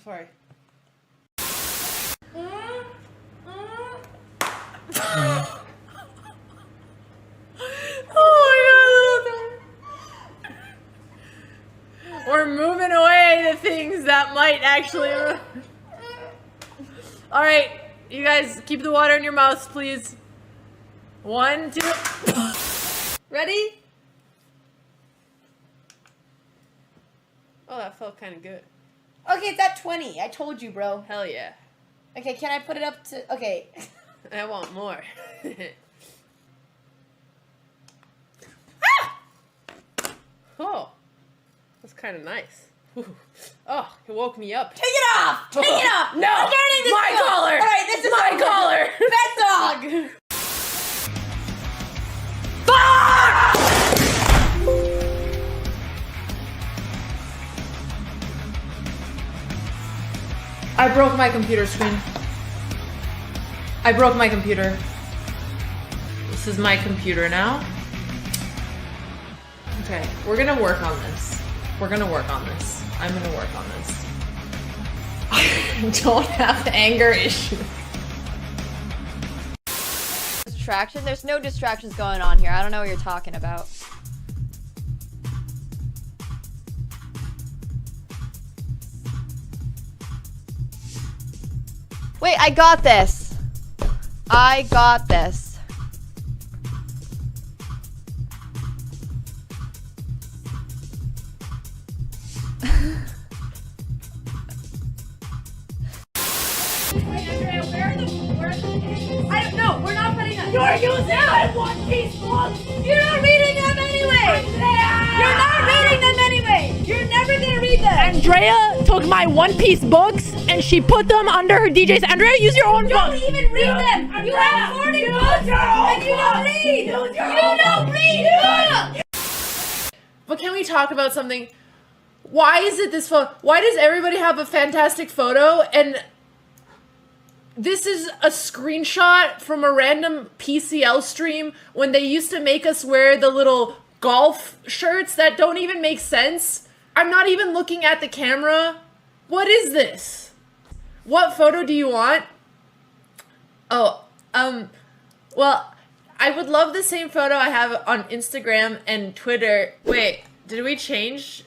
Sorry. Oh my god. We're moving away the things that might actually... Alright, you guys keep the water in your mouths, please. 1, 2... Ready? Oh, that felt kind of good. Okay, it's at 20. I told you, bro. Hell yeah. Okay, can I put it up to... Okay. I want more. Oh, that's kind of nice. Oh, it woke me up. Take it off! Take it off! No! I'm turning this My collar! Alright, this is my collar! Pet dog! Fuck! I broke my computer screen. I broke my computer. This is my computer now. Okay, we're gonna work on this. We're gonna work on this. I'm gonna work on this. I don't have anger issues. Distraction? There's no distractions going on here. I don't know what you're talking about. Wait, I got this. I got this. I don't know. We're not putting them. You're using my One Piece books. You're not reading them anyway. You're not reading them anyway. You're never gonna read them. Andrea took my One Piece books and she put them under her DJs. Andrea, use your own You don't books. even read them. You have 40 books and you don't read. You don't read. But can we talk about something? Why is it this photo? Why does everybody have a fantastic photo and this is a screenshot from a random PCL stream when they used to make us wear the little golf shirts that don't even make sense? I'm not even looking at the camera. What is this? What photo do you want? Oh, well, I would love the same photo I have on Instagram and Twitter. Wait, did we change?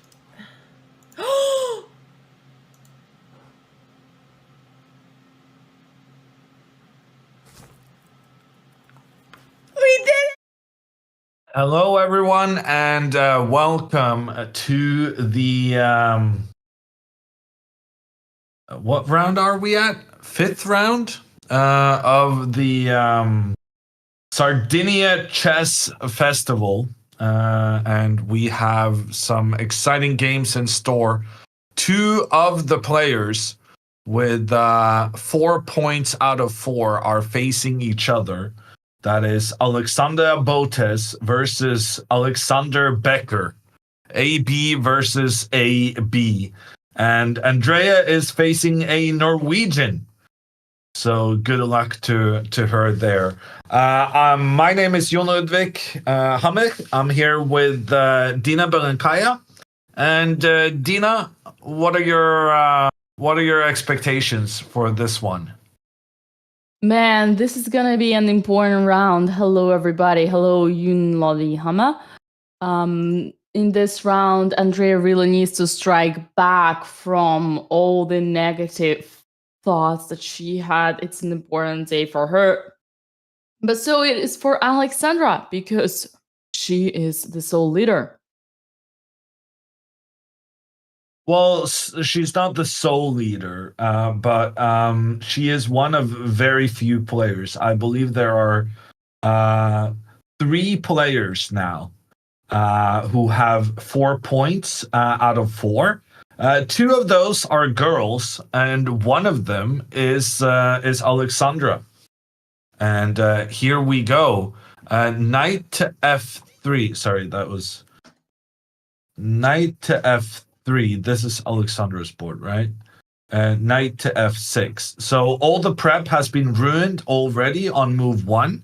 We did it! Hello, everyone, and welcome to the what round are we at? 5th round of the Sardinia Chess Festival, and we have some exciting games in store. 2 of the players with 4 points out of 4 are facing each other. That is Alexander Botez versus Alexander Becker. AB versus AB. And Andrea is facing a Norwegian. So good luck to her there. My name is Jon Ludvig Hammer. I'm here with Dina Belenkaya. And Dina, what are your expectations for this one? Man, this is gonna be an important round. Hello, everybody. Hello, Jon Ludvig Hammer. In this round, Andrea really needs to strike back from all the negative thoughts that she had. It's an important day for her. But so it is for Alexandra, because she is the sole leader. Well, she's not the sole leader, but she is one of very few players. I believe there are 3 players now who have 4 points out of 4. 2 of those are girls, and one of them is Alexandra. And here we go. Knight to f3. Sorry, that was knight to f3. This is Alexandra's board, right? Knight to f6. So all the prep has been ruined already on move 1.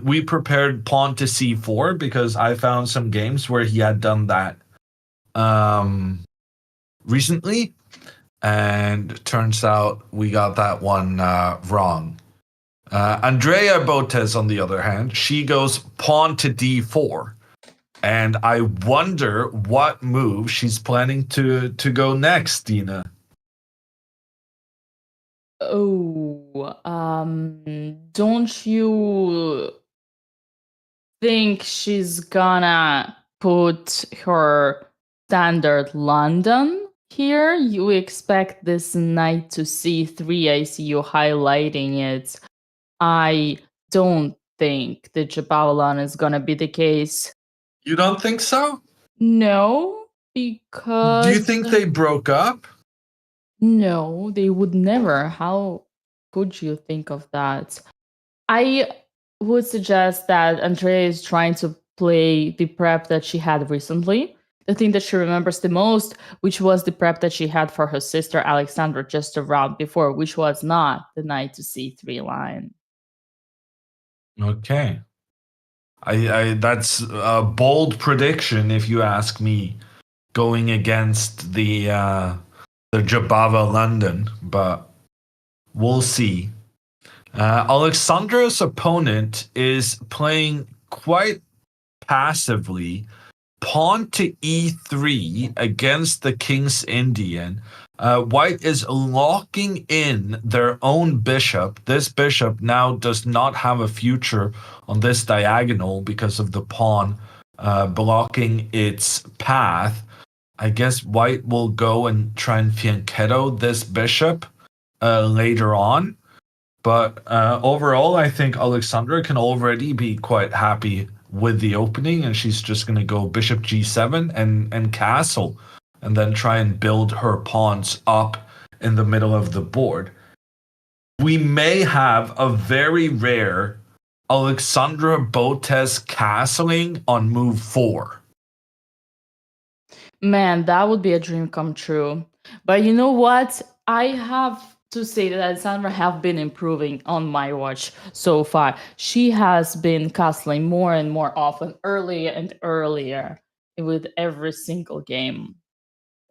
We prepared pawn to c4 because I found some games where he had done that recently. And turns out we got that one wrong. Andrea Botez, on the other hand, she goes pawn to d4. And I wonder what move she's planning to go next, Dina. Oh, don't you think she's gonna put her standard London here? You expect this knight to c3. I see you highlighting it. I don't think the Jabalan is gonna be the case. You don't think so? No, because... Do you think they broke up? No, they would never. How could you think of that? I would suggest that Andrea is trying to play the prep that she had recently. The thing that she remembers the most, which was the prep that she had for her sister Alexandra just a round before, which was not the knight to c3 line. Okay. I that's a bold prediction if you ask me, going against the Jabava London, but we'll see. Alexandra's opponent is playing quite passively, pawn to e3 against the King's Indian. White is locking in their own bishop. This bishop now does not have a future on this diagonal because of the pawn blocking its path. I guess White will go and try and fianchetto this bishop later on. But overall, I think Alexandra can already be quite happy with the opening, and she's just going to go bishop g7 and castle, and then try and build her pawns up in the middle of the board. We may have a very rare Alexandra Botez castling on move 4. Man, that would be a dream come true. But you know what? I have to say that Alexandra have been improving on my watch so far. She has been castling more and more often, earlier and earlier, with every single game.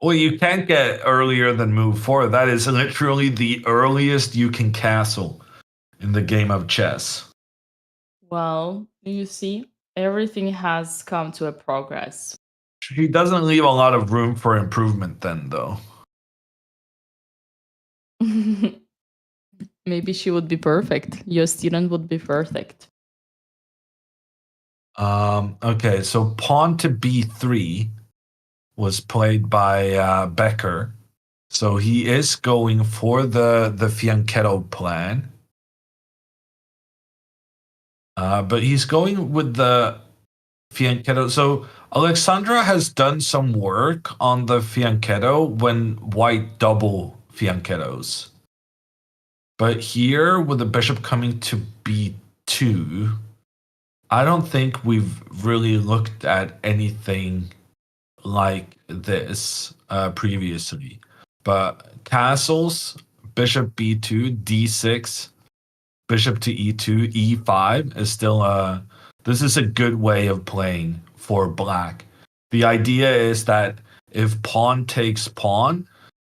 Well, you can't get earlier than move 4. That is literally the earliest you can castle in the game of chess. Well, you see, everything has come to a progress. She doesn't leave a lot of room for improvement then, though. Maybe she would be perfect. Your student would be perfect. Okay, so pawn to b3 was played by Becker. So he is going for the fianchetto plan. But he's going with the fianchetto. So Alexandra has done some work on the fianchetto when White double fianchettos. But here, with the bishop coming to b2, I don't think we've really looked at anything like this previously. But castles, bishop b2, d6, bishop to e2, e5 is still this is a good way of playing for black. The idea is that if pawn takes pawn,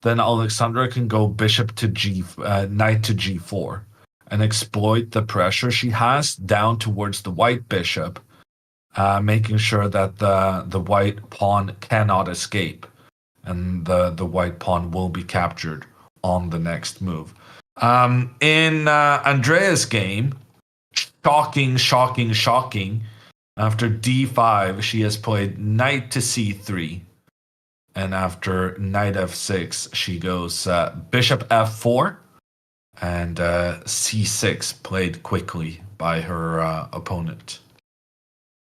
then Alexandra can go bishop to knight to g4 and exploit the pressure she has down towards the white bishop, making sure that the white pawn cannot escape, and the white pawn will be captured on the next move. In Andrea's game, shocking. After d5, she has played knight to c3. And after knight f6, she goes bishop f4 and c6, played quickly by her opponent.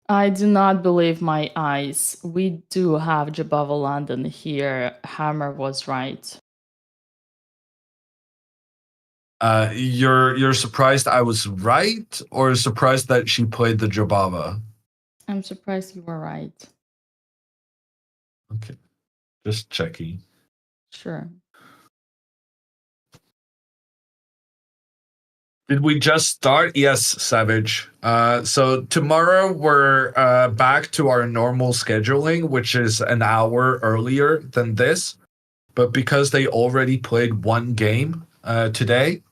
I do not believe my eyes. We do have Jabava London here. Hammer was right. You're surprised I was right, or surprised that she played the Jabava? I'm surprised you were right. Okay, just checking. Sure. Did we just start? Yes, Savage. So tomorrow we're back to our normal scheduling, which is an hour earlier than this. but because they already played one game today,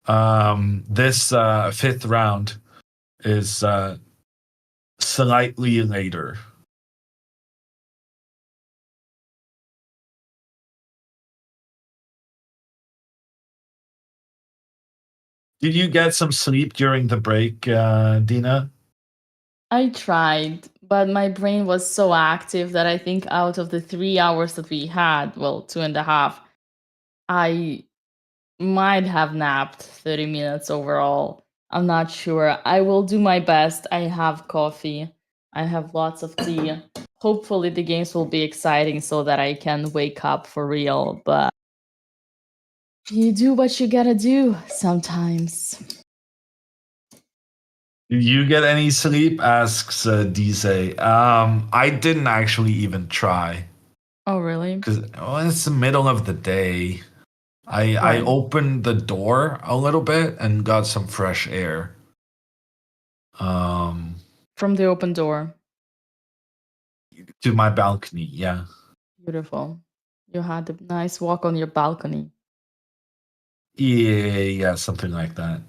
this fifth round is slightly later. Did you get some sleep during the break, Dina? I tried, but my brain was so active that I think out of the 3 hours that we had, well, 2.5, I might have napped 30 minutes overall. I'm not sure. I will do my best. I have coffee. I have lots of tea. Hopefully the games will be exciting so that I can wake up for real, but you do what you gotta do sometimes. Did you get any sleep? Asks Dise. I didn't actually even try Oh, really? because it's the middle of the day. I Right. opened the door a little bit and got some fresh air. From the open door. To my balcony, yeah. Beautiful. You had a nice walk on your balcony. Yeah, something like that.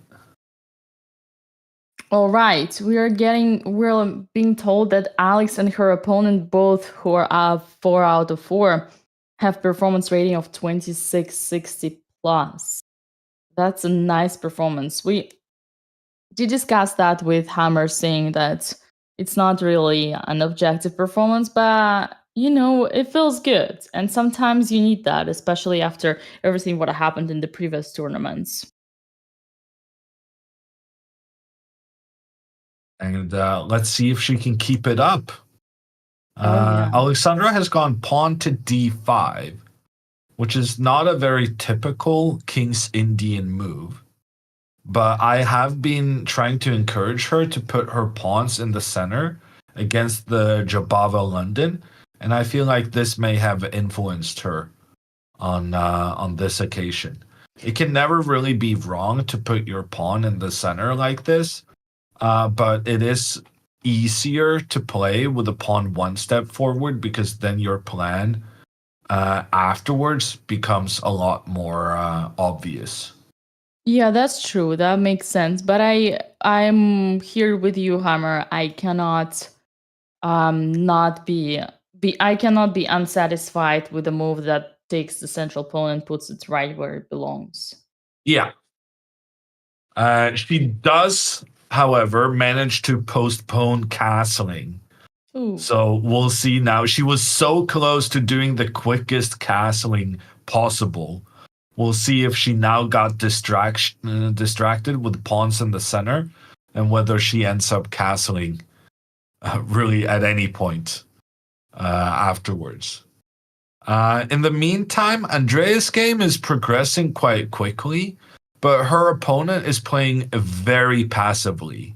All right, we're being told that Alex and her opponent, both who are 4 out of 4, have performance rating of 2660 plus. That's a nice performance. We did discuss that with Hammer, saying that it's not really an objective performance, but it feels good. And sometimes you need that, especially after everything what happened in the previous tournaments. And let's see if she can keep it up. Yeah. Alexandra has gone pawn to d5, which is not a very typical King's Indian move. But I have been trying to encourage her to put her pawns in the center against the Jabava London, and I feel like this may have influenced her on this occasion. It can never really be wrong to put your pawn in the center like this, but it is easier to play with a pawn one step forward because then your plan afterwards becomes a lot more obvious. Yeah, that's true. That makes sense. But I'm here with you, Hammer. I cannot not be I cannot be unsatisfied with a move that takes the central pawn and puts it right where it belongs. Yeah. She does, however, manage to postpone castling. Ooh. So we'll see now. She was so close to doing the quickest castling possible. We'll see if she now got distracted with pawns in the center and whether she ends up castling really at any point afterwards. In the meantime, Andrea's game is progressing quite quickly, but her opponent is playing very passively.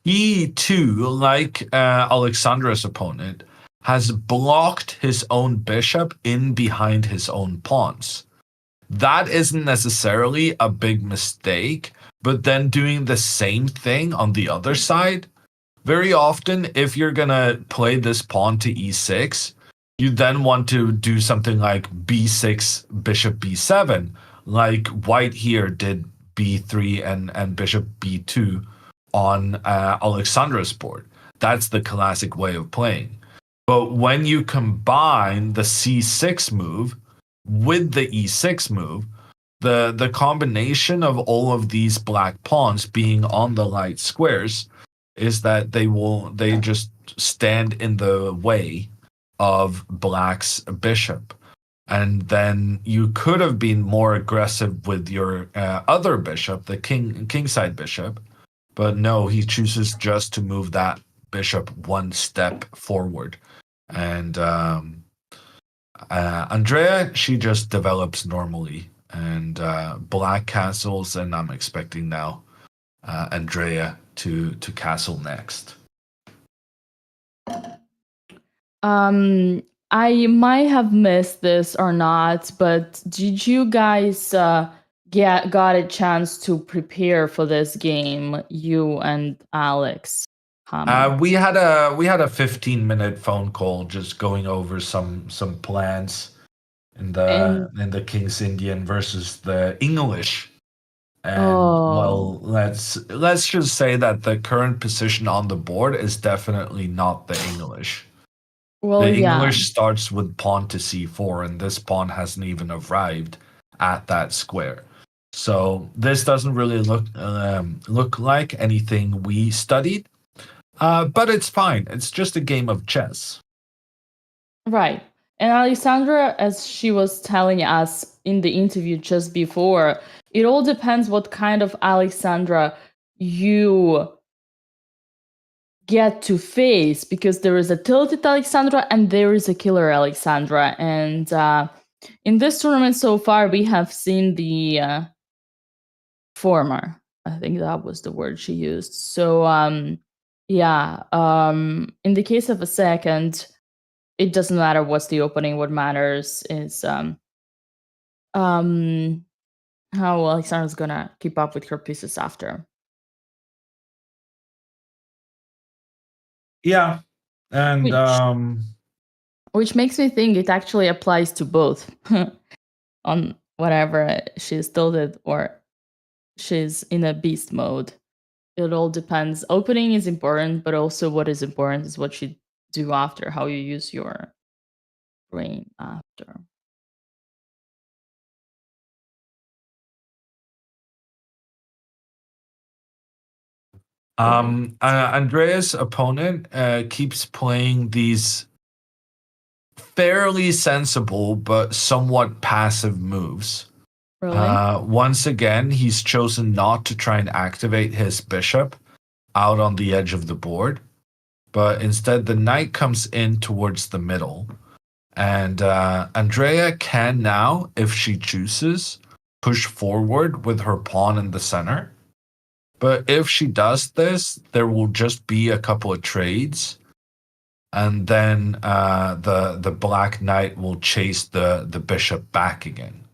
He, too, like Alexandra's opponent, has blocked his own bishop in behind his own pawns. That isn't necessarily a big mistake, but then doing the same thing on the other side, very often, if you're going to play this pawn to e6, you then want to do something like b6, bishop b7, like white here did b3 and bishop b2 on Alexandra's board. That's the classic way of playing. But when you combine the c6 move with the e6 move, the combination of all of these black pawns being on the light squares is that they just stand in the way of black's bishop. And then you could have been more aggressive with your other bishop, the kingside bishop, but no, he chooses just to move that bishop one step forward. And Andrea, she just develops normally, and black castles, and I'm expecting now Andrea to castle next. I might have missed this or not, but did you guys got a chance to prepare for this game, you and Alex? We had a 15-minute phone call just going over some plans in And the King's Indian versus the English. And oh, well, let's just say that the current position on the board is definitely not the English. well, The yeah, English starts with pawn to c4, and this pawn hasn't even arrived at that square. So this doesn't really look like anything we studied, but it's fine. It's just a game of chess. right. And Alexandra, as she was telling us in the interview just before, it all depends what kind of Alexandra you get to face, because there is a tilted Alexandra and there is a killer Alexandra. And in this tournament so far, we have seen the former. I think that was the word she used. So yeah, in the case of a second, it doesn't matter what's the opening. What matters is how Alexandra's gonna keep up with her pieces after. Yeah, and Which makes me think it actually applies to both on whatever she's tilted or she's in a beast mode. It all depends. Opening is important, but also what is important is what you do after, how you use your brain after. Andrea's opponent keeps playing these fairly sensible but somewhat passive moves. Really? Once again, he's chosen not to try and activate his bishop out on the edge of the board, but instead the knight comes in towards the middle. And Andrea can now, if she chooses, push forward with her pawn in the center. But if she does this, there will just be a couple of trades, and then the black knight will chase the bishop back again.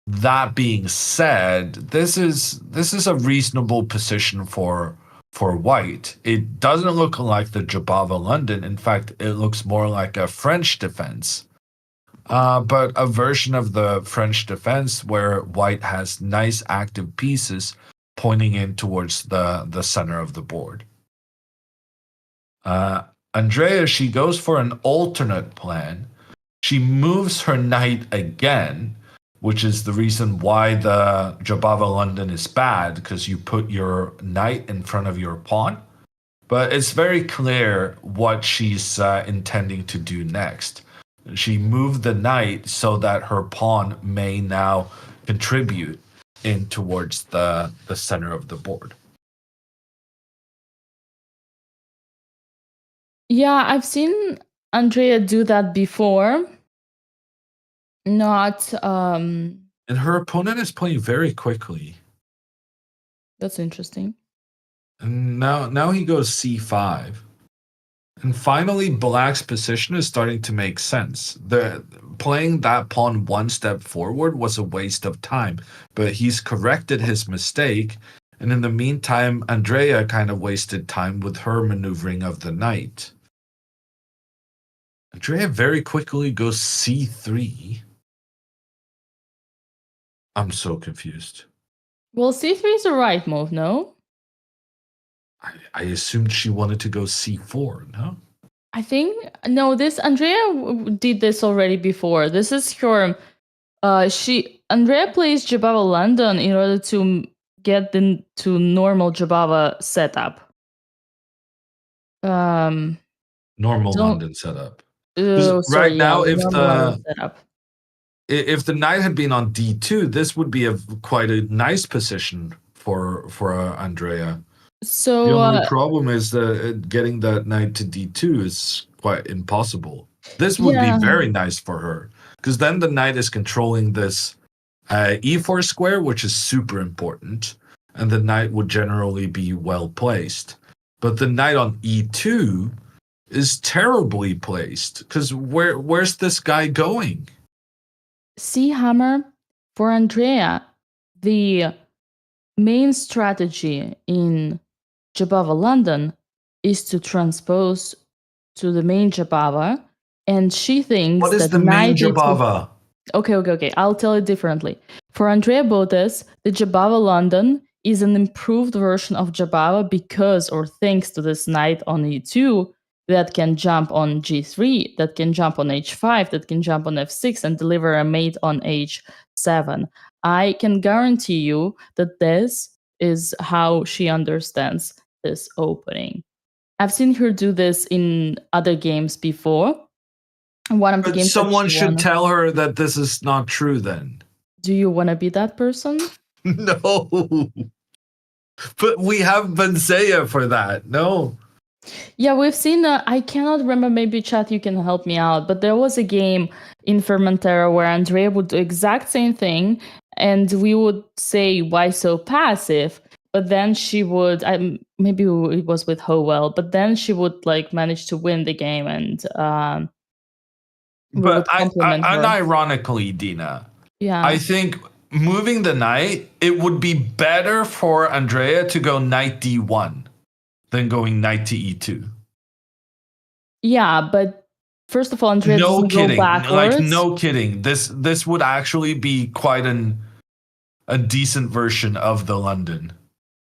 That being said, this is a reasonable position for white. It doesn't look like the Jabava London. In fact, it looks more like a French defense. But a version of the French defense where white has nice active pieces pointing in towards the center of the board. Andrea, she goes for an alternate plan. She moves her knight again, which is the reason why the Jabava London is bad, because you put your knight in front of your pawn. But it's very clear what she's intending to do next. She moved the knight so that her pawn may now contribute in towards the center of the board. Yeah, I've seen Andrea do that before. Not And her opponent is playing very quickly. That's interesting. And now he goes c5. And finally, black's position is starting to make sense. Playing that pawn one step forward was a waste of time, but he's corrected his mistake. And in the meantime, Andrea kind of wasted time with her maneuvering of the knight. Andrea very quickly goes c3. I'm so confused. Well, c3 is a right move, no? I assumed she wanted to go c4, no? I think no. This Andrea did this already before. This is her. Andrea plays Jabava London in order to get to normal Jabava setup. Normal London setup. Sorry, right now, if London setup. If the knight had been on d2, this would be quite a nice position for Andrea. So the only problem is that getting that knight to d2 is quite impossible. This would be very nice for her, because then the knight is controlling this e4 square, which is super important, and the knight would generally be well placed. But the knight on e2 is terribly placed, because where's this guy going? See, Hammer, for Andrea, the main strategy in Jabava London is to transpose to the main Jabava and she thinks What is that the main knight e2. Jabava? Okay. I'll tell it differently. For Andrea Botez, the Jabava London is an improved version of Jabava because, or thanks to this knight on e2 that can jump on g3, that can jump on h5, that can jump on f6 and deliver a mate on h7. I can guarantee you that this is how she understands this opening. I've seen her do this in other games before. One of the But games that someone she should won. tell her that this is not true then. Do you want to be that person? No. But we have Benzea for that. No. Yeah, we've seen, I cannot remember, maybe chat, you can help me out, but there was a game in Fermentera where Andrea would do exact same thing, and we would say, why so passive? But then she would, maybe it was with Howell, but then she would like manage to win the game, and we But would compliment her. unironically, Dina, Yeah. I think moving the knight, it would be better for Andrea to go knight d1 than going knight to e2. Yeah, but first of all, Andrea No doesn't kidding. go backwards. Like, no kidding. This would actually be quite a decent version of the London.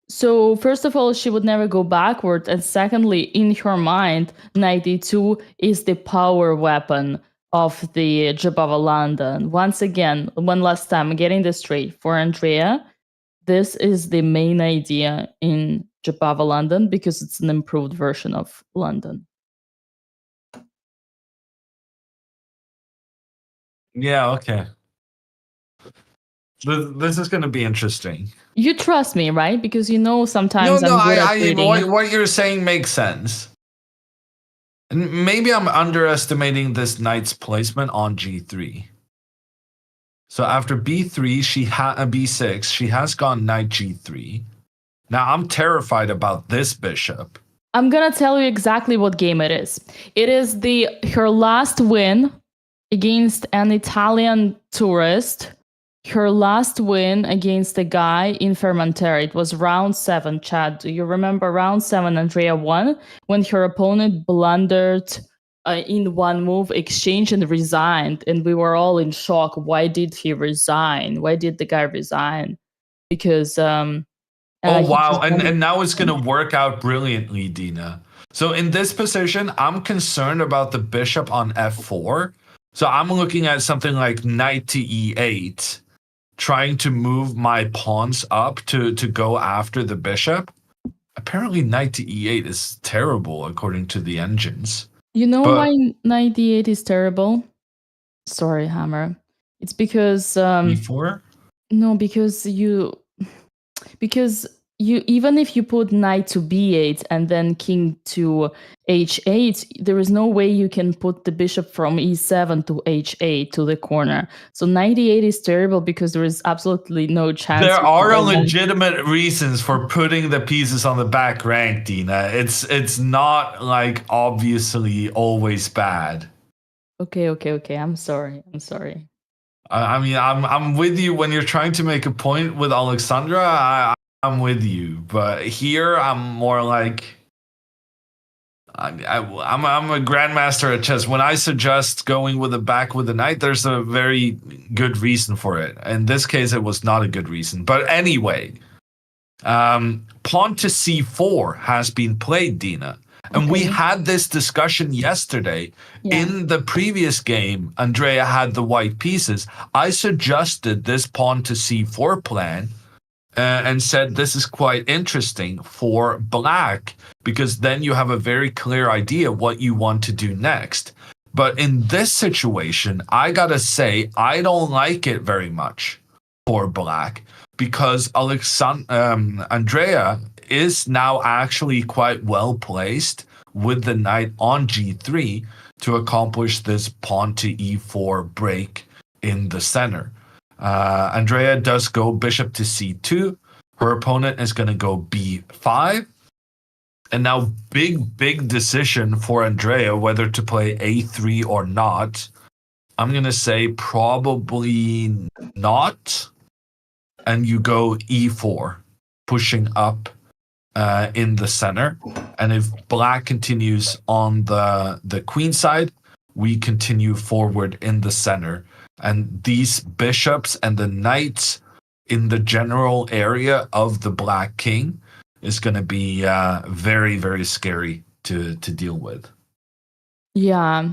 So first of all, she would never go backward, and secondly, in her mind, knight e2 is the power weapon of the Jabava London. Once again, one last time, I'm getting this straight. For Andrea, this is the main idea in Jabava London because it's an improved version of London. Yeah, okay. This is going to be interesting. You trust me, right? Because you know sometimes No, I'm good at reading. what you're saying makes sense. And maybe I'm underestimating this knight's placement on g3. So after b3, b6, she has gone knight g3. Now I'm terrified about this bishop. I'm gonna tell you exactly what game it is. It is her last win against an Italian tourist. Her last win against a guy in Fermentera. It was round 7, Chad. Do you remember round 7, Andrea won when her opponent blundered in one move, exchanged and resigned, and we were all in shock. Why did he resign? Why did the guy resign? Because oh wow, and now it's gonna work out brilliantly, Dina. So in this position, I'm concerned about the bishop on f4. So I'm looking at something like knight to e8, trying to move my pawns up to go after the bishop. Apparently knight to e8 is terrible according to the engines. You know why knight d8 is terrible? Sorry, Hammer. It's because e4? No, because you even if you put knight to b8 and then king to h8, there is no way you can put the bishop from e7 to h8 to the corner. So knight e8 is terrible because there is absolutely no chance. There are legitimate reasons for putting the pieces on the back rank, Dina. It's not like obviously always bad. Okay. I'm sorry. I mean, I'm with you when you're trying to make a point with Alexandra. I'm with you, but here I'm more like I'm a grandmaster at chess. When I suggest going with the knight, there's a very good reason for it. In this case, it was not a good reason. But anyway, pawn to c4 has been played, Dina. And we had this discussion yesterday. Yeah. In the previous game, Andrea had the white pieces. I suggested this pawn to c4 plan and said this is quite interesting for black because then you have a very clear idea what you want to do next. But in this situation, I gotta say, I don't like it very much for black because Andrea is now actually quite well placed with the knight on g3 to accomplish this pawn to e4 break in the center. Andrea does go bishop to c2. Her opponent is going to go b5. And now big decision for Andrea whether to play a3 or not. I'm going to say probably not. And you go e4, pushing up in the center. And if black continues on the queen side, we continue forward in the center. And these bishops and the knights in the general area of the Black King is going to be very, very scary to deal with. Yeah,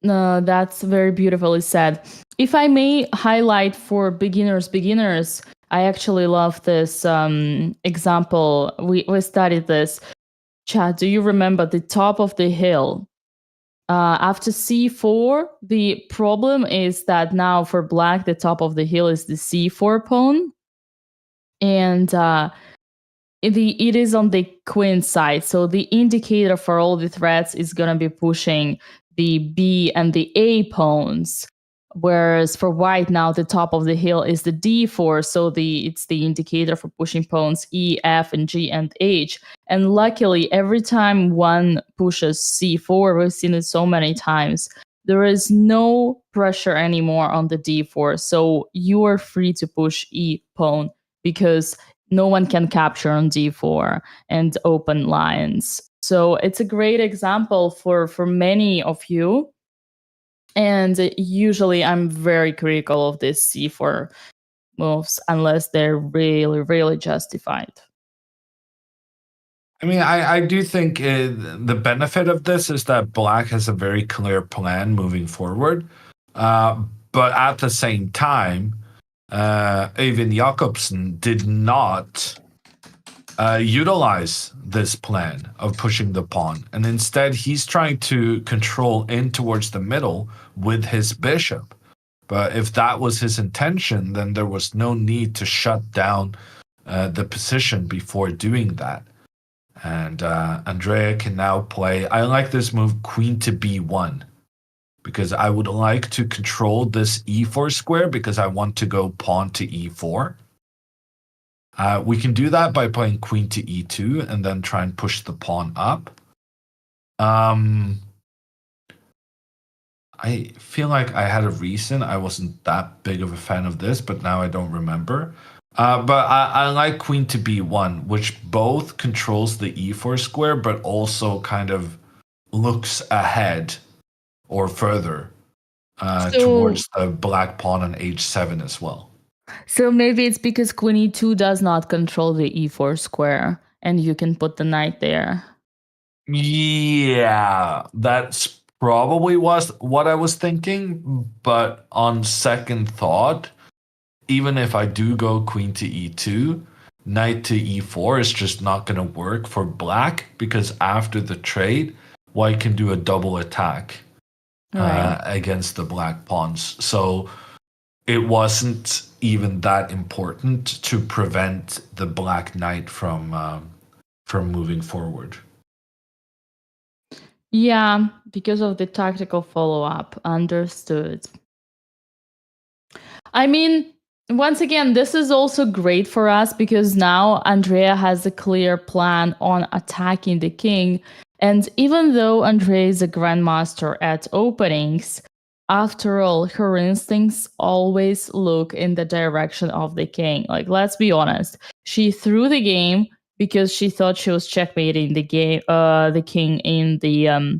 no, that's very beautifully said. If I may highlight for beginners, I actually love this example. We studied this. Chad, do you remember the top of the hill? After c4, the problem is that now for black, the top of the hill is the c4 pawn. And it is on the queen side. So the indicator for all the threats is going to be pushing the b and the a pawns. Whereas for white now, the top of the hill is the d4. So it's the indicator for pushing pawns e, f, and g, and h. And luckily, every time one pushes c4, we've seen it so many times, there is no pressure anymore on the d4. So you are free to push e pawn because no one can capture on d4 and open lines. So it's a great example for many of you. And usually I'm very critical of these c4 moves unless they're really, really justified. I mean, I do think the benefit of this is that black has a very clear plan moving forward. But at the same time, Eyvind Jakobsen did not utilize this plan of pushing the pawn. And instead, he's trying to control in towards the middle with his bishop. But if that was his intention, then there was no need to shut down the position before doing that. And Andrea can now play. I like this move, queen to b1, because I would like to control this e4 square because I want to go pawn to e4. We can do that by playing queen to e2 and then try and push the pawn up. I feel like I had a reason. I wasn't that big of a fan of this, but now I don't remember. But I like queen to b1, which both controls the e4 square, but also kind of looks ahead or further towards the black pawn on h7 as well. So maybe it's because queen e2 does not control the e4 square, and you can put the knight there. Yeah, that's probably was what I was thinking. But on second thought, even if I do go queen to e2, knight to e4 is just not going to work for black because after the trade, white can do a double attack against the black pawns. So it wasn't even that important to prevent the black knight from moving forward. Yeah, because of the tactical follow-up. Understood. I mean, once again, this is also great for us because now Andrea has a clear plan on attacking the king. And even though Andrea is a grandmaster at openings, after all, her instincts always look in the direction of the king. Like, let's be honest. She threw the game because she thought she was checkmating the game, the king in the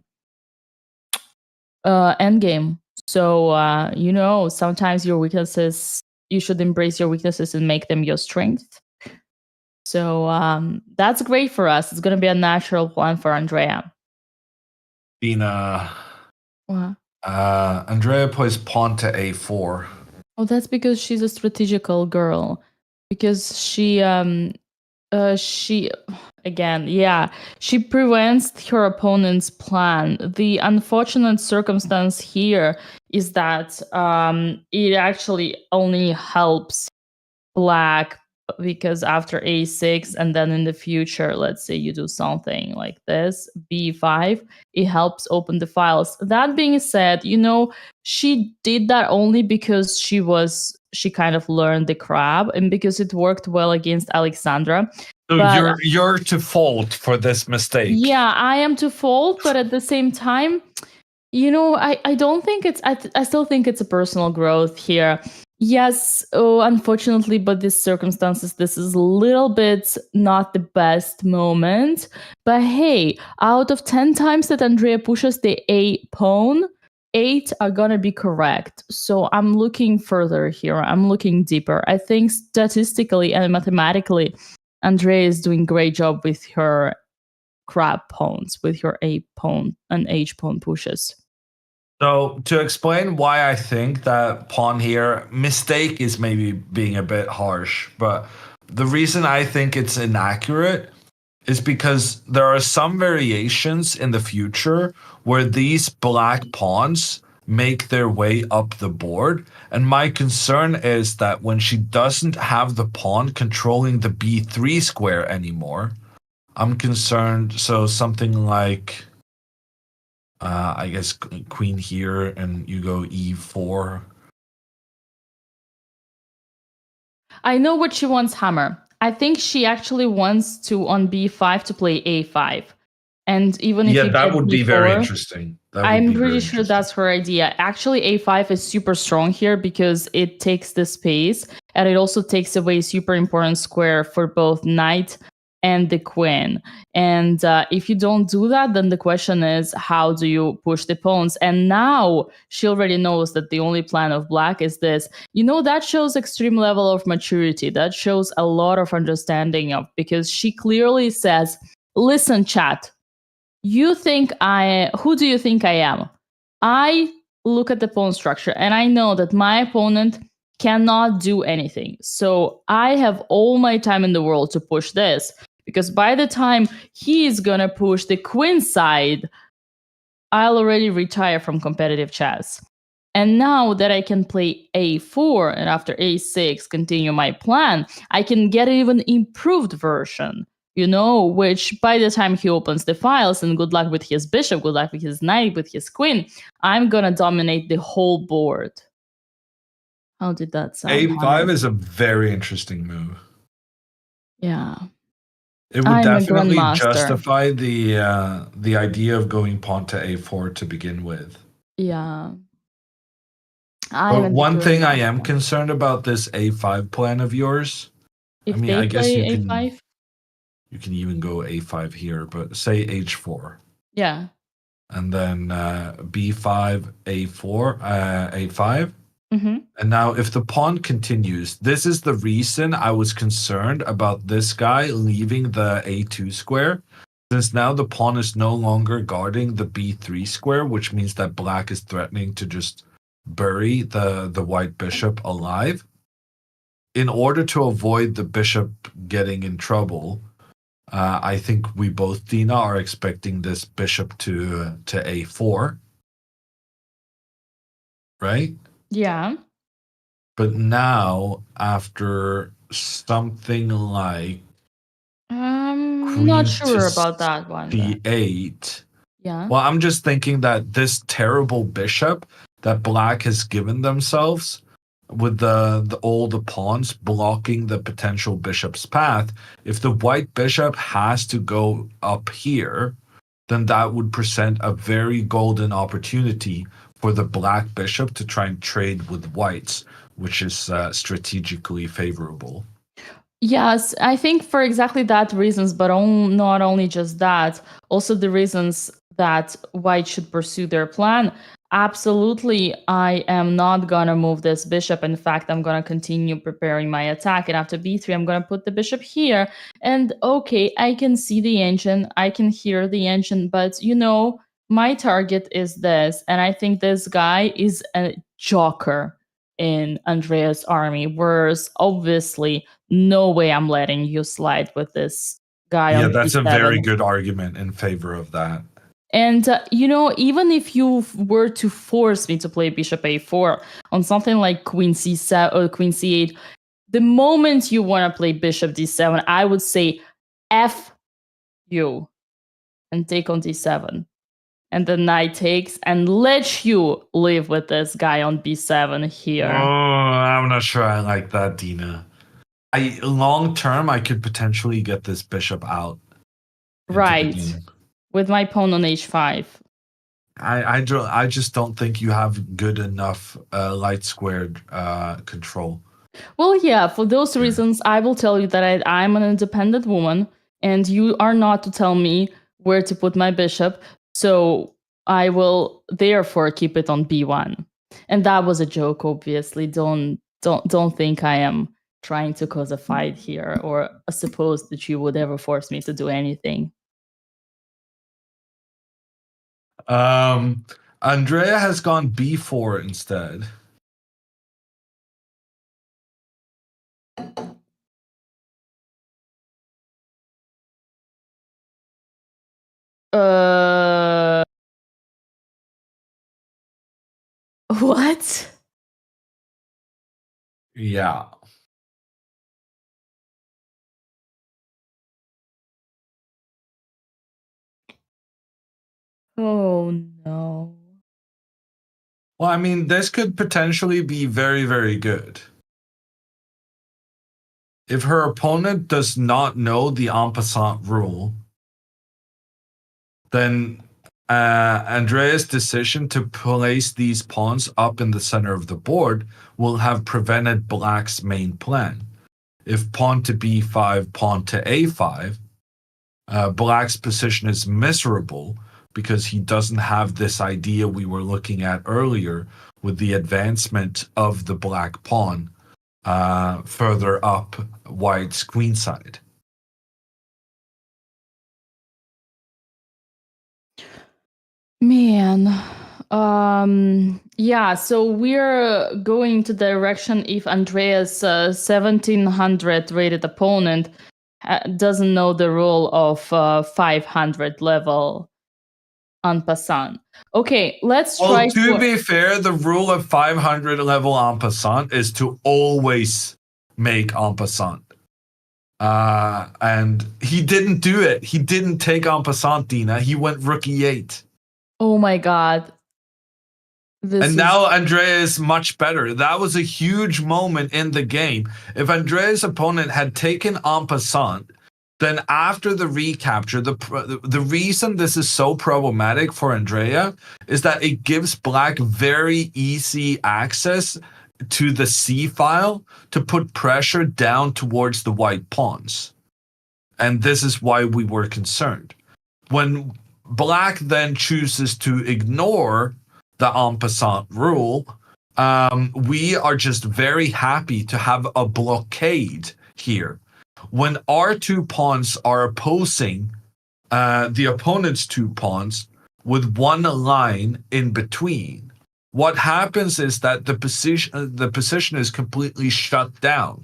endgame. So, sometimes your weaknesses, you should embrace your weaknesses and make them your strength. So that's great for us. It's going to be a natural plan for Andrea. Dina. What? Andrea plays pawn to a4. Oh, that's because she's a strategical girl. Because she prevents her opponent's plan. The unfortunate circumstance here is that it actually only helps black because after a6 and then in the future, let's say you do something like this, b5, it helps open the files. That being said, she did that only because she kind of learned the crab and because it worked well against Alexandra. So you're to fault for this mistake. Yeah, I am to fault, but at the same time, I don't think I still think it's a personal growth here. Yes, unfortunately, but these circumstances, this is a little bit not the best moment. But hey, out of 10 times that Andrea pushes the a pawn, 8 are gonna be correct. So I'm looking further here. I'm looking deeper. I think statistically and mathematically, Andrea is doing great job with her crab pawns, with her A pawn and H pawn pushes. So to explain why I think that pawn here, mistake is maybe being a bit harsh, but the reason I think it's inaccurate is because there are some variations in the future where these black pawns make their way up the board. And my concern is that when she doesn't have the pawn controlling the b3 square anymore, I'm concerned. So something like, I guess, queen here, and you go e4. I know what she wants, Hammer. I think she actually wants to, on b5, to play a5. And even if you that get would be b4, very interesting. I'm pretty sure that's her idea. Actually, a5 is super strong here because it takes the space, and it also takes away super important square for both knight and the queen. And if you don't do that, then the question is, how do you push the pawns? And now she already knows that the only plan of black is this. You know, that shows extreme level of maturity. That shows a lot of understanding of, because she clearly says, listen, chat, who do you think I am? I look at the pawn structure and I know that my opponent cannot do anything. So I have all my time in the world to push this, because by the time he's gonna push the queen side, I'll already retire from competitive chess. And now that I can play a4 and after a6 continue my plan, I can get an even improved version, you know, which by the time he opens the files, and good luck with his bishop, good luck with his knight, with his queen, I'm gonna dominate the whole board. How did that sound? a5 is a very interesting move. Yeah. It would definitely justify the idea of going pawn to a4 to begin with. Yeah. But one thing I am concerned about this a5 plan of yours. If I guess you can even go a5 here, but say h4. Yeah. And then b5, a4, a5. Mm-hmm. And now if the pawn continues, this is the reason I was concerned about this guy leaving the a2 square, since now the pawn is no longer guarding the b3 square, which means that black is threatening to just bury the white bishop alive. In order to avoid the bishop getting in trouble, I think we both, Dina, are expecting this bishop to a4. Right? Yeah. But now, after something like I'm not sure about that one. d8. Yeah. Well, I'm just thinking that this terrible bishop that black has given themselves, with all the pawns blocking the potential bishop's path, if the white bishop has to go up here, then that would present a very golden opportunity for the black bishop to try and trade with whites, which is strategically favorable. Yes, I think for exactly that reasons, but not only just that, also the reasons that white should pursue their plan. Absolutely, I am not gonna move this bishop. In fact, I'm gonna continue preparing my attack, and after b3, I'm gonna put the bishop here. And okay, I can see the engine, I can hear the engine, but you know, my target is this, and I think this guy is a joker in Andrea's army, whereas obviously no way I'm letting you slide with this guy. Yeah, that's a very good argument in favor of that. And, you know, even if you were to force me to play bishop a4 on something like queen c7 or queen c8, the moment you want to play bishop d7, I would say F you and take on d7. And the knight takes and let you live with this guy on b7 here. Oh, I'm not sure I like that, Dina. Long term, I could potentially get this bishop out. Right. With my pawn on h5. I just don't think you have good enough light squared control. Well, yeah, for those reasons, I will tell you that I'm an independent woman, and you are not to tell me where to put my bishop. So I will therefore keep it on b1. And that was a joke, obviously. Don't think I am trying to cause a fight here or suppose that you would ever force me to do anything. Andrea has gone b4 instead. What? Yeah. Oh no. Well, I mean, this could potentially be very, very good. If her opponent does not know the en passant rule, then Andrea's decision to place these pawns up in the center of the board will have prevented Black's main plan. If pawn to b5, pawn to a5, Black's position is miserable because he doesn't have this idea we were looking at earlier with the advancement of the black pawn further up White's queenside. Man, yeah, so we're going to direction if Andrea's 1700 rated opponent doesn't know the rule of 500 level en passant. Okay, let's try. Well, to be fair, the rule of 500 level en passant is to always make en passant. And he didn't do it. He didn't take en passant, Dina. He went rook e8. Oh my god. Now Andrea is much better. That was a huge moment in the game. If Andrea's opponent had taken en passant, then after the recapture, the reason this is so problematic for Andrea is that it gives Black very easy access to the C file to put pressure down towards the white pawns. And this is why we were concerned. When Black then chooses to ignore the en passant rule, we are just very happy to have a blockade here. When our two pawns are opposing the opponent's two pawns with one line in between, what happens is that the position is completely shut down.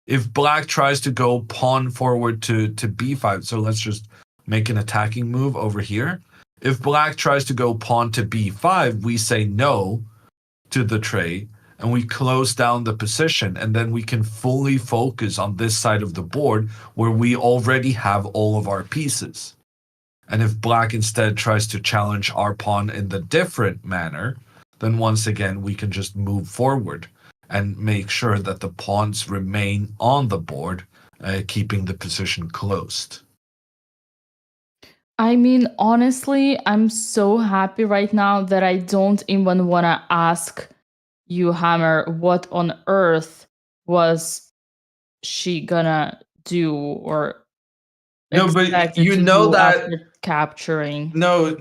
If Black tries to go pawn forward to b5, so let's just make an attacking move over here. If Black tries to go pawn to b5, we say no to the trade and we close down the position, and then we can fully focus on this side of the board where we already have all of our pieces. And if Black instead tries to challenge our pawn in the different manner, then once again we can just move forward and make sure that the pawns remain on the board, keeping the position closed. I mean, honestly, I'm so happy right now that I don't even want to ask you, Hammer, what on earth was she gonna do or no, but you know that capturing. No,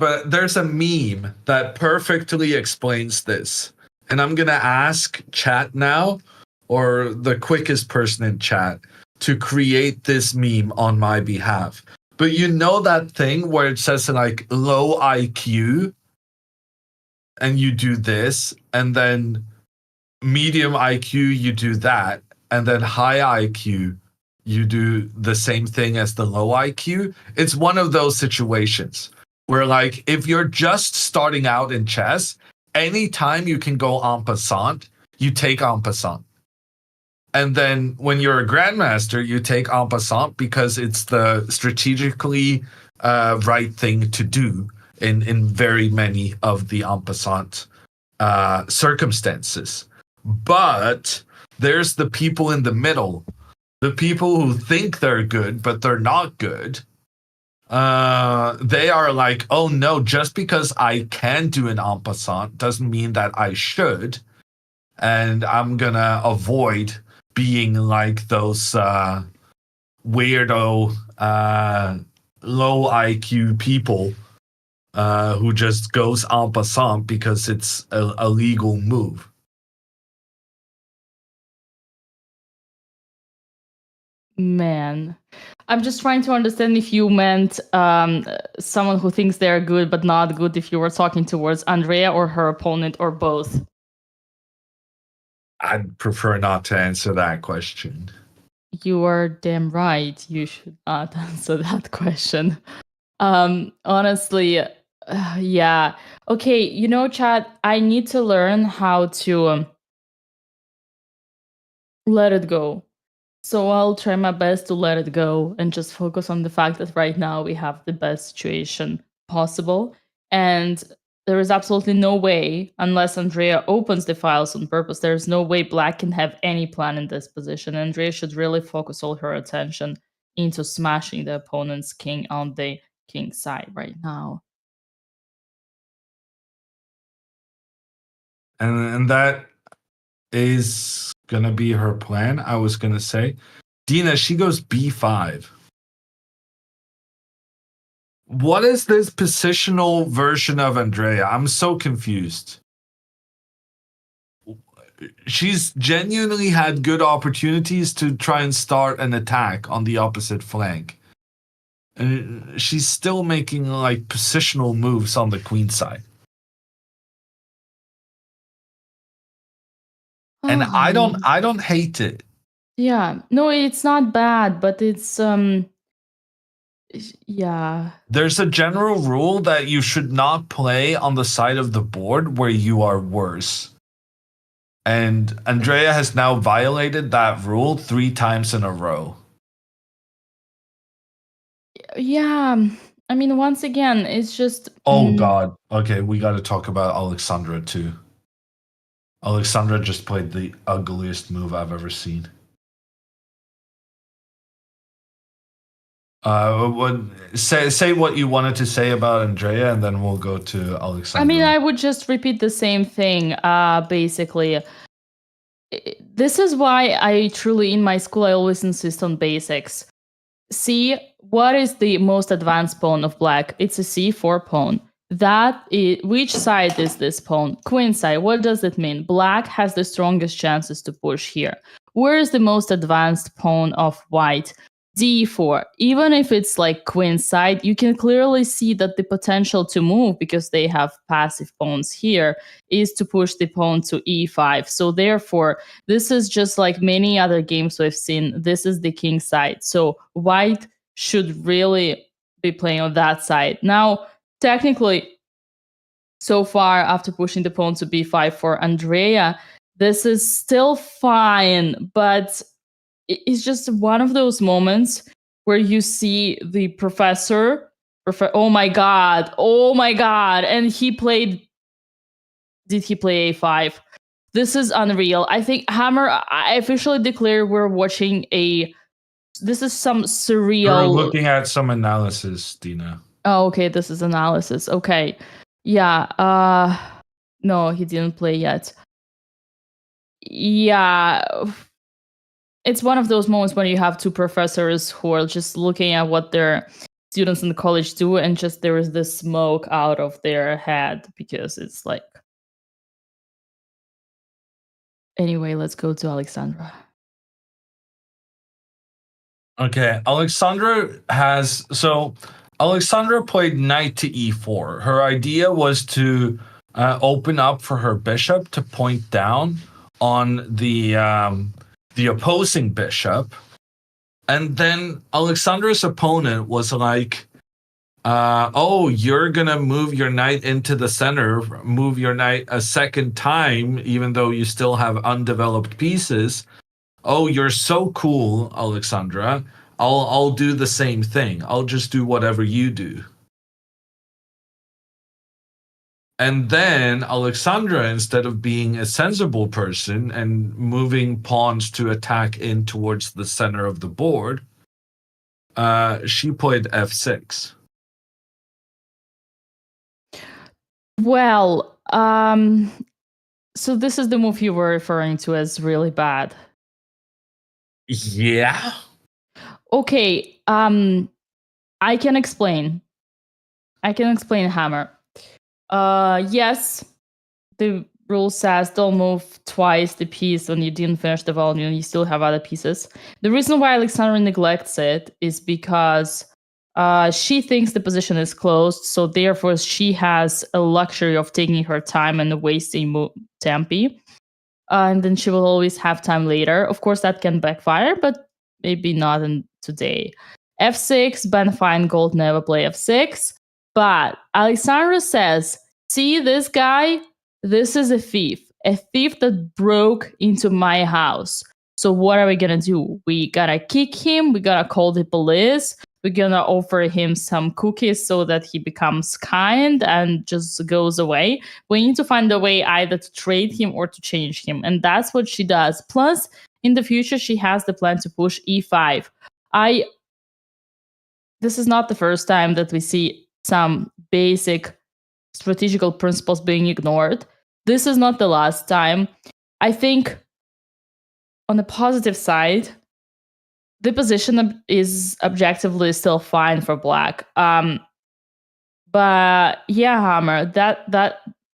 but there's a meme that perfectly explains this. And I'm gonna ask chat now, or the quickest person in chat, to create this meme on my behalf. But you know that thing where it says like low IQ and you do this, and then medium IQ, you do that, and then high IQ, you do the same thing as the low IQ. It's one of those situations where, like, if you're just starting out in chess, anytime you can go en passant, you take en passant. And then when you're a grandmaster, you take en passant because it's the strategically right thing to do in very many of the en passant circumstances. But there's the people in the middle, the people who think they're good, but they're not good. They are like, oh no, just because I can do an en passant doesn't mean that I should. And I'm gonna avoid being like those weirdo low IQ people who just goes en passant because it's a legal move. Man, I'm just trying to understand if you meant someone who thinks they're good but not good, if you were talking towards Andrea or her opponent or both. I'd prefer not to answer that question. You are damn right. You should not answer that question. Honestly, yeah. Okay, you know, chat, I need to learn how to let it go. So I'll try my best to let it go and just focus on the fact that right now we have the best situation possible. And there is absolutely no way, unless Andrea opens the files on purpose, there's no way Black can have any plan in this position. Andrea should really focus all her attention into smashing the opponent's king on the king side right now. And that is gonna be her plan, I was gonna say. Dina, she goes b5. What is this positional version of Andrea? I'm so confused. She's genuinely had good opportunities to try and start an attack on the opposite flank. And she's still making like positional moves on the queen side. And I don't hate it. Yeah. No, it's not bad, but it's yeah. There's a general rule that you should not play on the side of the board where you are worse. And Andrea has now violated that rule 3 times in a row. Yeah. I mean, once again, it's just. Oh, God. Okay, we got to talk about Alexandra, too. Alexandra just played the ugliest move I've ever seen. Say what you wanted to say about Andrea, and then we'll go to Alexandra. I mean, I would just repeat the same thing. Basically, this is why I truly, in my school, I always insist on basics. See, what is the most advanced pawn of Black? It's a c4 pawn. Which side is this pawn? Queen side. What does it mean? Black has the strongest chances to push here. Where is the most advanced pawn of White? d4. Even if it's like queen side, you can clearly see that the potential to move, because they have passive pawns here, is to push the pawn to e5. So therefore, this is just like many other games we've seen. This is the king side. So White should really be playing on that side. Now, technically, so far, after pushing the pawn to b5 for Andrea, this is still fine, but it's just one of those moments where you see the professor, oh my god, and he played, did he play a5? This is unreal. I think Hammer, I officially declare we're watching this is some surreal. We're looking at some analysis, Dina. Oh, okay, this is analysis. Okay. Yeah, no, he didn't play yet. Yeah, it's one of those moments when you have two professors who are just looking at what their students in the college do, and just there is this smoke out of their head, because it's like. Anyway, let's go to Alexandra. Okay, Alexandra played knight to e4. Her idea was to open up for her bishop to point down on the opposing bishop, and then Alexandra's opponent was like, oh, you're gonna move your knight into the center, move your knight a second time, even though you still have undeveloped pieces. Oh, you're so cool, Alexandra. I'll do the same thing. I'll just do whatever you do. And then Alexandra, instead of being a sensible person and moving pawns to attack in towards the center of the board, she played f6. Well, so this is the move you were referring to as really bad. Yeah. Okay, I can explain. I can explain hammer. Yes, the rule says don't move twice the piece when you didn't finish the volume. You still have other pieces. The reason why Alexandra neglects it is because she thinks the position is closed, so therefore she has a luxury of taking her time and wasting tempi. And then she will always have time later. Of course, that can backfire, but maybe not in today. F6, Ben Feingold never play F6. But Alexandra says, see this guy? This is a thief that broke into my house. So what are we gonna do? We gotta kick him. We gotta call the police. We're gonna offer him some cookies so that he becomes kind and just goes away. We need to find a way either to trade him or to change him. And that's what she does. Plus, in the future, she has the plan to push E5. This is not the first time that we see some basic strategical principles being ignored. This is not the last time. I think on the positive side, the position is objectively still fine for black. But yeah, Hammer,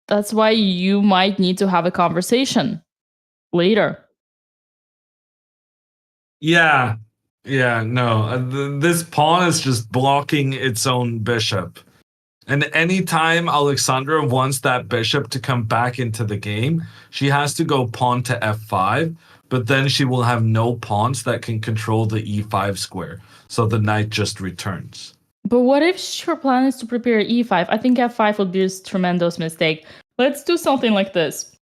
that's why you might need to have a conversation later. Yeah. Yeah, no. This pawn is just blocking its own bishop. And anytime Alexandra wants that bishop to come back into the game, she has to go pawn to f5, but then she will have no pawns that can control the e5 square. So the knight just returns. But what if her plan is to prepare e5? I think f5 would be a tremendous mistake. Let's do something like this.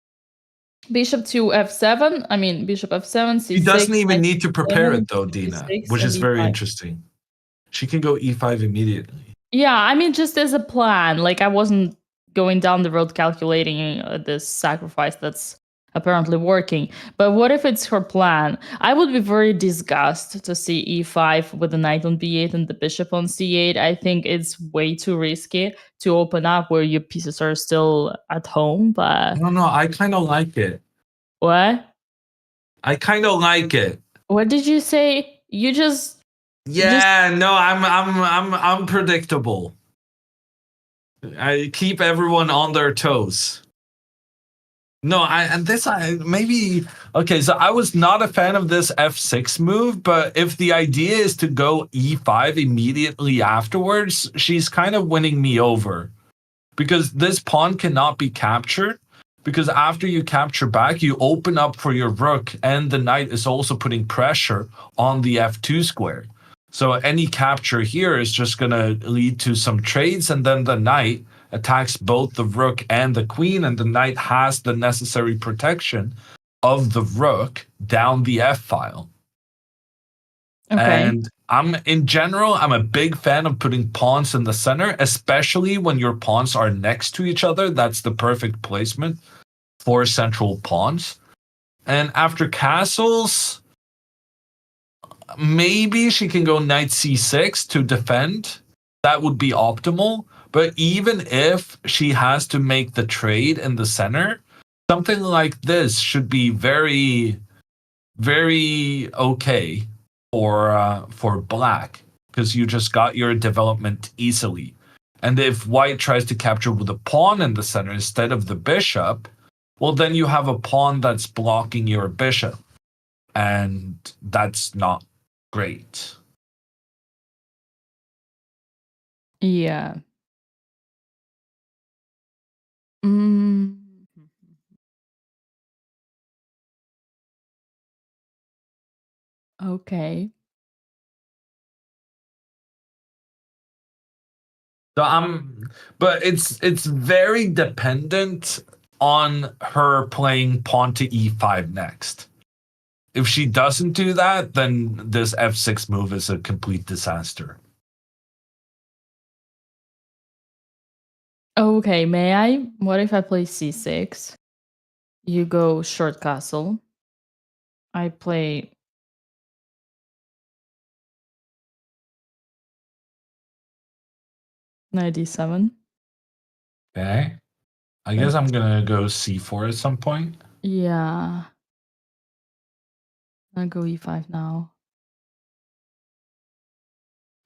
Bishop to f7. I mean, bishop f7, c6. She doesn't even need to prepare it though, Dina, c6, which is very e5. Interesting. She can go e5 immediately. Yeah, I mean, just as a plan. Like, I wasn't going down the road calculating this sacrifice that's apparently working. But what if it's her plan? I would be very disgusted to see e5 with the knight on b8 and the bishop on c8. I think it's way too risky to open up where your pieces are still at home. But No, I kind of like it. what? I kind of like it. What did you say? You just... Yeah, no, I'm predictable. I keep everyone on their toes. No, okay, so I was not a fan of this f6 move, but if the idea is to go e5 immediately afterwards, she's kind of winning me over. Because this pawn cannot be captured, because after you capture back, you open up for your rook, and the knight is also putting pressure on the f2 square. So any capture here is just going to lead to some trades, and then the knight attacks both the rook and the queen, and the knight has the necessary protection of the rook down the f-file. Okay. And I'm a big fan of putting pawns in the center, especially when your pawns are next to each other. That's the perfect placement for central pawns. And after castles, maybe she can go knight c6 to defend. That would be optimal. But even if she has to make the trade in the center, something like this should be very, very okay for black, because you just got your development easily. And if white tries to capture with a pawn in the center instead of the bishop, well, then you have a pawn that's blocking your bishop. And that's not great. Yeah. Okay. So but it's very dependent on her playing pawn to e5 next. If she doesn't do that, then this f6 move is a complete disaster. Okay, may I? What if I play c6? You go short castle. I play... knight d7. Okay. I guess I'm gonna go c4 at some point. Yeah. I'll go e5 now.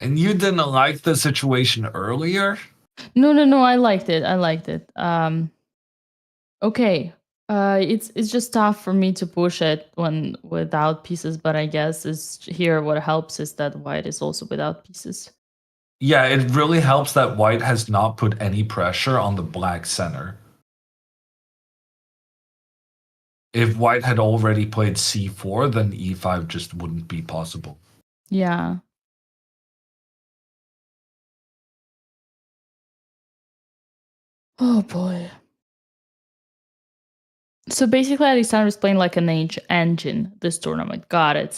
And you didn't like the situation earlier? No. I liked it. Okay. It's just tough for me to push it when without pieces, but I guess is here what helps is that white is also without pieces. Yeah, it really helps that white has not put any pressure on the black center. If white had already played c4, then e5 just wouldn't be possible. Yeah. Oh boy. So basically, Alexander's playing like an age engine this tournament. Got it.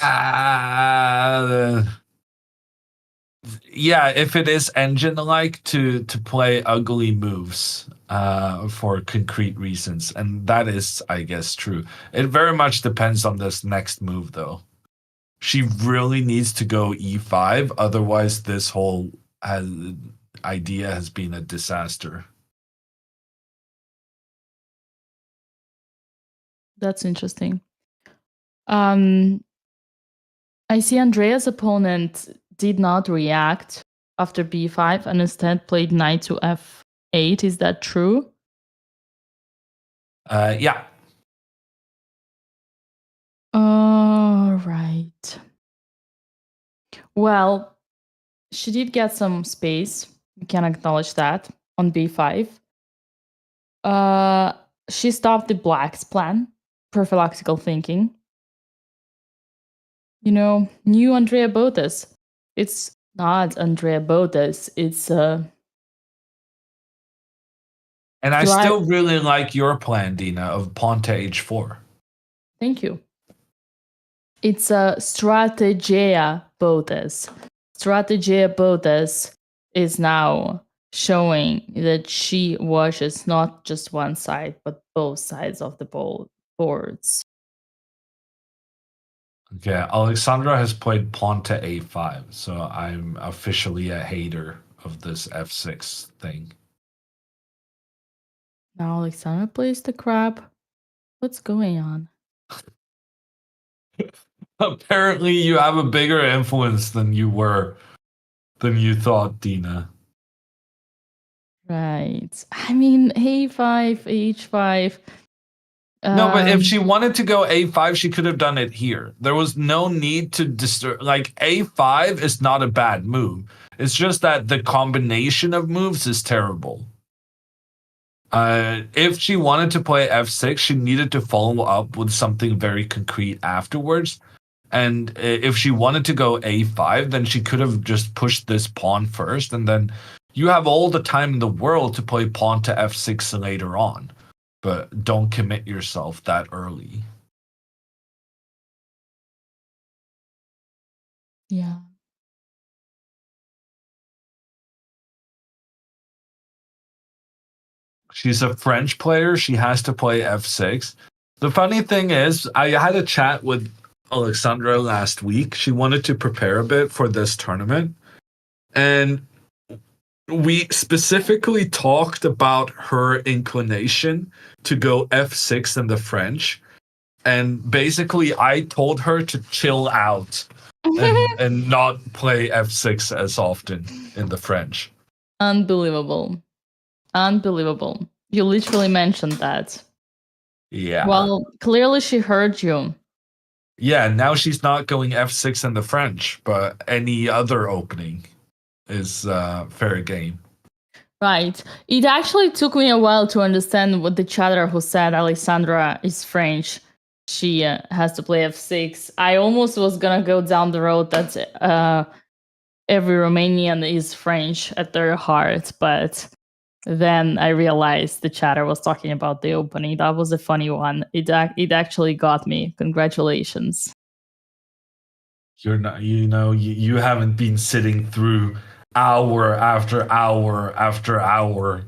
Yeah, if it is engine-like to play ugly moves for concrete reasons, and that is, I guess, true. It very much depends on this next move, though. She really needs to go e5, otherwise this whole idea has been a disaster. That's interesting. I see Andrea's opponent did not react after b5 and instead played knight to f8. Is that true? Yeah. All right. Well, she did get some space. We can acknowledge that on b5. She stopped the black's plan. Prophylactical thinking. You know, new Andrea Botez. It's not Andrea Botez. It's And I still really like your plan, Dina, of pawn to h4. Thank you. It's a Strategia Botez. Strategia Botez is now showing that she watches not just one side, but both sides of the boards. Okay, Alexandra has played pawn to a5, so I'm officially a hater of this f6 thing. Now Alexandra plays the crab. What's going on? Apparently, you have a bigger influence than you thought, Dina. Right. I mean, a5, h5. No, but if she wanted to go a5, she could have done it here. There was no need to disturb. Like, a5 is not a bad move. It's just that the combination of moves is terrible. If she wanted to play f6, she needed to follow up with something very concrete afterwards. And if she wanted to go a5, then she could have just pushed this pawn first, and then you have all the time in the world to play pawn to f6 later on. But don't commit yourself that early. Yeah. She's a French player. She has to play f6. The funny thing is, I had a chat with Alexandra last week. She wanted to prepare a bit for this tournament. And we specifically talked about her inclination to go f6 in the French. And basically, I told her to chill out and not play f6 as often in the French. Unbelievable. Unbelievable. You literally mentioned that. Yeah. Well, clearly she heard you. Yeah, now she's not going f6 in the French, but any other opening is fair game. Right. It actually took me a while to understand what the chatter who said Alexandra is French. She has to play f6. I almost was gonna go down the road that every Romanian is French at their heart, but then I realized the chatter was talking about the opening. That was a funny one. It actually got me. Congratulations. You're not, you haven't been sitting through hour after hour after hour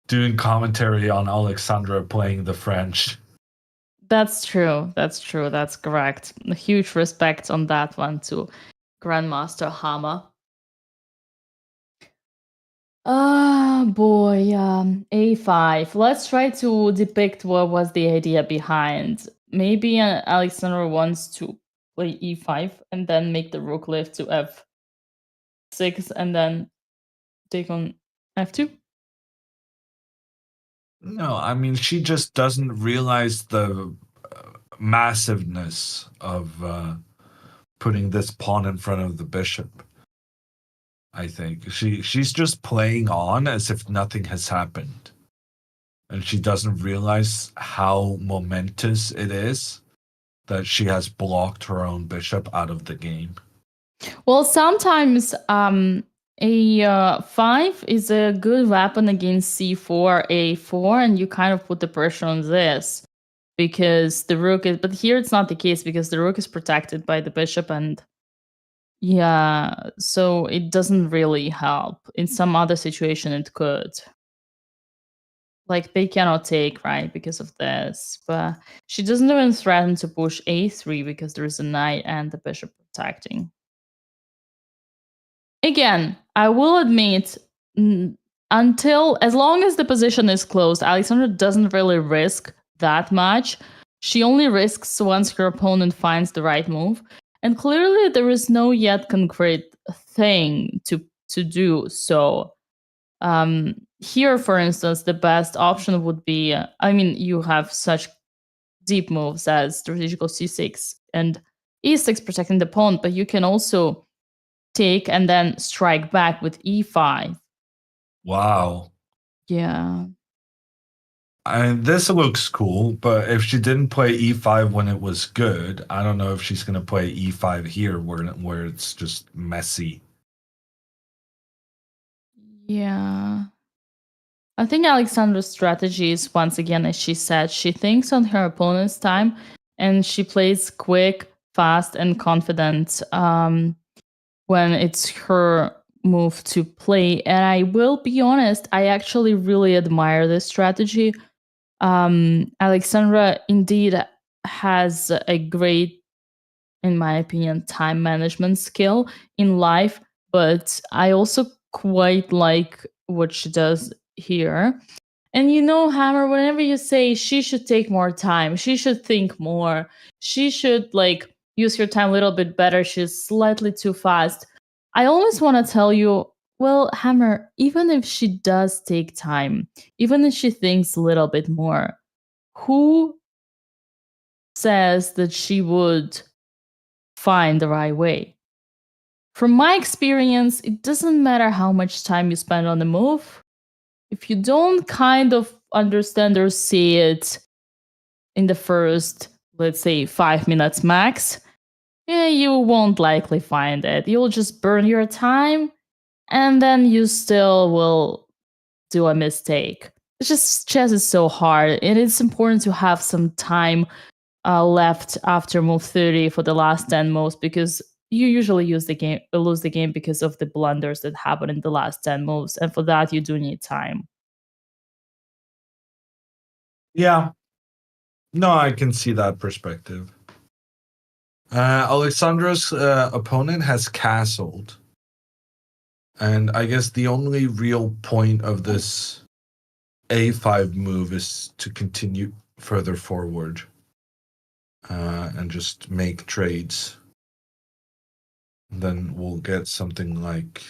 doing commentary on Alexandra playing the French. That's true. That's true. That's correct. A huge respect on that one to Grandmaster Hama. Ah, boy. A5. Let's try to depict what was the idea behind. Maybe Alexandra wants to play e5 and then make the rook lift to f6 and then take on f2. No, I mean she just doesn't realize the massiveness of putting this pawn in front of the bishop. I think she's just playing on as if nothing has happened, and she doesn't realize how momentous it is that she has blocked her own bishop out of the game. Well, sometimes a 5 is a good weapon against c4, a4, and you kind of put the pressure on this because the rook is. But here it's not the case because the rook is protected by the bishop, and yeah, so it doesn't really help. In some other situation, it could. Like they cannot take, right, because of this. But she doesn't even threaten to push a3 because there is a knight and the bishop protecting. Again, I will admit, until as long as the position is closed, Alexandra doesn't really risk that much. She only risks once her opponent finds the right move. And clearly there is no yet concrete thing to do. So here, for instance, the best option would be, you have such deep moves as strategical c6 and e6 protecting the pawn, but you can also take and then strike back with e5. Wow. Yeah. And this looks cool, but if she didn't play e5 when it was good, I don't know if she's gonna play e5 here where it's just messy. Yeah. I think Alexandra's strategy is, once again, as she said, she thinks on her opponent's time and she plays quick, fast, and confident when it's her move to play. And I will be honest, I actually really admire this strategy. Alexandra indeed has a great, in my opinion, time management skill in life, but I also quite like what she does here. And Hammer, whenever you say she should take more time, she should think more, she should use her time a little bit better, she's slightly too fast. I always want to tell you, well, Hammer, even if she does take time, even if she thinks a little bit more, who says that she would find the right way? From my experience, it doesn't matter how much time you spend on the move. If you don't kind of understand or see it in the first, let's say, 5 minutes max, you won't likely find it. You'll just burn your time, and then you still will do a mistake. It's just chess is so hard, and it's important to have some time left after move 30 for the last 10 moves, because you usually lose the game because of the blunders that happen in the last 10 moves, and for that you do need time. Yeah. No, I can see that perspective. Alexandra's opponent has castled. And I guess the only real point of this a5 move is to continue further forward and just make trades. Then we'll get something like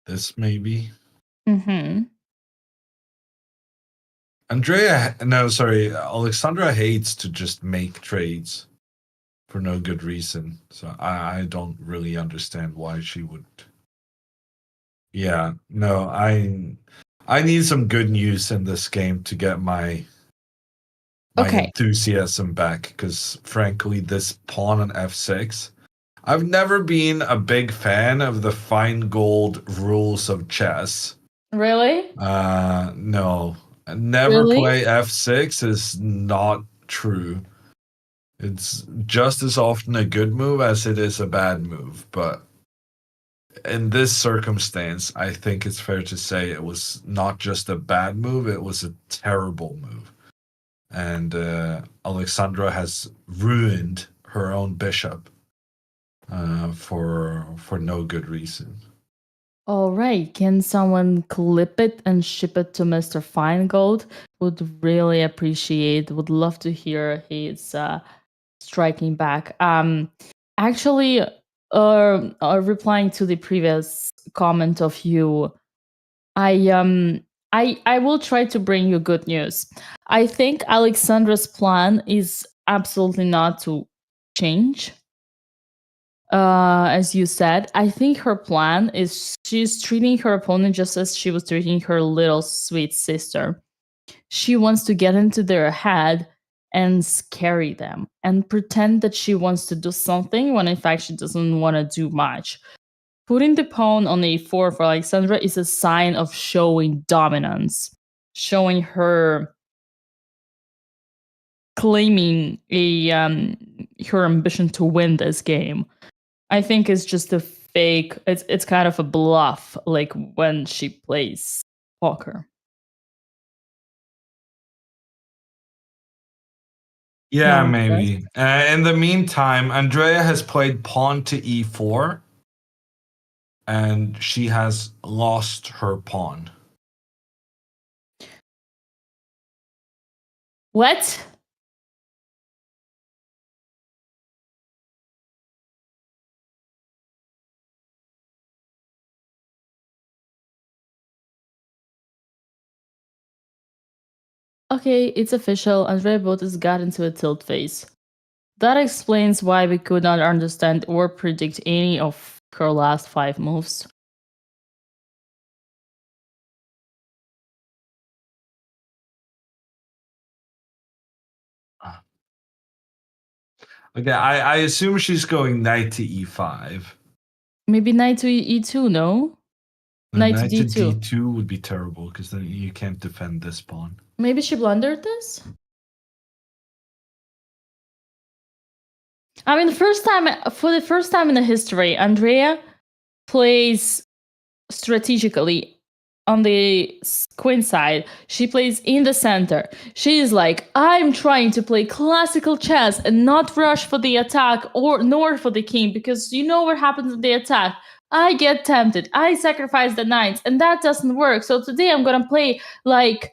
this, maybe. Mm-hmm. Alexandra hates to just make trades for no good reason. So I don't really understand why she would. Yeah, no, I need some good news in this game to get my Okay. enthusiasm back, because frankly, this pawn on f6, I've never been a big fan of the fine gold rules of chess. Really? No. Never Really? play f6 is not true. It's just as often a good move as it is a bad move. But in this circumstance, I think it's fair to say it was not just a bad move, it was a terrible move. And Alexandra has ruined her own bishop for no good reason. All right. Can someone clip it and ship it to Mr. Feingold? Would really appreciate. Would love to hear his striking back. Actually, replying to the previous comment of you, I I will try to bring you good news. I think Alexandra's plan is absolutely not to change. As you said, I think her plan is she's treating her opponent just as she was treating her little sweet sister. She wants to get into their head and scare them and pretend that she wants to do something when in fact she doesn't want to do much. Putting the pawn on a4 for Alexandra is a sign of showing dominance, showing her claiming her ambition to win this game. I think it's just a fake. It's kind of a bluff, like when she plays poker. Yeah, No, maybe. In the meantime, Andrea has played pawn to e4, and she has lost her pawn. What? Okay, it's official. Andrea Botez got into a tilt phase. That explains why we could not understand or predict any of her last 5 moves. Okay, I assume she's going knight to e5. Maybe knight to e2, no? Knight to Knight to d2. d2 would be terrible because then you can't defend this pawn. Maybe she blundered this? I mean, for the first time in the history, Andrea plays strategically on the queen side. She plays in the center. She is like, I'm trying to play classical chess and not rush for the attack nor for the king, because you know what happens in the attack. I get tempted. I sacrifice the knights, and that doesn't work. So today I'm gonna play like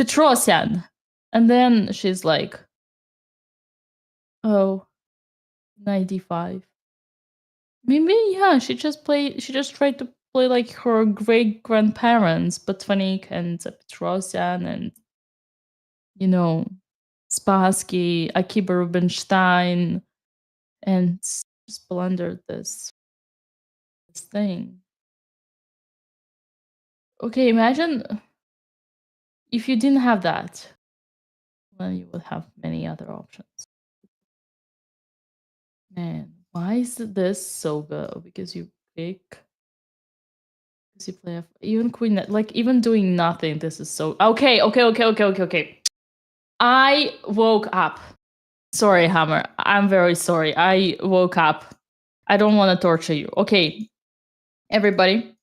Petrosian. And then she's like, oh, 95. Maybe, yeah, she just tried to play like her great grandparents, Botvinnik and Petrosian and, you know, Spassky, Akiba Rubinstein, and just blundered this thing. Okay, imagine if you didn't have that, well, you would have many other options. Man, why is this so good? Because you pick, because you play even queen, like even doing nothing. This is so okay. I woke up. Sorry, Hammer. I'm very sorry. I woke up. I don't want to torture you. Okay, everybody.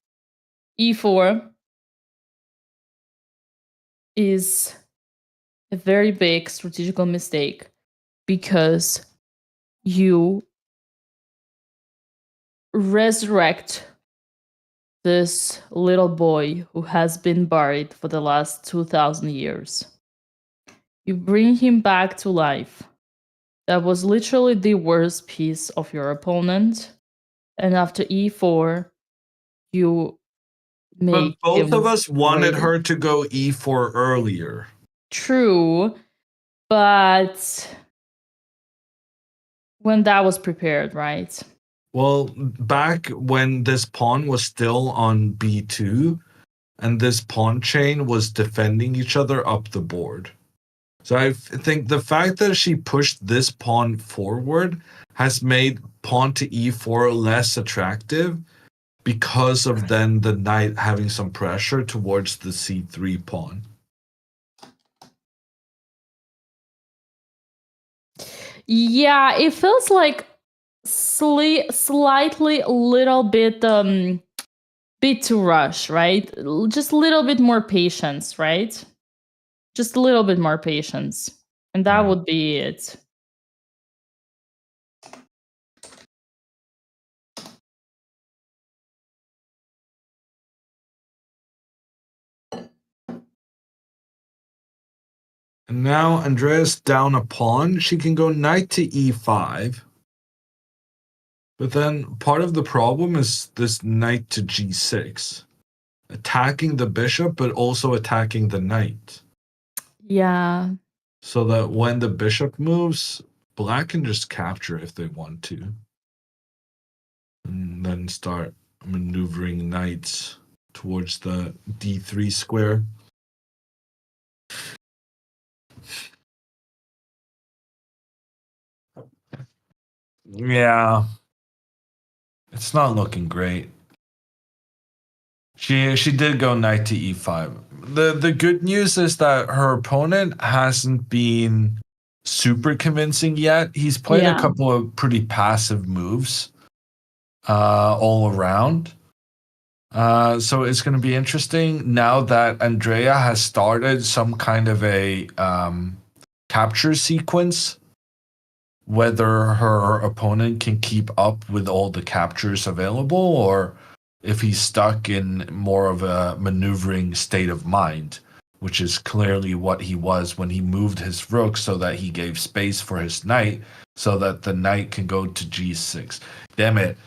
E4 is a very big strategical mistake because you resurrect this little boy who has been buried for the last 2,000 years. You bring him back to life. That was literally the worst piece of your opponent. And after e4, you make But both him of us wanted great. her to go e4 earlier. True, but when that was prepared, right? Well, back when this pawn was still on b2, and this pawn chain was defending each other up the board. So I think the fact that she pushed this pawn forward has made pawn to e4 less attractive because of then the knight having some pressure towards the c3 pawn. Yeah, it feels like slightly a little bit too rush, right? Just a little bit more patience, right? Just a little bit more patience. And that would be it. And now Andrea's down a pawn. She can go knight to e5. But then part of the problem is this knight to g6. attacking the bishop, but also attacking the knight. Yeah. So that when the bishop moves, black can just capture if they want to. And then start maneuvering knights towards the d3 square. Yeah. It's not looking great. She did go knight to e5. The good news is that her opponent hasn't been super convincing yet. He's played a couple of pretty passive moves all around. So it's going to be interesting now that Andrea has started some kind of a capture sequence, whether her opponent can keep up with all the captures available or if he's stuck in more of a maneuvering state of mind, which is clearly what he was when he moved his rook so that he gave space for his knight so that the knight can go to g6. Damn it.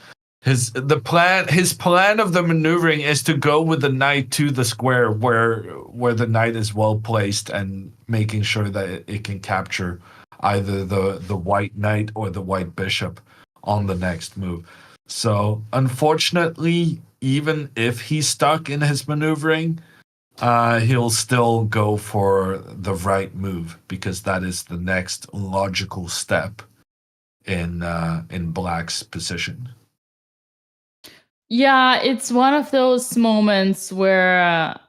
His plan of the maneuvering is to go with the knight to the square where the knight is well placed and making sure that it can capture either the white knight or the white bishop on the next move. So unfortunately, even if he's stuck in his maneuvering, he'll still go for the right move because that is the next logical step in black's position. Yeah, it's one of those moments where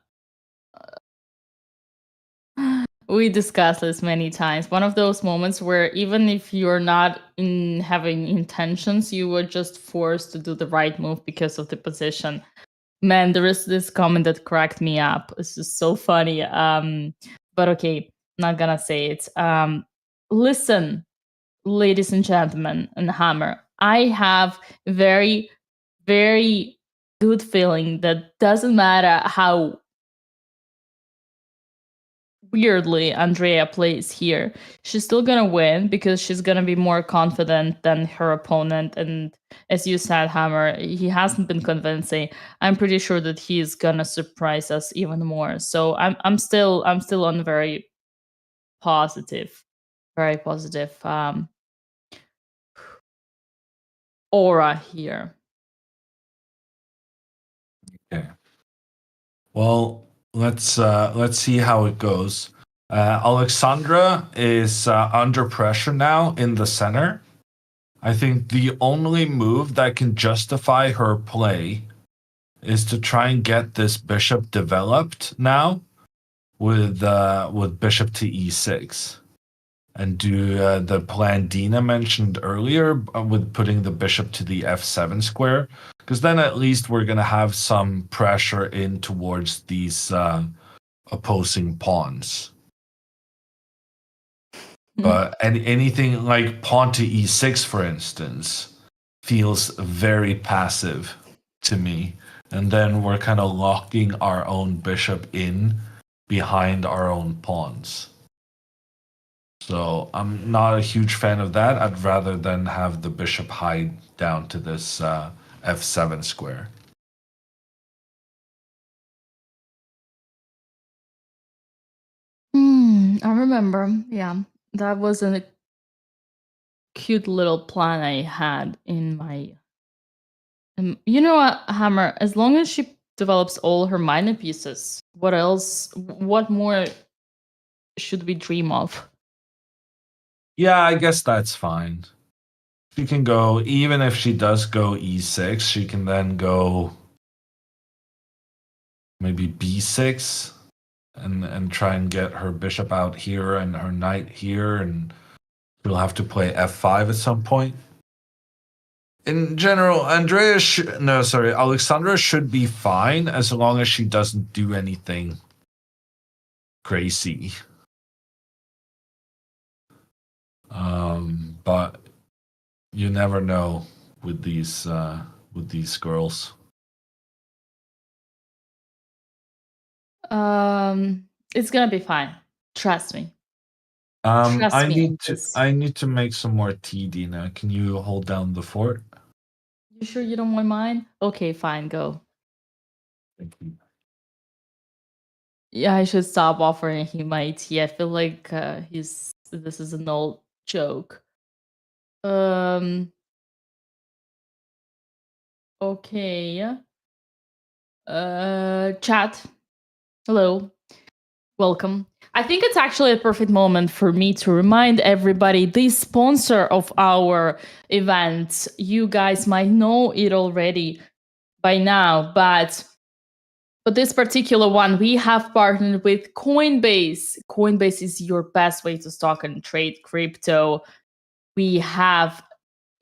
we discussed this many times. One of those moments where even if you're not having intentions, you were just forced to do the right move because of the position. Man, there is this comment that cracked me up. It's just so funny. But okay, not gonna say it. Listen, ladies and gentlemen, and Hammer, I have very, very good feeling that doesn't matter how weirdly Andrea plays here, she's still gonna win because she's gonna be more confident than her opponent. And as you said, Hammer, he hasn't been convincing. I'm pretty sure that he's gonna surprise us even more. So I'm still on very positive aura here. Okay. Well, let's see how it goes. Alexandra is under pressure now in the center. I think the only move that can justify her play is to try and get this bishop developed now with bishop to e6 and do the plan Dina mentioned earlier with putting the bishop to the f7 square, because then at least we're going to have some pressure in towards these opposing pawns. But anything like pawn to e6, for instance, feels very passive to me. And then we're kind of locking our own bishop in behind our own pawns. So I'm not a huge fan of that. I'd rather than have the bishop hide down to this f7 square. I remember. Yeah, that was a cute little plan I had in my. You know what, Hammer? As long as she develops all her minor pieces, what else? What more should we dream of? Yeah, I guess that's fine. She can go, even if she does go e6, she can then go maybe b6 and try and get her bishop out here and her knight here, and she'll have to play f5 at some point. In general, Alexandra should be fine as long as she doesn't do anything crazy. But you never know with these girls. It's gonna be fine. Trust me. I need to make some more tea, Dina. Can you hold down the fort? You sure you don't want mine? Okay, fine, go. Thank you. Yeah, I should stop offering him my tea. I feel like this is an old joke. Okay. Chat. Hello. Welcome. I think it's actually a perfect moment for me to remind everybody the sponsor of our event. You guys might know it already by now, but this particular one, we have partnered with Coinbase. Coinbase is your best way to stock and trade crypto. We have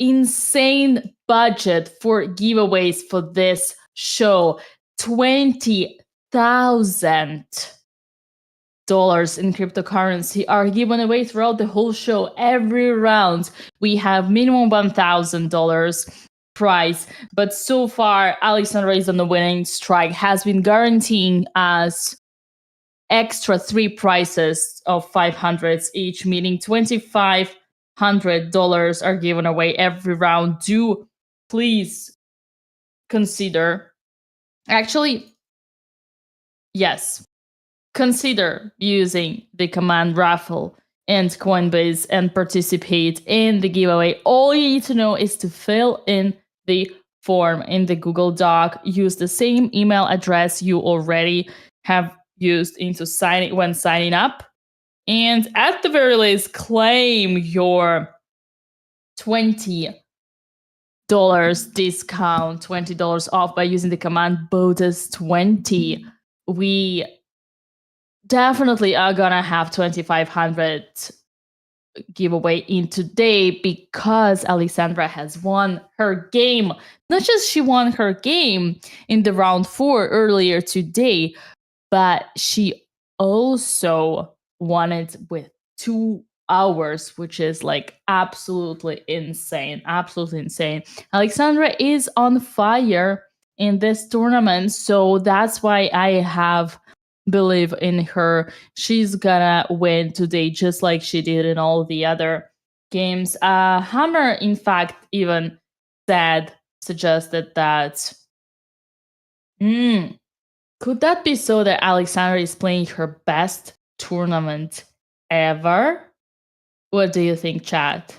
insane budget for giveaways for this show. $20,000 in cryptocurrency are given away throughout the whole show. Every round, we have minimum $1,000 prize. But so far, Alexandra is on the winning strike, has been guaranteeing us extra 3 prizes of 500s each, meaning $2,500 are given away every round. Do please consider, actually, yes, consider using the command Raffle and Coinbase and participate in the giveaway. All you need to know is to fill in the form in the Google Doc. Use the same email address you already have used when signing up. And at the very least, claim your $20 discount, $20 off by using the command Botez20. We definitely are gonna have 2,500 giveaway in today because Alexandra has won her game. Not just she won her game in the round 4 earlier today, but she also won it with 2 hours, which is like absolutely insane. Absolutely insane. Alexandra is on fire in this tournament, so that's why I have believe in her. She's gonna win today, just like she did in all the other games. Hammer, in fact, even suggested that could that be so that Alexandra is playing her best tournament ever? What do you think, chat?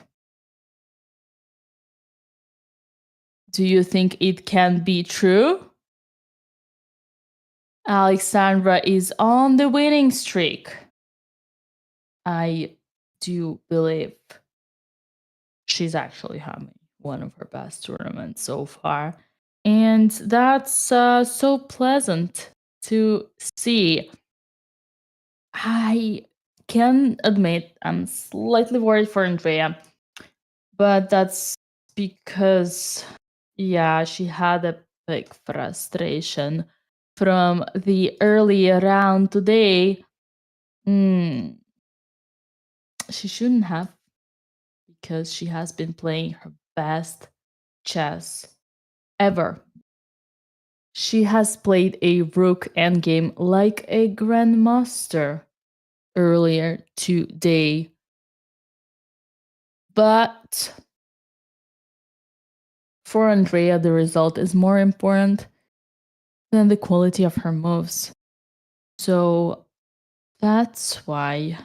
Do you think it can be true? Alexandra is on the winning streak. I do believe she's actually having one of her best tournaments so far. And that's so pleasant to see. I can admit I'm slightly worried for Andrea, but that's because, yeah, she had a big frustration from the early round today. She shouldn't have, because she has been playing her best chess ever. She has played a rook endgame like a grandmaster earlier today. But for Andrea, the result is more important than the quality of her moves. So that's why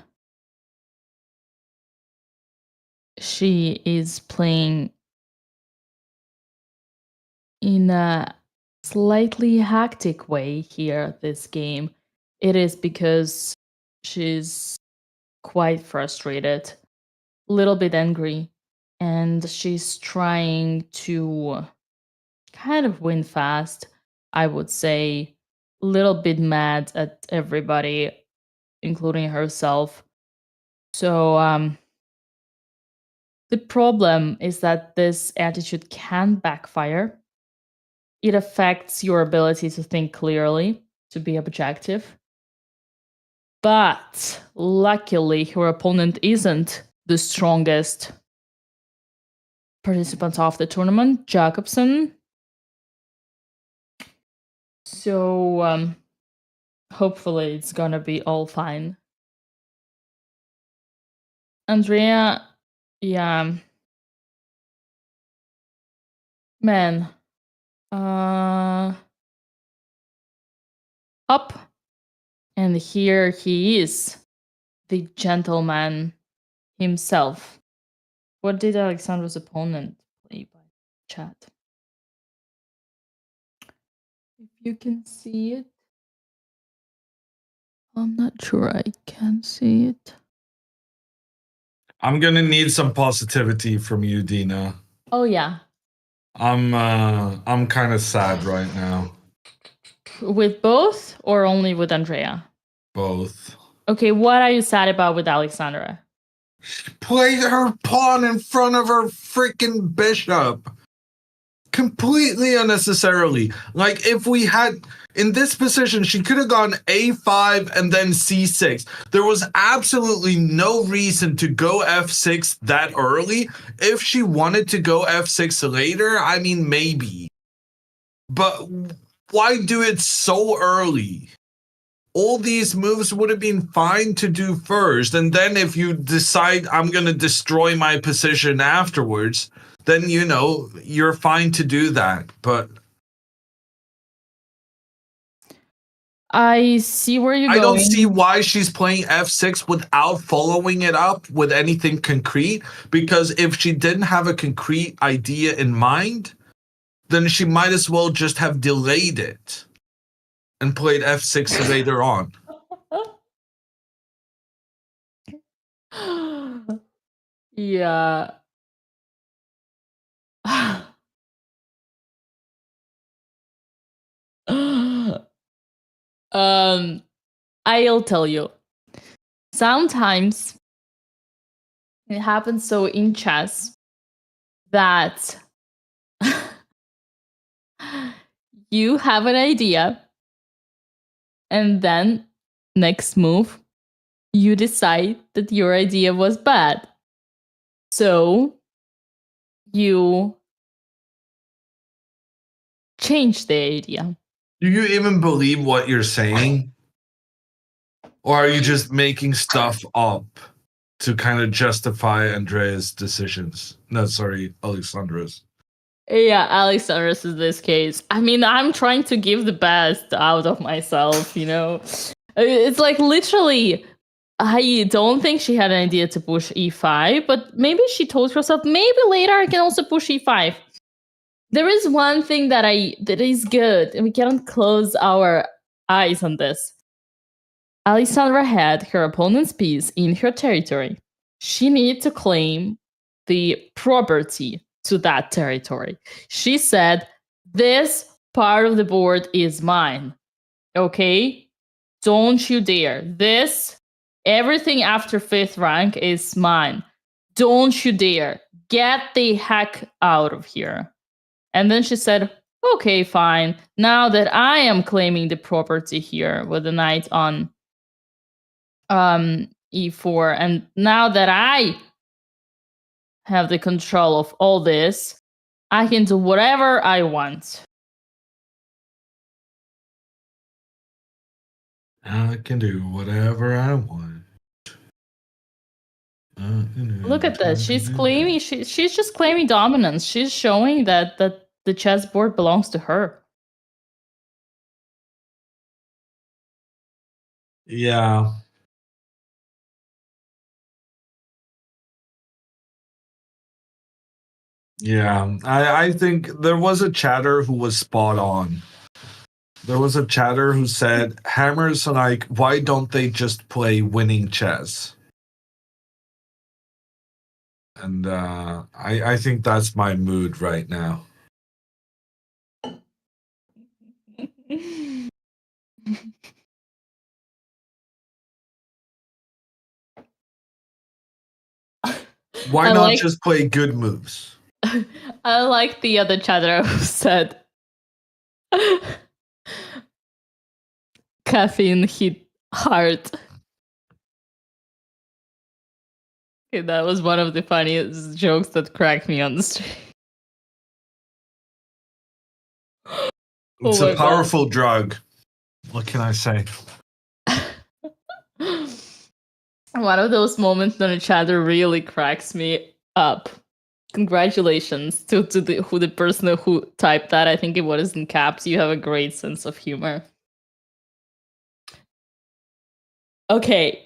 she is playing in a slightly hectic way here this game. It is because she's quite frustrated, a little bit angry, and she's trying to kind of win fast, I would say. A little bit mad at everybody, including herself. So the problem is that this attitude can backfire. It affects your ability to think clearly, to be objective. But luckily, her opponent isn't the strongest participant of the tournament, Jacobson. So hopefully it's gonna be all fine. Andrea, yeah. Man. Up And here he is, the gentleman himself. What did Alexandra's opponent play by chat? If you can see it. I'm not sure I can see it. I'm gonna need some positivity from you, Dina. Oh yeah. I'm kind of sad right now. With both or only with Andrea? Both. Okay, what are you sad about with Alexandra? She played her pawn in front of her freaking bishop. Completely unnecessarily. Like, if we had in this position, she could have gone a5 and then c6. There was absolutely no reason to go f6 that early. If she wanted to go f6 later, I mean, maybe. But why do it so early? All these moves would have been fine to do first. And then if you decide I'm going to destroy my position afterwards, then, you know, you're fine to do that. But I see where you're going. I don't see why she's playing f6 without following it up with anything concrete. Because if she didn't have a concrete idea in mind, then she might as well just have delayed it and played f6 later on. Yeah. I'll tell you. Sometimes it happens so in chess that you have an idea and then next move you decide that your idea was bad. So you change the idea. Do you even believe what you're saying? Or are you just making stuff up to kind of justify Andrea's decisions? No, sorry, Alexandra's. Yeah, Alexandra's is this case. I mean, I'm trying to give the best out of myself, you know? It's like literally, I don't think she had an idea to push e5, but maybe she told herself, maybe later I can also push e5. There is one thing that is good, and we cannot close our eyes on this. Alexandra had her opponent's piece in her territory. She needed to claim the property to that territory. She said, this part of the board is mine. Okay? Don't you dare. Everything after 5th rank is mine. Don't you dare. Get the heck out of here. And then she said, okay, fine. Now that I am claiming the property here with the knight on e4, and now that I have the control of all this, I can do whatever I want. I can do whatever I want. Look at this. She's claiming she's just claiming dominance. She's showing that the chessboard belongs to her. Yeah. Yeah. I think there was a chatter who was spot on. There was a chatter who said, hammers, like, why don't they just play winning chess? And I think that's my mood right now. Why not just play good moves? I like the other chatter who said caffeine hit hard. Okay, that was one of the funniest jokes that cracked me on the street. It's a powerful drug. What can I say? One of those moments when a chatter really cracks me up. Congratulations to the person who typed that. I think it was in caps. You have a great sense of humor. Okay.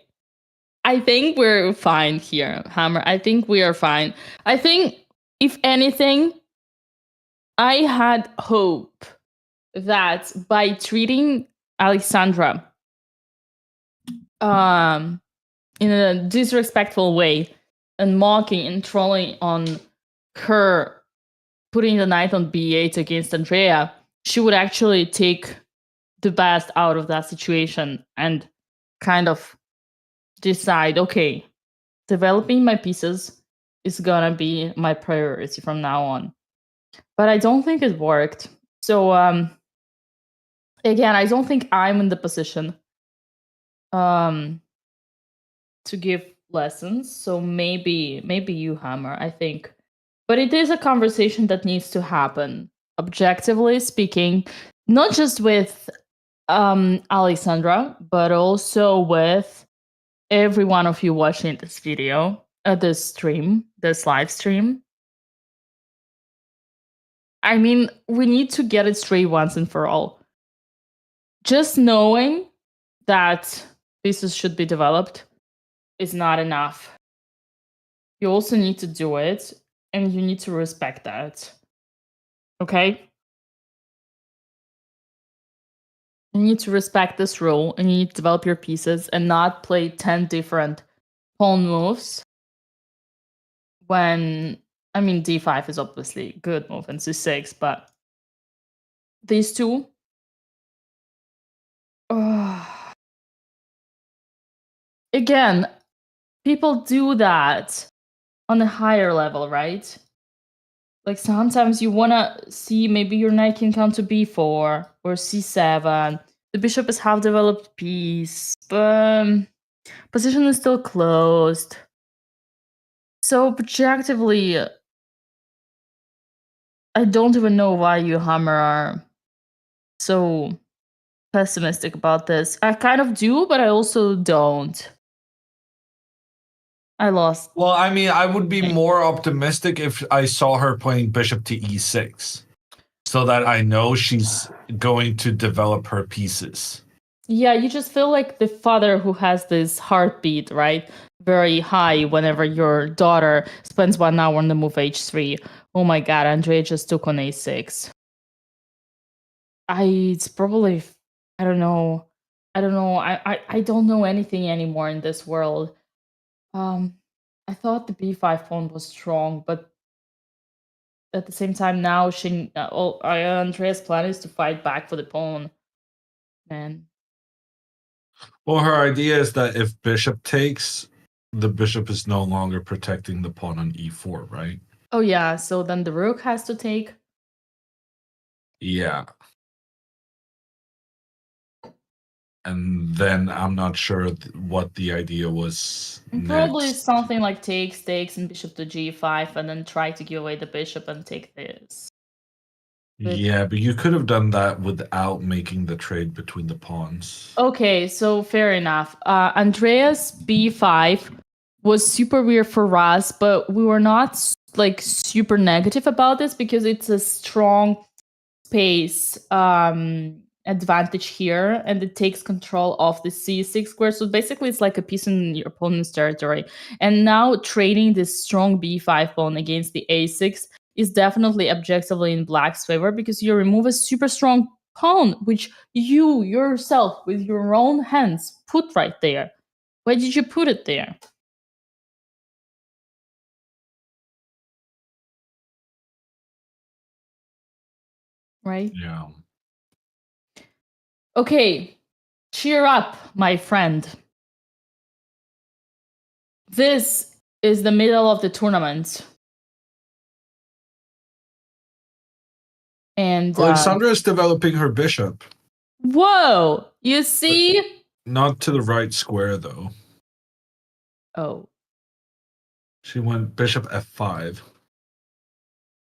I think we're fine here, Hammer. I think we are fine. I think, if anything, I had hope that by treating Alexandra in a disrespectful way and mocking and trolling on her putting the knight on b8 against Andrea, she would actually take the best out of that situation and kind of decide, okay, developing my pieces is gonna be my priority from now on. But I don't think it worked. So again, I don't think I'm in the position to give lessons. So maybe you, Hammer, I think. But it is a conversation that needs to happen, objectively speaking, not just with Alexandra, but also with every one of you watching this video, this live stream. I mean, we need to get it straight once and for all. Just knowing that pieces should be developed is not enough. You also need to do it, and you need to respect that. Okay? You need to respect this rule, and you need to develop your pieces and not play 10 different pawn moves when, I mean, d5 is obviously a good move and c6, but these two, again, people do that on a higher level, right? Like sometimes you want to see maybe your knight can come to b4 or c7. The bishop is half developed piece, but position is still closed. So objectively, I don't even know why you, Hammer, are so pessimistic about this. I kind of do, but I also don't. I lost. Well, I mean, I would be more optimistic if I saw her playing bishop to e6, so that I know she's going to develop her pieces. Yeah, you just feel like the father who has this heartbeat, right? Very high whenever your daughter spends 1 hour on the move h3. Oh my god, Andrea just took on a6. It's probably, I don't know. I don't know anything anymore in this world. I thought the b5 pawn was strong, but at the same time now Andrea's plan is to fight back for the pawn. Man. Well, her idea is that if bishop takes, the bishop is no longer protecting the pawn on e4, right? Oh yeah, so then the rook has to take. Yeah. And then I'm not sure what the idea was. Probably next. something like takes, and bishop to g5, and then try to give away the bishop and take this. Yeah, but you could have done that without making the trade between the pawns. Okay, so fair enough. Andrea's b5 was super weird for us, but we were not like super negative about this because it's a strong space advantage here, and it takes control of the c6 square. So basically it's like a piece in your opponent's territory. And now trading this strong b5 pawn against the a6 is definitely objectively in black's favor because you remove a super strong pawn, which you yourself with your own hands put right there. Why did you put it there? Right? Yeah. Okay, cheer up, my friend. This is the middle of the tournament. And Alexandra is developing her bishop. Whoa! You see? Not to the right square, though. Oh. She went bishop f5.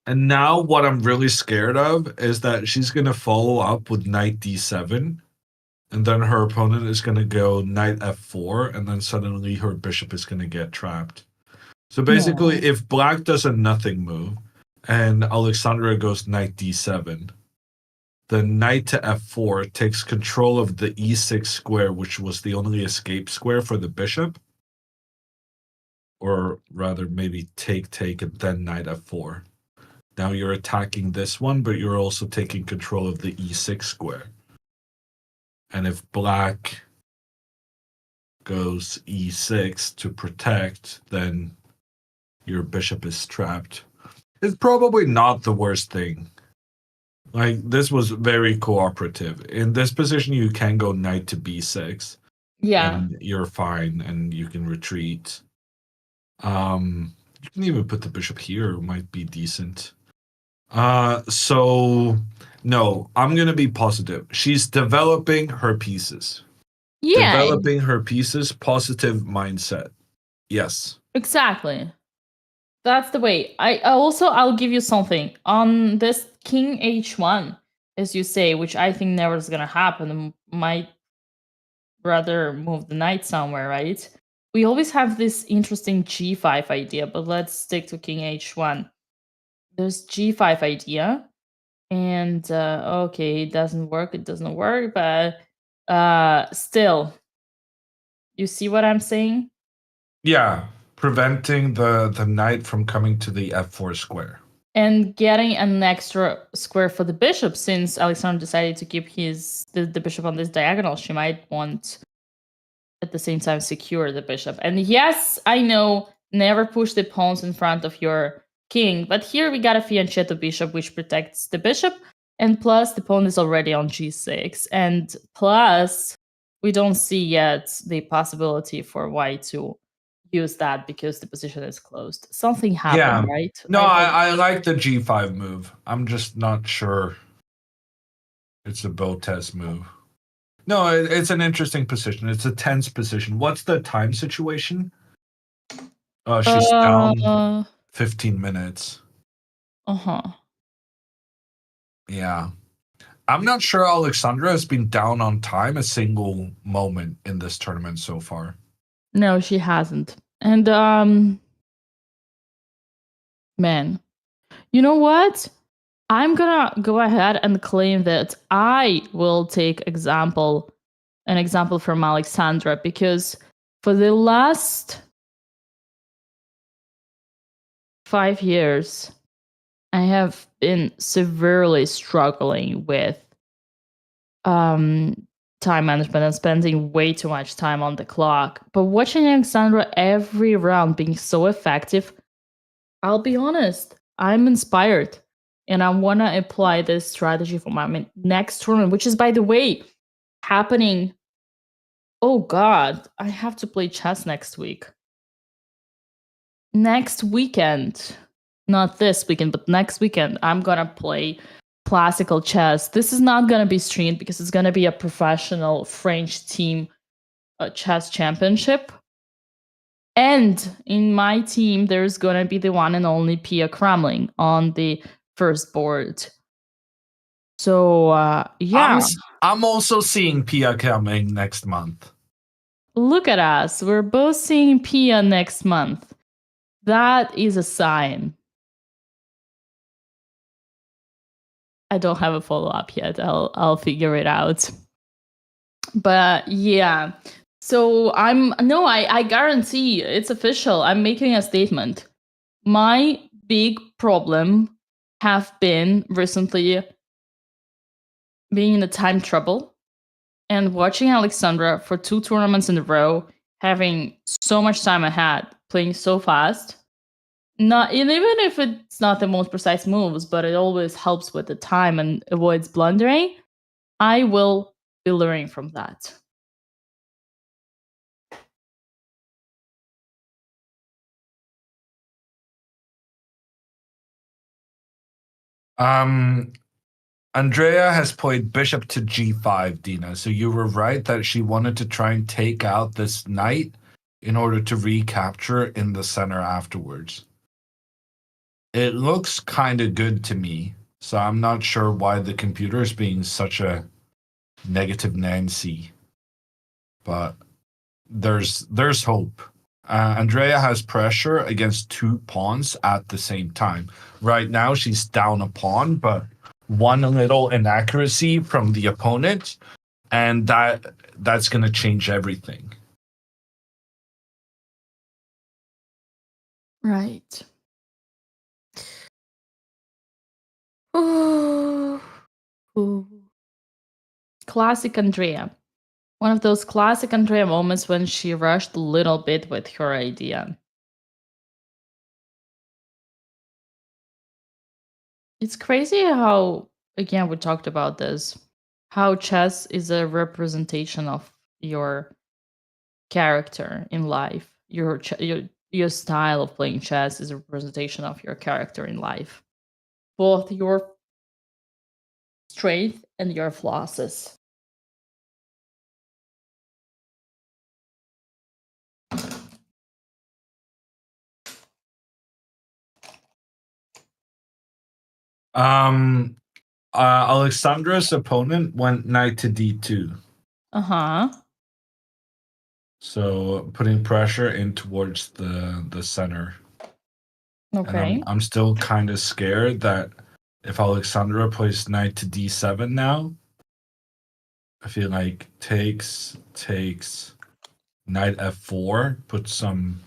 And now what I'm really scared of is that she's going to follow up with knight d7. And then her opponent is going to go knight f4. And then suddenly her bishop is going to get trapped. So basically, if black does a nothing move, and Alexandra goes knight d7, the knight to f4 takes control of the e6 square, which was the only escape square for the bishop. Or rather, maybe take, and then knight f4. Now you're attacking this one, but you're also taking control of the e6 square. And if black goes e6 to protect, then your bishop is trapped. It's probably not the worst thing. Like, this was very cooperative. In this position, you can go knight to b6. Yeah. And you're fine, and you can retreat. You can even put the bishop here, it might be decent. So, no, I'm going to be positive. She's developing her pieces. Yeah. Developing her pieces, positive mindset. Yes. Exactly. That's the way. I'll give you something. On this king h1, as you say, which I think never is going to happen, might rather move the knight somewhere, right? We always have this interesting g5 idea, but let's stick to king h1. There's g5 idea, and okay, it doesn't work, but still, you see what I'm saying? Yeah, preventing the knight from coming to the f4 square. And getting an extra square for the bishop, since Alexander decided to keep the bishop on this diagonal, she might want at the same time secure the bishop. And yes, I know, never push the pawns in front of your king, but here we got a fianchetto bishop, which protects the bishop, and plus the pawn is already on g6, and plus we don't see yet the possibility for white to use that because the position is closed. Something happened, right? No, I like the g5 move. I'm just not sure it's a Botez move. No, it's an interesting position. It's a tense position. What's the time situation? She's down 15 minutes. Uh-huh. Yeah. I'm not sure Alexandra has been down on time a single moment in this tournament so far. No, she hasn't. And man, you know what? I'm gonna go ahead and claim that I will take an example from Alexandra, because for the last 5 years, I have been severely struggling with time management and spending way too much time on the clock. But watching Alexandra every round being so effective, I'll be honest, I'm inspired. And I want to apply this strategy for my next tournament, which is, by the way, happening. Oh, God, I have to play chess next week. Next weekend. Not this weekend, but next weekend, I'm going to play classical chess. This is not going to be streamed because it's going to be a professional French team chess championship. And in my team, there's going to be the one and only Pia Kramling on the first board. So, yeah. I'm also seeing Pia coming next month. Look at us. We're both seeing Pia next month. That is a sign. I don't have a follow-up yet. I'll figure it out. But yeah. So I guarantee it's official. I'm making a statement. My big problem have been recently being in a time trouble and watching Alexandra for 2 tournaments in a row, having so much time ahead, playing so fast. Not, and even if it's not the most precise moves, but it always helps with the time and avoids blundering, I will be learning from that. Andrea has played bishop to g5, Dina. So you were right that she wanted to try and take out this knight in order to recapture in the center afterwards. It looks kind of good to me, so I'm not sure why the computer is being such a negative Nancy. But there's hope. Andrea has pressure against 2 pawns at the same time. Right now, she's down a pawn, but one little inaccuracy from the opponent, and that's going to change everything. Right. Ooh. Classic Andrea. One of those classic Andrea moments when she rushed a little bit with her idea. It's crazy how, again, we talked about this, how chess is a representation of your character in life. Your style of playing chess is a representation of your character in life. Both your strength and your flaws. Alexandra's opponent went knight to d2. Uh-huh. So putting pressure in towards the center. Okay. And I'm still kind of scared that if Alexandra plays knight to d7 now, I feel like takes, knight f4, puts some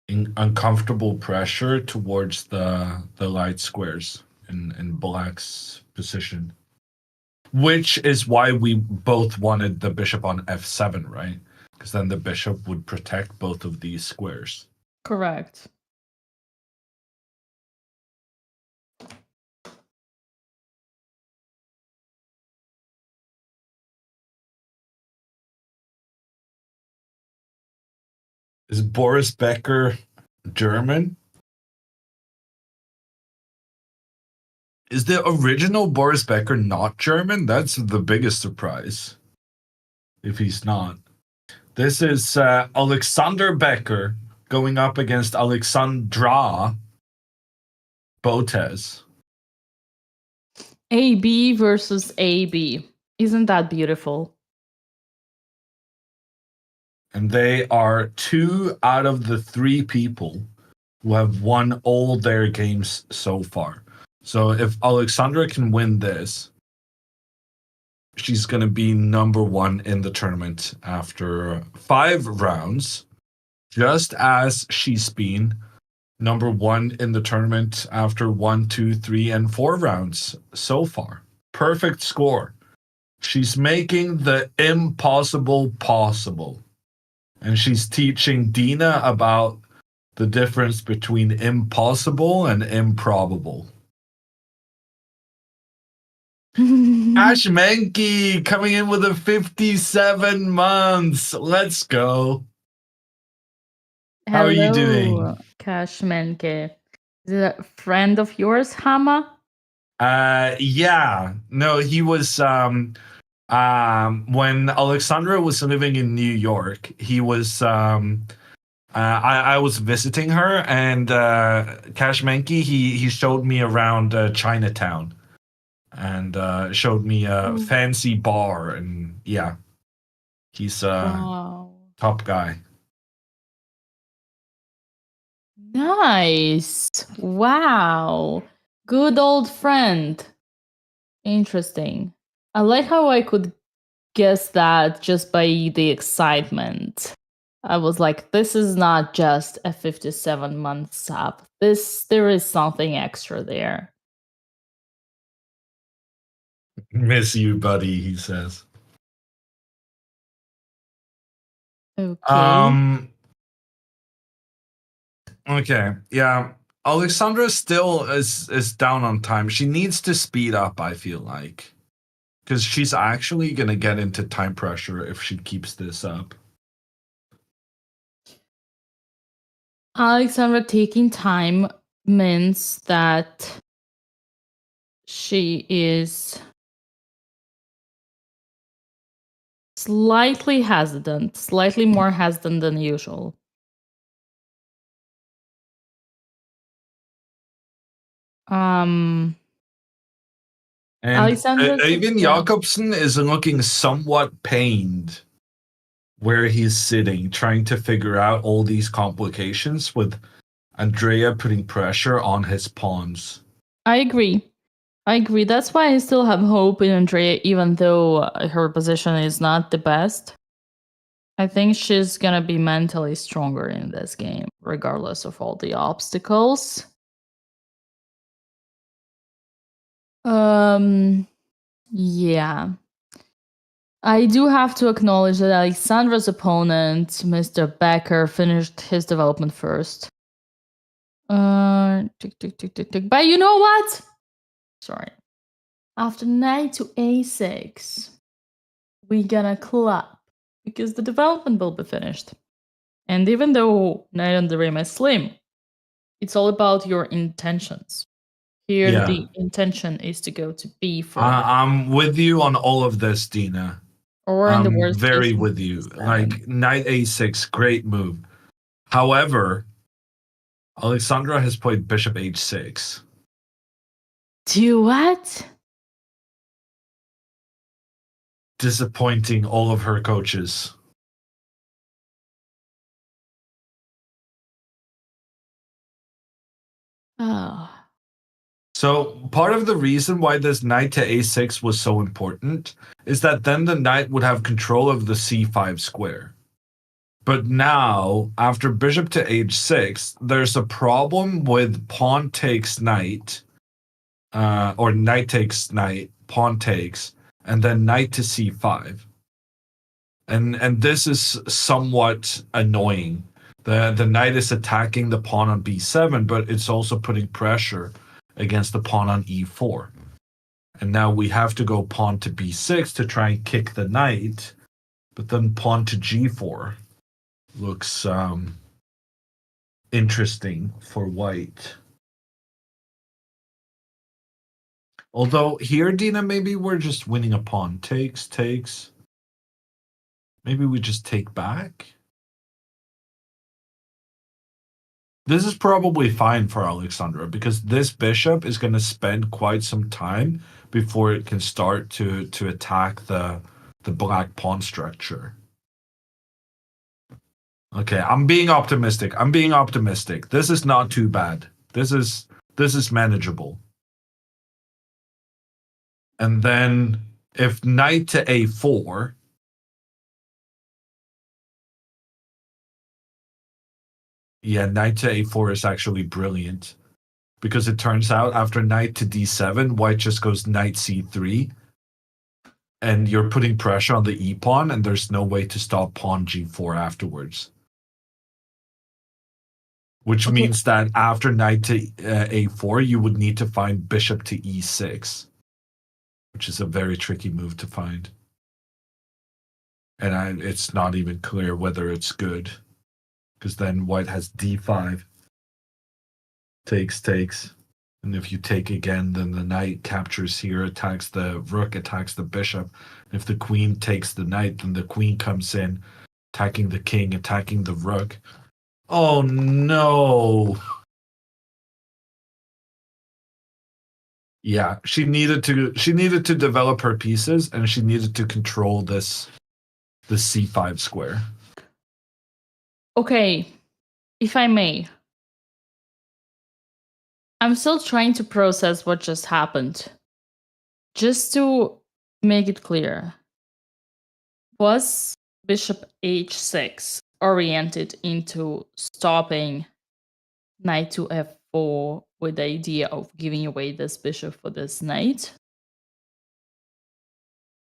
uncomfortable pressure towards the light squares in black's position. Which is why we both wanted the bishop on f7, right? Because then the bishop would protect both of these squares. Correct. Is Boris Becker German? Is the original Boris Becker not German? That's the biggest surprise. If he's not. This is Alexander Becker going up against Alexandra Botez. AB versus AB. Isn't that beautiful? And they are 2 out of the 3 people who have won all their games so far. So if Alexandra can win this, she's going to be number 1 in the tournament after 5 rounds, just as she's been number 1 in the tournament after 1, 2, 3, and 4 rounds so far. Perfect score. She's making the impossible possible. And she's teaching Dina about the difference between impossible and improbable. Ash Menke coming in with a 57 months. Let's go. How are you doing? Cash Menke. Is it a friend of yours, Hama? Yeah. No, he was when Alexandra was living in New York, he was I was visiting her, and Cash Menke, he showed me around Chinatown and showed me a fancy bar, and yeah. He's a top guy. Nice. Wow. Good old friend. Interesting. I like how I could guess that just by the excitement. I was like, this is not just a 57-month sub. There is something extra there. Miss you, buddy, he says. Okay. Okay, yeah. Alexandra still is down on time. She needs to speed up, I feel like. Because she's actually going to get into time pressure if she keeps this up. Alexandra taking time means that she is slightly more hesitant than usual. And even Jakobsen is looking somewhat pained where he's sitting, trying to figure out all these complications with Andrea putting pressure on his pawns. I agree. I agree. That's why I still have hope in Andrea, even though her position is not the best. I think she's gonna be mentally stronger in this game, regardless of all the obstacles. Yeah. I do have to acknowledge that Alexandra's opponent, Mr. Becker, finished his development first. Tick, tick, tick, tick, tick. But you know what? Sorry. After knight to a6, we gonna clap because the development will be finished. And even though knight on the rim is slim, it's all about your intentions. Here, Yeah. the intention is to go to b4. I'm with you on all of this, Dina. Or in the I'm worst very case, with you. d7. Like knight a6, great move. However, Alexandra has played bishop h6. Do what? Disappointing all of her coaches. Oh. So part of the reason why this knight to a6 was so important is that then the knight would have control of the c5 square. But now, after bishop to h6, there's a problem with pawn takes knight, or knight takes knight, pawn takes, and then knight to c5. And this is somewhat annoying. The knight is attacking the pawn on b7, but it's also putting pressure against the pawn on e4. And now we have to go pawn to b6 to try and kick the knight, but then pawn to g4 looks interesting for white. Although here, Dina, maybe we're just winning a pawn. Takes. Maybe we just take back. This is probably fine for Alexandra because this bishop is going to spend quite some time before it can start to attack the black pawn structure. Okay, I'm being optimistic. This is not too bad. This is manageable. And then if knight to a4, yeah, knight to a4 is actually brilliant because it turns out after knight to d7, white just goes knight c3, and you're putting pressure on the e-pawn, and there's no way to stop pawn g4 afterwards. Which means that after knight to a4, you would need to find bishop to e6, which is a very tricky move to find. And it's not even clear whether it's good, because then white has d5. Takes. And if you take again, then the knight captures here, attacks the rook, attacks the bishop. If the queen takes the knight, then the queen comes in, attacking the king, attacking the rook. Oh no. Yeah, she needed to develop her pieces, and she needed to control the c5 square. Okay, if I may. I'm still trying to process what just happened. Just to make it clear, was bishop h6 oriented into stopping knight to f4 with the idea of giving away this bishop for this knight?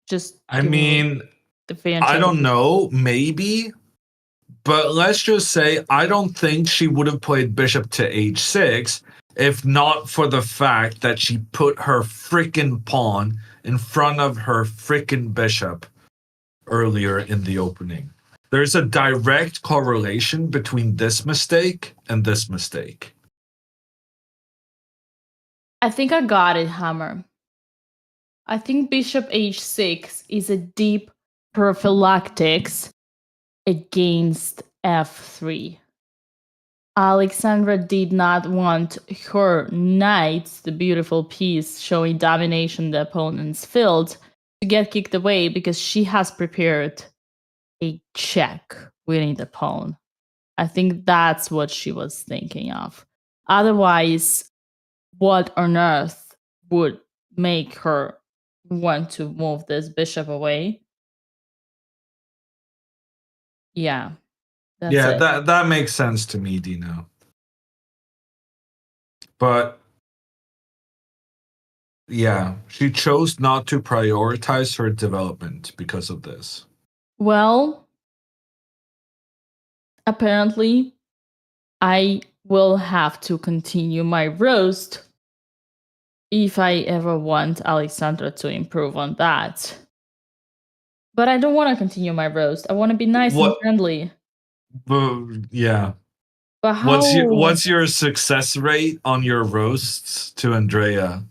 Just I mean, the I don't know, maybe. But let's just say I don't think she would have played bishop to h6 if not for the fact that she put her frickin' pawn in front of her frickin' bishop earlier in the opening. There's a direct correlation between this mistake and this mistake. I think I got it, Hammer. I think bishop h6 is a deep prophylactics against f3. Alexandra did not want her knight, the beautiful piece showing domination in the opponent's field, to get kicked away because she has prepared a check winning the pawn. I think that's what she was thinking of. Otherwise, what on earth would make her want to move this bishop away. Yeah, that's Yeah, it. that makes sense to me, Dino. But yeah, she chose not to prioritize her development because of this. Well, apparently, I will have to continue my roast if I ever want Alexandra to improve on that. But I don't want to continue my roast. I want to be nice and What? friendly. Yeah. But how What's your success rate on your roasts to Andrea?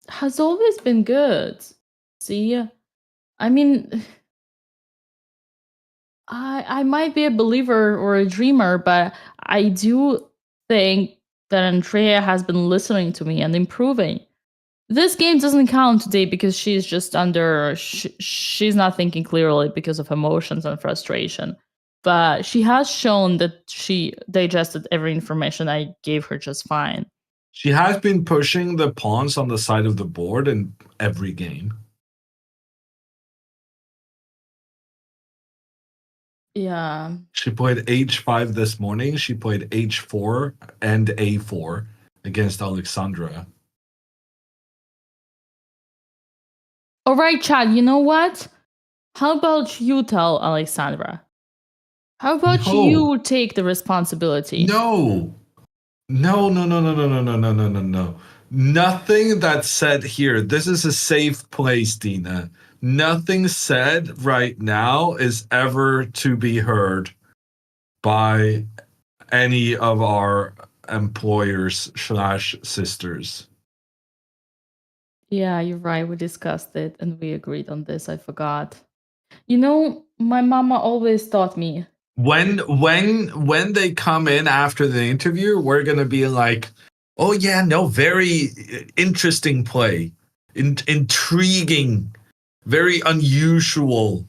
has always been good. See, I mean, I might be a believer or a dreamer, but I do think that Andrea has been listening to me and improving. This game doesn't count today because she's just she's not thinking clearly because of emotions and frustration. But she has shown that she digested every information I gave her just fine. She has been pushing the pawns on the side of the board in every game. Yeah. She played h5 this morning. She played h4 and a4 against Alexandra. All right, Chad, you know what? How about you tell Alexandra? How about No. you take the responsibility? No. No, no, no, no, no, no, no, no, no, no, no. Nothing that's said here. This is a safe place, Dina. Nothing said right now is ever to be heard by any of our employers slash sisters. Yeah, you're right. We discussed it and we agreed on this. I forgot. You know, my mama always taught me. When they come in after the interview, we're gonna be like, oh yeah, no, very interesting play, intriguing, very unusual.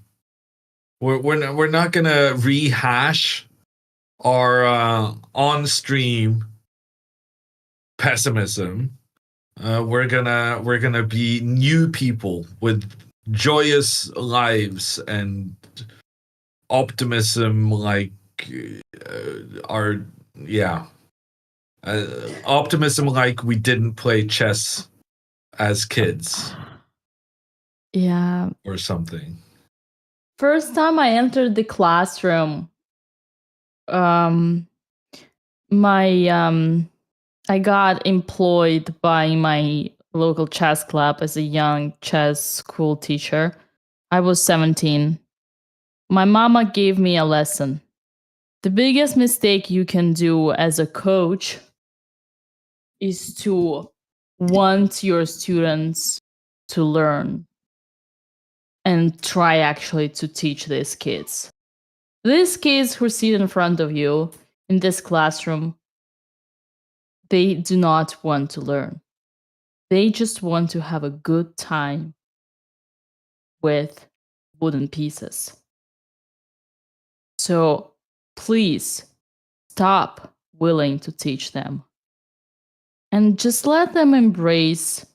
We're not gonna rehash our on stream pessimism. We're gonna be new people with joyous lives and optimism, like our yeah, optimism like we didn't play chess as kids Yeah. or something. First time I entered the classroom, um my I got employed by my local chess club as a young chess school teacher. I was 17. My mama gave me a lesson. The biggest mistake you can do as a coach is to want your students to learn and try actually to teach these kids. These kids who sit in front of you in this classroom, they do not want to learn. They just want to have a good time with wooden pieces. So please stop willing to teach them and just let them embrace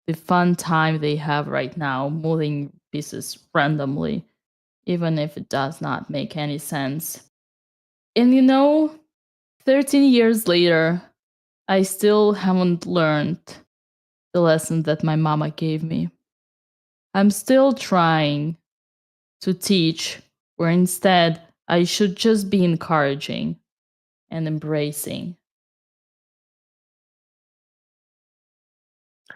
the fun time they have right now, moving pieces randomly, even if it does not make any sense. And you know, 13 years later, I still haven't learned the lesson that my mama gave me. I'm still trying to teach, where instead I should just be encouraging and embracing.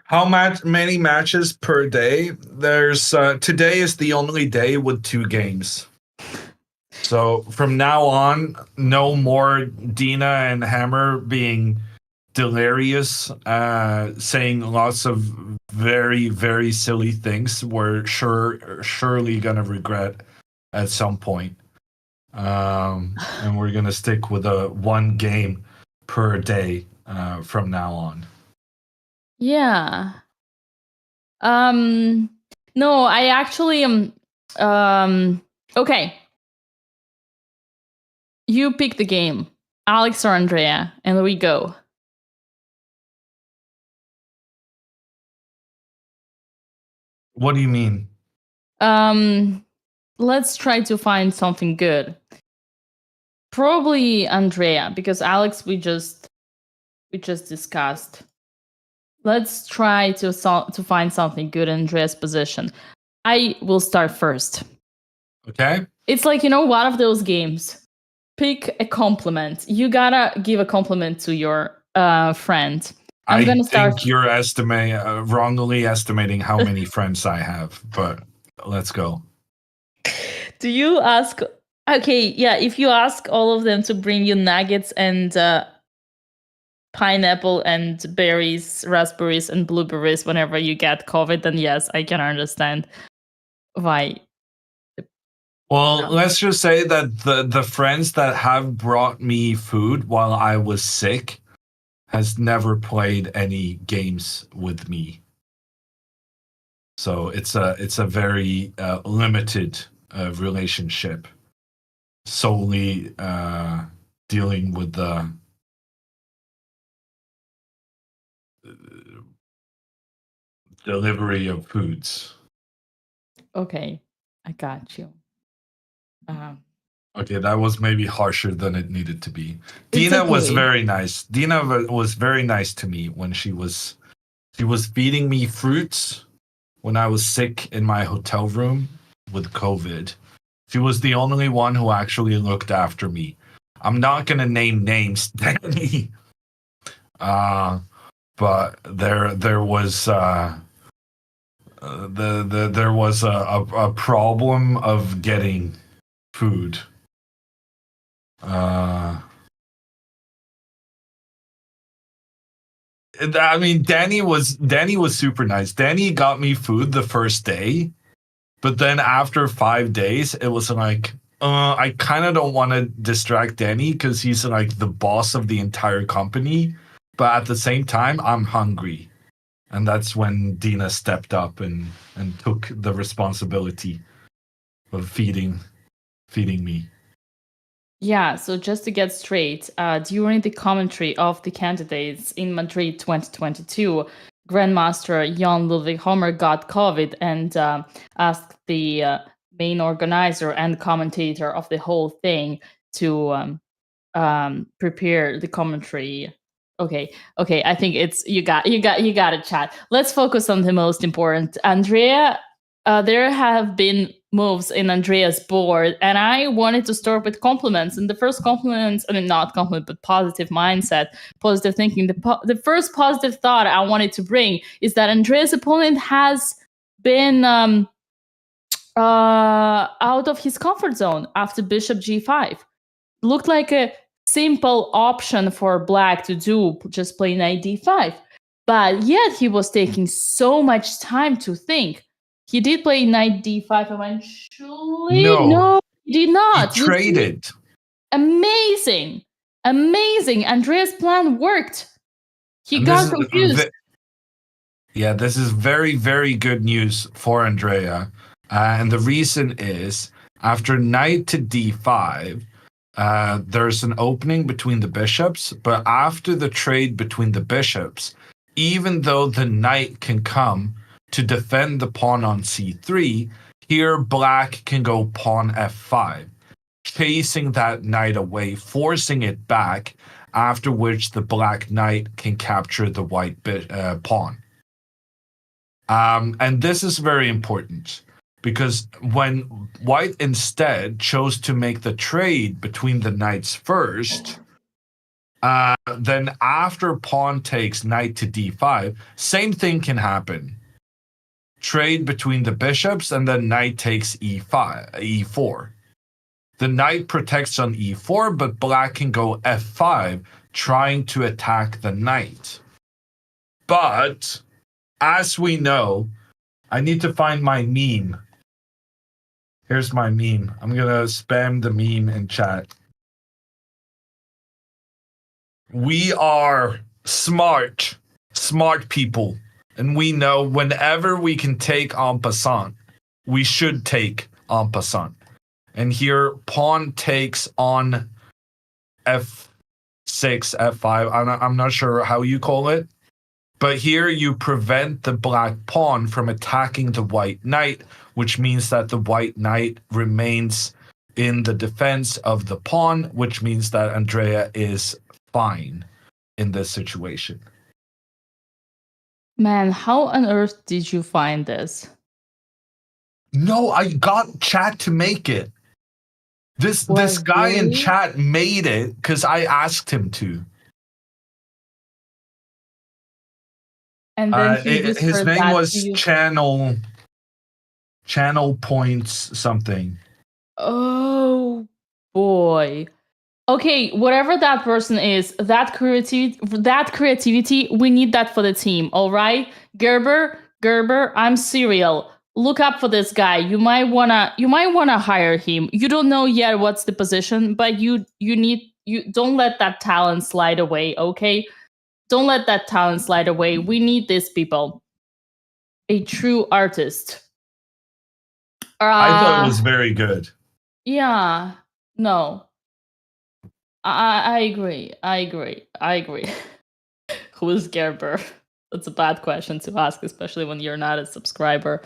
How many matches per day? There's today is the only day with 2 games. So from now on, no more Dina and Hammer being delirious, saying lots of very, very silly things we're surely gonna regret at some point. And we're gonna stick with a 1 game per day from now on. Yeah. No, I actually am okay. You pick the game, Alex or Andrea, and we go. What do you mean? Let's try to find something good. Probably Andrea, because Alex we just discussed. Let's try to find something good in Andrea's position. I will start first. Okay. It's like, one of those games. Pick a compliment. You gotta give a compliment to your friend. I'm gonna start. Think you're wrongly estimating how many friends I have, but let's go. Do you ask? Okay, yeah. If you ask all of them to bring you nuggets and pineapple and berries, raspberries and blueberries whenever you get COVID, then yes, I can understand why. Well, let's just say that the friends that have brought me food while I was sick has never played any games with me. So it's a very limited relationship, solely dealing with the delivery of foods. Okay, I got you. Okay, that was maybe harsher than it needed to be. It's Dina was okay. very nice. Dina was very nice to me when she was feeding me fruits when I was sick in my hotel room with COVID. She was the only one who actually looked after me. I'm not gonna name names, Danny. But there was there was a problem of getting food. I mean, Danny was super nice. Danny got me food the first day, but then after 5 days, it was like, I kind of don't want to distract Danny because he's like the boss of the entire company. But at the same time, I'm hungry. And that's when Dina stepped up and took the responsibility of feeding me. Yeah, so just to get straight, during the commentary of the candidates in Madrid 2022, Grandmaster Jan Ludwig Homer got COVID and asked the main organizer and commentator of the whole thing to prepare the commentary. Okay, I think it's you got it, chat. Let's focus on the most important. Andrea, there have been moves in Andrea's board, and I wanted to start with compliments. And the first compliments, I mean, not compliment, but positive mindset, positive thinking. The first positive thought I wanted to bring is that Andrea's opponent has been out of his comfort zone after Bishop G5. Looked like a simple option for Black to do, just play knight d5. But yet he was taking so much time to think. He did play knight d5 eventually. No, he did not. He traded. Amazing. Andrea's plan worked. He got confused. This is very, very good news for Andrea. And the reason is, after knight to d5, there's an opening between the bishops, but after the trade between the bishops, even though the knight can come to defend the pawn on c3, here Black can go pawn f5, chasing that knight away, forcing it back, after which the Black knight can capture the white pawn. And this is very important, because when White instead chose to make the trade between the knights first, then after pawn takes knight to d5, same thing can happen. Trade between the bishops, and then knight takes e4. The knight protects on e4, but Black can go f5, trying to attack the knight. But, as we know, I need to find my meme. Here's my meme. I'm gonna spam the meme in chat. We are smart people. And we know whenever we can take en passant, we should take en passant. And here, pawn takes on f6, f5. I'm not sure how you call it. But here you prevent the black pawn from attacking the white knight, which means that the white knight remains in the defense of the pawn, which means that Andrea is fine in this situation. Man, how on earth did you find this? No, I got chat to make it. This guy in really? chat made it because I asked him to. And then he His whispered name that was to you. Channel Points something. Oh boy. Okay, whatever that person is, that creativity, we need that for the team, all right? Gerber, I'm serial. Look up for this guy. You might wanna hire him. You don't know yet what's the position, but you don't let that talent slide away, okay? Don't let that talent slide away. We need these people. A true artist. I thought it was very good. Yeah. No. I agree. Who is Gerber? That's a bad question to ask, especially when you're not a subscriber.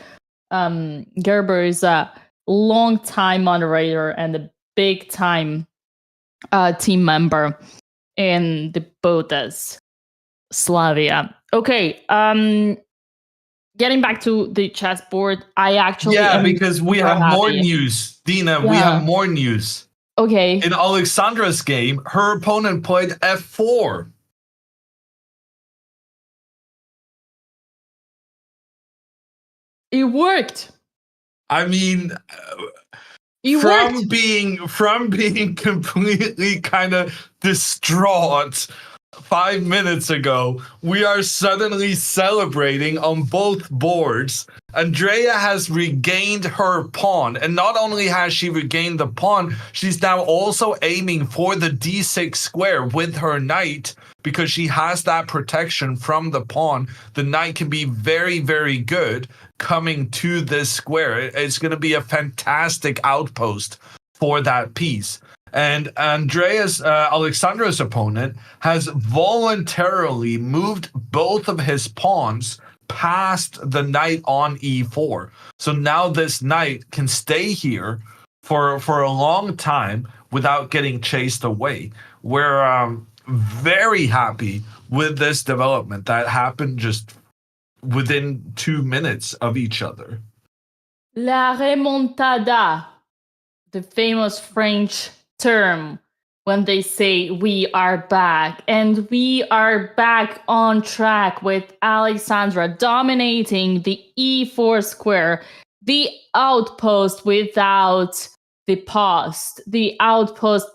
Gerber is a long-time moderator and a big-time team member in the Botez Slavia. Okay, getting back to the chessboard, I actually because we have more news. Dina, we have more news. Okay. In Alexandra's game, her opponent played f4. It worked. I mean, from being completely kind of distraught 5 minutes ago, we are suddenly celebrating on both boards. Andrea has regained her pawn, and not only has she regained the pawn, she's now also aiming for the d6 square with her knight, because she has that protection from the pawn. The knight can be very, very good coming to this square. It's going to be a fantastic outpost for that piece. And Alexandra's opponent has voluntarily moved both of his pawns past the knight on e4. So now this knight can stay here for a long time without getting chased away. We're very happy with this development that happened just within 2 minutes of each other. La remontada, the famous French term when they say we are back. And we are back on track with Alexandra dominating the e4 square, the outpost without the post, the outpost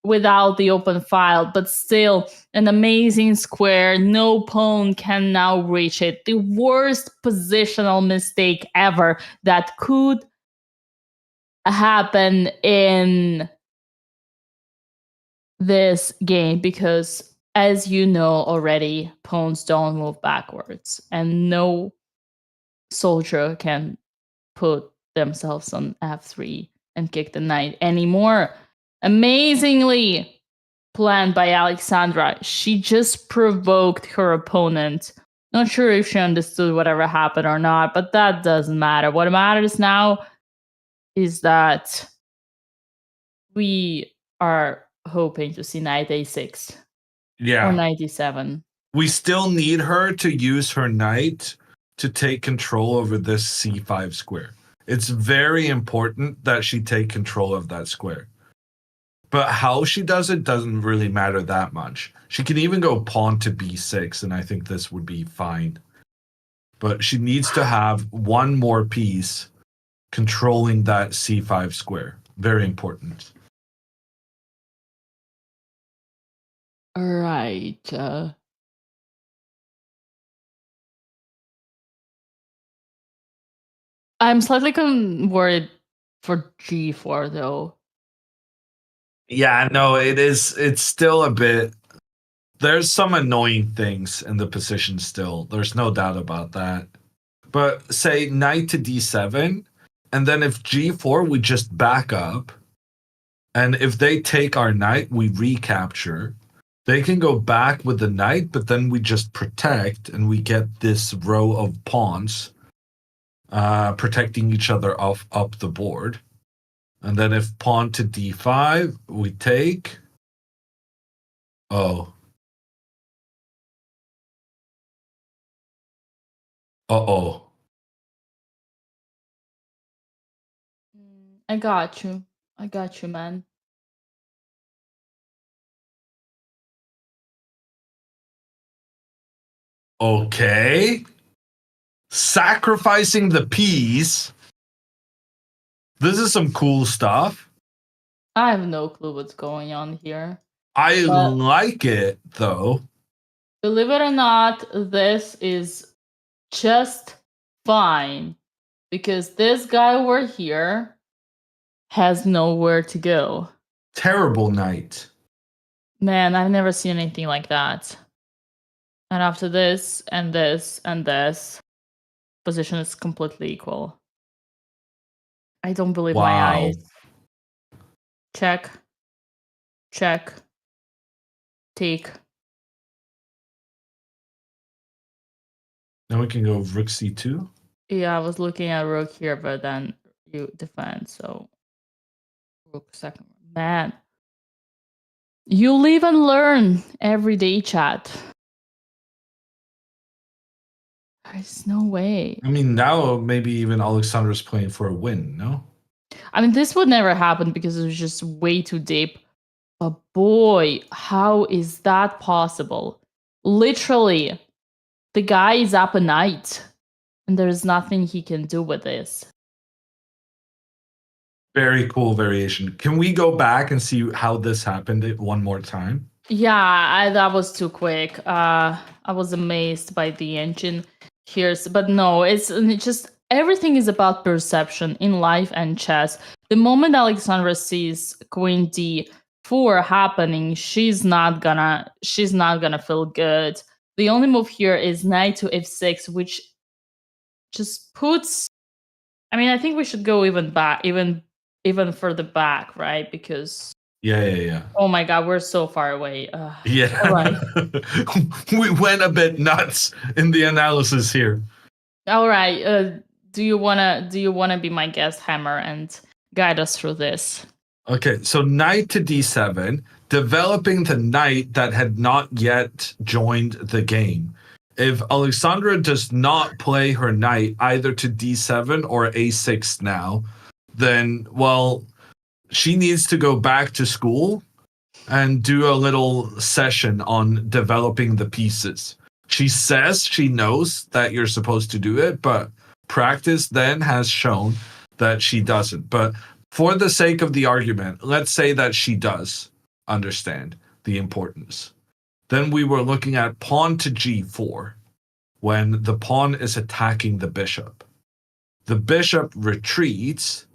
without the open file, but still an amazing square. No pawn can now reach it. The worst positional mistake ever that could happen in this game, because as you know already, pawns don't move backwards and no soldier can put themselves on f3 and kick the knight anymore. Amazingly planned by Alexandra. She just provoked her opponent. Not sure if she understood whatever happened or not, but that doesn't matter. What matters now is that we are hoping to see knight a6. Yeah. Or knight e7. We still need her to use her knight to take control over this c5 square. It's very important that she take control of that square. But how she does it doesn't really matter that much. She can even go pawn to b6, and I think this would be fine. But she needs to have one more piece controlling that c5 square. Very important. All right. I'm slightly worried for g4 though. Yeah, no, it's still a bit. There's some annoying things in the position still. There's no doubt about that. But say knight to d7, and then if g4, we just back up. And if they take our knight, we recapture. They can go back with the knight, but then we just protect and we get this row of pawns protecting each other up the board. And then if pawn to d5, we take. Oh. Uh-oh. I got you. I got you, man. Okay. Sacrificing the peas. This is some cool stuff. I have no clue what's going on here. I But- like it, though. Believe it or not, this is just fine. Because this guy over here has nowhere to go. Terrible knight. Man, I've never seen anything like that. And after this, and this, and this, position is completely equal. I don't believe my Wow. eyes. Check. Check. Take. Now we can go rook c2. Yeah, I was looking at rook here, but then you defend, so rook second. Man. You live and learn every day, chat. There's no way. I mean, now maybe even Alexandra's playing for a win, no? I mean, this would never happen because it was just way too deep. But boy, how is that possible? Literally, the guy is up a knight, and there's nothing he can do with this. Very cool variation. Can we go back and see how this happened one more time? Yeah, that was too quick. I was amazed by the engine here, but no, it's just everything is about perception in life and chess. The moment Alexandra sees Queen D4 happening, she's not gonna feel good. The only move here is Knight to F6, which just puts. I mean, I think we should go even further back, right? Because Yeah. oh my god, we're so far away. Yeah. All right. We went a bit nuts in the analysis here. All right. Do you wanna be my guest, Hammer, and guide us through this? Okay, so knight to d7, developing the knight that had not yet joined the game. If Alexandra does not play her knight either to d7 or a6 now, then, well, she needs to go back to school and do a little session on developing the pieces. She says she knows that you're supposed to do it, but practice then has shown that she doesn't. But for the sake of the argument, let's say that she does understand the importance. Then we were looking at pawn to g4 when the pawn is attacking the bishop. The bishop retreats,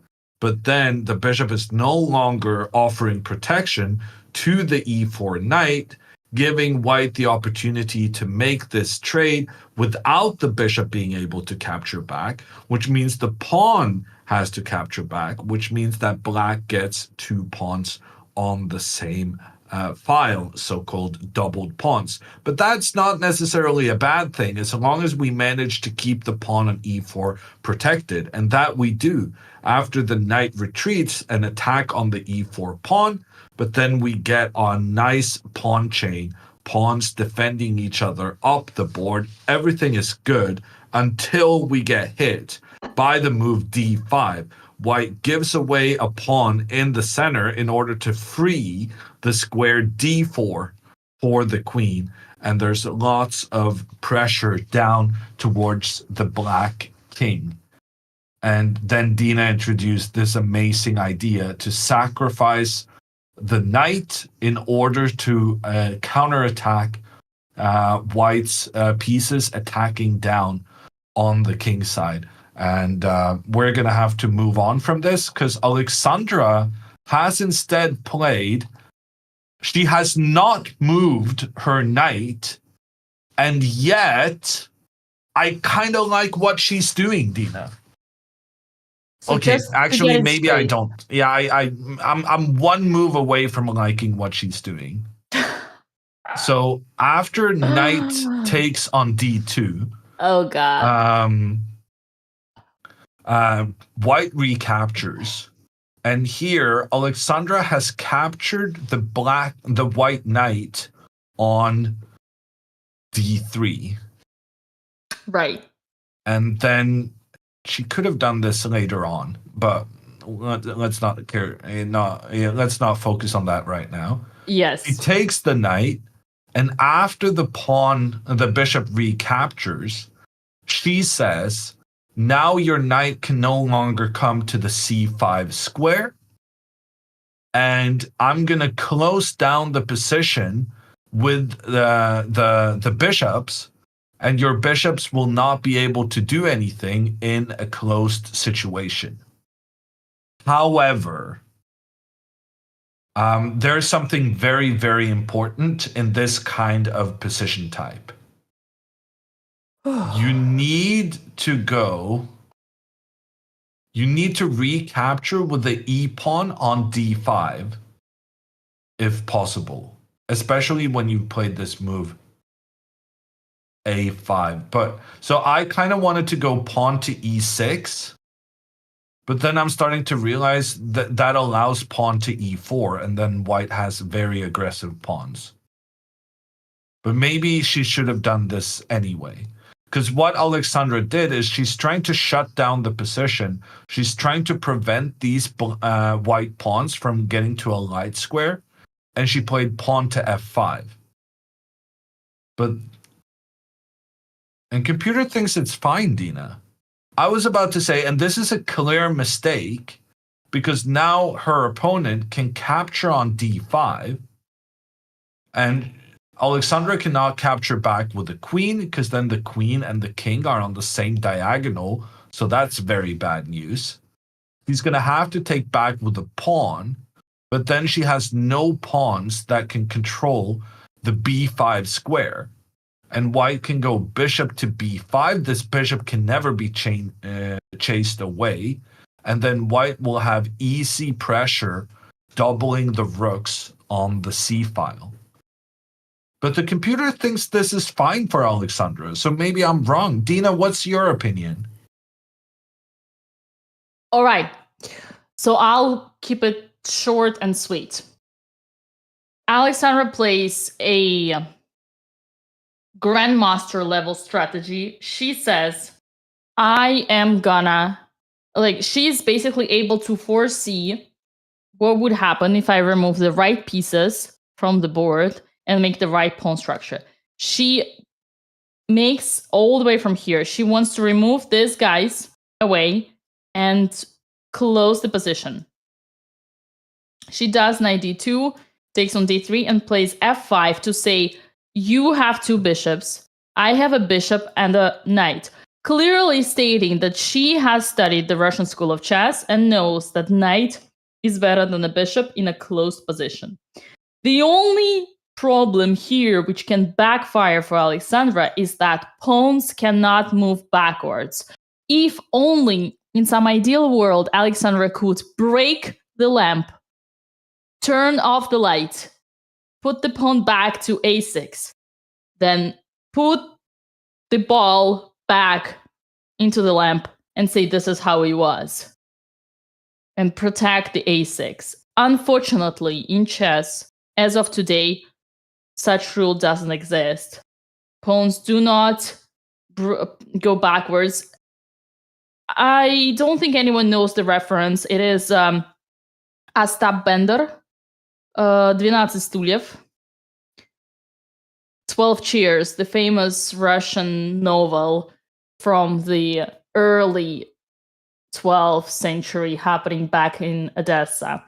but then the bishop is no longer offering protection to the e4 knight, giving white the opportunity to make this trade without the bishop being able to capture back, which means the pawn has to capture back, which means that black gets 2 pawns on the same file, so-called doubled pawns. But that's not necessarily a bad thing, as long as we manage to keep the pawn on e4 protected, and that we do. After the knight retreats, an attack on the e4 pawn, but then we get a nice pawn chain, pawns defending each other up the board. Everything is good until we get hit by the move d5. White gives away a pawn in the center in order to free the square d4 for the queen. And there's lots of pressure down towards the black king. And then Dina introduced this amazing idea to sacrifice the knight in order to counterattack White's pieces attacking down on the king's side. And we're going to have to move on from this because Alexandra has instead played. She has not moved her knight, and yet I kind of like what she's doing, Dina. So Okay, just to actually, get it maybe I straight. don't. Yeah, I'm one move away from liking what she's doing. So after knight takes on d2, Oh god. white recaptures. And here, Alexandra has captured the white knight on d3. Right. And then she could have done this later on, but let's not care. Let's not focus on that right now. Yes. He takes the knight, and after the bishop recaptures, she says, now your knight can no longer come to the c5 square, and I'm gonna close down the position with the bishops, and your bishops will not be able to do anything in a closed situation. However, there's something very, very important in this kind of position type. You need to recapture with the e pawn on d5 if possible, especially when you played this move a5. But so I kind of wanted to go pawn to e6, but then I'm starting to realize that that allows pawn to e4, and then white has very aggressive pawns. But maybe she should have done this anyway. Because what Alexandra did is she's trying to shut down the position. She's trying to prevent these white pawns from getting to a light square. And she played pawn to f5. And computer thinks it's fine, Dina. I was about to say, and this is a clear mistake, because now her opponent can capture on d5, and Alexandra cannot capture back with the queen, because then the queen and the king are on the same diagonal, so that's very bad news. He's going to have to take back with the pawn, but then she has no pawns that can control the b5 square. And white can go bishop to b5. This bishop can never be chased away. And then white will have easy pressure, doubling the rooks on the c file. But the computer thinks this is fine for Alexandra, so maybe I'm wrong. Dina, what's your opinion? All right. So I'll keep it short and sweet. Alexandra plays a grandmaster level strategy. She says, I am gonna, she's basically able to foresee what would happen if I remove the right pieces from the board and make the right pawn structure. She makes all the way from here. She wants to remove these guys away and close the position. She does knight d2, takes on d3, and plays f5 to say, you have two bishops, I have a bishop and a knight, clearly stating that she has studied the Russian school of chess and knows that knight is better than a bishop in a closed position. The only problem here, which can backfire for Alexandra, is that pawns cannot move backwards. If only in some ideal world, Alexandra could break the lamp, turn off the light, put the pawn back to a6, then put the ball back into the lamp and say this is how it was, and protect the a6. Unfortunately, in chess, as of today, such rule doesn't exist. Pawns do not go backwards. I don't think anyone knows the reference. It is Остап Бендер, 12 стульев. 12 Cheers, the famous Russian novel from the early 12th century happening back in Odessa.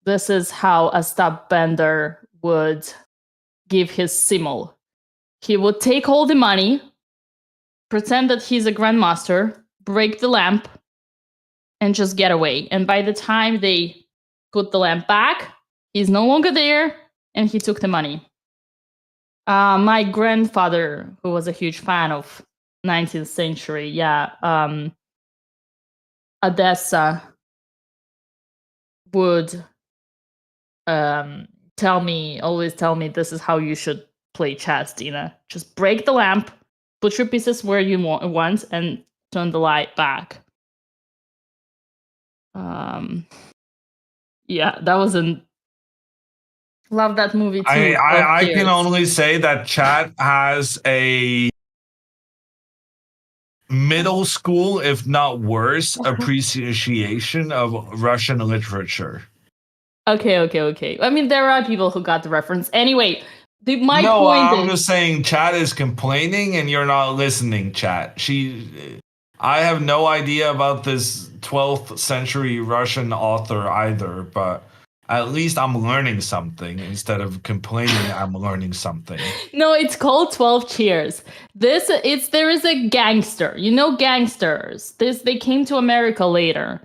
This is how Ostap Bender would give his simul. He would take all the money, pretend that he's a grandmaster, break the lamp, and just get away. And by the time they put the lamp back, he's no longer there, and he took the money. My grandfather, who was a huge fan of 19th century, Odessa would always tell me this is how you should play chess, Dina. Just break the lamp, put your pieces where you want, and turn the light back. Yeah, that wasn't. Love that movie too. I can only say that chat has a middle school, if not worse, appreciation of Russian literature. Okay. I mean, there are people who got the reference. Anyway, I'm just saying chat is complaining and you're not listening, chat. I have no idea about this 12th century Russian author either, but at least I'm learning something. Instead of complaining, I'm learning something. No, it's called 12 Cheers. There is a gangster. You know gangsters. They came to America later.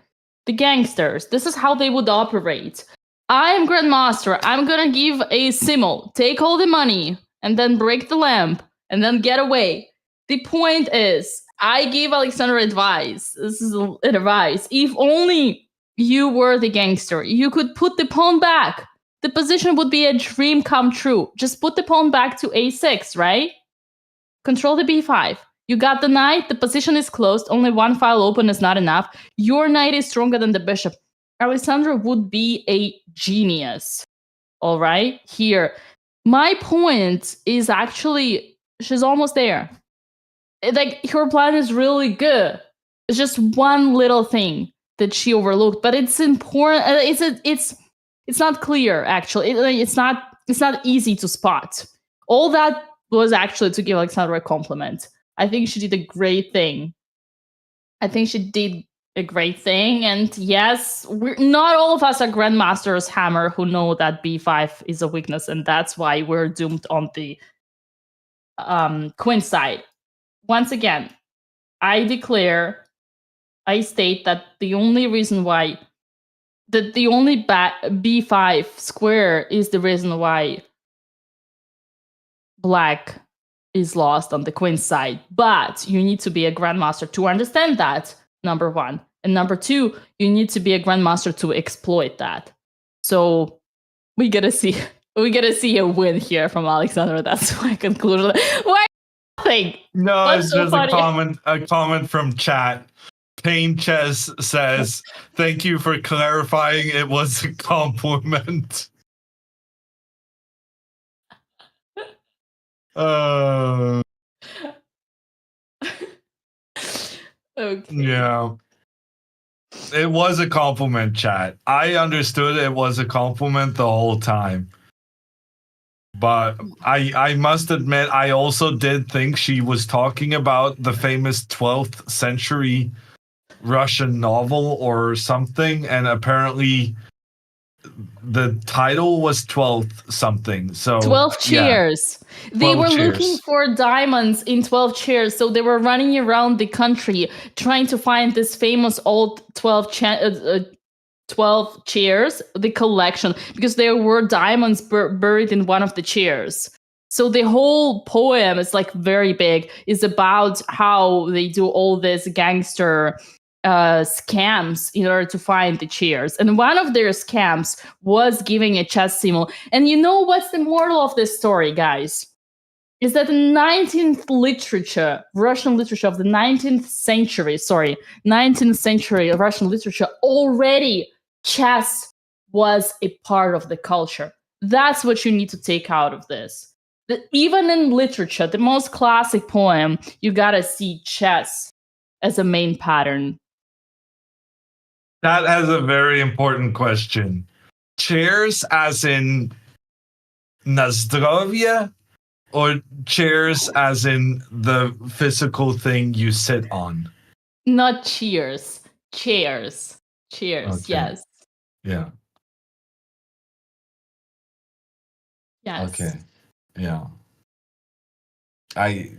The gangsters. This is how they would operate. I am Grandmaster. I'm gonna give a symbol. Take all the money and then break the lamp and then get away. The point is, I gave Alexander advice. This is advice. If only you were the gangster, you could put the pawn back. The position would be a dream come true. Just put the pawn back to a6, right? Control the b5. You got the knight. The position is closed. Only one file open is not enough. Your knight is stronger than the bishop. Alexandra would be a genius. All right? Here. My point is actually, she's almost there. Like, her plan is really good. It's just one little thing that she overlooked, but it's important. It's not clear, actually. It's not easy to spot. All that was actually to give Alexandra a compliment. I think she did a great thing. And yes, not all of us are Grandmasters Hammer who know that b5 is a weakness, and that's why we're doomed on the queen side. Once again, I state that the only reason why the only b5 square is the reason why black is lost on the queen side. But you need to be a grandmaster to understand that, number one. And number two, you need to be a grandmaster to exploit that. So we gotta see a win here from Alexandra. That's my conclusion. Why? No, What's it's so just funny? a comment from chat. Pain Chess says, "Thank you for clarifying. It was a compliment." Okay. Yeah. It was a compliment, chat. I understood it was a compliment the whole time. But I must admit, I also did think she was talking about the famous 12th century Russian novel or something, and apparently the title was 12th something. So 12 Cheers. Yeah. They were looking for diamonds in 12 Cheers, so they were running around the country trying to find this famous old 12 chairs, the collection, because there were diamonds buried in one of the chairs. So the whole poem is like very big, is about how they do all this gangster scams in order to find the chairs. And one of their scams was giving a chess symbol. And you know what's the moral of this story, guys? Is that in 19th literature, Russian literature of the 19th century Russian literature, already chess was a part of the culture. That's what you need to take out of this. That even in literature, the most classic poem, you gotta see chess as a main pattern. That has a very important question. Chairs as in na zdrowie, or chairs as in the physical thing you sit on? Not cheers. Chairs. Cheers, Okay. yes. Yeah. Yes. Okay. Yeah. I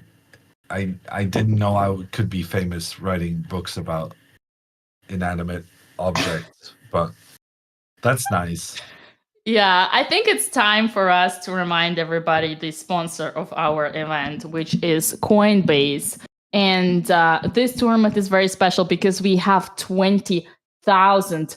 didn't know I could be famous writing books about inanimate objects, but that's nice. Yeah, I think it's time for us to remind everybody the sponsor of our event, which is Coinbase. And this tournament is very special because we have 20,000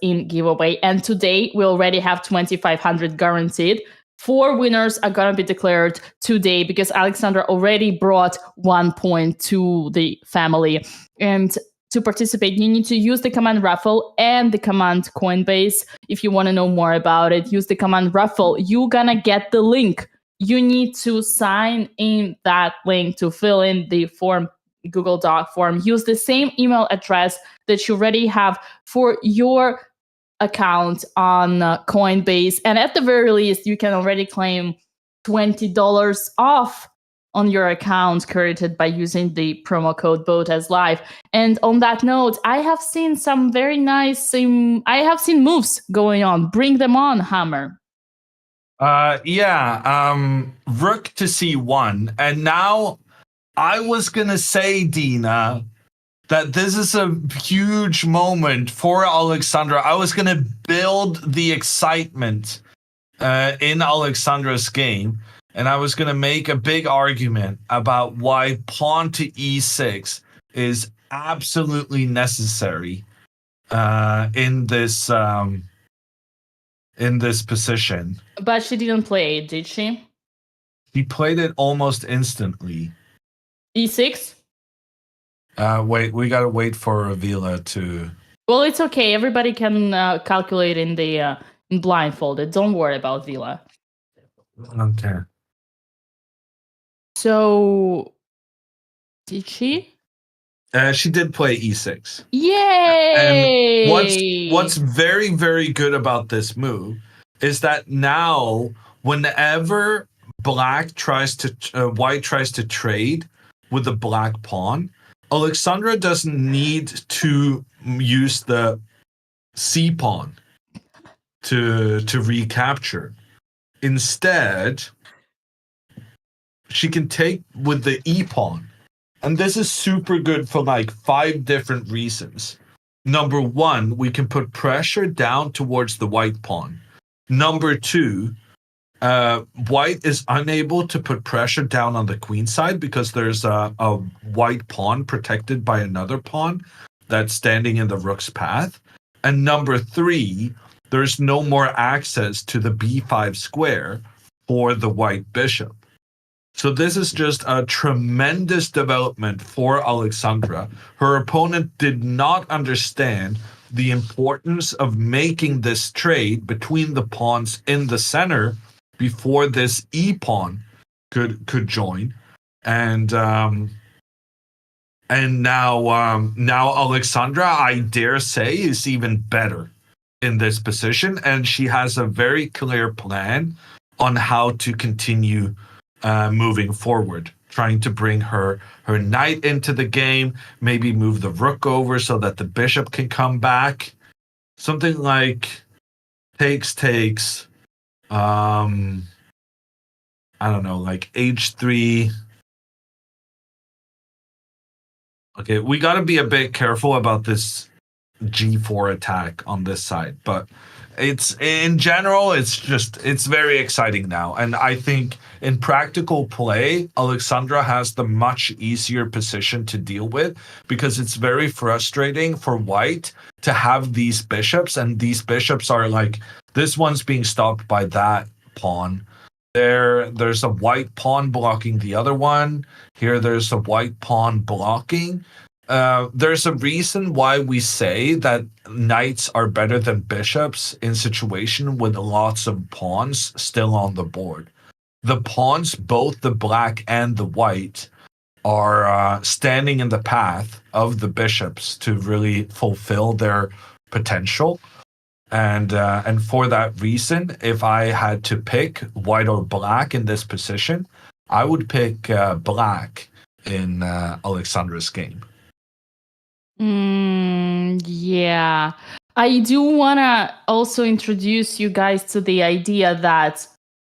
in giveaway. And today we already have 2,500 guaranteed. 4 winners are going to be declared today because Alexandra already brought 1 point to the family. And to participate, you need to use the command Raffle and the command Coinbase. If you want to know more about it, use the command Raffle. You're going to get the link. You need to sign in that link to fill in the form, Google Doc form. Use the same email address that you already have for your account on Coinbase. And at the very least, you can already claim $20 off on your account created by using the promo code Botezlive. And on that note, I have seen some very nice, I have seen moves going on. Bring them on, Hammer. Rook to C1. And now I was going to say, Dina, that this is a huge moment for Alexandra. I was going to build the excitement in Alexandra's game. And I was going to make a big argument about why pawn to e6 is absolutely necessary in this position. But she didn't play it, did she? She played it almost instantly. E6? Wait, we got to wait for Vila to... Well, it's okay. Everybody can calculate in the in blindfolded. Don't worry about Vila. Okay. So, did she? She did play e6. Yay! And what's very, very good about this move is that now, whenever white tries to trade with the black pawn, Alexandra doesn't need to use the c pawn to recapture. Instead, she can take with the e pawn. And this is super good for like 5 different reasons. Number 1, we can put pressure down towards the white pawn. Number 2, white is unable to put pressure down on the queen side because there's a white pawn protected by another pawn that's standing in the rook's path. And number 3, there's no more access to the b5 square for the white bishop. So this is just a tremendous development for Alexandra. Her opponent did not understand the importance of making this trade between the pawns in the center before this e-pawn could join. And now Alexandra, I dare say, is even better in this position, and she has a very clear plan on how to continue moving forward, trying to bring her knight into the game, maybe move the rook over so that the bishop can come back. Something like takes, I don't know, like h3. Okay, we got to be a bit careful about this g4 attack on this side, but it's in general, it's very exciting now. And I think in practical play, Alexandra has the much easier position to deal with because it's very frustrating for white to have these bishops, and these bishops are like, this one's being stopped by that pawn. There's a white pawn blocking the other one. Here there's a white pawn blocking. There's a reason why we say that knights are better than bishops in situation with lots of pawns still on the board. The pawns, both the black and the white, are standing in the path of the bishops to really fulfill their potential. And for that reason, if I had to pick white or black in this position, I would pick black in Alexandra's game. Yeah. I do want to also introduce you guys to the idea that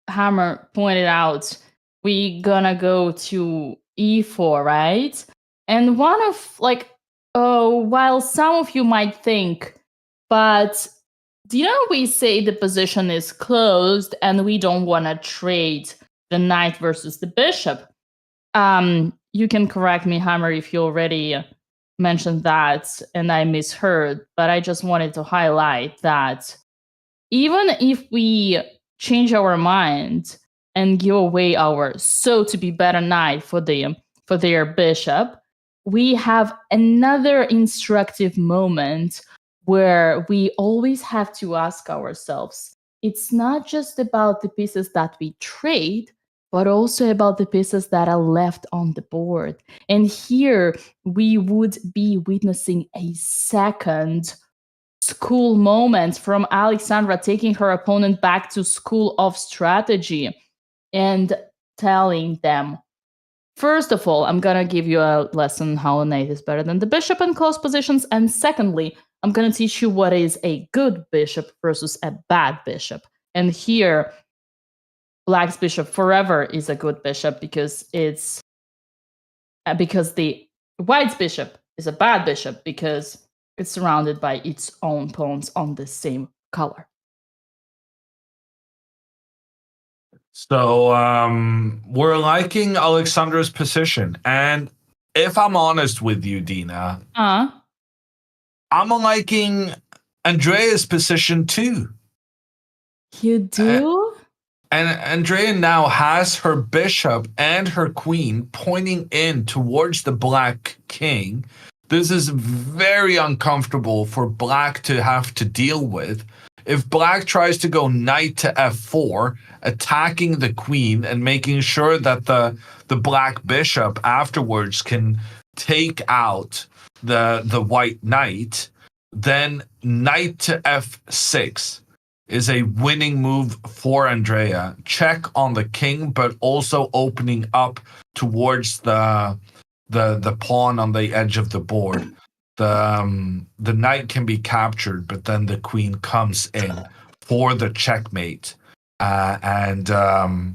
Hammer pointed out. We gonna go to e4, right? And one of, like, while some of you might think, but didn't we say the position is closed and we don't want to trade the knight versus the bishop? You can correct me, Hammer, if you already mentioned that and I misheard, but I just wanted to highlight that even if we change our mind and give away our so-to-be better knight for their bishop, we have another instructive moment where we always have to ask ourselves, it's not just about the pieces that we trade, but also about the pieces that are left on the board. And here we would be witnessing a second school moment from Alexandra taking her opponent back to school of strategy and telling them, first of all, I'm going to give you a lesson how a knight is better than the bishop in close positions. And secondly, I'm going to teach you what is a good bishop versus a bad bishop. And here, Black's bishop forever is a good bishop because the White's bishop is a bad bishop because it's surrounded by its own pawns on the same color. So we're liking Alexandra's position, and if I'm honest with you, Dina, I'm liking Andrea's position too. You do? And Andrea now has her bishop and her queen pointing in towards the Black King. This is very uncomfortable for Black to have to deal with. If Black tries to go knight to f4, attacking the queen and making sure that the Black bishop afterwards can take out the White knight, then knight to f6 is a winning move for Andrea. Check on the king, but also opening up towards the pawn on the edge of the board. The knight can be captured, but then the queen comes in for the checkmate. And her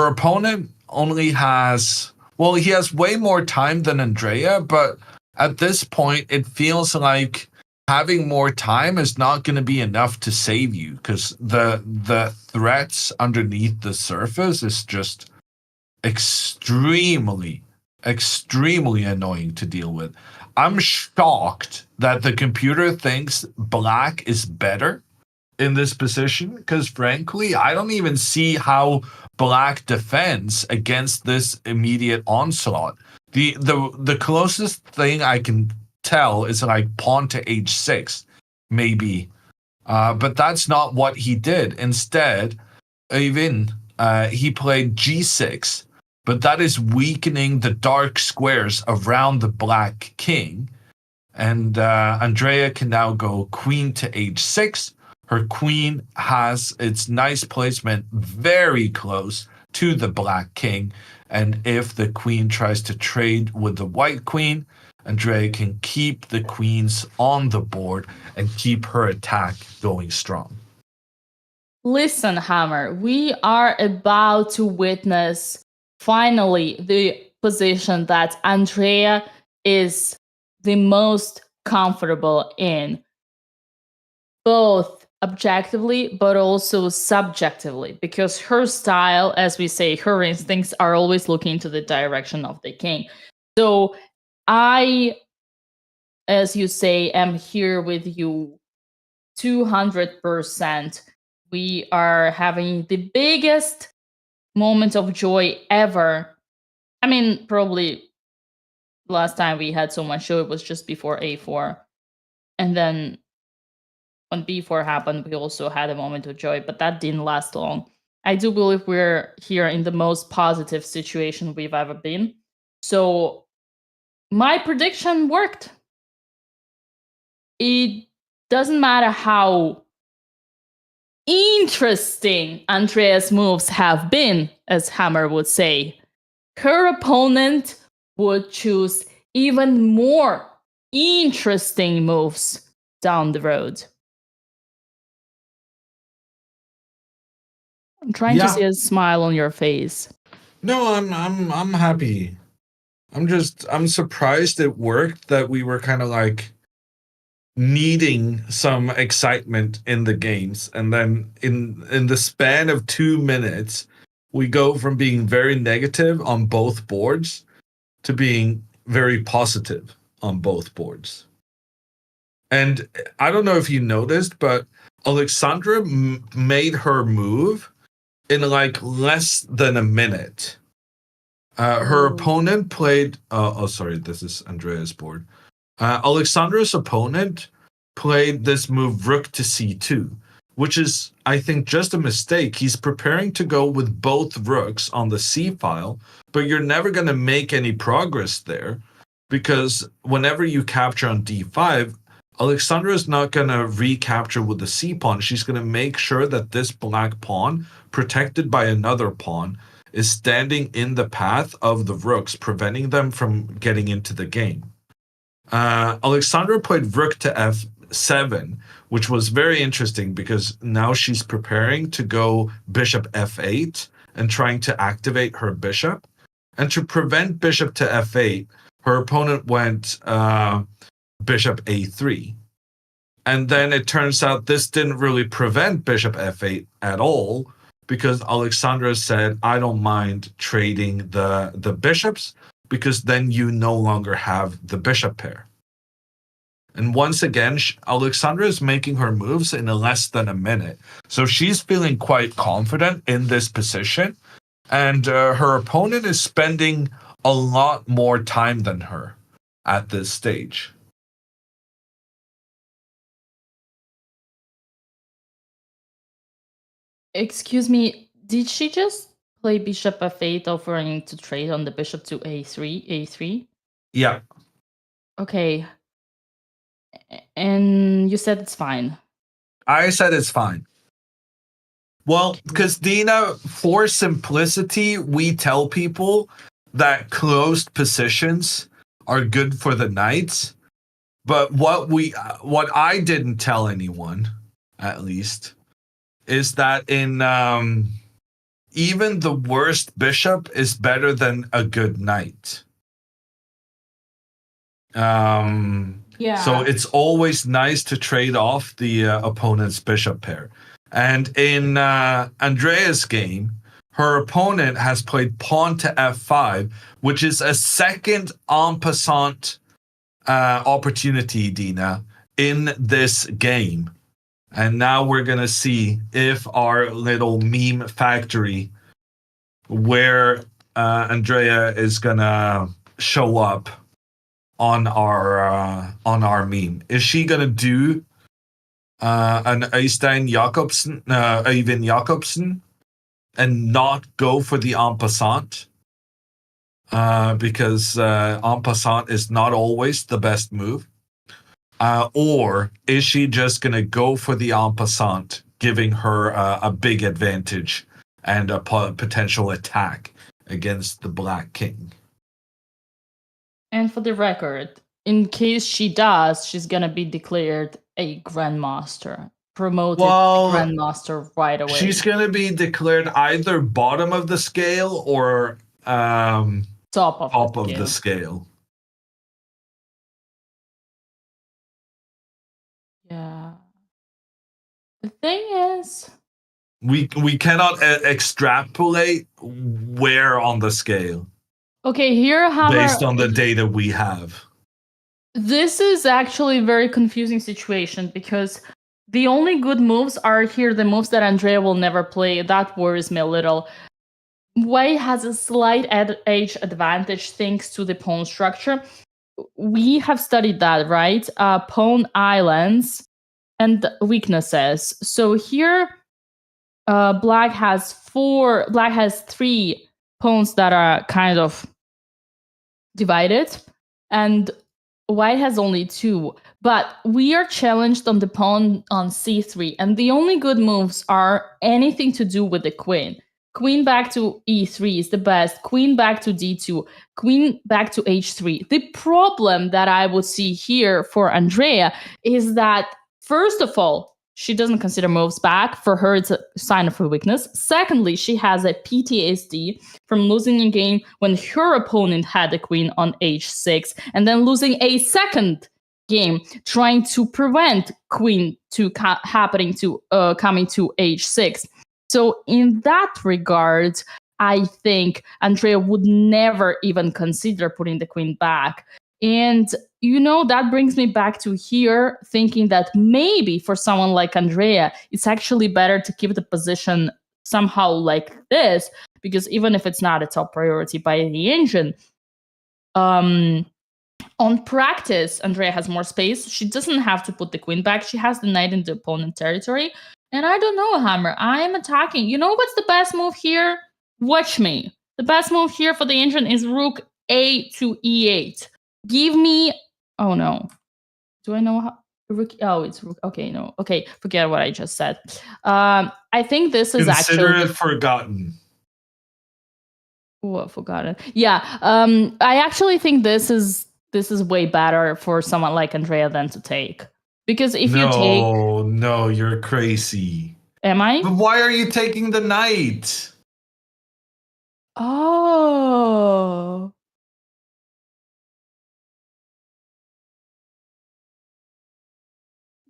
opponent only has, well, he has way more time than Andrea, but at this point, it feels like having more time is not going to be enough to save you, because the threats underneath the surface is just extremely annoying to deal with. I'm shocked that the computer thinks Black is better in this position, because frankly, I don't even see how Black defends against this immediate onslaught. The closest thing I can tell is like pawn to h6, maybe. But that's not what he did. Instead, even he played g6, but that is weakening the dark squares around the Black king. And Andrea can now go queen to h6. Her queen has its nice placement very close to the Black king. And if the queen tries to trade with the White queen, Andrea can keep the queens on the board and keep her attack going strong. Listen, Hammer, we are about to witness finally the position that Andrea is the most comfortable in, both objectively but also subjectively, because her style, as we say, her instincts are always looking to the direction of the king. So I, as you say, am here with you 200%. We are having the biggest moment of joy ever. I mean, probably last time we had so much joy, it was just before A4. And then when B4 happened, we also had a moment of joy, but that didn't last long. I do believe we're here in the most positive situation we've ever been. So my prediction worked. It doesn't matter how interesting Andrea's moves have been, as Hammer would say. Her opponent would choose even more interesting moves down the road. I'm trying to see a smile on your face. No, I'm happy. I'm surprised it worked, that we were kind of like needing some excitement in the games, and then in the span of 2 minutes we go from being very negative on both boards to being very positive on both boards. And I don't know if you noticed, but Alexandra made her move in like less than a minute. Her opponent played. Oh, sorry, this is Andrea's board. Alexandra's opponent played this move rook to c2, which is, I think, just a mistake. He's preparing to go with both rooks on the c file, but you're never going to make any progress there because whenever you capture on d5, Alexandra is not going to recapture with the c pawn. She's going to make sure that this black pawn, protected by another pawn, is standing in the path of the rooks, preventing them from getting into the game. Alexandra played rook to f7, which was very interesting because now she's preparing to go bishop f8 and trying to activate her bishop. And to prevent bishop to f8, her opponent went bishop a3. And then it turns out this didn't really prevent bishop f8 at all, because Alexandra said, I don't mind trading the bishops, because then you no longer have the bishop pair. And once again, Alexandra is making her moves in less than a minute. So she's feeling quite confident in this position. And her opponent is spending a lot more time than her at this stage. Excuse me, did she just play bishop f8 offering to trade on the bishop to a3? Yeah. Okay. And you said it's fine. I said it's fine. Well, because Dina, for simplicity, we tell people that closed positions are good for the knights. But what I didn't tell anyone, at least, is that in even the worst bishop is better than a good knight. Yeah. So it's always nice to trade off the opponent's bishop pair. And in Andrea's game, her opponent has played pawn to f5, which is a second en passant opportunity, Dina, in this game. And now we're going to see if our little meme factory where Andrea is going to show up on our meme. Is she going to do an Øystein Jacobsen, Øyvind Jacobsen, and not go for the en passant? Because en passant is not always the best move. Or is she just going to go for the en passant, giving her a big advantage and a potential attack against the Black King? And for the record, in case she does, she's going to be declared a grandmaster, promoted grandmaster right away. She's going to be declared either bottom of the scale or top of the scale. Yeah. The thing is, we cannot extrapolate where on the scale. Okay, here based on the data we have. This is actually a very confusing situation because the only good moves are here the moves that Andrea will never play. That worries me a little. Wei has a slight edge advantage thanks to the pawn structure. We have studied that, right? Pawn islands and weaknesses. So here, Black has 3 pawns that are kind of divided, and White has only 2. But we are challenged on the pawn on c3, and the only good moves are anything to do with the queen. Queen back to e3 is the best. Queen back to d2. Queen back to h3. The problem that I would see here for Andrea is that, first of all, she doesn't consider moves back. For her, it's a sign of her weakness. Secondly, she has a PTSD from losing a game when her opponent had the queen on h6 and then losing a second game trying to prevent queen to coming to h6. So in that regard, I think Andrea would never even consider putting the queen back. And, that brings me back to here, thinking that maybe for someone like Andrea, it's actually better to keep the position somehow like this, because even if it's not a top priority by the engine, on practice, Andrea has more space. She doesn't have to put the queen back. She has the knight in the opponent territory. And I don't know, Hammer. I am attacking. You know what's the best move here? Watch me. The best move here for the engine is rook a to e8. Give me... Oh, no. Do I know how... Rook... Oh, it's rook... Okay, no. Okay, forget what I just said. I think this is Consider actually... it forgotten. Oh, I forgot it. Yeah, I actually think this is way better for someone like Andrea than to take. Because if you take... No, you're crazy. Am I? But why are you taking the knight? Oh.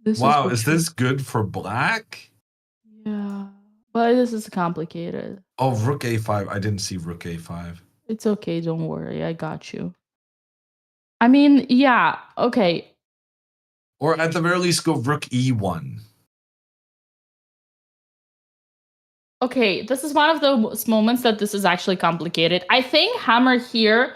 Wow, is this good for black? Yeah. But this is complicated. Oh, rook a5. I didn't see rook a5. It's okay, don't worry. I got you. I mean, yeah, okay. Or at the very least, go rook e1. Okay, this is one of those moments that this is actually complicated. I think Hammer here,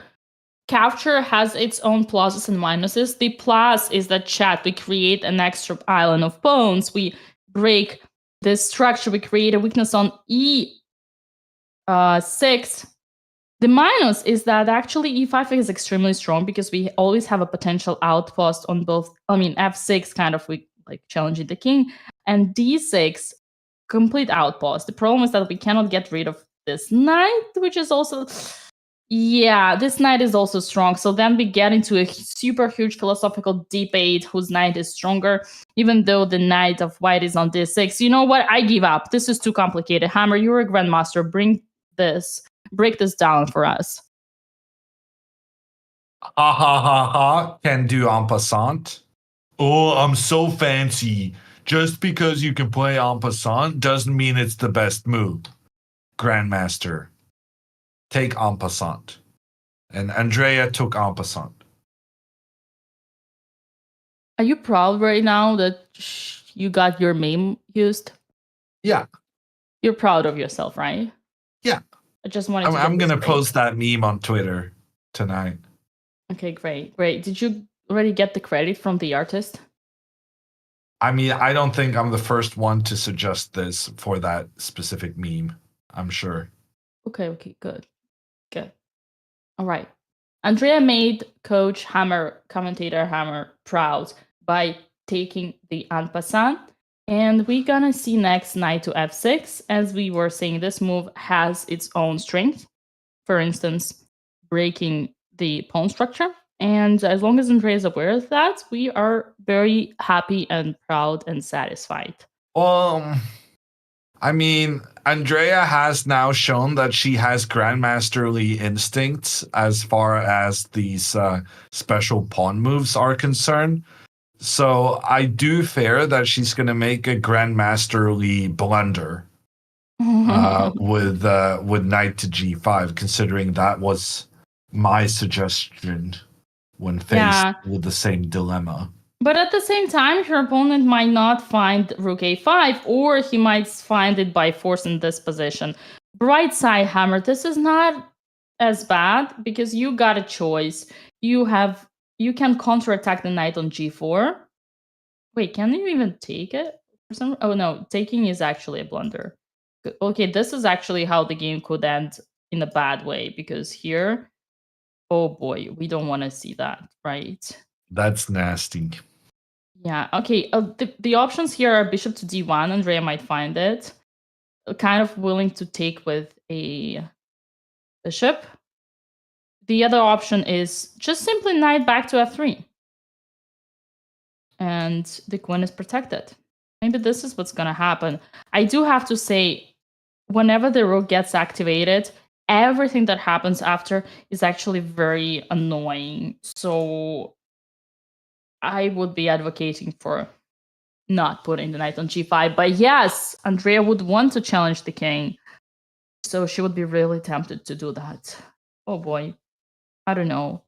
capture has its own pluses and minuses. The plus is that we create an extra island of pawns. We break this structure. We create a weakness on e6. The minus is that actually e5 is extremely strong because we always have a potential outpost on both. I mean, f6 kind of like challenging the king, and d6 complete outpost. The problem is that we cannot get rid of this knight, which is also... Yeah, this knight is also strong. So then we get into a super huge philosophical debate whose knight is stronger, even though the knight of white is on d6. You know what? I give up. This is too complicated. Hammer, you're a grandmaster. Break this down for us. Ha ha ha ha. Can do en passant. Oh, I'm so fancy. Just because you can play en passant doesn't mean it's the best move. Grandmaster. Take en passant. And Andrea took en passant. Are you proud right now that you got your meme used? Yeah. You're proud of yourself, right? Yeah. I just wanted to... I'm going to post that meme on Twitter tonight. Okay, great. Did you already get the credit from the artist? I mean, I don't think I'm the first one to suggest this for that specific meme. I'm sure. Okay, good. All right. Andrea made Coach Hammer, commentator Hammer, proud by taking the en passant. And we're gonna see next knight to f6. As we were saying, this move has its own strength. For instance, breaking the pawn structure. And as long as Andrea is aware of that, we are very happy and proud and satisfied. I mean, Andrea has now shown that she has grandmasterly instincts as far as these special pawn moves are concerned. So I do fear that she's going to make a grandmasterly blunder with knight to g5, considering that was my suggestion when faced with the same dilemma. But at the same time, your opponent might not find rook a5, or he might find it by forcing this position. Bright side, Hammer, this is not as bad because you got a choice. You can counterattack the knight on g4. Wait, can you even take it? Oh no, taking is actually a blunder. Okay, this is actually how the game could end in a bad way, because here, oh boy, we don't want to see that, right? That's nasty. Yeah, okay. The options here are bishop to d1. Andrea might find it. Kind of willing to take with a bishop. The other option is just simply knight back to f3. And the queen is protected. Maybe this is what's going to happen. I do have to say, whenever the rook gets activated, everything that happens after is actually very annoying. So I would be advocating for not putting the knight on g5. But yes, Andrea would want to challenge the king So she would be really tempted to do that. Oh boy. I don't know.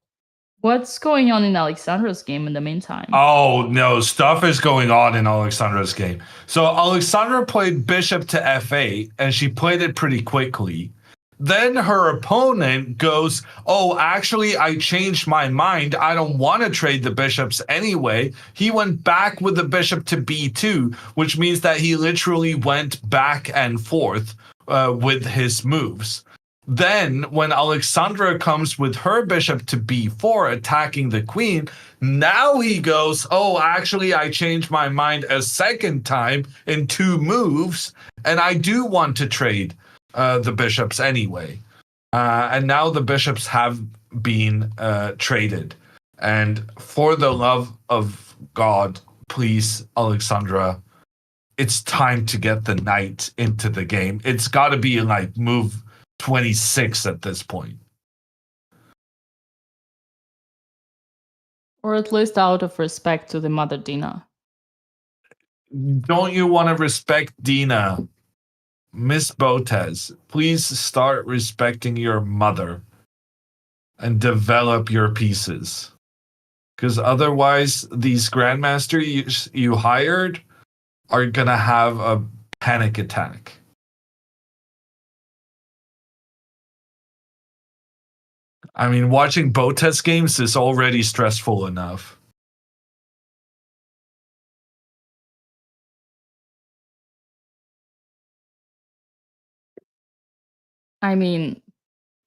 What's going on in Alexandra's game in the meantime? Oh no, stuff is going on in Alexandra's game. So Alexandra played bishop to f8, and she played it pretty quickly. Then her opponent goes, "Oh, actually, I changed my mind. I don't want to trade the bishops anyway." He went back with the bishop to b2, which means that he literally went back and forth with his moves. Then, when Alexandra comes with her bishop to b4, attacking the queen, now he goes, "Oh, actually, I changed my mind a second time in 2 moves, and I do want to trade the bishops anyway." And now the bishops have been traded. And for the love of God, please, Alexandra, it's time to get the knight into the game. It's got to be like move 26 at this point. Or at least out of respect to the mother Dina. Don't you want to respect Dina? Miss Botez, please start respecting your mother and develop your pieces. Because otherwise, these grandmasters you hired are going to have a panic attack. I mean, watching Botez games is already stressful enough. I mean,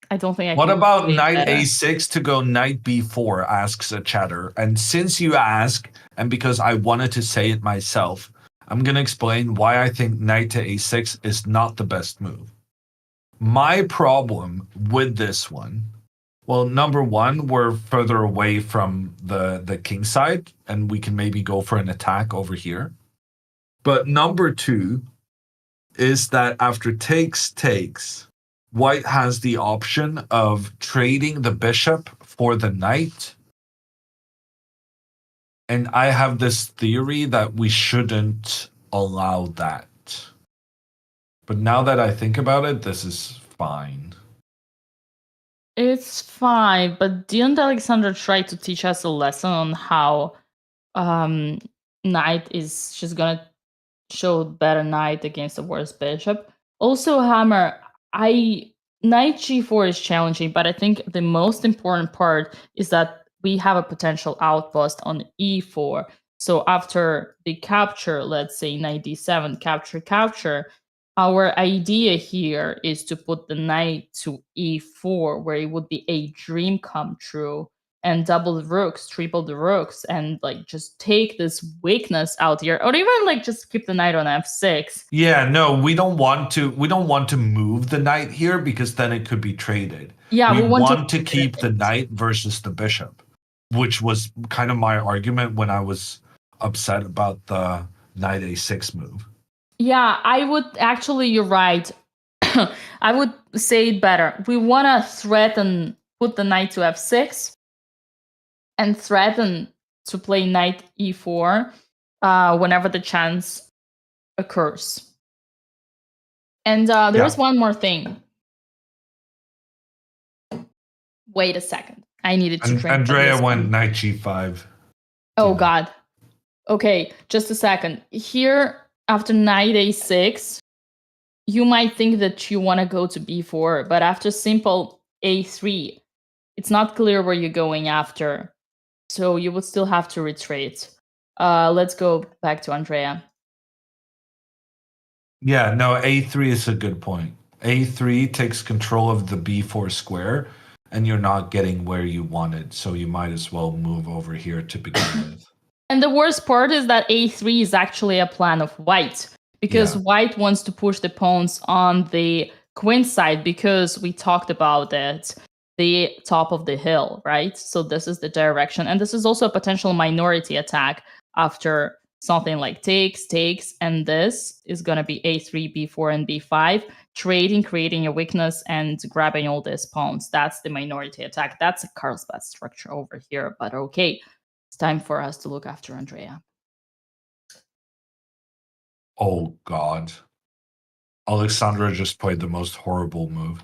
I don't think I What can about say knight better. a6 to go knight b4, asks a chatter. And since you ask, and because I wanted to say it myself, I'm going to explain why I think knight to a6 is not the best move. My problem with this one, well, number one, we're further away from the king side, and we can maybe go for an attack over here. But number two is that after takes, white has the option of trading the bishop for the knight. And I have this theory that we shouldn't allow that. But now that I think about it, this is fine. It's fine, but didn't Alexandra try to teach us a lesson on how knight is just gonna show better knight against the worst bishop? Also, Hammer, knight g4 is challenging, but I think the most important part is that we have a potential outpost on e4. So after the capture, let's say knight d7, capture, our idea here is to put the knight to e4, where it would be a dream come true, and double the rooks, triple the rooks, and like just take this weakness out here, or even like just keep the knight on f6. Yeah, no, we don't want to move the knight here because then it could be traded. Yeah, we want to keep keep the it. knight versus the bishop, which was kind of my argument when I was upset about the knight a6 move. Yeah, I would actually, you're right. I would say it better. We want to put the knight to f6 and threaten to play knight e4 whenever the chance occurs. And there's one more thing. Wait a second. I needed to drink. Andrea went knight g5. Oh, God. Okay, just a second. Here, after knight a6, you might think that you want to go to b4, but after simple a3, it's not clear where you're going after. So you would still have to retreat. Let's go back to Andrea. Yeah, no, a3 is a good point. a3 takes control of the b4 square, and you're not getting where you wanted, so you might as well move over here to begin with. And the worst part is that a3 is actually a plan of white, because white wants to push the pawns on the queen side, because we talked about it, the top of the hill, right? So this is the direction. And this is also a potential minority attack after something like takes, and this is going to be a3, b4, and b5, trading, creating a weakness, and grabbing all these pawns. That's the minority attack. That's a Carlsbad structure over here, but okay. It's time for us to look after Andrea. Oh, God. Alexandra just played the most horrible move.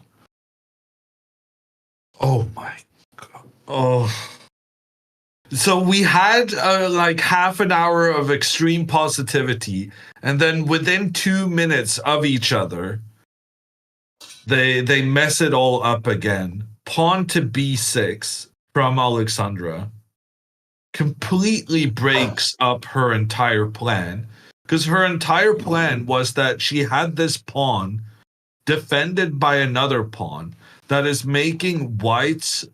Oh my god. Oh. So we had like half an hour of extreme positivity, and then within 2 minutes of each other, they mess it all up again. Pawn to b6 from Alexandra completely breaks up her entire plan, because her entire plan was that she had this pawn defended by another pawn that is making white's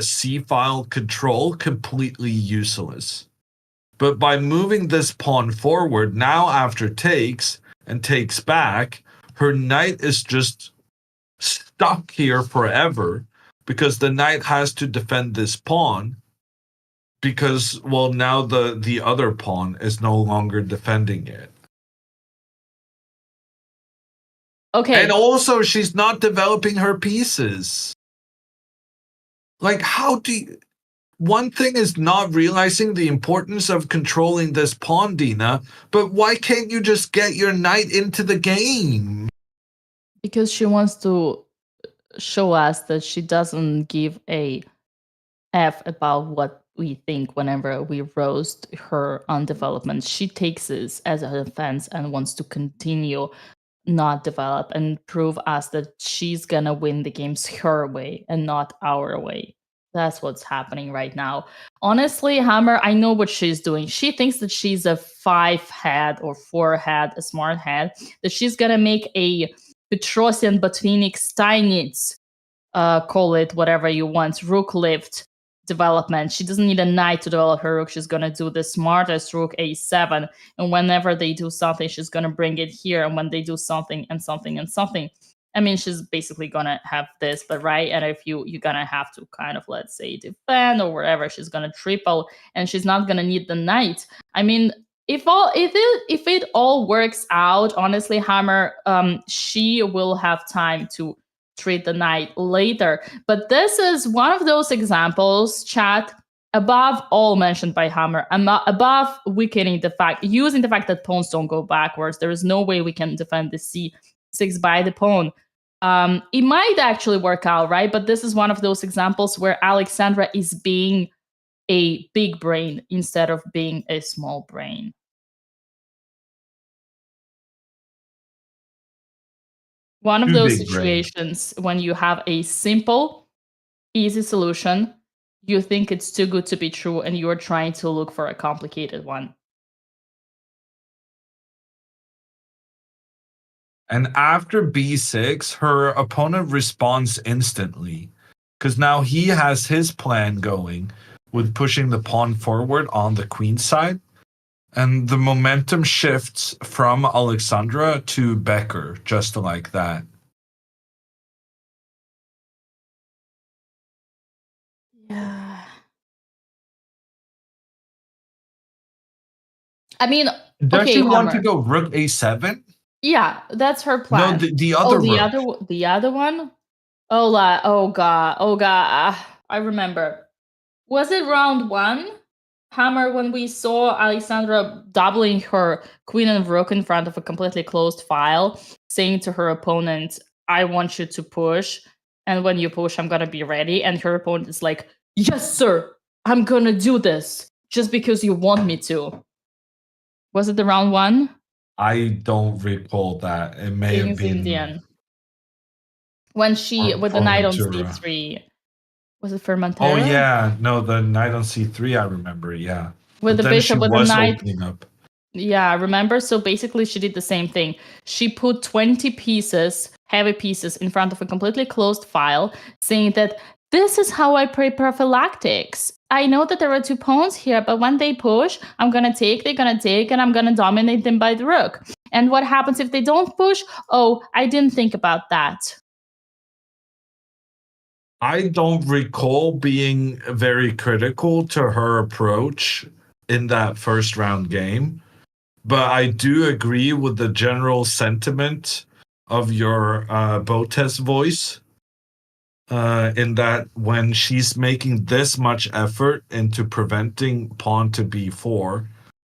c-file control completely useless. But by moving this pawn forward, now after takes and takes back, her knight is just stuck here forever, because the knight has to defend this pawn, because, well, now the other pawn is no longer defending it. Okay. And also, she's not developing her pieces. Like, how do you... One thing is not realizing the importance of controlling this pawn, Dina, but why can't you just get your knight into the game? Because she wants to show us that she doesn't give a F about what we think whenever we roast her on development. She takes this as a defense and wants to continue not develop and prove us that she's gonna win the games her way and not our way. That's what's happening right now. Honestly, Hammer, I know what she's doing. She thinks that she's a 5-head or 4-head, a smart head, that she's gonna make a Petrosian Botvinnik Steinitz, call it whatever you want, rook lift development. She doesn't need a knight to develop her rook. She's going to do the smartest rook a7. And whenever they do something, she's going to bring it here. And when they do something and something and something, I mean, she's basically going to have this, but right? And if you're going to have to kind of, let's say, defend or wherever, she's going to triple and she's not going to need the knight. I mean, if it all works out, honestly, Hammer, she will have time to treat the knight later. But this is one of those examples, chat, above all mentioned by Hammer, above weakening the fact, using the fact that pawns don't go backwards. There is no way we can defend the c6 by the pawn. It might actually work out, right? But this is one of those examples where Alexandra is being a big brain instead of being a small brain. One of those situations when you have a simple, easy solution, you think it's too good to be true, and you're trying to look for a complicated one. And after b6, her opponent responds instantly, because now he has his plan going with pushing the pawn forward on the queen side. And the momentum shifts from Alexandra to Becker, just like that. Yeah. I mean, does okay, she want Hammer. to go rook a7? Yeah, that's her plan. No, the other rook. The other one? Oh god. I remember. Was it round 1? Hammer, when we saw Alexandra doubling her queen and rook in front of a completely closed file, saying to her opponent, I want you to push, and when you push, I'm gonna be ready. And her opponent is like, yes, sir, I'm gonna do this, just because you want me to. Was it the round 1? I don't recall that. It may have been Indian. When she, with the knight on c3. Was it Fermentera? Oh yeah, no, the knight on c3. I remember. Yeah, with but the bishop, with the knight opening up. Yeah, remember? So basically, she did the same thing. She put 20 pieces, heavy pieces, in front of a completely closed file, saying that this is how I play prophylactics. I know that there are 2 pawns here, but when they push, I'm gonna take, they're gonna take, and I'm gonna dominate them by the rook. And what happens if they don't push? Oh, I didn't think about that. I don't recall being very critical to her approach in that first round game, but I do agree with the general sentiment of your Botez voice, in that when she's making this much effort into preventing pawn to b4,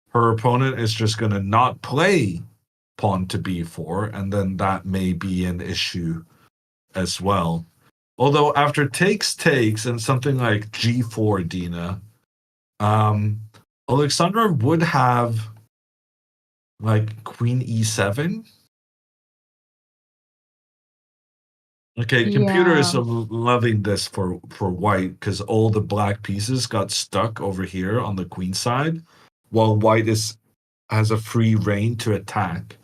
her opponent is just going to not play pawn to b4, and then that may be an issue as well. Although after takes and something like g4, Dina, Alexandra would have like queen e7. Okay, computer is loving this for white because all the black pieces got stuck over here on the queen side, while white has a free reign to attack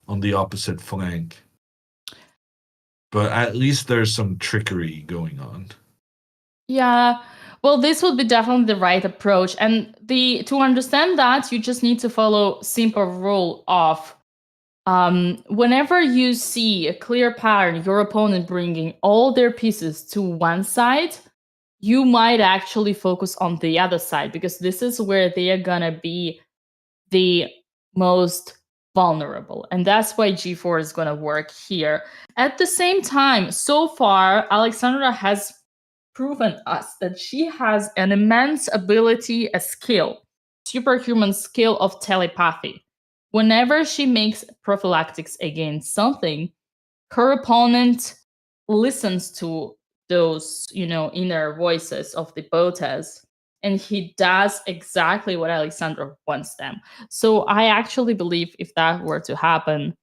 on the opposite flank. But at least there's some trickery going on. Yeah. Well, this would be definitely the right approach. And to understand that, you just need to follow simple rule of whenever you see a clear pattern, your opponent bringing all their pieces to one side, you might actually focus on the other side, because this is where they are gonna be the most vulnerable. And that's why g4 is gonna work here. At the same time, so far, Alexandra has proven us that she has an immense ability, a skill, superhuman skill of telepathy. Whenever she makes prophylactics against something, her opponent listens to those, inner voices of the Botez, and he does exactly what Alexandra wants them. So I actually believe if that were to happen,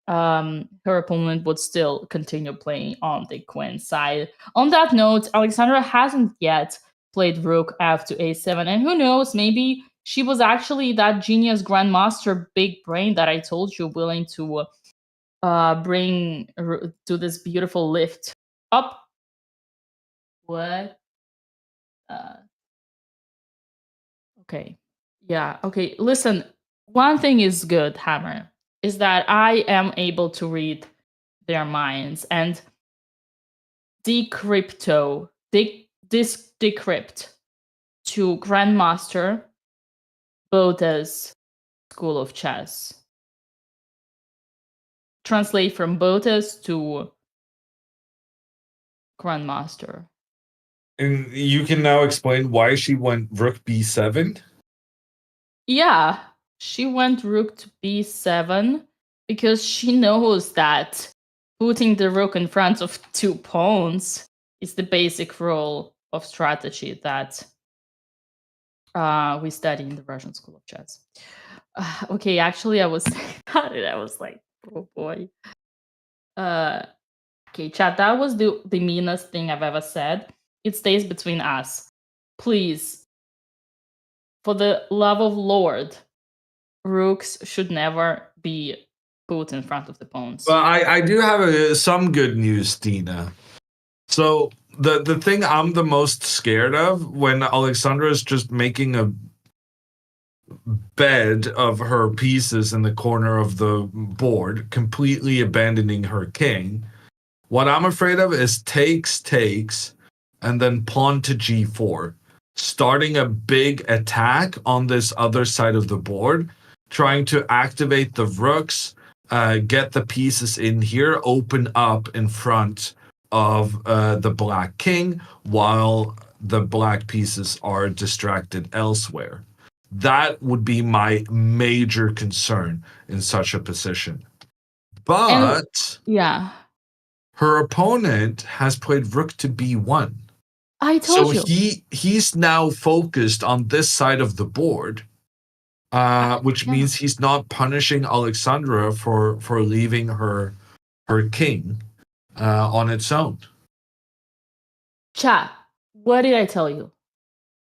her opponent would still continue playing on the queen side. On that note, Alexandra hasn't yet played rook f to a7, and who knows, maybe she was actually that genius grandmaster big brain that I told you, willing to bring to this beautiful lift up. What? Okay. Yeah. Okay. Listen, one thing is good, Hammer, is that I am able to read their minds and decrypt to Grandmaster Botez School of Chess. Translate from Botez to Grandmaster. And you can now explain why she went rook b7? Yeah, she went rook to b7 because she knows that putting the rook in front of two pawns is the basic rule of strategy that we study in the Russian School of Chess. Okay, actually, I was saying that and I was like, oh boy. Okay, chat, that was the meanest thing I've ever said. It stays between us. Please, for the love of Lord, rooks should never be put in front of the pawns. But I do have some good news, Dina. So the thing I'm the most scared of when Alexandra is just making a bed of her pieces in the corner of the board, completely abandoning her king. What I'm afraid of is takes, and then pawn to g4, starting a big attack on this other side of the board, trying to activate the rooks, get the pieces in here, open up in front of the black king, while the black pieces are distracted elsewhere. That would be my major concern in such a position. But yeah, her opponent has played rook to b1. I told you. He's now focused on this side of the board, which means he's not punishing Alexandra for leaving her king on its own. Chat, what did I tell you?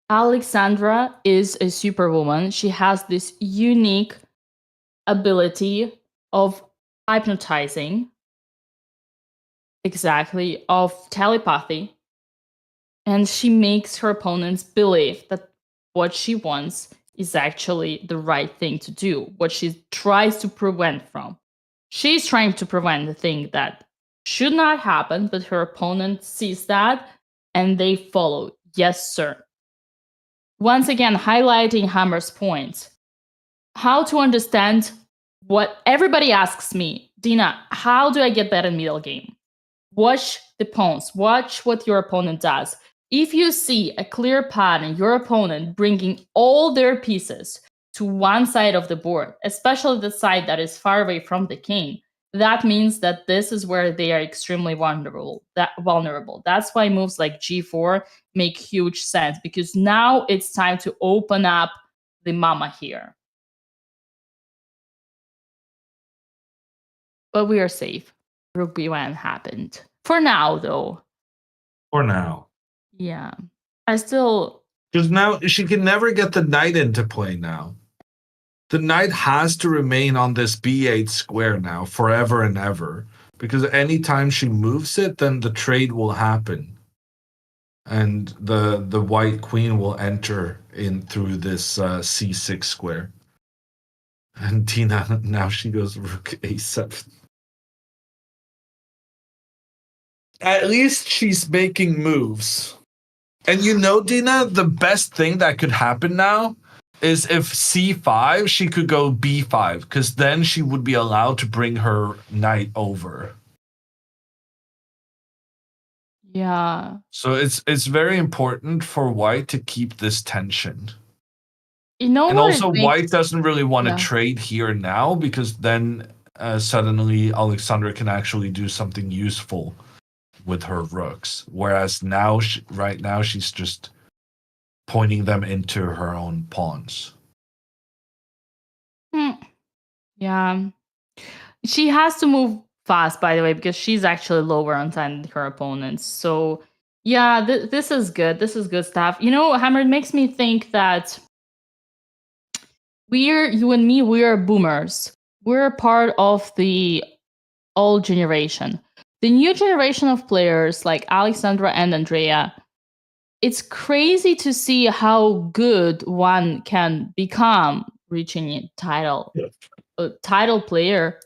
Alexandra is a superwoman. She has this unique ability of hypnotizing, exactly, of telepathy, and she makes her opponents believe that what she wants is actually the right thing to do, what she tries to prevent from. She's trying to prevent the thing that should not happen, but her opponent sees that and they follow. Yes, sir. Once again, highlighting Hammer's point, how to understand what everybody asks me, Dina, how do I get better in middle game? Watch the pawns, watch what your opponent does. If you see a clear pattern, your opponent bringing all their pieces to one side of the board, especially the side that is far away from the king, that means that this is where they are extremely vulnerable. That's why moves like g4 make huge sense, because now it's time to open up the mama here. But we are safe. Rook b1 happened. For now, though. For now. Yeah. I still... Because now she can never get the knight into play now. The knight has to remain on this b8 square now forever and ever. Because anytime she moves it, then the trade will happen. And the white queen will enter in through this c6 square. And Tina, now she goes rook a7. At least she's making moves. And you know, Dina, the best thing that could happen now is if c5, she could go b5, because then she would be allowed to bring her knight over. Yeah. So it's very important for white to keep this tension. You know and what also, white doesn't really want to trade here now, because then suddenly Alexandra can actually do something useful with her rooks. Whereas now, right now, she's just pointing them into her own pawns. Yeah. She has to move fast, by the way, because she's actually lower on time than her opponents. So, yeah, this is good. This is good stuff. You know, Hammer, it makes me think that you and me, we are boomers. We're part of the old generation. The new generation of players like Alexandra and Andrea, it's crazy to see how good one can become reaching a title player,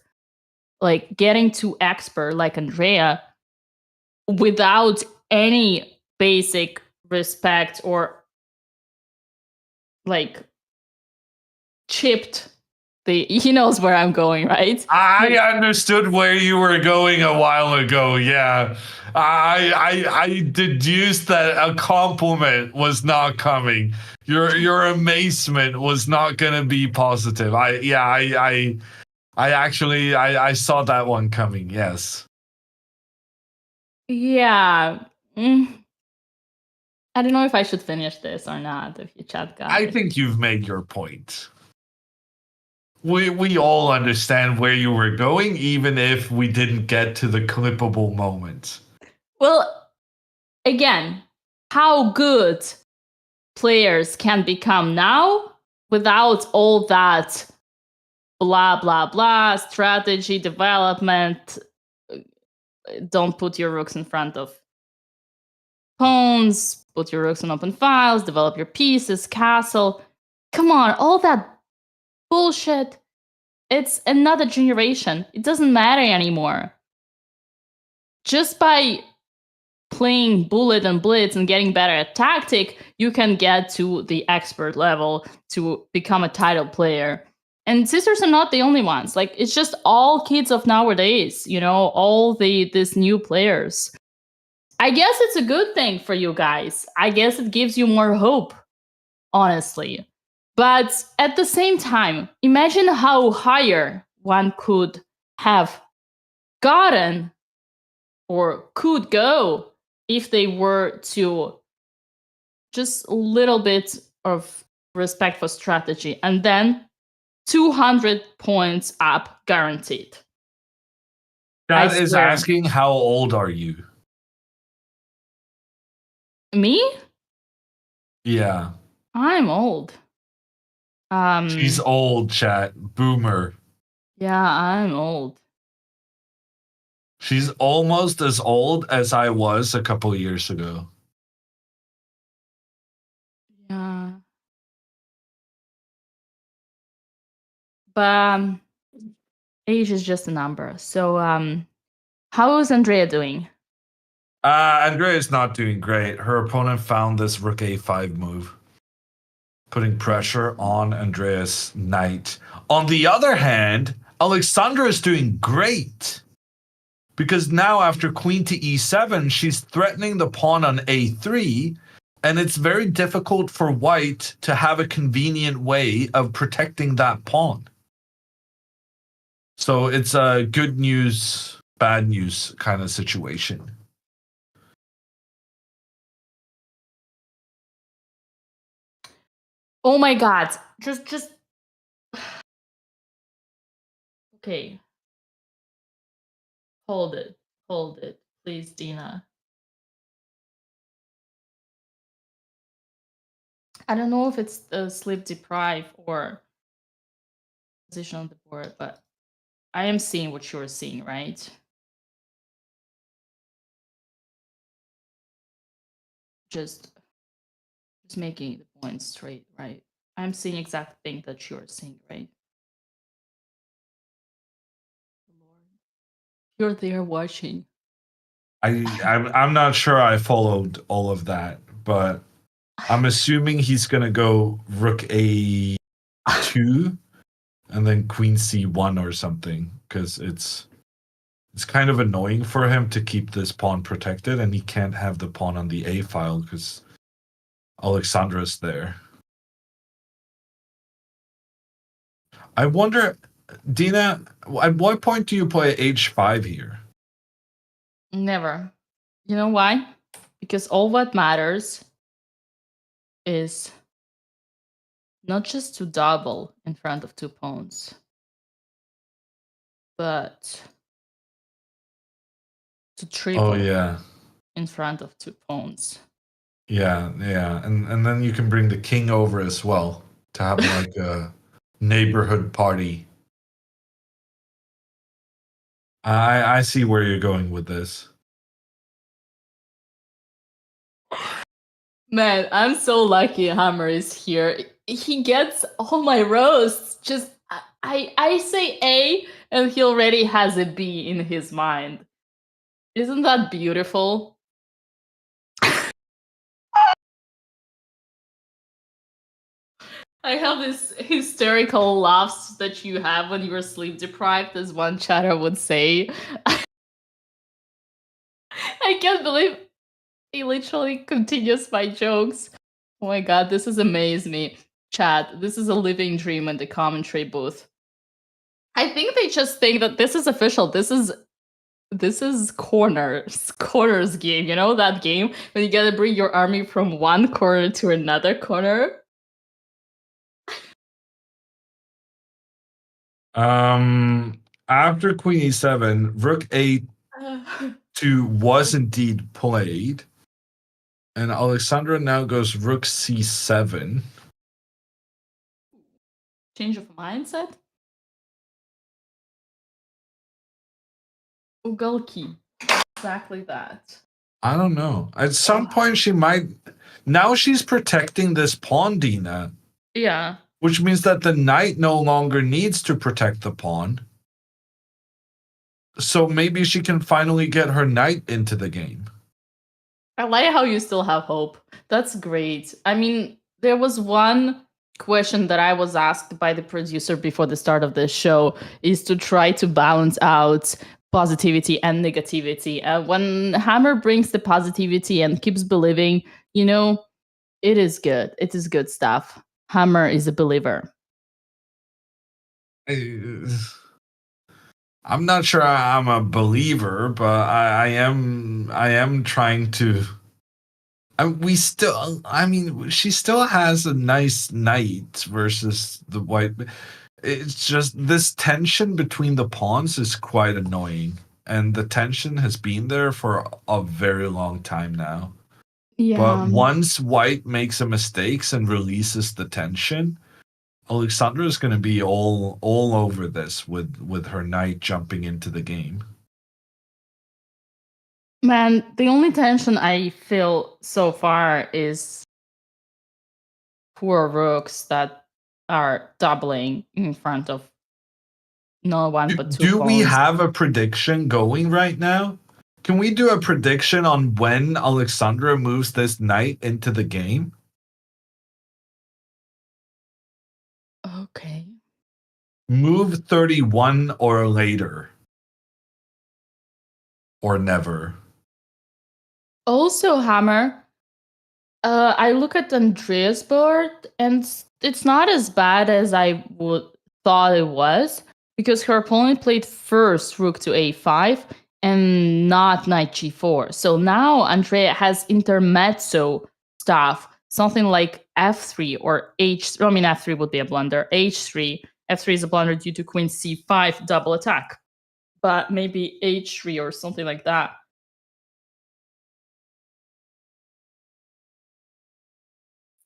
like getting to expert like Andrea without any basic respect or like chipped. He knows where I'm going, right? I understood where you were going a while ago. Yeah, I deduced that a compliment was not coming. Your amazement was not gonna be positive. I actually saw that one coming. Yes. Yeah. I don't know if I should finish this or not. If you chat, guys. I think you've made your point. We all understand where you were going, even if we didn't get to the clippable moment. Well, again, how good players can become now without all that blah, blah, blah, strategy, development. Don't put your rooks in front of pawns, put your rooks in open files, develop your pieces, castle. Come on, all that bullshit. It's another generation. It doesn't matter anymore. Just by playing bullet and blitz and getting better at tactic, you can get to the expert level to become a title player. And sisters are not the only ones. Like, it's just all kids of nowadays, you know, all these new players. I guess it's a good thing for you guys. I guess it gives you more hope, honestly. But at the same time, imagine how higher one could have gotten or could go if they were to just a little bit of respect for strategy, and then 200 points up guaranteed. That is asking, how old are you? Me? Yeah. I'm old. She's old, chat. Boomer. Yeah, I'm old. She's almost as old as I was a couple of years ago. Yeah. But age is just a number. So how is Andrea doing? Andrea's not doing great. Her opponent found this rook a5 move, putting pressure on Andrea's knight. On the other hand, Alexandra is doing great, because now after queen to e7, she's threatening the pawn on a3, and it's very difficult for white to have a convenient way of protecting that pawn. So it's a good news, bad news kind of situation. Oh my god. Just okay. Hold it. Please, Dina. I don't know if it's sleep deprived or position on the board, but I am seeing what you're seeing, right? Just making the point straight, right? I'm seeing exact thing that you're seeing, right? You're there watching. I'm not sure I followed all of that, but I'm assuming he's gonna go rook a2 and then queen c1 or something, because it's kind of annoying for him to keep this pawn protected, and he can't have the pawn on the a file because Alexandra's there. I wonder, Dina, at what point do you play h5 here? Never. You know why? Because all what matters is not just to double in front of two pawns, but to triple in front of two pawns. Yeah, and then you can bring the king over as well to have like a neighborhood party. I see where you're going with this. Man, I'm so lucky Hammer is here. He gets all my roasts. Just I say A and he already has a B in his mind. Isn't that beautiful? I have this hysterical laughs that you have when you're sleep deprived, as one chatter would say. I can't believe he literally continues my jokes. Oh my god, this has amazed me. Chat, this is a living dream in the commentary booth. I think they just think that this is official. This is corners game. You know that game when you gotta bring your army from one corner to another corner? After queen e7, rook a2 was indeed played, and Alexandra now goes rook c7. Change of mindset? Ugalki. Exactly that. I don't know. At some point she might. Now she's protecting this pawn, Dina. Yeah. Which means that the knight no longer needs to protect the pawn. So maybe she can finally get her knight into the game. I like how you still have hope. That's great. I mean, there was one question that I was asked by the producer before the start of the show is to try to balance out positivity and negativity. When Hammer brings the positivity and keeps believing, you know, it is good. It is good stuff. Hammer is a believer. I'm not sure I'm a believer, but I am trying to. She still has a nice knight versus the white. It's just this tension between the pawns is quite annoying, and the tension has been there for a very long time now. Yeah. But once white makes a mistakes and releases the tension, Alexandra is going to be all over this with her knight jumping into the game. Man, the only tension I feel so far is poor rooks that are doubling in front of no one but two Do we pawns. have a prediction going right now? Can we do a prediction on when Alexandra moves this knight into the game? Okay. Move 31 or later. Or never. Also, Hammer, I look at Andrea's board, and it's not as bad as I would thought it was, because her opponent played first rook to a5 and not knight g4. So now Andrea has intermezzo stuff, something like f3 or h3. I mean, f3 would be a blunder. h3, f3 is a blunder due to queen c5 double attack, but maybe h3 or something like that.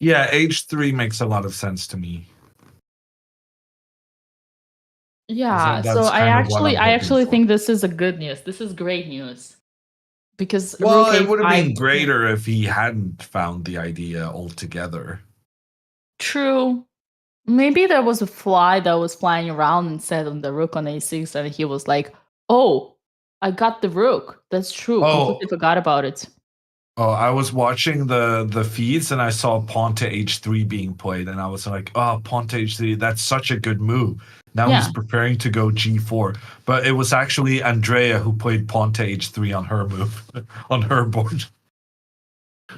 Yeah, h3 makes a lot of sense to me. Yeah, so That's kind of what I'm I hoping actually for. think this is a good news. This is great news. Because Well, rook it would have a5. been greater if he hadn't found the idea altogether. True. Maybe there was a fly that was flying around and said on the rook on a6, and he was like, "Oh, I got the rook." That's true. Oh. Completely forgot about it. Oh, I was watching the feeds and I saw pawn to h3 being played, and I was like, "Oh, pawn to h3, that's such a good move." Now he's Yeah. preparing to go g4, but it was actually Andrea who played pawn to h3 on her move, on her board,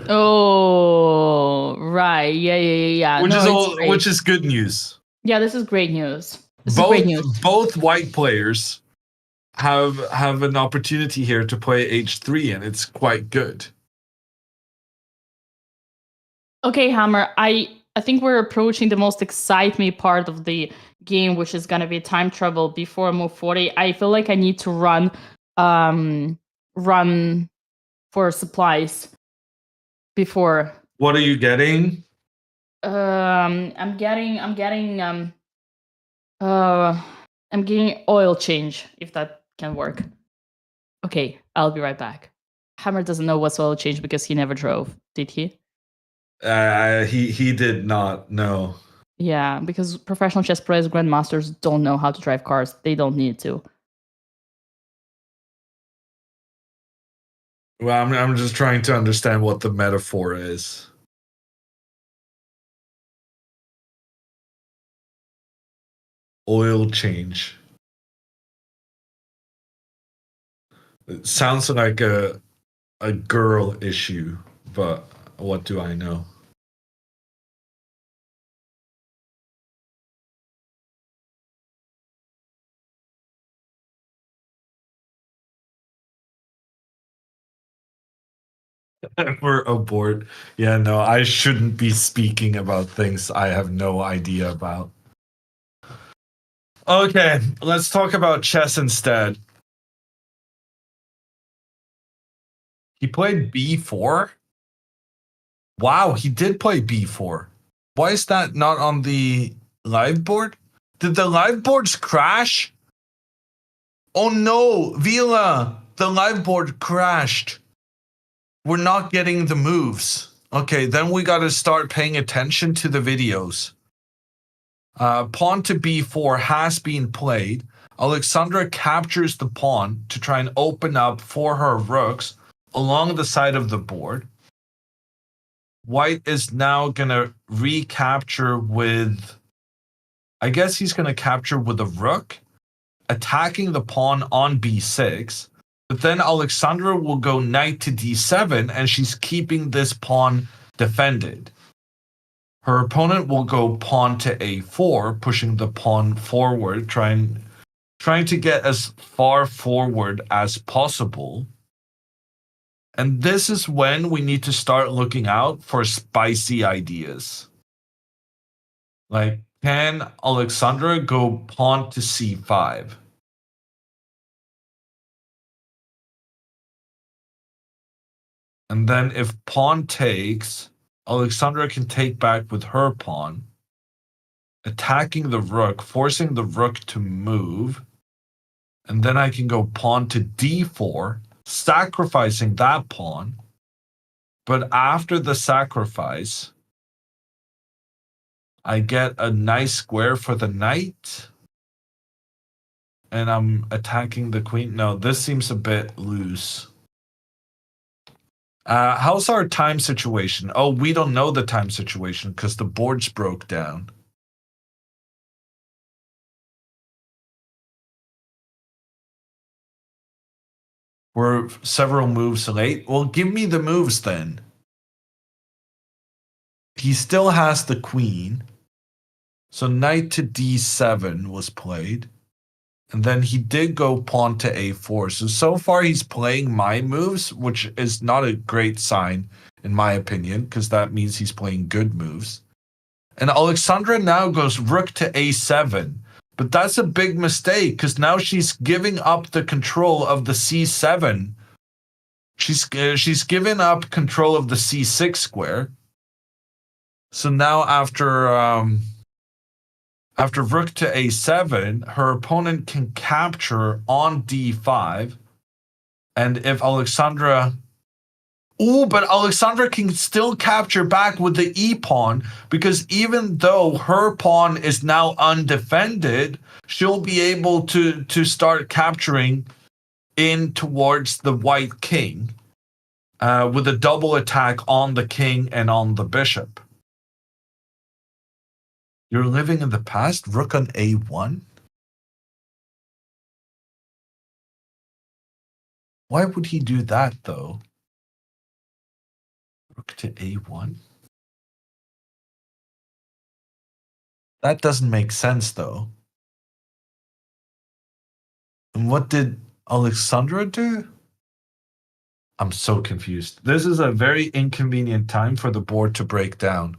Oh, right. Yeah. which No, is it's all, great. which is good news. Yeah, this is great news. This is great news. Both white players have an opportunity here to play h3, and it's quite good. Okay, Hammer, I think we're approaching the most excite me part of the game, which is gonna be time travel before move 40. I feel like I need to run for supplies before. What are you getting? I'm getting oil change, if that can work. Okay, I'll be right back. Hammer doesn't know what's oil change because he never drove, did he? He did not know. Yeah, because professional chess players, grandmasters don't know how to drive cars. They don't need to. Well, I'm just trying to understand what the metaphor is. Oil change. It sounds like a girl issue, but what do I know? We're aboard. Yeah, no, I shouldn't be speaking about things I have no idea about. Okay, let's talk about chess instead. He played b4? Wow, he did play b4. Why is that not on the live board? Did the live boards crash? Oh no, Vila, the live board crashed. We're not getting the moves. Okay, then we gotta start paying attention to the videos. Pawn to b4 has been played. Alexandra captures the pawn to try and open up for her rooks along the side of the board. White is now gonna recapture with, I guess he's gonna capture with a rook, attacking the pawn on b6. But then Alexandra will go knight to d7, and she's keeping this pawn defended. Her opponent will go pawn to a4, pushing the pawn forward, trying to get as far forward as possible. And this is when we need to start looking out for spicy ideas. Like, can Alexandra go pawn to c5? And then if pawn takes, Alexandra can take back with her pawn, attacking the rook, forcing the rook to move. And then I can go pawn to d4, sacrificing that pawn. But after the sacrifice, I get a nice square for the knight. And I'm attacking the queen. No, this seems a bit loose. How's our time situation? Oh, we don't know the time situation because the boards broke down. We're several moves late. Well, give me the moves then. he still has the queen. So knight to d7 was played. And then he did go pawn to a4. So far he's playing my moves, which is not a great sign, in my opinion, because that means he's playing good moves. And Alexandra now goes rook to a7. But that's a big mistake, because now she's giving up the control of the c7. She's given up control of the c6 square. So now after rook to a7, her opponent can capture on d5. And if Alexandra... Ooh, but Alexandra can still capture back with the e-pawn, because even though her pawn is now undefended, she'll be able to start capturing in towards the white king with a double attack on the king and on the bishop. You're living in the past? Rook on a1? Why would he do that, though? Rook to a1? That doesn't make sense, though. And what did Alexandra do? I'm so confused. This is a very inconvenient time for the board to break down.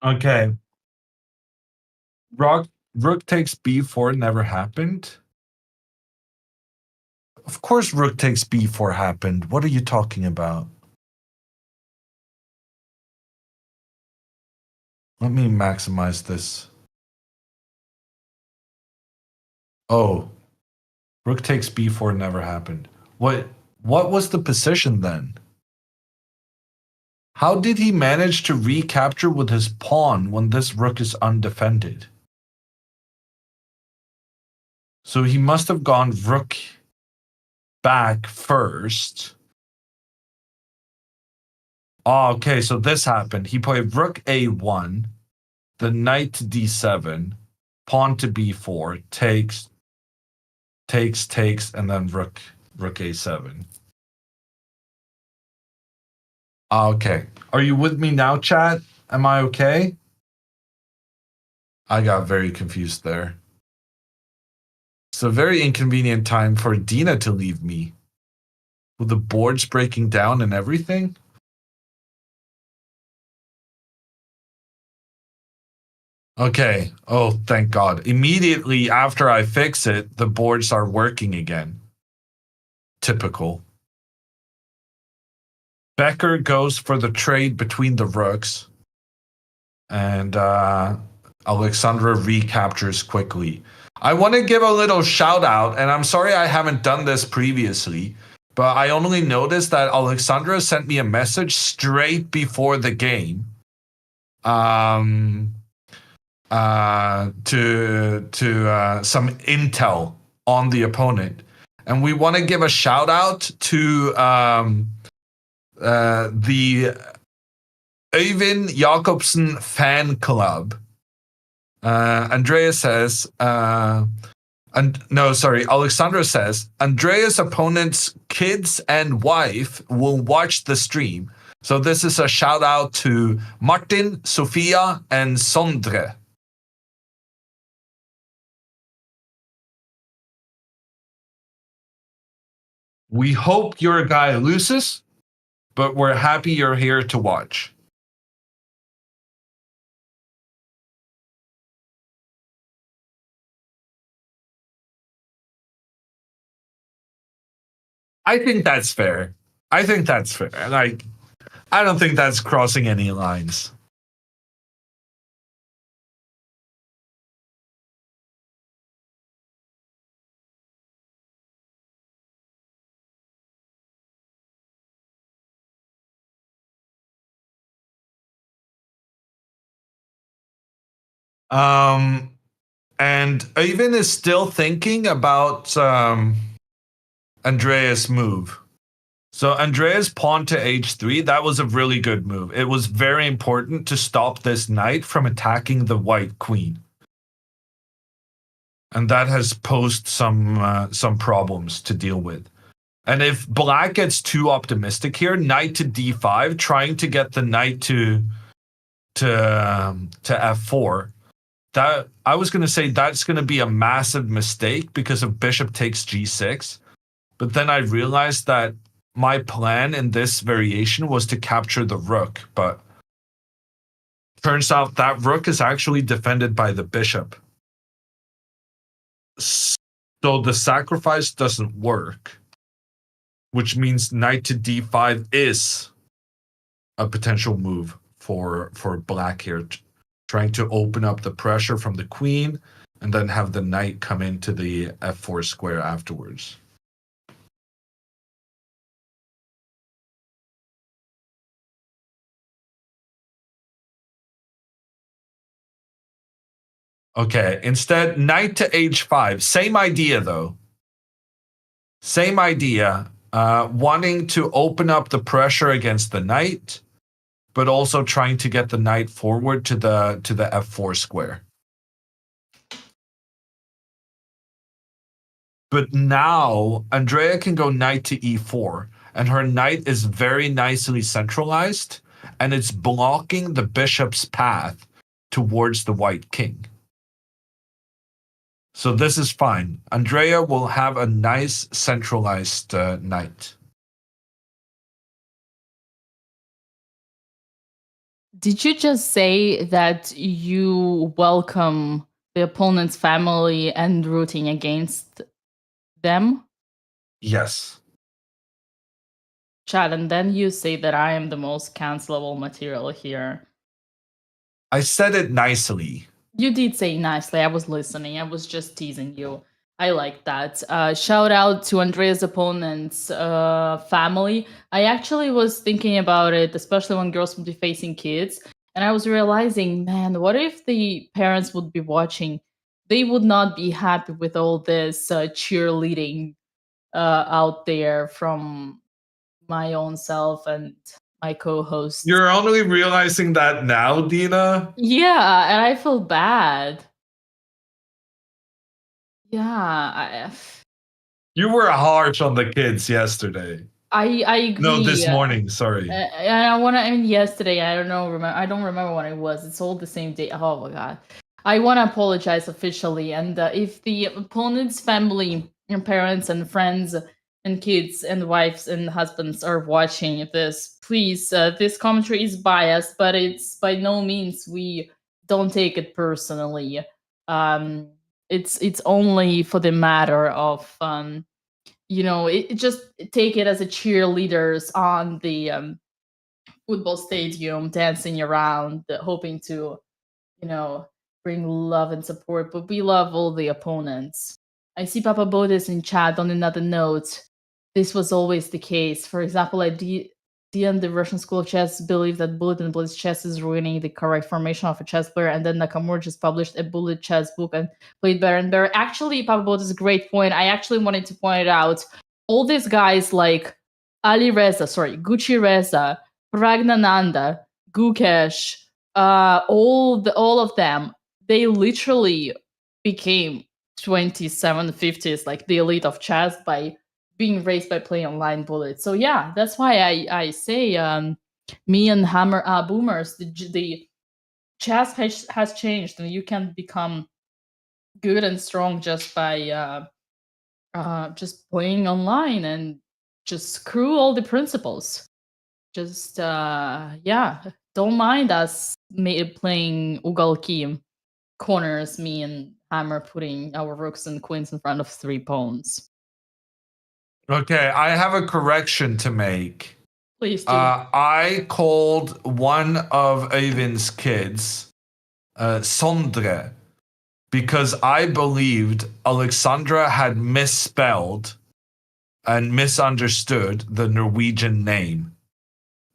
Okay. Rook takes b4 never happened. Of course rook takes b4 happened. What are you talking about? Let me maximize this. Oh, rook takes b4 never happened. What was the position then? How did he manage to recapture with his pawn when this rook is undefended? So he must have gone rook back first. Oh, okay, so this happened. He played rook a1, the knight to d7, pawn to b4, takes, and then rook a7. Okay. Are you with me now, chat? Am I okay? I got very confused there. It's a very inconvenient time for Dina to leave me. With the boards breaking down and everything? Okay. Oh, thank God. Immediately after I fix it, the boards are working again. Typical. Becker goes for the trade between the rooks. And Alexandra recaptures quickly. I want to give a little shout out, and I'm sorry I haven't done this previously, but I only noticed that Alexandra sent me a message straight before the game. To some intel on the opponent. And we want to give a shout out to the Øyvind Jakobsen fan club. Andrea says, Alexandra says, Andrea's opponent's kids and wife will watch the stream. So this is a shout out to Martin, Sofia, and Sondre. We hope your guy loses, but we're happy you're here to watch. I think that's fair. Like, I don't think that's crossing any lines. And Ivan is still thinking about Andreas' move. So Andreas pawn to h3, that was a really good move. It was very important to stop this knight from attacking the white queen. And that has posed some problems to deal with. And if black gets too optimistic here, knight to d5, trying to get the knight to f4, that I was going to say that's going to be a massive mistake because if bishop takes g6. But then I realized that my plan in this variation was to capture the rook, but turns out that rook is actually defended by the bishop. So the sacrifice doesn't work, which means knight to d5 is a potential move for black here, trying to open up the pressure from the queen and then have the knight come into the f4 square afterwards. Okay, instead, knight to h5. Same idea, though. Same idea. Wanting to open up the pressure against the knight, but also trying to get the knight forward to the f4 square. But now, Andrea can go knight to e4, and her knight is very nicely centralized, and it's blocking the bishop's path towards the white king. So this is fine. Andrea will have a nice centralized knight. Did you just say that you welcome the opponent's family and rooting against them? Yes. Chad, and then you say that I am the most cancelable material here. I said it nicely. You did say nicely. I was listening. I was just teasing you. I like that. Shout out to Andrea's opponent's family. I actually was thinking about it, especially when girls would be facing kids. And I was realizing, man, what if the parents would be watching? They would not be happy with all this cheerleading out there from my own self and my co-host. You're only realizing that now, Dina? Yeah, and I feel bad. Yeah, You were harsh on the kids yesterday. I agree. No, this morning, sorry. And I mean yesterday, I don't remember when it was. It's all the same day. Oh my god. I want to apologize officially, and if the opponent's family and parents and friends and kids and wives and husbands are watching this, please, this commentary is biased, but it's by no means, we don't take it personally. It's only for the matter of just take it as a cheerleaders on the football stadium dancing around, hoping to bring love and support, but we love all the opponents. I see Papa Botez in chat on another note. This was always the case. For example, at the end, the Russian School of Chess believed that bullet and blitz chess is ruining the correct formation of a chess player, and then Nakamura just published a bullet chess book and played better and better. Actually, Papa Botez is a great point. I actually wanted to point it out. All these guys like Gucci Reza, Pragnananda, Gukesh, all of them, they literally became 2750s, like the elite of chess, by being raised by playing online bullets. So yeah, that's why I say me and Hammer boomers, the chess has changed, and you can become good and strong just by just playing online and just screw all the principles. Just don't mind us playing ugalki corners, me and Hammer putting our rooks and queens in front of 3 pawns. Okay, I have a correction to make. Please do. I called one of Ivan's kids Sondre because I believed Alexandra had misspelled and misunderstood the Norwegian name.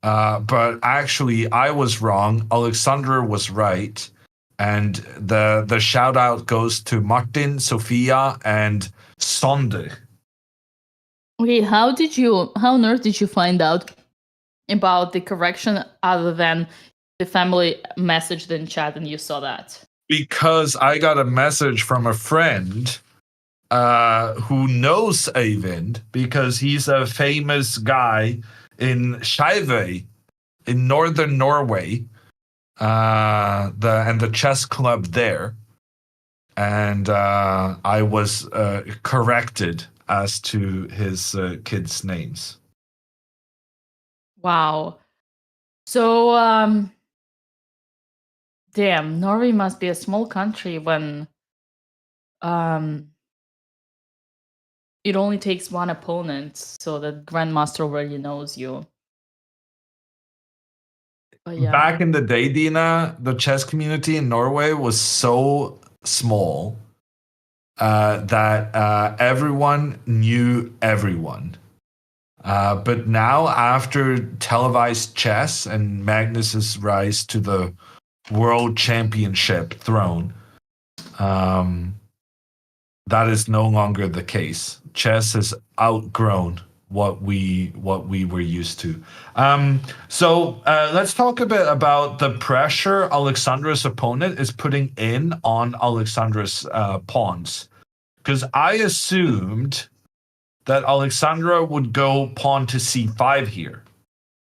But actually, I was wrong. Alexandra was right. And the shout out goes to Martin, Sophia, and Sonde. Okay, how on earth did you find out about the correction other than the family messaged in chat and you saw that? Because I got a message from a friend who knows Eyvind, because he's a famous guy in Skeive in northern Norway, the chess club there. And I was corrected as to his kids' names. Wow. So, damn, Norway must be a small country when it only takes one opponent, so the grandmaster already knows you. But yeah. Back in the day, Dina, the chess community in Norway was so small that everyone knew everyone. But now, after televised chess and Magnus's rise to the world championship throne, that is no longer the case. Chess has outgrown what we were used to. So let's talk a bit about the pressure Alexandra's opponent is putting in on Alexandra's pawns. Because I assumed that Alexandra would go pawn to c5 here,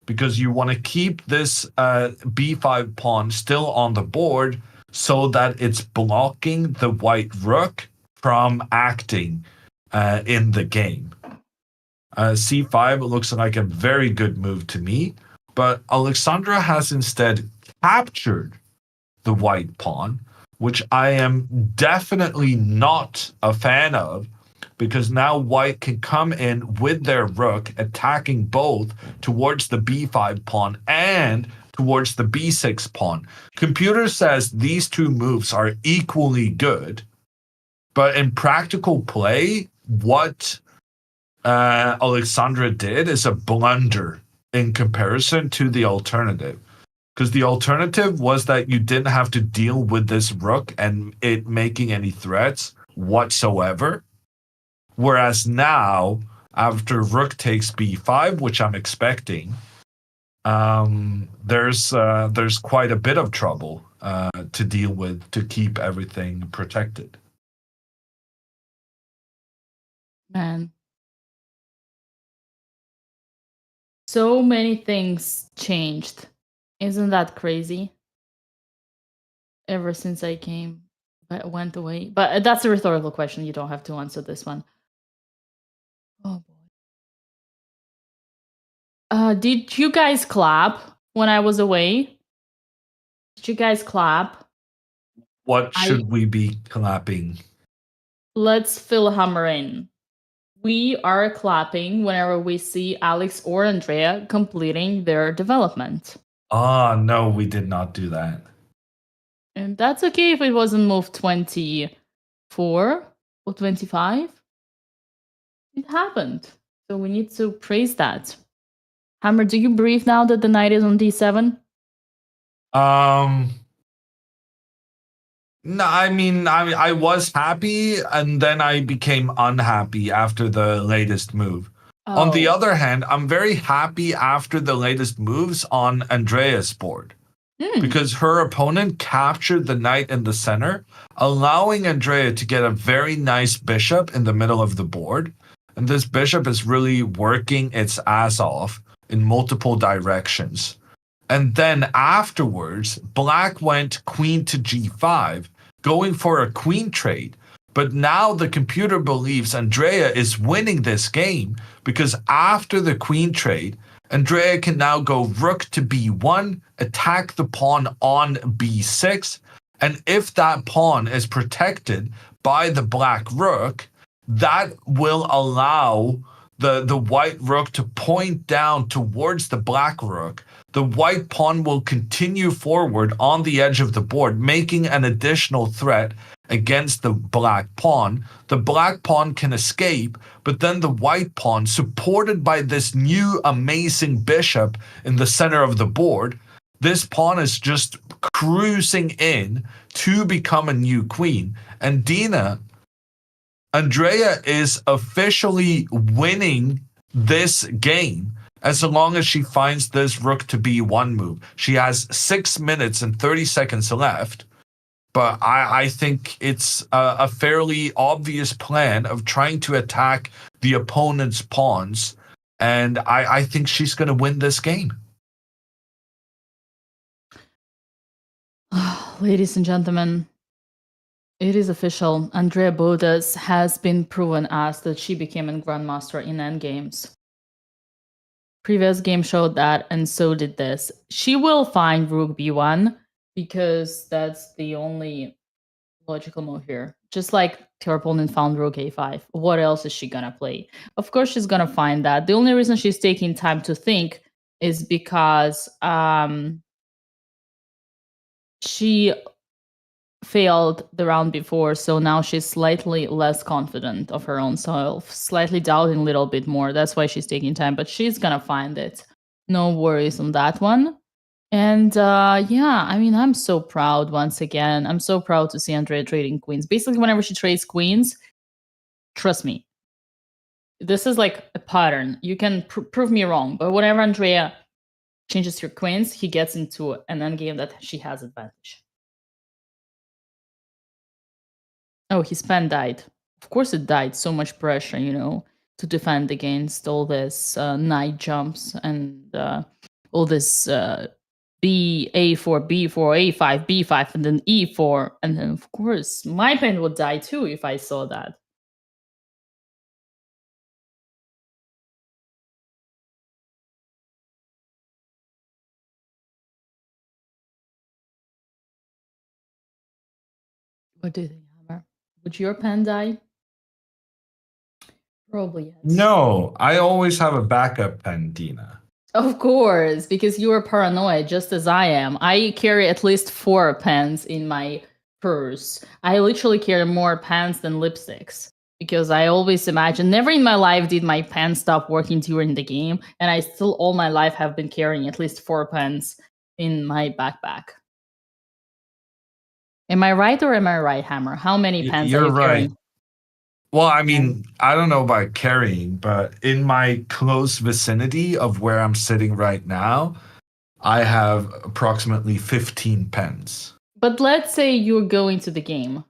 because you want to keep this b5 pawn still on the board so that it's blocking the white rook from acting in the game. c5 looks like a very good move to me, but Alexandra has instead captured the white pawn, which I am definitely not a fan of, because now white can come in with their rook, attacking both towards the b5 pawn and towards the b6 pawn. Computer says these two moves are equally good, but in practical play, what Alexandra did is a blunder in comparison to the alternative. Because the alternative was that you didn't have to deal with this rook and it making any threats whatsoever. Whereas now, after rook takes b5, which I'm expecting, there's quite a bit of trouble to deal with to keep everything protected. Man. So many things changed. Isn't that crazy? Ever since I went away. But that's a rhetorical question. You don't have to answer this one. Oh boy. Did you guys clap when I was away? Did you guys clap? What should we be clapping? Let's fill a hammer in. We are clapping whenever we see Alex or Andrea completing their development. No, we did not do that. And that's okay if it wasn't move 24 or 25. It happened. So we need to praise that. Hammer, do you breathe now that the knight is on d7? No, I was happy and then I became unhappy after the latest move. Oh. On the other hand, I'm very happy after the latest moves on Andrea's board. Because her opponent captured the knight in the center, allowing Andrea to get a very nice bishop in the middle of the board. And this bishop is really working its ass off in multiple directions. And then afterwards, black went queen to g5, going for a queen trade. But now the computer believes Andrea is winning this game, because after the queen trade, Andrea can now go rook to b1, attack the pawn on b6, and if that pawn is protected by the black rook, that will allow the white rook to point down towards the black rook. The white pawn will continue forward on the edge of the board, making an additional threat against the black pawn. The black pawn can escape, but then the white pawn, supported by this new amazing bishop in the center of the board, this pawn is just cruising in to become a new queen. And Andrea is officially winning this game as long as she finds this rook to b1 move. She has 6 minutes and 30 seconds left, but I think it's a fairly obvious plan of trying to attack the opponent's pawns, and I think she's going to win this game. Ladies and gentlemen, it is official. Andrea Botez has been proven as that she became a grandmaster in endgames. Previous game showed that, and so did this. She will find rook b1 because that's the only logical move here. Just like her opponent found rook a5. What else is she gonna play? Of course she's gonna find that. The only reason she's taking time to think is because she failed the round before, so now she's slightly less confident of her own self, slightly doubting a little bit more. That's why she's taking time, but she's gonna find it. No worries on that one. And yeah, I mean, I'm so proud once again. I'm so proud to see Andrea trading queens. Basically, whenever she trades queens, trust me, this is like a pattern. You can prove me wrong, but whenever Andrea changes her queens, he gets into an endgame that she has advantage. Oh, his pen died. Of course it died. So much pressure, you know, to defend against all this knight jumps and all this B, A4, B4, A5, B5, and then E4. And then, of course, my pen would die too if I saw that. What do you think, Hammer? Would your pen die? Probably yes. No, I always have a backup pen, Dina. Of course, because you are paranoid, just as I am. I carry at least 4 pens in my purse. I literally carry more pens than lipsticks. Because I always imagine, never in my life did my pen stop working during the game, and I still all my life have been carrying at least 4 pens in my backpack. Am I right or am I right, Hammer? How many pens are you carrying? Right. Well, I mean, I don't know about carrying, but in my close vicinity of where I'm sitting right now, I have approximately 15 pens. But let's say you're going to the game.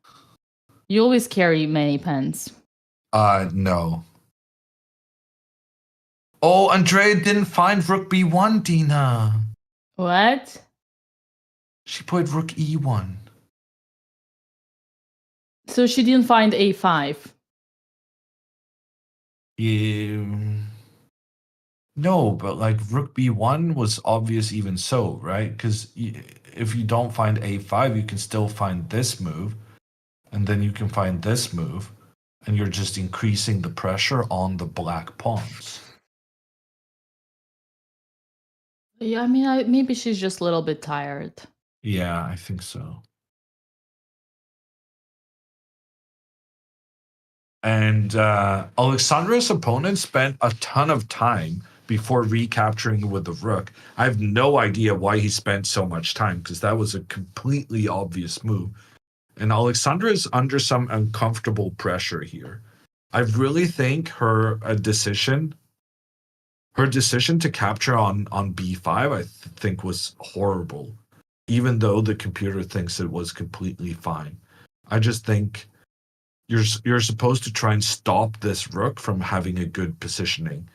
You always carry many pens. No. Oh, Andrea didn't find rook b1, Dina. What? She played rook e1. So she didn't find a5. No, but like rook b1 was obvious even so, right? Because if you don't find a5, you can still find this move, and then you can find this move, and you're just increasing the pressure on the black pawns. Yeah, I mean, maybe she's just a little bit tired. Yeah, I think so. And Alexandra's opponent spent a ton of time before recapturing with the rook. I have no idea why he spent so much time, because that was a completely obvious move. And Alexandra is under some uncomfortable pressure here. I really think her decision to capture on b5, I think was horrible, even though the computer thinks it was completely fine. I just think you're supposed to try and stop this rook from having a good positioning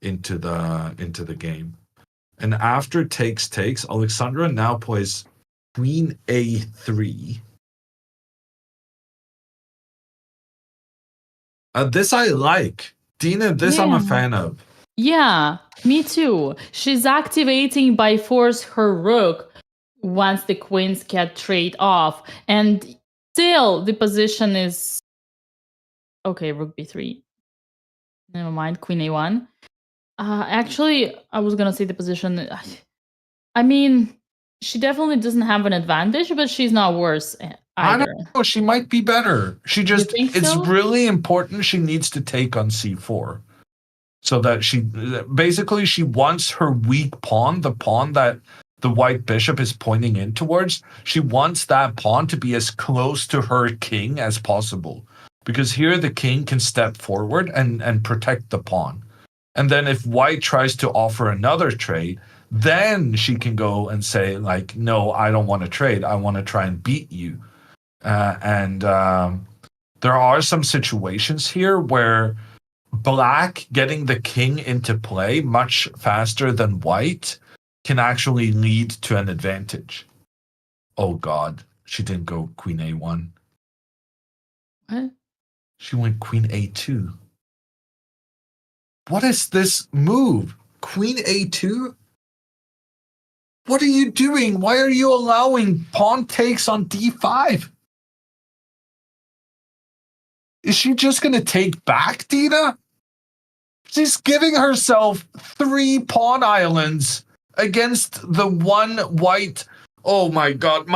into the game. And after takes, Alexandra now plays queen a3. This I like. Dina, this I'm a fan of. Yeah, me too. She's activating by force her rook once the queens get trade off. And still the position is... Okay, rook b3. Never mind, queen a1. Actually, I was gonna say the position... I mean, she definitely doesn't have an advantage, but she's not worse either. I don't know, she might be better. It's really important she needs to take on c4. So that she wants her weak pawn, the pawn that the white bishop is pointing in towards, she wants that pawn to be as close to her king as possible. Because here the king can step forward and protect the pawn. And then if white tries to offer another trade, then she can go and say, like, no, I don't want to trade. I want to try and beat you. There are some situations here where black getting the king into play much faster than white can actually lead to an advantage. Oh God, she didn't go queen a1. What? She went queen a2. What is this move? Queen a2? What are you doing? Why are you allowing pawn takes on d5? Is she just going to take back, Dina? She's giving herself 3 pawn islands against the one white. Oh my God,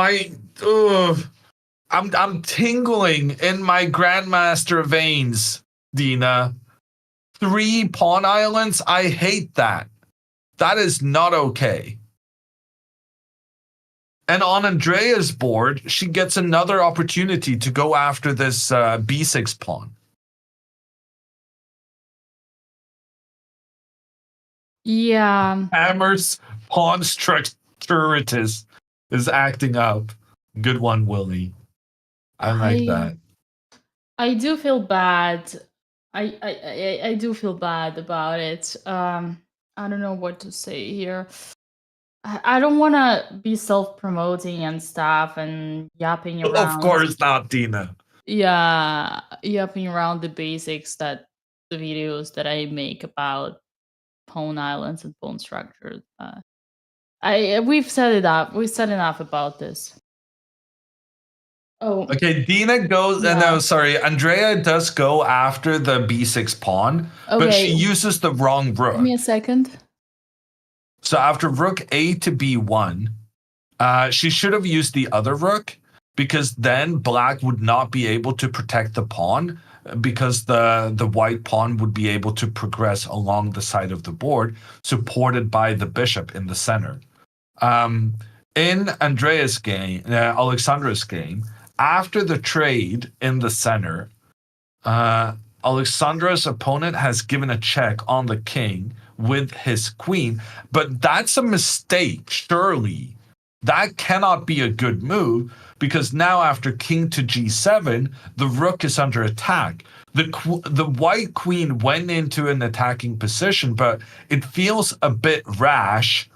I'm tingling in my grandmaster veins, Dina. 3 pawn islands? I hate that. That is not okay. And on Andrea's board, she gets another opportunity to go after this b6 pawn. Yeah. Hammer's pawn structuritis is acting up. Good one, Willie. I like that. I do feel bad. I do feel bad about it. I don't know what to say here. I don't want to be self-promoting and stuff and yapping around. Of course not, Dina. Yeah, yapping around the basics that the videos that I make about pawn islands and pawn structures. We've set it up. We've said enough about this. Oh. Okay, Dina goes. Yeah. No, sorry. Andrea does go after the b6 pawn, but she uses the wrong rook. Give me a second. So after rook a to b1, she should have used the other rook, because then black would not be able to protect the pawn, because the white pawn would be able to progress along the side of the board, supported by the bishop in the center. In Andrea's game, Alexandra's game, after the trade in the center, Alexandra's opponent has given a check on the king with his queen, but that's a mistake, surely. That cannot be a good move, because now after king to g7, the rook is under attack. The white queen went into an attacking position, but it feels a bit rash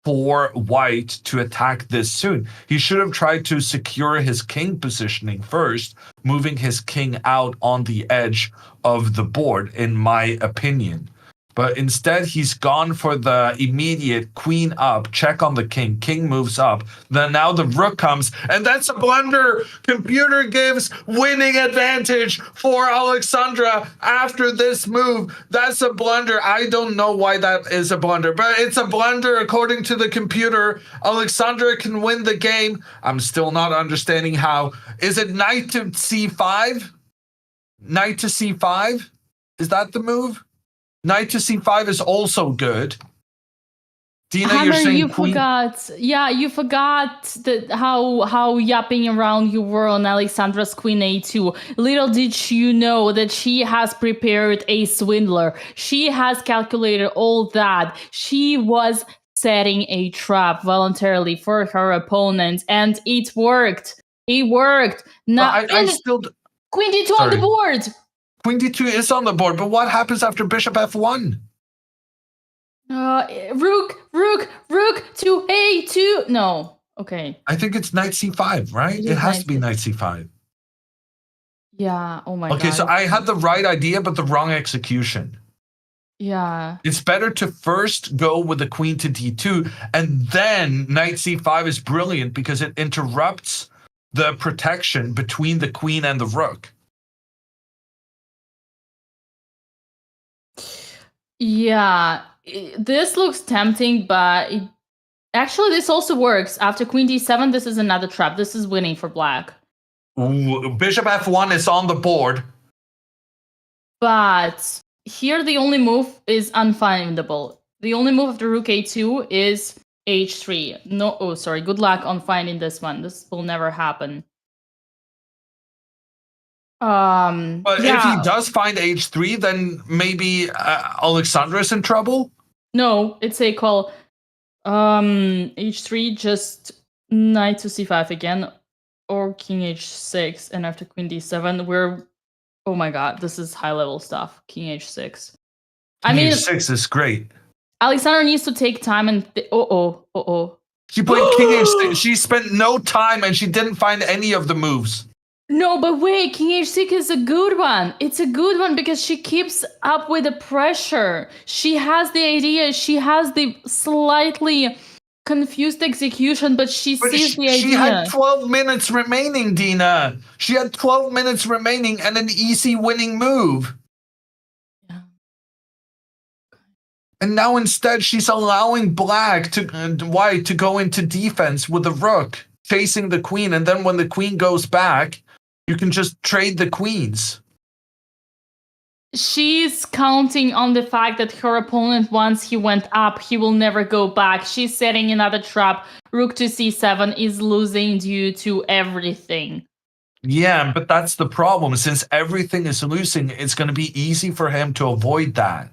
for white to attack this soon. He should have tried to secure his king positioning first, moving his king out on the edge of the board, in my opinion. But instead, he's gone for the immediate queen up, check on the king. King moves up. Then now the rook comes, and that's a blunder. Computer gives winning advantage for Alexandra after this move. That's a blunder. I don't know why that is a blunder, but it's a blunder according to the computer. Alexandra can win the game. I'm still not understanding how. Is it knight to c5? Knight to c5? Is that the move? Knight to c5 is also good. Dina, Hammer, you're saying you queen. forgot. Yeah, you forgot that how yapping around you were on Alexandra's queen a2. Little did you know that she has prepared a swindler. She has calculated all that. She was setting a trap voluntarily for her opponent, and it worked. It worked. Now, I still. queen d2 on the board. Queen d2 is on the board, but what happens after bishop f1? Rook to a2. No. Okay. I think it's knight c5, right? It has to be knight c5. Yeah. Oh my God. Okay, so I had the right idea, but the wrong execution. Yeah. It's better to first go with the queen to d2, and then knight c5 is brilliant because it interrupts the protection between the queen and the rook. Yeah, this looks tempting, but actually this also works. After queen d7, this is another trap. This is winning for black. Ooh, bishop f1 is on the board. But here the only move is unfindable. The only move after rook a2 is h3. No, oh, sorry. Good luck on finding this one. This will never happen. But if he Yeah. does find h3, then maybe Alexandra's in trouble? No, it's a call. h3, just knight to c5 again, or king h6, and after queen d7, we're... Oh my god, this is high-level stuff. King h6. I mean, h6 is great. Alexandra needs to take time and... She played king h6. She spent no time and she didn't find any of the moves. No, but wait, king h6 is a good one. It's a good one because she keeps up with the pressure. She has the idea. She has the slightly confused execution, but she sees the idea. She had 12 minutes remaining, Dina. She had 12 minutes remaining and an easy winning move. Yeah. And now instead she's allowing white to go into defense with the rook, chasing the queen. And then when the queen goes back, you can just trade the queens. She's counting on the fact that her opponent, once he went up, he will never go back. She's setting another trap. Rook to c7 is losing due to everything. Yeah, but that's the problem. Since everything is losing, it's going to be easy for him to avoid that.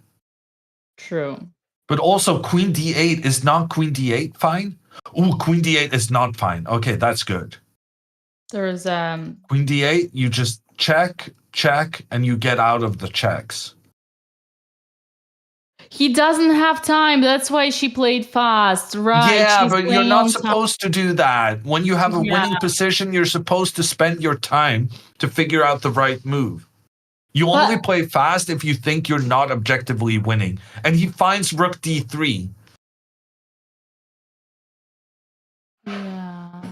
True. But also, queen d8 is not queen d8 fine? Ooh, queen d8 is not fine. Okay, that's good. There's Queen d8, you just check, and you get out of the checks. he doesn't have time. That's why she played fast, right? Yeah, She's but you're playing not on time. supposed to do that. When you have a winning position, you're supposed to spend your time to figure out the right move. You only play fast if you think you're not objectively winning. And he finds rook d3. Yeah.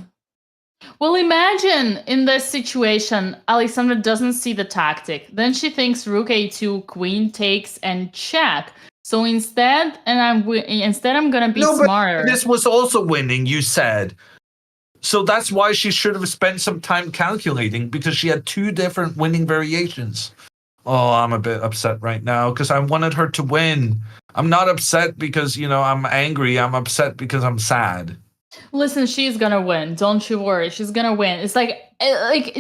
Well, imagine in this situation, Alexandra doesn't see the tactic. Then she thinks rook a2, queen takes, and check. So instead, I'm gonna be smarter. But this was also winning, you said. So that's why she should have spent some time calculating, because she had two different winning variations. Oh, I'm a bit upset right now because I wanted her to win. I'm not upset because, I'm angry. I'm upset because I'm sad. Listen, she's gonna win. Don't you worry. She's gonna win. It's like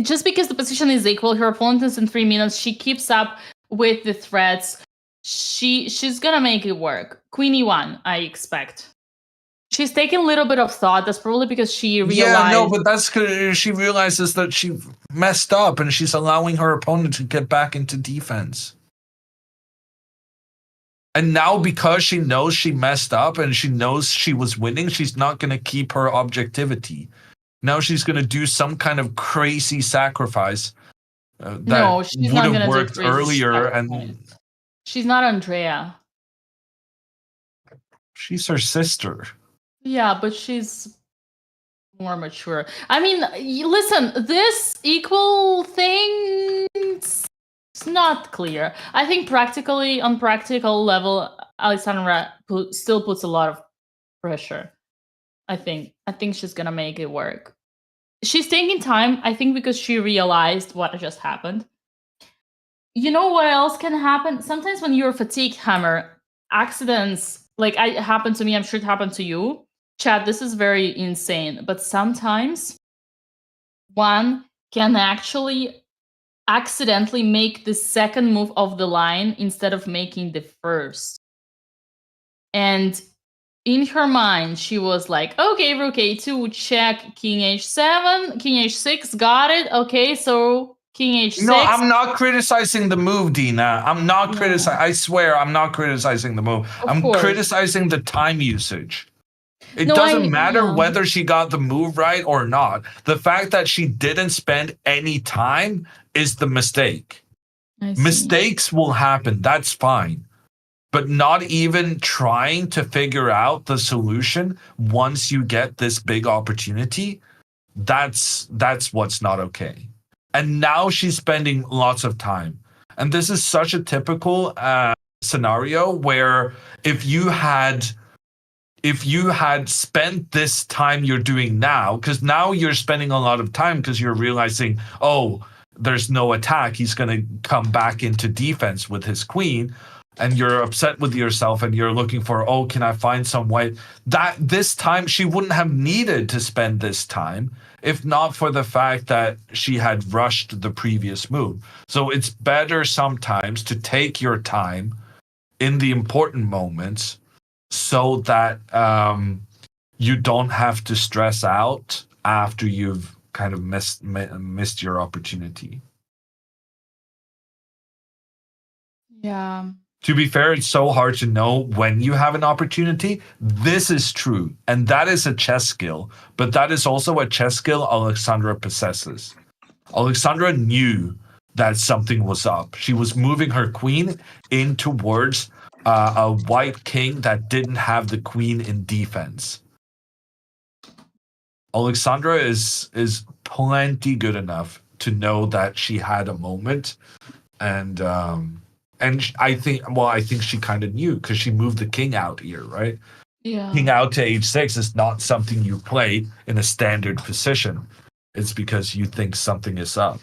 just because the position is equal, her opponent is in 3 minutes. She keeps up with the threats. She's gonna make it work. Queen e1, I expect. She's taking a little bit of thought. That's probably because she realized. Yeah, no, but that's because she realizes that she messed up and she's allowing her opponent to get back into defense. And now because she knows she messed up and she knows she was winning, she's not going to keep her objectivity. Now she's going to do some kind of crazy sacrifice that would have worked earlier. And she's not Andrea. She's her sister. Yeah, but she's more mature. I mean, listen, this equal thing, it's not clear. I think on practical level, Alexandra still puts a lot of pressure. I think she's gonna make it work. She's taking time, I think, because she realized what just happened. You know what else can happen? Sometimes when you're fatigued, Hammer, accidents, like it happened to me, I'm sure it happened to you. Chad, this is very insane, but sometimes one can actually accidentally make the second move of the line instead of making the first. And in her mind, she was like, okay, rook a2, check, king h7, king h6, got it. Okay, so king h6. No, I'm not criticizing the move, Dina. I'm not criticizing. I swear, I'm not criticizing the move. I'm criticizing the time usage. It doesn't matter whether she got the move right or not. The fact that she didn't spend any time is the mistake. Mistakes will happen. That's fine. But not even trying to figure out the solution once you get this big opportunity, that's what's not okay. And now she's spending lots of time. And this is such a typical scenario where if you had spent this time you're doing now, because now you're spending a lot of time because you're realizing, oh, there's no attack. He's going to come back into defense with his queen. and you're upset with yourself and you're looking for, oh, can I find some white? That this time she wouldn't have needed to spend this time if not for the fact that she had rushed the previous move. So it's better sometimes to take your time in the important moments so that you don't have to stress out after you've kind of missed your opportunity. Yeah. To be fair, it's so hard to know when you have an opportunity. This is true. And that is a chess skill. But that is also a chess skill Alexandra possesses. Alexandra knew that something was up. She was moving her queen in towards a white king that didn't have the queen in defense. Alexandra is plenty good enough to know that she had a moment, and I think she kind of knew because she moved the king out here, right? Yeah. King out to h6 is not something you play in a standard position. It's because you think something is up.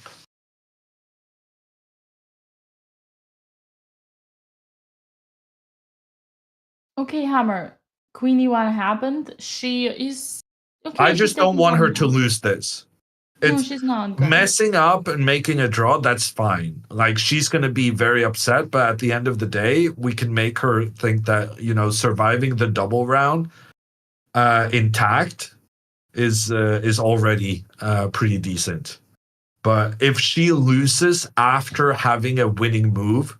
Okay, Hammer. Queen E1 happened. She is okay. I she's just don't taking want her one to now. lose this. No, It's she's not gonna. messing up and making a draw, that's fine. Like, she's going to be very upset, but at the end of the day, we can make her think that, surviving the double round intact is already pretty decent. But if she loses after having a winning move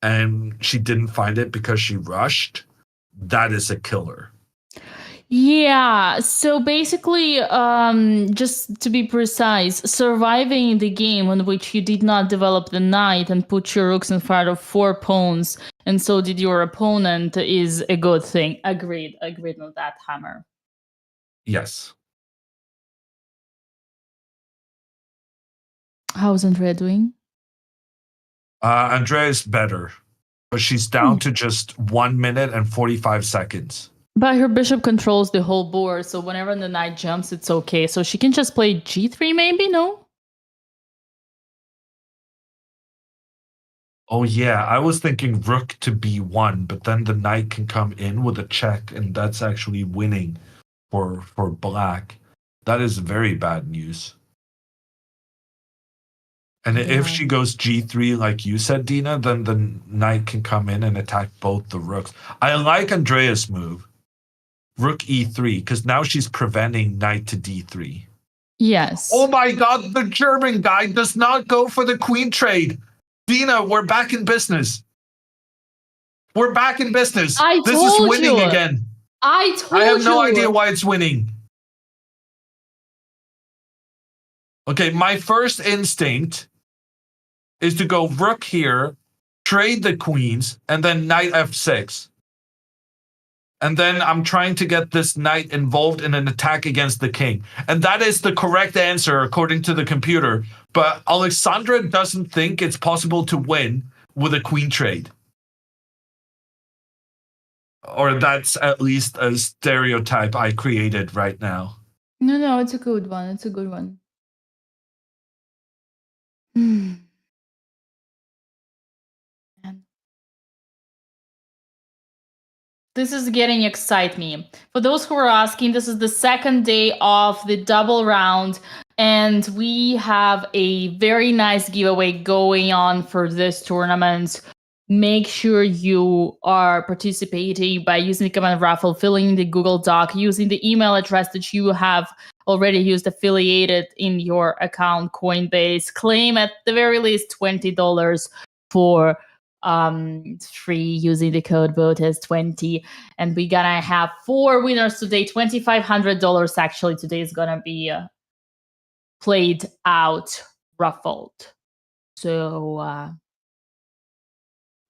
and she didn't find it because she rushed, that is a killer. Yeah, so basically, just to be precise, surviving the game in which you did not develop the knight and put your rooks in front of 4 pawns, and so did your opponent, is a good thing. Agreed on that, Hammer. Yes. How's Andrea doing? Andrea is better, but she's down to just 1 minute and 45 seconds. But her bishop controls the whole board, so whenever the knight jumps, it's okay. So she can just play g3 maybe, no? Oh yeah, I was thinking rook to b1, but then the knight can come in with a check, and that's actually winning for black. That is very bad news. And if she goes g3, like you said, Dina, then the knight can come in and attack both the rooks. I like Andrea's move. Rook e3, because now she's preventing knight to d3. Yes. Oh my god, the German guy does not go for the queen trade. Dina, we're back in business. We're back in business. This is winning again. I have no idea why it's winning. Okay, my first instinct is to go rook here, trade the queens, and then knight f6. And then I'm trying to get this knight involved in an attack against the king. And that is the correct answer according to the computer. But Alexandra doesn't think it's possible to win with a queen trade. Or that's at least a stereotype I created right now. No, it's a good one. It's a good one. This is getting excite me. For those who are asking, this is the second day of the double round, and we have a very nice giveaway going on for this tournament. Make sure you are participating by using the command Raffle, filling in the Google Doc, using the email address that you have already used affiliated in your account, Coinbase. Claim at the very least $20 for free using the code Botez20, and we're gonna have 4 winners today. $2,500 actually today is gonna be played out, ruffled. So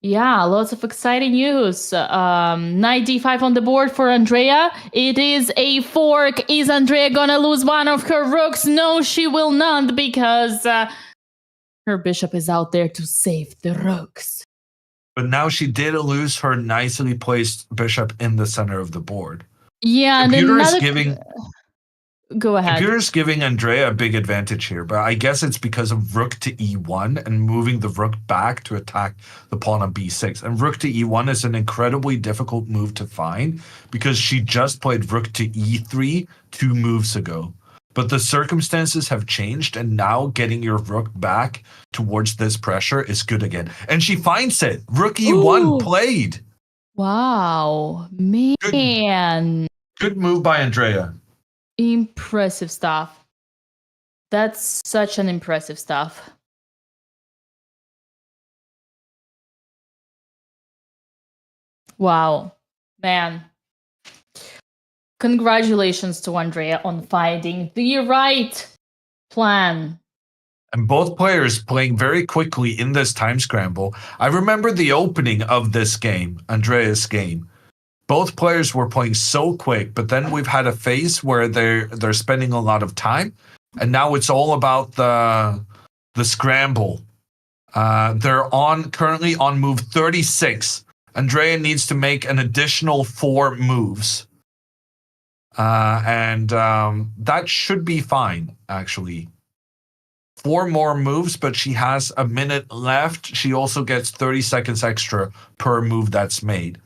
yeah, lots of exciting news. Knight d5 on the board for Andrea. It is a fork. Is Andrea gonna lose one of her rooks? No, she will not, because her bishop is out there to save the rooks. But now she did lose her nicely placed bishop in the center of the board. Yeah, Computer and is giving. Go ahead. Computer's giving Andrea a big advantage here, but I guess it's because of rook to e1 and moving the rook back to attack the pawn on b6. And rook to e1 is an incredibly difficult move to find because she just played rook to e3 2 moves ago. But the circumstances have changed, and now getting your rook back towards this pressure is good again. And she finds it. Rook e1 played. Wow, man. Good move by Andrea. Impressive stuff. That's such an impressive stuff. Wow, man. Congratulations to Andrea on finding the right plan. And both players playing very quickly in this time scramble. I remember the opening of this game, Andrea's game. Both players were playing so quick, but then we've had a phase where they're spending a lot of time, and now it's all about the scramble. They're currently on move 36. Andrea needs to make an additional 4 moves. And that should be fine, actually. 4 more moves, but she has a minute left. She also gets 30 seconds extra per move that's made.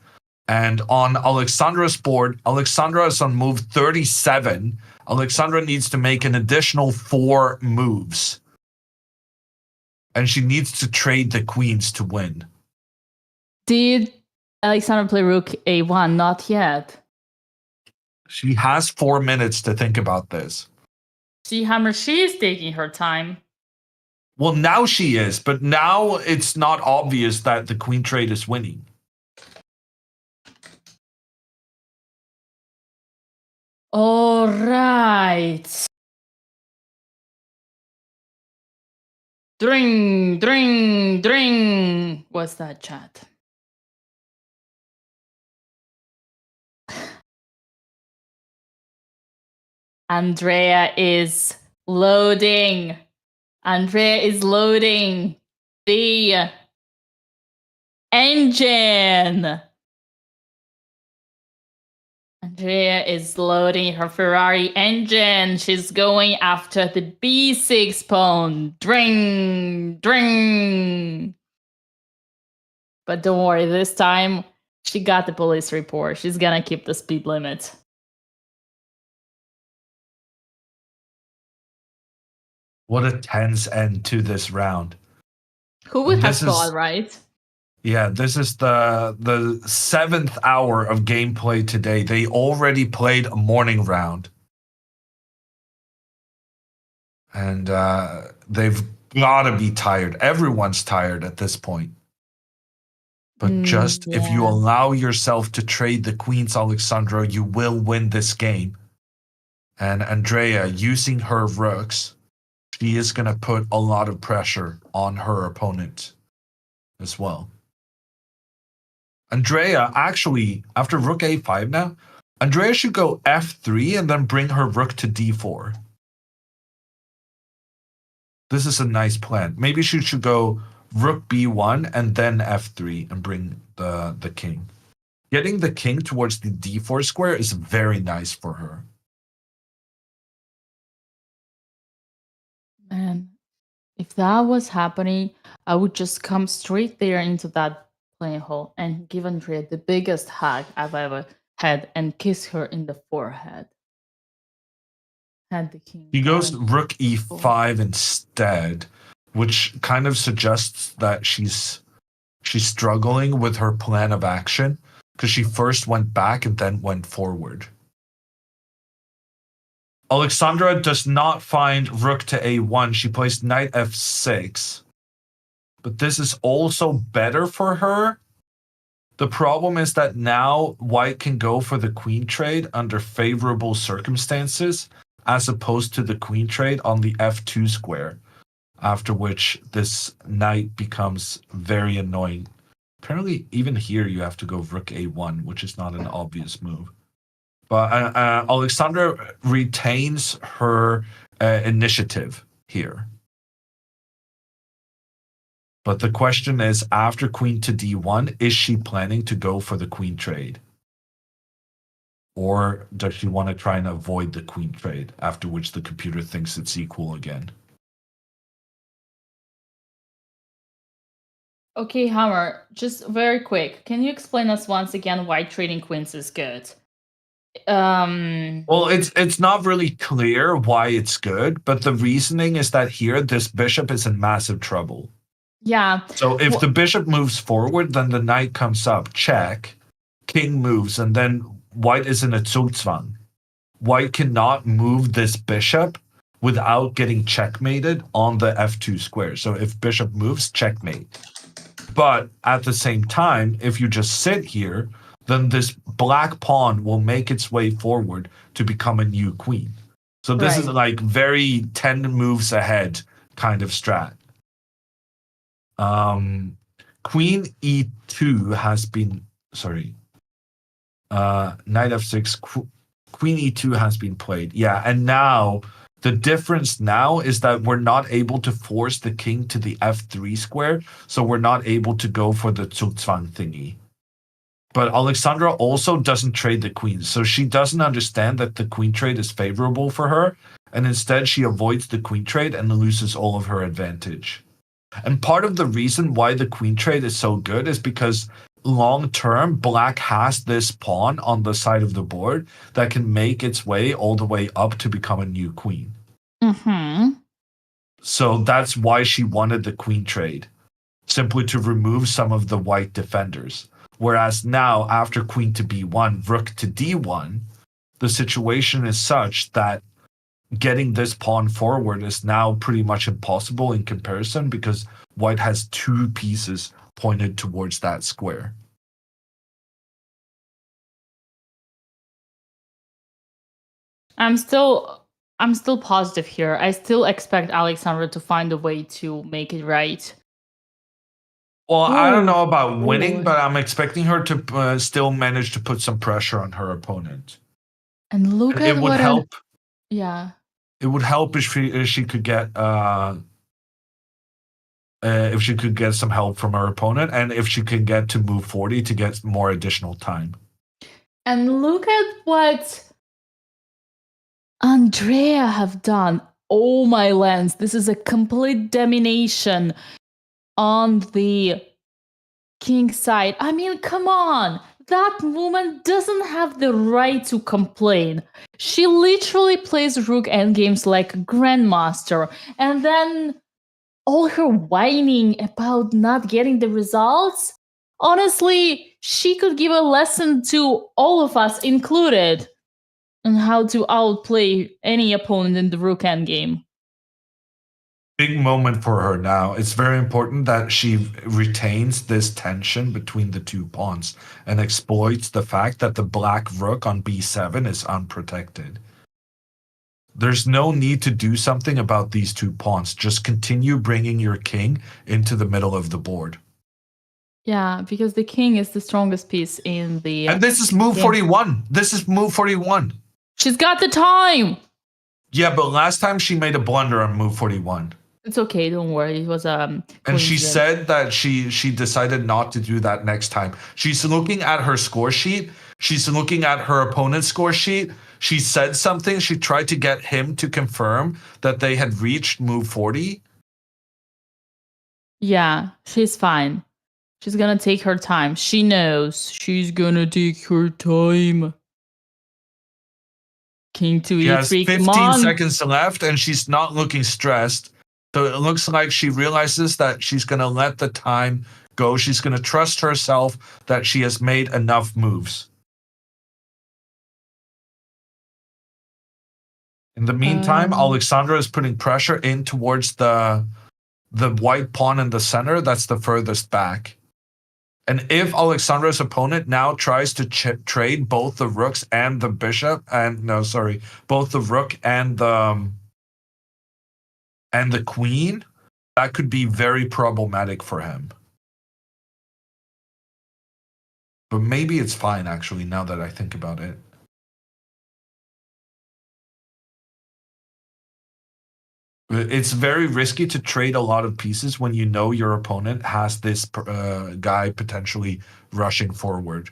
And on Alexandra's board, Alexandra is on move 37. Alexandra needs to make an additional 4 moves. And she needs to trade the queens to win. Did Alexandra play rook a1? Not yet. She has 4 minutes to think about this. See, Hammer, she is taking her time. Well, now she is, but now it's not obvious that the queen trade is winning. All right. Dring, dring, dring. What's that, chat? Andrea is loading. Andrea is loading the engine. Andrea is loading her Ferrari engine. She's going after the b6 pawn. Dring, dring. But don't worry, this time she got the police report. She's gonna keep the speed limit. What a tense end to this round. Who would have thought, right? Yeah, this is the 7th hour of gameplay today. They already played a morning round. And they've got to be tired. Everyone's tired at this point. But if you allow yourself to trade the queens, Alexandra, you will win this game. And Andrea, using her rooks, she is going to put a lot of pressure on her opponent as well. Andrea, actually, after rook a5 now, Andrea should go f3 and then bring her rook to d4. This is a nice plan. Maybe she should go rook b1 and then f3 and bring the king. Getting the king towards the d4 square is very nice for her. Man, if that was happening, I would just come straight there into that playing hole and give Andrea the biggest hug I've ever had and kiss her in the forehead. Had the king. He goes rook e5 instead, which kind of suggests that she's struggling with her plan of action because she first went back and then went forward. Alexandra does not find rook to a1. She plays knight f6. But this is also better for her. The problem is that now white can go for the queen trade under favorable circumstances, as opposed to the queen trade on the f2 square, after which this knight becomes very annoying. Apparently, even here you have to go rook a1, which is not an obvious move. But Alexandra retains her initiative here. But the question is, after queen to d1, is she planning to go for the queen trade? Or does she want to try and avoid the queen trade, after which the computer thinks it's equal again? Okay, Hammer, just very quick. Can you explain us once again why trading queens is good? Well, it's not really clear why it's good, but the reasoning is that here this bishop is in massive trouble. Yeah. So if the bishop moves forward, then the knight comes up, check, king moves, and then white is in a Zugzwang. White cannot move this bishop without getting checkmated on the f2 square. So if bishop moves, checkmate. But at the same time, if you just sit here, then this black pawn will make its way forward to become a new queen. So this is like very 10 moves ahead kind of strat. Queen e2 has been, knight f6, queen e2 has been played. Yeah, and now the difference now is that we're not able to force the king to the f3 square, so we're not able to go for the Zugzwang thingy. But Alexandra also doesn't trade the queen, so she doesn't understand that the queen trade is favorable for her, and instead she avoids the queen trade and loses all of her advantage. And part of the reason why the queen trade is so good is because long term, black has this pawn on the side of the board that can make its way all the way up to become a new queen. Mm-hmm. So that's why she wanted the queen trade, simply to remove some of the white defenders. Whereas now, after queen to b1, rook to d1, the situation is such that getting this pawn forward is now pretty much impossible in comparison because white has two pieces pointed towards that square. I'm still positive here. I still expect Alexandra to find a way to make it right. Well, I don't know about winning, but I'm expecting her to still manage to put some pressure on her opponent. And look at it would help. Yeah. It would help if she could get some help from her opponent, and if she can get to move 40 to get more additional time. And look at what Andrea have done. Oh my lands, this is a complete domination on the king side. I mean, come on. That woman doesn't have the right to complain. She literally plays rook endgames like a grandmaster, and then all her whining about not getting the results. Honestly, she could give a lesson to all of us included on how to outplay any opponent in the rook endgame. Big moment for her now. It's very important that she retains this tension between the two pawns and exploits the fact that the black rook on b7 is unprotected. There's no need to do something about these two pawns. Just continue bringing your king into the middle of the board. Yeah, because the king is the strongest piece in the... And this is move 41. This is move 41. She's got the time! Yeah, but last time she made a blunder on move 41. It's okay, don't worry. It was and she said that she decided not to do that next time. She's looking at her score sheet. She's looking at her opponent's score sheet. She said something. She tried to get him to confirm that they had reached move 40. Yeah, she's fine. She's gonna take her time. She knows. She's gonna take her time. King to E3, she has 15 seconds left, and she's not looking stressed. So it looks like she realizes that she's going to let the time go. She's going to trust herself that she has made enough moves. In the meantime, Alexandra is putting pressure in towards the white pawn in the center. That's the furthest back. And if Alexandra's opponent now tries to trade both the rooks and the bishop, both the rook and the queen, that could be very problematic for him. But maybe it's fine, actually, now that I think about it. It's very risky to trade a lot of pieces when you know your opponent has this guy potentially rushing forward.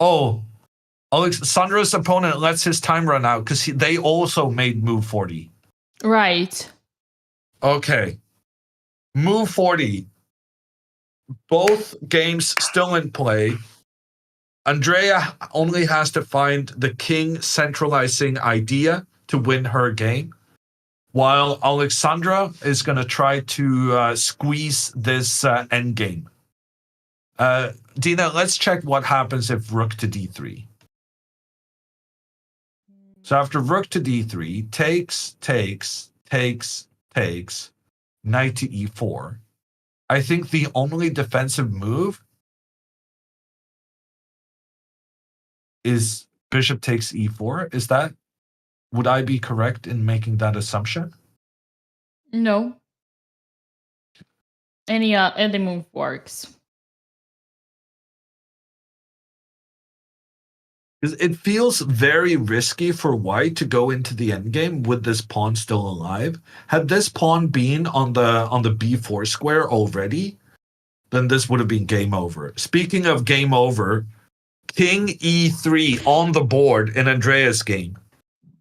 Oh, Alexandra's opponent lets his time run out because they also made move 40. Right. Okay. Move 40. Both games still in play. Andrea only has to find the king centralizing idea to win her game, while Alexandra is going to try to squeeze this endgame. Dina, let's check what happens if rook to d3. So after rook to d3, takes, knight to e4. I think the only defensive move is bishop takes e4. Would I be correct in making that assumption? No. Any move works. It feels very risky for white to go into the endgame with this pawn still alive. Had this pawn been on the b4 square already, then this would have been game over. Speaking of game over, king e3 on the board in Andrea's game.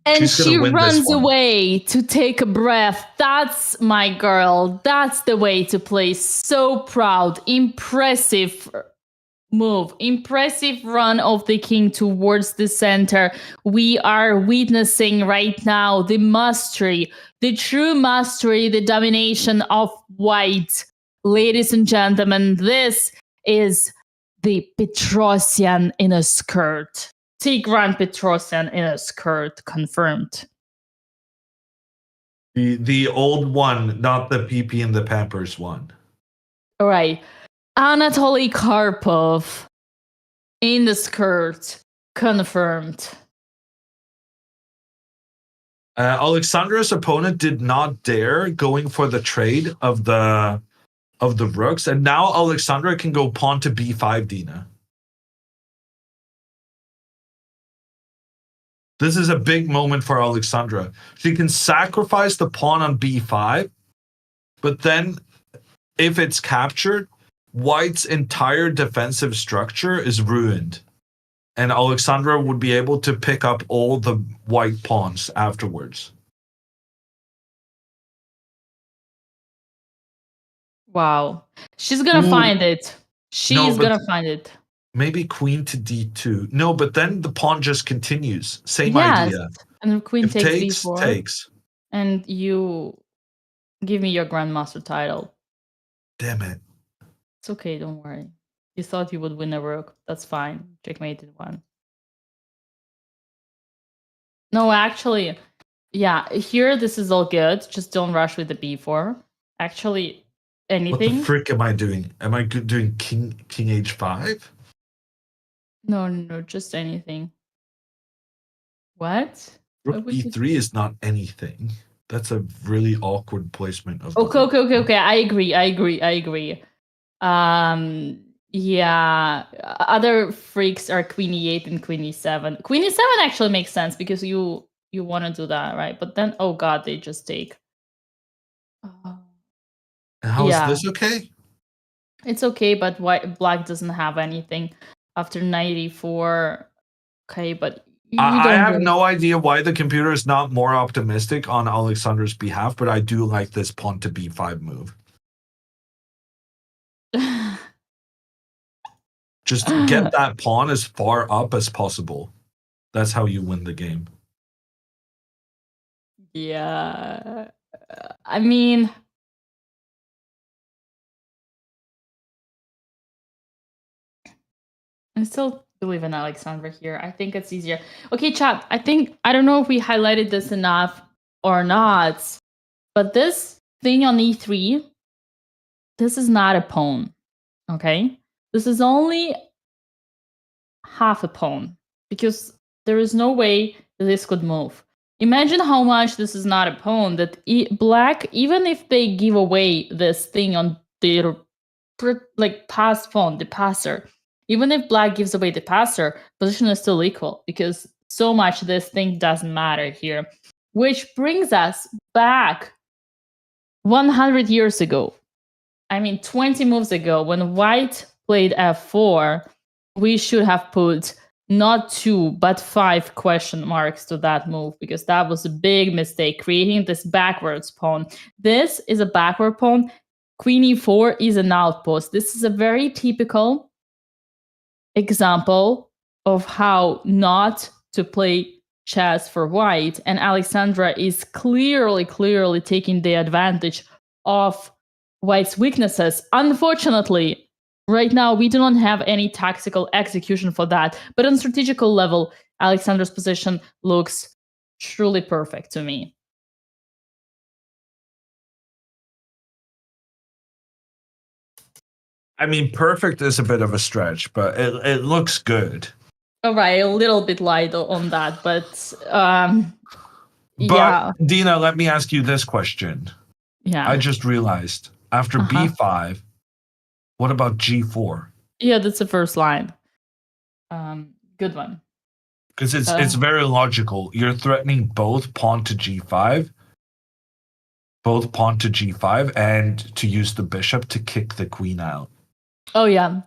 And she runs away to take a breath. That's my girl. That's the way to play. So proud. Impressive move. Impressive run of the king towards the center. We are witnessing right now the mastery, the true mastery, the domination of white. Ladies and gentlemen, this is the Petrosian in a skirt. Tigran Petrosian in a skirt, confirmed. The old one, not the PP and the Pampers one. All right. Anatoly Karpov in the skirt, confirmed. Alexandra's opponent did not dare going for the trade of the rooks, and now Alexandra can go pawn to b5, Dina. This is a big moment for Alexandra. She can sacrifice the pawn on b5, but then if it's captured, white's entire defensive structure is ruined. And Alexandra would be able to pick up all the white pawns afterwards. Wow. She's gonna find it. She's gonna find it. Maybe queen to d2. No, but then the pawn just continues. Same idea. And the queen takes d4. Takes. And you give me your grandmaster title. Damn it. It's okay, don't worry. You thought you would win a rook. That's fine. Checkmated one. No, actually, yeah, here this is all good. Just don't rush with the b4. Actually, anything. What the frick am I doing? Am I doing king h5? No, just anything. What? Rook e3 is not anything. That's a really awkward placement of. Okay. I agree. Yeah. Other freaks are queen e8 and queen e7. Queen e7 actually makes sense because you want to do that, right? But then, oh god, they just take. How is this okay? It's okay, but black doesn't have anything after 94. Okay, but I have no idea why the computer is not more optimistic on Alexandra's behalf, but I do like this pawn to b5 move. Just get that pawn as far up as possible. That's how you win the game. Yeah. I mean, I still believe in Alexandra here. I think it's easier. Okay, chat. I don't know if we highlighted this enough or not, but this thing on e3, this is not a pawn. Okay? This is only half a pawn because there is no way that this could move. Imagine how much this is not a pawn that black, even if they give away this thing on their pass pawn, the passer, even if black gives away the passer, position is still equal because so much this thing doesn't matter here. Which brings us back 100 years ago. I mean, 20 moves ago, when white played f4, we should have put not 2, but 5 question marks to that move, because that was a big mistake, creating this backwards pawn. This is a backward pawn. Queen e4 is an outpost. This is a very typical example of how not to play chess for white, and Alexandra is clearly taking the advantage of white's weaknesses. Unfortunately, right now we do not have any tactical execution for that, but on strategical level, Alexandra's position looks truly perfect to me. I mean, perfect is a bit of a stretch, but it looks good. All right, a little bit light on that, but But Dina, let me ask you this question. Yeah. I just realized after b5, what about g4? Yeah, that's the first line. Good one. Because it's very logical. You're threatening both pawn to g5, and to use the bishop to kick the queen out. Oh yeah.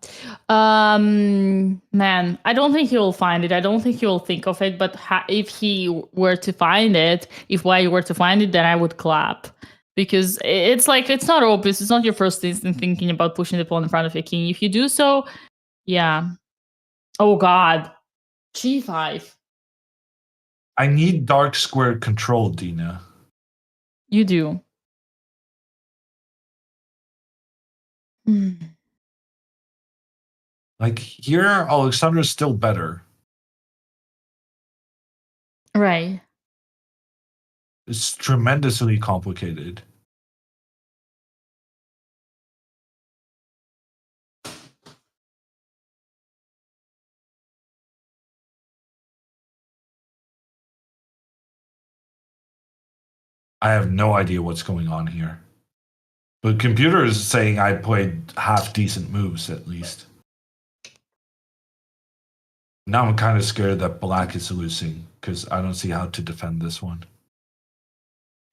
Man, I don't think he will find it. I don't think he will think of it, but if he were to find it, if white were to find it, then I would clap. Because it's like, it's not obvious. It's not your first instinct thinking about pushing the pawn in front of your king. If you do so, yeah. Oh god. G5. I need dark square control, Dina. You do. Like, here, Alexandra's still better. Right. It's tremendously complicated. I have no idea what's going on here. But computer is saying I played half decent moves at least. Now I'm kind of scared that black is losing because I don't see how to defend this one.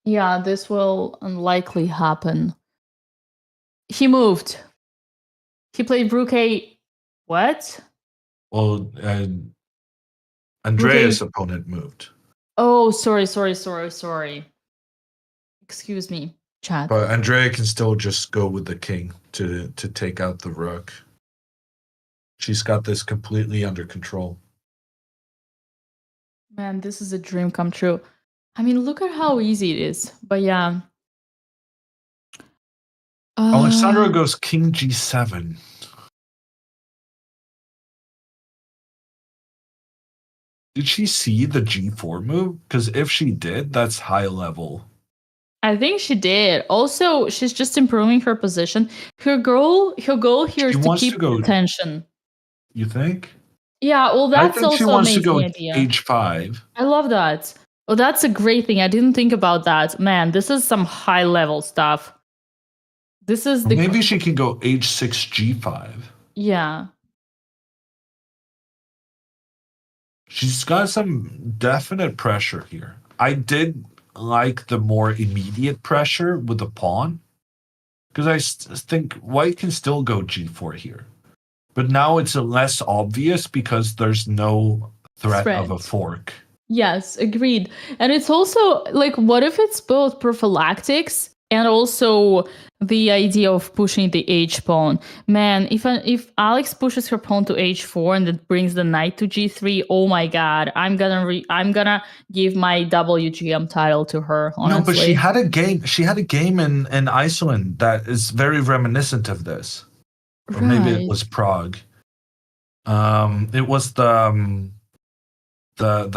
Yeah, this will unlikely happen. He moved. He played Rook A. What? Well, Andrea's opponent moved. Oh, sorry. Excuse me, chat. But Andrea can still just go with the king to take out the rook. She's got this completely under control. Man, this is a dream come true. I mean, look at how easy it is. But yeah. Alexandra goes king g7. Did she see the g4 move? Because if she did, that's high level. I think she did. Also, she's just improving her position. Her goal here is to keep the tension. You think? Yeah, well, that's also she wants amazing to go idea. h5. I love that. Oh, that's a great thing. I didn't think about that. Man, this is some high level stuff. This is the maybe she can go h6 g5. Yeah. She's got some definite pressure here. I did like the more immediate pressure with the pawn because I think white can still go g4 here. But now it's less obvious because there's no threat of a fork. Yes, agreed. And it's also like, what if it's both prophylactics and also the idea of pushing the h pawn? Man, if Alex pushes her pawn to h4 and it brings the knight to g3, oh my god, I'm gonna give my WGM title to her. Honestly. No, but she had a game. She had a game in Iceland that is very reminiscent of this. Or maybe it was Prague. It was the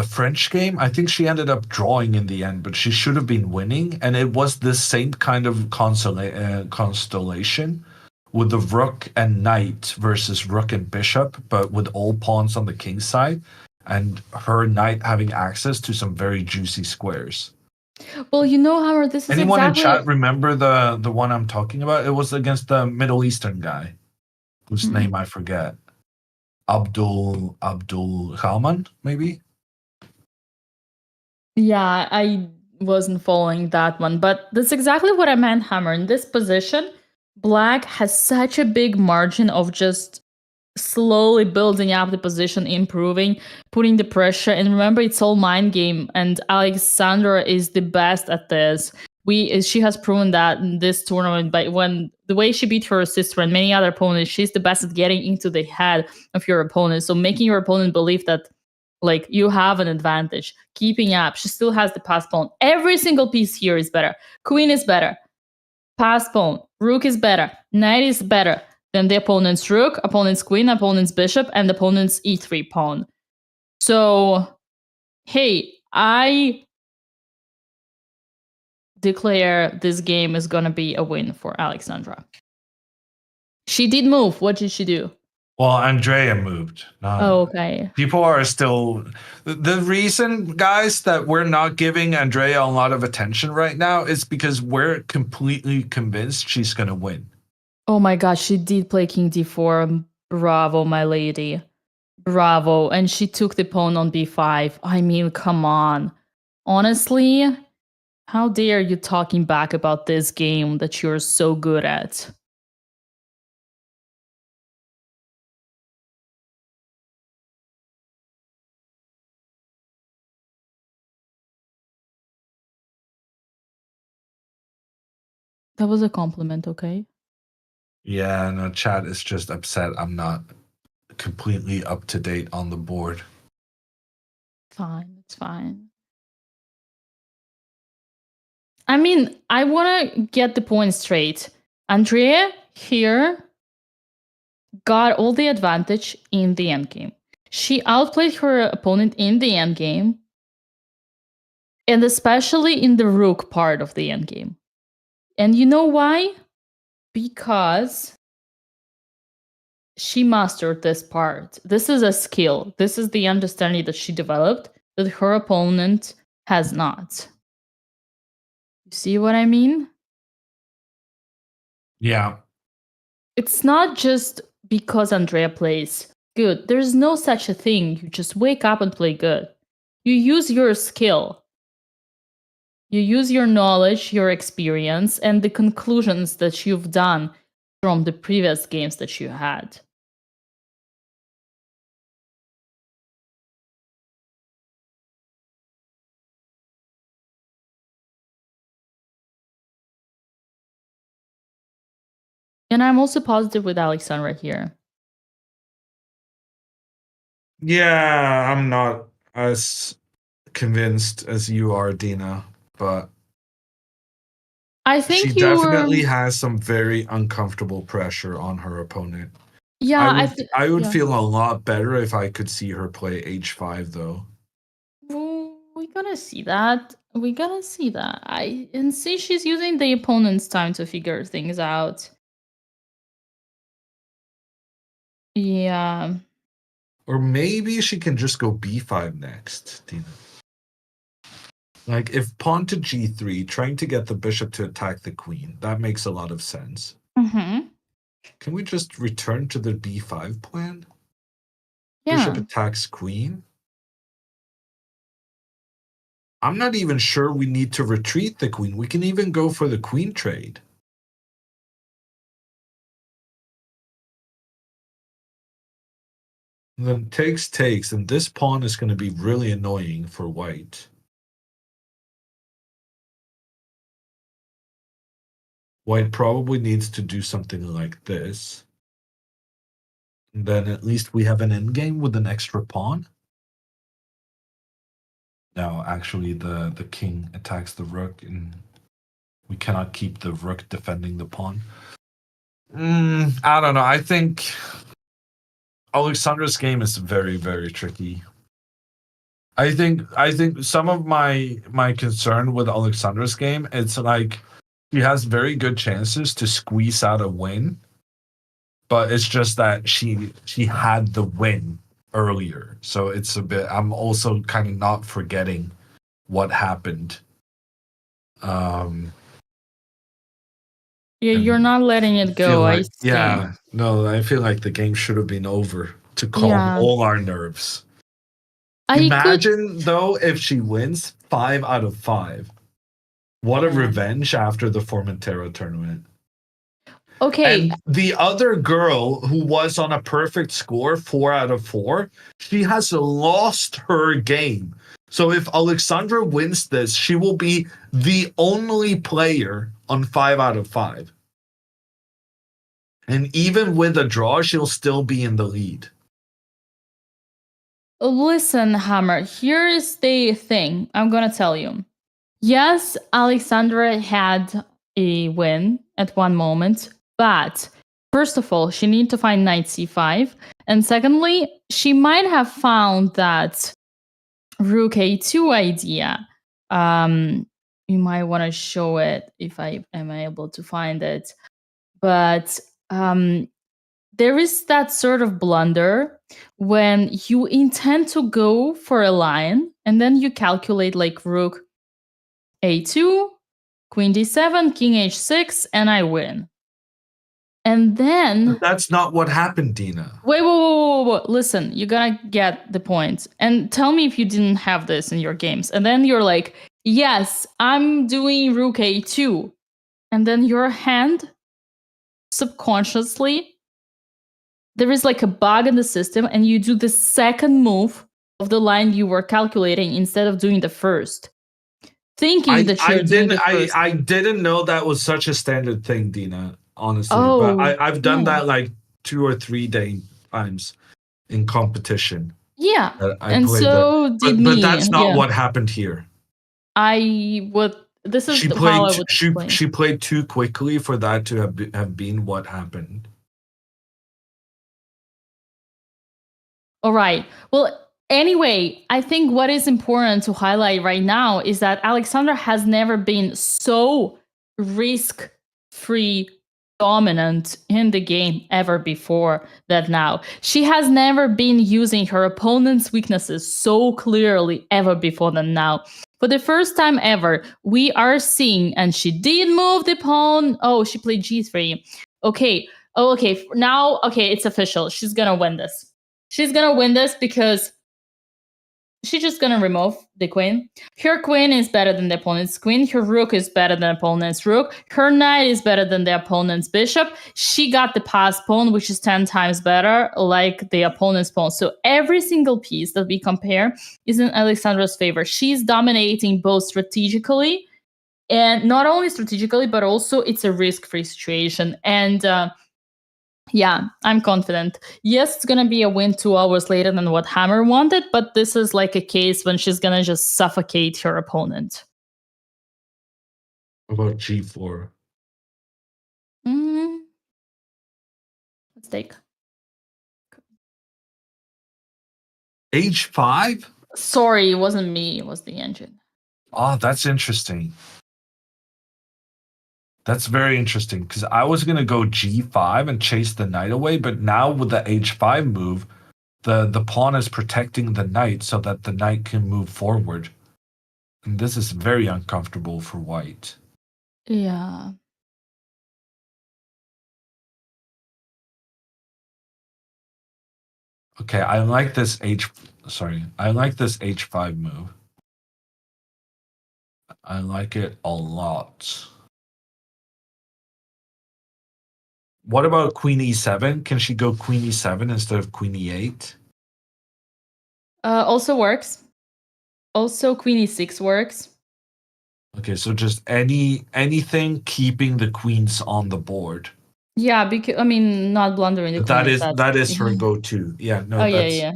French game. I think she ended up drawing in the end, but she should have been winning. And it was this same kind of constellation with the rook and knight versus rook and bishop, but with all pawns on the king side, and her knight having access to some very juicy squares. Well, you know, Howard, this is anyone in chat remember the one I'm talking about? It was against the Middle Eastern guy, whose name I forget. Abdul Khalman, maybe? Yeah, I wasn't following that one, but that's exactly what I meant, Hammer. In this position, black has such a big margin of just slowly building up the position, improving, putting the pressure. And remember, it's all mind game, and Alexandra is the best at this. She has proven that in this tournament, but when the way she beat her sister and many other opponents, she's the best at getting into the head of your opponent. So making your opponent believe that like you have an advantage, keeping up. She still has the pass pawn. Every single piece here is better. Queen is better. Pass pawn. Rook is better. Knight is better than the opponent's rook, opponent's queen, opponent's bishop, and opponent's e3 pawn. So, hey, I declare this game is gonna be a win for Alexandra. She did move. What did she do? Well, Andrea moved. Oh, okay. People are still... The reason, guys, that we're not giving Andrea a lot of attention right now is because we're completely convinced she's going to win. Oh my god, she did play king d4. Bravo, my lady. Bravo. And she took the pawn on b5. I mean, come on. Honestly, how dare you talking back about this game that you're so good at? That was a compliment, okay? Yeah, no, chat is just upset I'm not completely up to date on the board. Fine, it's fine. I mean, I want to get the point straight. Andrea here got all the advantage in the endgame. She outplayed her opponent in the endgame, and especially in the rook part of the endgame. And you know why? Because she mastered this part. This is a skill. This is the understanding that she developed that her opponent has not. You see what I mean? Yeah. It's not just because Andrea plays good. There's no such a thing. You just wake up and play good. You use your skill. You use your knowledge, your experience, and the conclusions that you've done from the previous games that you had. And I'm also positive with Alexandra here. Yeah, I'm not as convinced as you are, Dina, but I think she definitely has some very uncomfortable pressure on her opponent. Yeah, I would feel a lot better if I could see her play h5, though. We're gonna see that. We're gonna see that. And see, she's using the opponent's time to figure things out. Yeah. Or maybe she can just go b5 next, Dina. Like, if pawn to g3, trying to get the bishop to attack the queen, that makes a lot of sense. Mm-hmm. Can we just return to the b5 plan? Yeah. Bishop attacks queen? I'm not even sure we need to retreat the queen. We can even go for the queen trade. And then takes, and this pawn is going to be really annoying for white. White probably needs to do something like this. And then at least we have an endgame with an extra pawn. No, actually the king attacks the rook, and we cannot keep the rook defending the pawn. I don't know. I think Alexandra's game is very, very tricky. I think some of my concern with Alexandra's game, it's like she has very good chances to squeeze out a win, but it's just that she had the win earlier, so it's a bit. I'm also kind of not forgetting what happened. Yeah, you're not letting it go. Like, I see. yeah, no, I feel like the game should have been over to calm all our nerves. Imagine though if she wins 5 out of 5. What a revenge after the Formentera tournament. Okay, And the other girl who was on a perfect score, 4 out of 4, she has lost her game. So if Alexandra wins this, she will be the only player on 5 out of 5. And even with a draw, she'll still be in the lead. listen, Hammer, here is the thing I'm gonna tell you. Yes, Alexandra had a win at one moment, but first of all, she needed to find knight c5. And secondly, she might have found that rook a2 idea. You might want to show it if I am able to find it. But there is that sort of blunder when you intend to go for a line and then you calculate like rook a2, queen d7, king h6, and I win. And then That's not what happened, Dina. wait. Listen, you gotta get the point. And tell me if you didn't have this in your games. And then you're like, yes, I'm doing rook a2. And then your hand subconsciously, there is like a bug in the system, and you do the second move of the line you were calculating instead of doing the first. Thinking that you're doing the first. I didn't know that was such a standard thing, Dina, honestly. Oh, but I've done yeah. that like 2 or 3 times in competition. Yeah. I And played so that. did But me. that's not yeah. what happened here. This is She how played I would explain. she played too quickly for that to have been what happened. All right. Well, anyway, I think what is important to highlight right now is that Alexandra has never been so risk-free dominant in the game ever before that now. She has never been using her opponent's weaknesses so clearly ever before than now. For the first time ever, we are seeing, and she did move the pawn. Oh, she played g3. Okay. Oh, okay. Now, okay, it's official. She's gonna win this. She's gonna win this because she's just gonna remove the queen. Her queen is better than the opponent's queen. Her rook is better than the opponent's rook. Her knight is better than the opponent's bishop. She got the passed pawn, which is 10 times better, like the opponent's pawn. So every single piece that we compare is in Alexandra's favor. She's dominating both strategically, and not only strategically, but also it's a risk-free situation. And yeah, I'm confident. Yes, it's gonna be a win 2 hours later than what Hammer wanted, but this is like a case when she's gonna just suffocate her opponent. What about g4? Let's take. h5? Sorry, it wasn't me, it was the engine. Oh, that's interesting. That's very interesting because I was gonna go g5 and chase the knight away, but now with the h5 move, the pawn is protecting the knight so that the knight can move forward. And this is very uncomfortable for white. Yeah. Okay, I like this h5 move. I like it a lot. What about queen e7? Can she go queen e7 instead of queen e8? Also works. Also, queen e6 works. Okay, so just anything keeping the queens on the board. Yeah, because I mean, not blundering the queen. That is her go-to. Yeah, no, Oh yeah.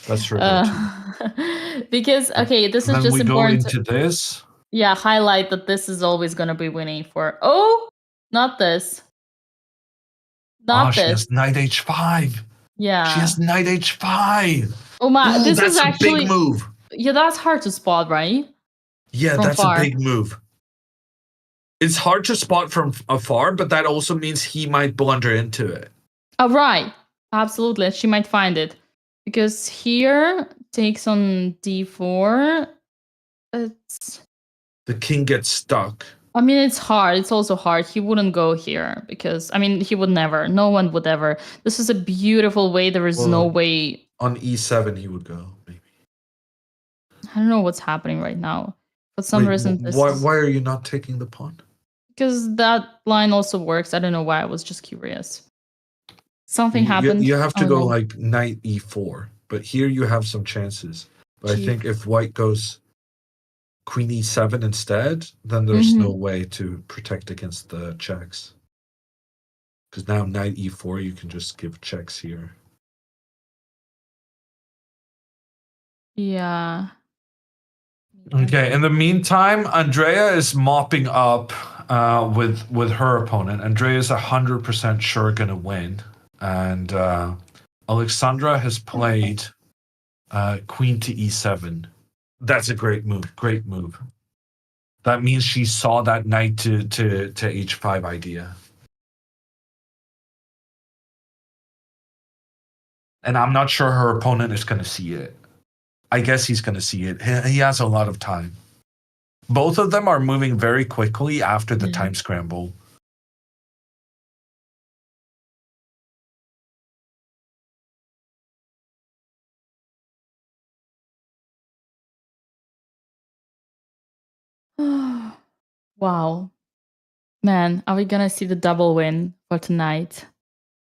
That's her go-to. Because okay, this is Then just we go important. into this. Yeah, highlight that this is always going to be winning for. Oh, not this. Not She this. has knight h5. Yeah. She has knight h5. Oh my, this that's is actually a big move. Yeah, that's hard to spot, right? Yeah, From that's far. a big move. It's hard to spot from afar, but that also means he might blunder into it. Oh, right. Absolutely. She might find it. Because here takes on d4. It's The king gets stuck. I mean, it's hard. It's also hard. He wouldn't go here because, I mean, he would never. No one would ever. This is a beautiful way. There is no way. On e7, he would go, maybe. I don't know what's happening right now. For some reason, this why are you not taking the pawn? Because that line also works. I don't know why. I was just curious. Something happened. You have to Oh, go no. like knight e4, but here you have some chances. But I G- think if white goes queen e7 instead, then there's no way to protect against the checks. Because now knight e4, you can just give checks here. Yeah. Okay. In the meantime, Andrea is mopping up with her opponent. Andrea is 100% sure gonna win, and Alexandra has played queen to e7. That's a great move. Great move. That means she saw that knight to h5 idea. And I'm not sure her opponent is going to see it. I guess he's going to see it. He has a lot of time. Both of them are moving very quickly after the time scramble. Wow. Man, are we gonna see the double win for tonight?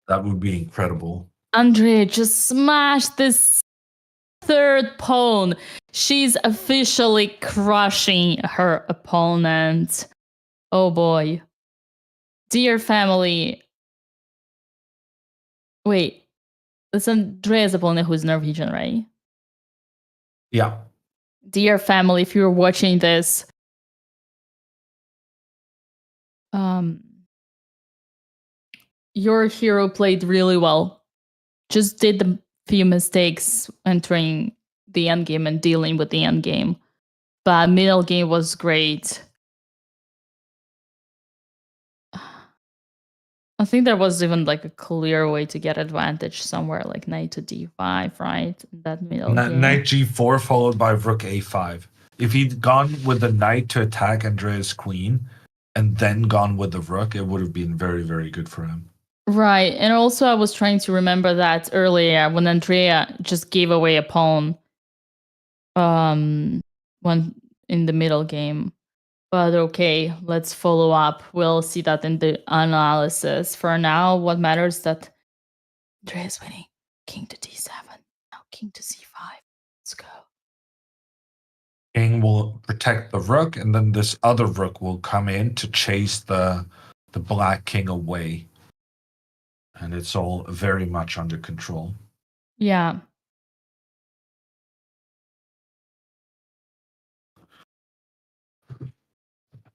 That would be incredible. Andrea just smashed this third pawn. She's officially crushing her opponent. Oh boy. Dear family. Wait, it's Andrea's opponent who's Norwegian, right? Yeah. Dear family, if you're watching this, your hero played really well. Just did the few mistakes entering the end game and dealing with the end game. But middle game was great. I think there was even like a clear way to get advantage somewhere, like knight to d5, right? That middle game. Knight g4 followed by rook a5. If he'd gone with the knight to attack Andrea's queen and then gone with the rook, it would have been very, very good for him. Right. And also I was trying to remember that earlier when Andrea just gave away a pawn when in the middle game. But okay, let's follow up. We'll see that in the analysis. For now, what matters is that Andrea's winning. King to d7. Now king to c5. Let's go. King will protect the rook, and then this other rook will come in to chase the black king away. And it's all very much under control. Yeah.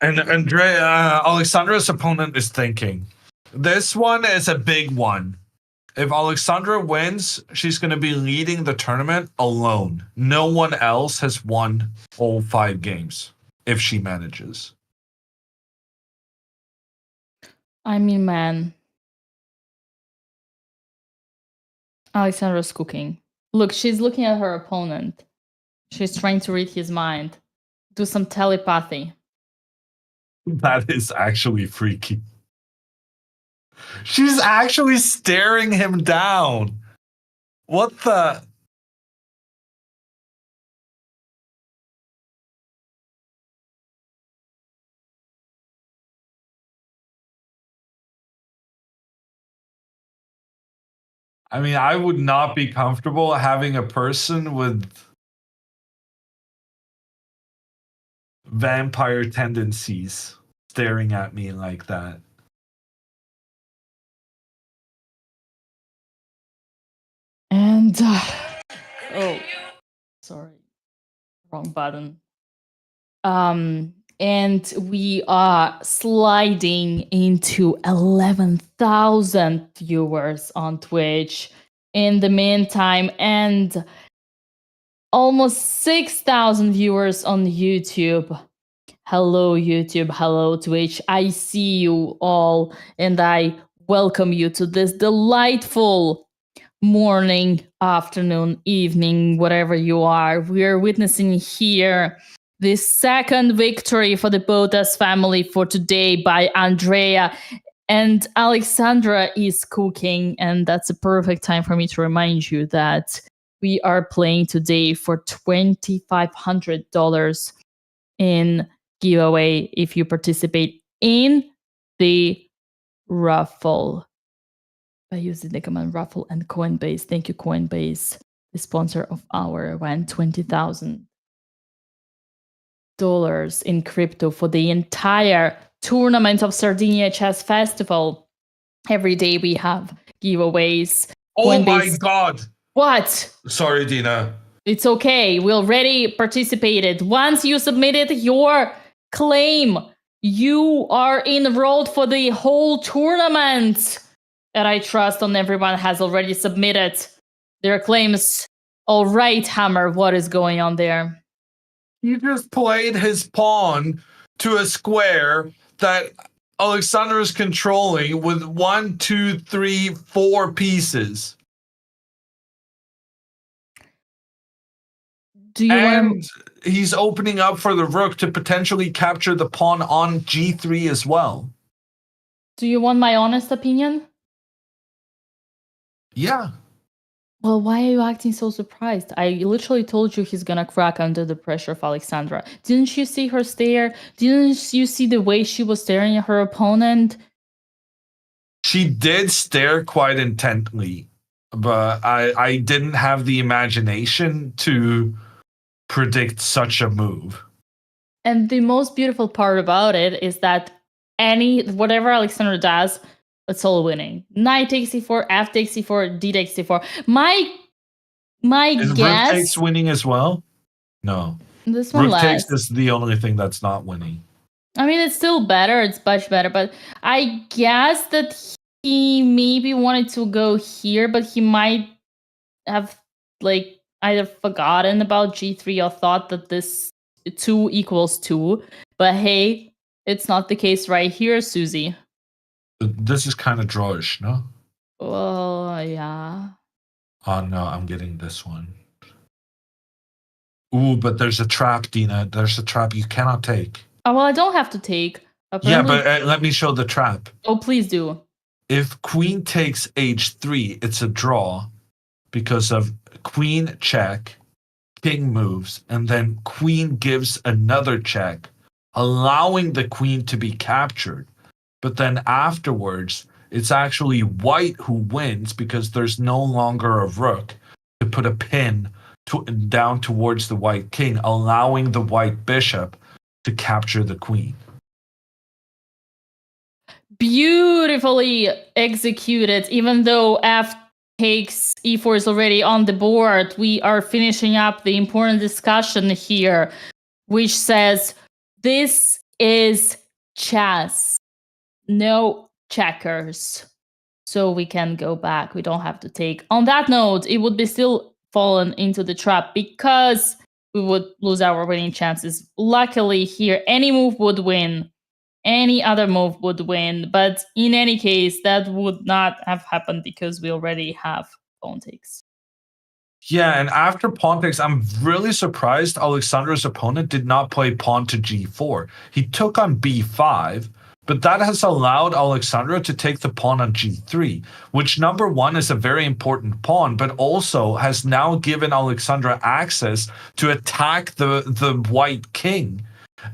And Alexandra's opponent is thinking, this one is a big one. If Alexandra wins, she's going to be leading the tournament alone. No one else has won all 5 games if she manages. I mean, man. Alexandra's cooking. Look, she's looking at her opponent. She's trying to read his mind. Do some telepathy. That is actually freaky. She's actually staring him down. What the? I mean, I would not be comfortable having a person with vampire tendencies staring at me like that. And oh, sorry, wrong button. And we are sliding into 11,000 viewers on Twitch in the meantime, and almost 6,000 viewers on YouTube. Hello, YouTube. Hello, Twitch. I see you all, and I welcome you to this delightful morning, afternoon, evening, whatever you are. We are witnessing here the second victory for the Botez family for today by Andrea. And Alexandra is cooking, and that's a perfect time for me to remind you that we are playing today for $2,500 in giveaway if you participate in the Raffle by using the command Raffle and Coinbase. Thank you, Coinbase, the sponsor of our event. $20,000 in crypto for the entire tournament of Sardinia Chess Festival. Every day we have giveaways. Oh my Coinbase- God. What? Sorry, Dina. It's okay. We already participated. Once you submitted your claim, you are enrolled for the whole tournament. And I trust on everyone has already submitted their claims. All right, Hammer, what is going on there? He just played his pawn to a square that Alexander is controlling with 1, 2, 3, 4 pieces. Do you And want? he's opening up for the rook to potentially capture the pawn on g3 as well. Do you want my honest opinion? Yeah. Well, why are you acting so surprised? I literally told you he's gonna crack under the pressure of Alexandra. Didn't you see her stare? Didn't you see the way she was staring at her opponent? She did stare quite intently, but I didn't have the imagination to predict such a move. And the most beautiful part about it is that whatever Alexandra does, it's all winning. Knight takes c4, f takes c4, d takes c4. My Is guess. rook takes winning as well? No. This one Rook less. takes is the only thing that's not winning. I mean, it's still better. It's much better, but I guess that he maybe wanted to go here, but he might have like either forgotten about g3 or thought that this 2 equals 2. But hey, it's not the case right here, Susie. This is kind of drawish, no? Oh, yeah. Oh no, I'm getting this one. Ooh, but there's a trap, Dina. There's a trap you cannot take. Oh, well, I don't have to take. Yeah, Apparently- but let me show the trap. Oh, please do. If queen takes h3, it's a draw because of queen check, king moves, and then queen gives another check, allowing the queen to be captured. But then afterwards, it's actually white who wins because there's no longer a rook to put a pin down towards the white king, allowing the white bishop to capture the queen. Beautifully executed. Even though f takes e4 is already on the board, we are finishing up the important discussion here, which says this is chess, no checkers. So we can go back. We don't have to take. On that note, it would be still fallen into the trap because we would lose our winning chances. Luckily here, any move would win. Any other move would win. But in any case, that would not have happened because we already have pawn takes. Yeah, and after pawn takes, I'm really surprised Alexandra's opponent did not play pawn to g4. He took on b5, but that has allowed Alexandra to take the pawn on g3, which number one is a very important pawn, but also has now given Alexandra access to attack the white king.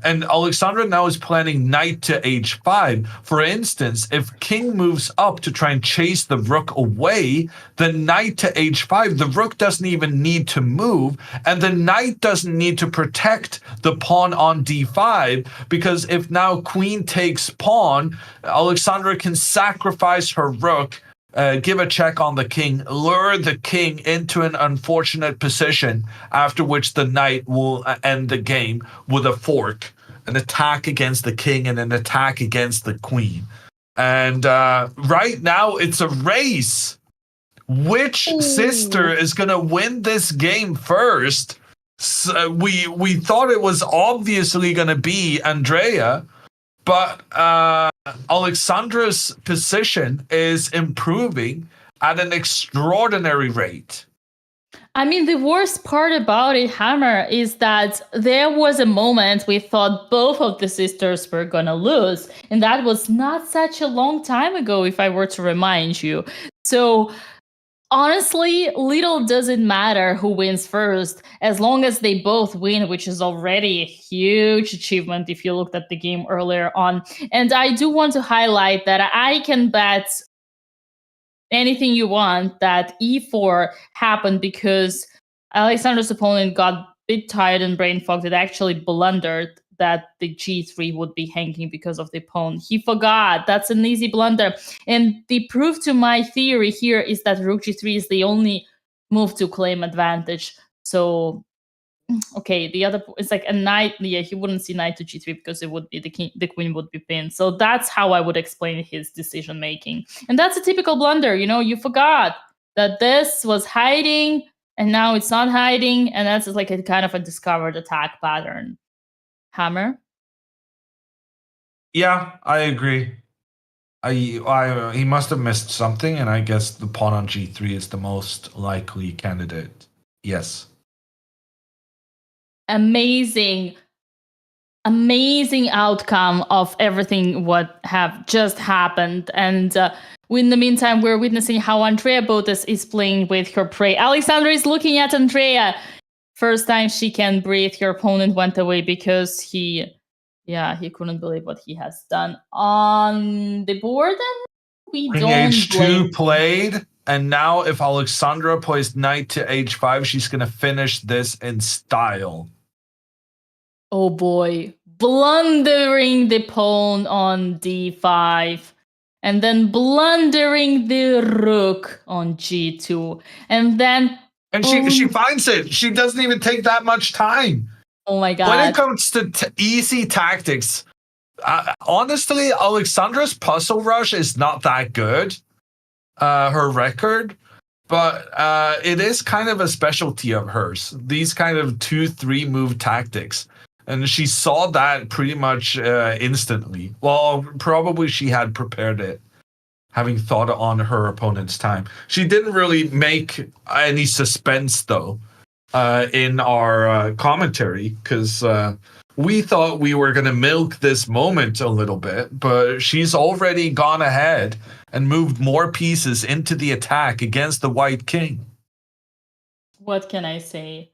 And Alexandra now is planning knight to h5. For instance, if king moves up to try and chase the rook away, then knight to h5, the rook doesn't even need to move, and the knight doesn't need to protect the pawn on d5, because if now queen takes pawn, Alexandra can sacrifice her rook, give a check on the king, lure the king into an unfortunate position, after which the knight will end the game with a fork, an attack against the king and an attack against the queen. And right now it's a race. Which sister is going to win this game first? So we thought it was obviously going to be Andrea, but Alexandra's position is improving at an extraordinary rate. I mean, the worst part about it, Hammer, is that there was a moment we thought both of the sisters were gonna lose, and that was not such a long time ago, if I were to remind you. So honestly, little does it matter who wins first, as long as they both win, which is already a huge achievement if you looked at the game earlier on. And I do want to highlight that I can bet anything you want that e4 happened because Alexandra's opponent got a bit tired and brain fogged. It actually blundered that the g3 would be hanging because of the pawn. He forgot. That's an easy blunder. And the proof to my theory here is that rook g3 is the only move to claim advantage. So, okay, the other it's like a knight. Yeah, he wouldn't see knight to g3 because it would be the queen would be pinned. So that's how I would explain his decision making. And that's a typical blunder. You know, you forgot that this was hiding and now it's not hiding, and that's like a kind of a discovered attack pattern. Hammer? Yeah, I agree. He must have missed something, and I guess the pawn on g3 is the most likely candidate. Yes. Amazing outcome of everything what have just happened. And in the meantime, we're witnessing how Andrea Botez is playing with her prey. Alexandra is looking at Andrea. First time she can breathe. Her opponent went away because he couldn't believe what he has done on the board. And we King don't h2 played, and now if Alexandra plays knight to h5, she's going to finish this in style. Oh boy, blundering the pawn on d5, and then blundering the rook on g2, and then she finds it. She doesn't even take that much time. Oh my god! When it comes to easy tactics, honestly, Alexandra's puzzle rush is not that good. Her record. But it is kind of a specialty of hers. These kind of 2-3 move tactics. And she saw that pretty much instantly. Well, probably she had prepared it, having thought on her opponent's time. She didn't really make any suspense, though, in our commentary, because we thought we were going to milk this moment a little bit, but she's already gone ahead and moved more pieces into the attack against the white king. What can I say?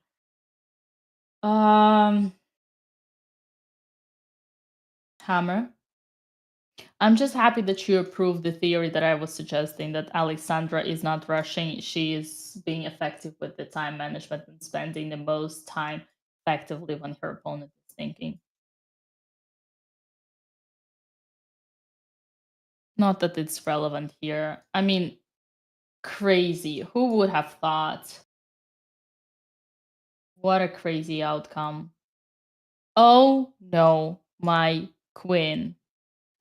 Hammer. I'm just happy that you approved the theory that I was suggesting, that Alexandra is not rushing. She is being effective with the time management and spending the most time effectively when her opponent is thinking. Not that it's relevant here. I mean, crazy. Who would have thought? What a crazy outcome. Oh no, my queen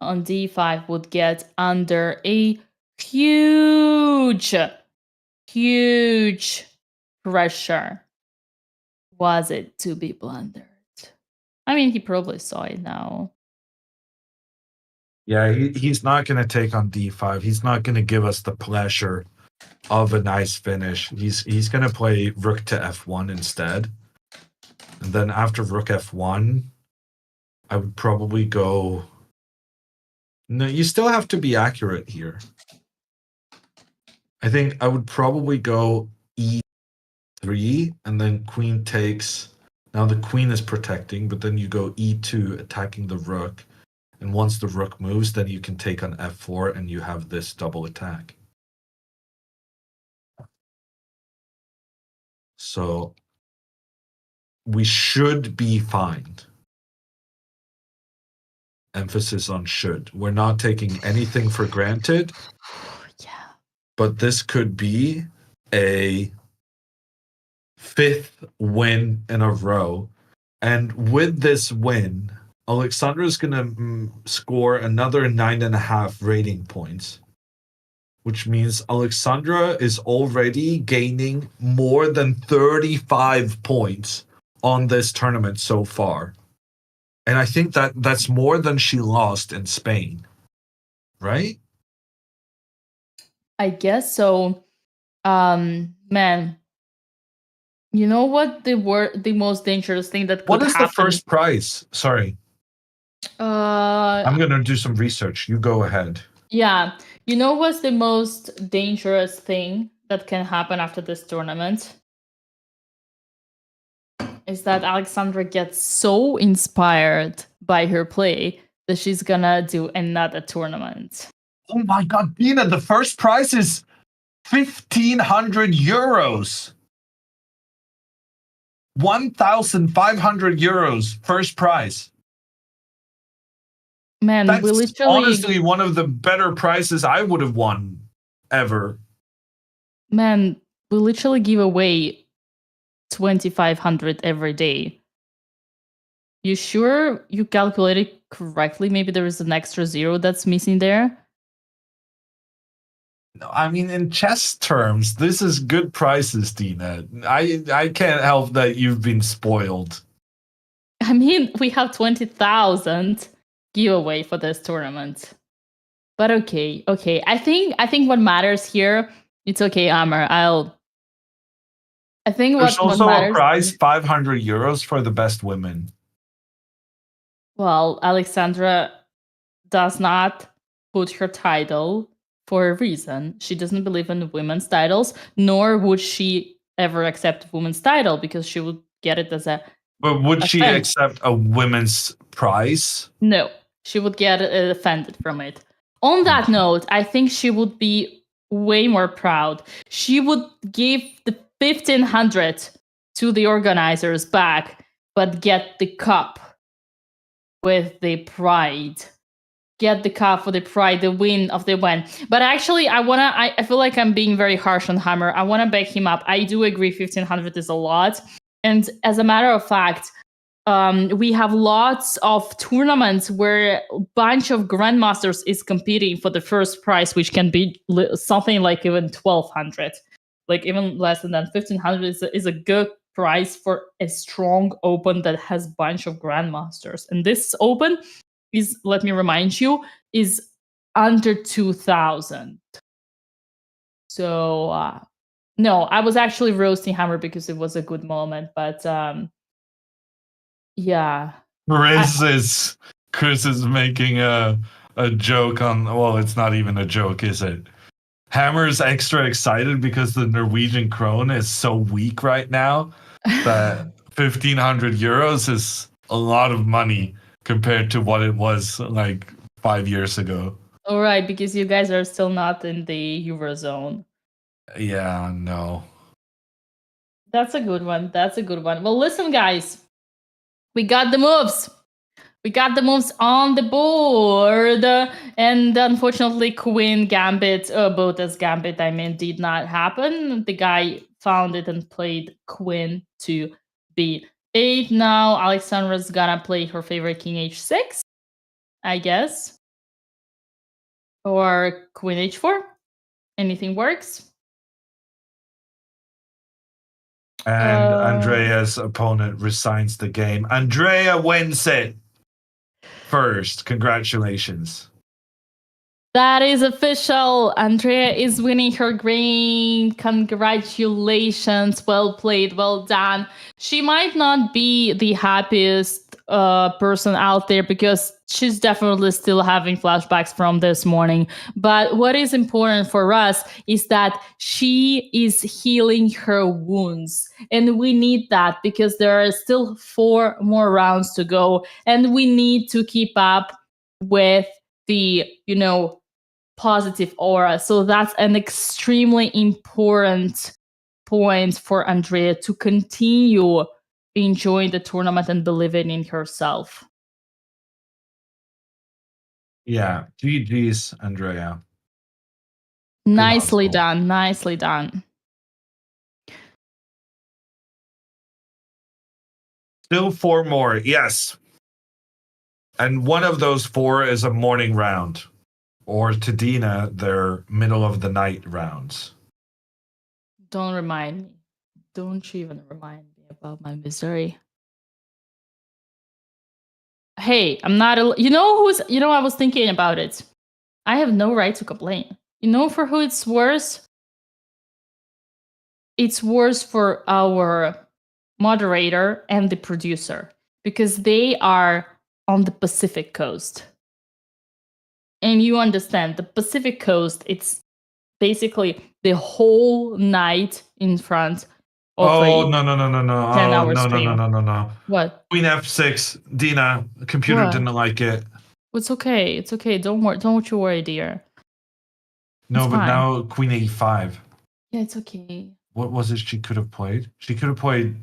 on d5 would get under a huge pressure. Was it to be blundered? I mean, he probably saw it now. Yeah, he's not going to take on d5. He's not going to give us the pleasure of a nice finish. He's going to play rook to f1 instead. And then after rook f1, I would probably go... No, you still have to be accurate here. I think I would probably go e3, and then queen takes... Now the queen is protecting, but then you go e2, attacking the rook. And once the rook moves, then you can take on f4, and you have this double attack. So we should be fine. Emphasis on should. We're not taking anything for granted. Yeah. But this could be a 5th win in a row. And with this win, Alexandra's going to score another 9.5 rating points, which means Alexandra is already gaining more than 35 points on this tournament so far. And I think that's more than she lost in Spain, right? I guess so. Man, you know what the most dangerous thing that could What is happen? the first prize? Sorry. I'm going to do some research. You go ahead. Yeah. You know what's the most dangerous thing that can happen after this tournament is that Alexandra gets so inspired by her play that she's gonna do another tournament. Oh my god, Dina, the first prize is 1,500 euros. 1,500 euros, first prize. Man, That's we literally, honestly one of the better prizes I would have won ever. man, we literally give away 2,500 every day. You sure you calculated correctly? Maybe there is an extra zero that's missing there. No, I mean, in chess terms, this is good prices, Dina. I can't help that you've been spoiled. I mean, we have 20,000 giveaway for this tournament. But okay. I think what matters here, it's okay, Amr. I think There's what also a matters. prize, 500 euros for the best women. Well, Alexandra does not put her title for a reason. She doesn't believe in women's titles, nor would she ever accept a women's title because she would get it as a But would she offense. accept a women's prize? No, she would get offended from it. On that note, I think she would be way more proud. She would give the 1,500 to the organizers back, but get the cup with the pride. Get the cup for the pride, the win of the win. But actually, I feel like I'm being very harsh on Hammer. I wanna back him up. I do agree 1,500 is a lot. And as a matter of fact, we have lots of tournaments where a bunch of grandmasters is competing for the first prize, which can be something like even 1,200, like even less than that. 1,500 is a good prize for a strong open that has a bunch of grandmasters. And this open is, let me remind you, is under 2,000. So no, I was actually roasting Hammer because it was a good moment, but yeah. Chris is making a joke on, well, it's not even a joke, is it? Hammer's extra excited because the Norwegian krone is so weak right now that 1,500 euros is a lot of money compared to what it was like 5 years ago. All right, because you guys are still not in the Eurozone. Yeah, no. That's a good one. Well, listen, guys. We got the moves. We got the moves on the board. And unfortunately, Queen Gambit, Botez Gambit, did not happen. The guy found it and played Queen to B8. Now, Alexandra's gonna play her favorite King H6, I guess. Or Queen H4. Anything works. And Andrea's opponent resigns the game. Andrea wins it first. Congratulations. That is official. Andrea is winning her game. Congratulations. Well played. Well done. She might not be the happiest person out there because she's definitely still having flashbacks from this morning. But what is important for us is that she is healing her wounds. And we need that because there are still 4 more rounds to go. And we need to keep up with the, positive aura. So that's an extremely important point for Andrea to continue enjoying the tournament and believing in herself. Yeah, GG's, Andrea. Nicely done. Nicely done. Still 4 more, yes. And one of those 4 is a morning round. Or to Dina, they're middle of the night rounds. Don't remind me. Don't you even remind me about my misery. Hey, I'm not I was thinking about it. I have no right to complain. You know for who it's worse? It's worse for our moderator and the producer because they are on the Pacific Coast. And you understand, the Pacific Coast, it's basically the whole night in front of Oh a no. 10-hour No. stream. No. What? Queen F6, Dina. The computer What? didn't like it. It's okay. It's okay. Don't you worry, dear. No, It's but fine. now Queen A5. Yeah, it's okay. What was it she could have played? She could have played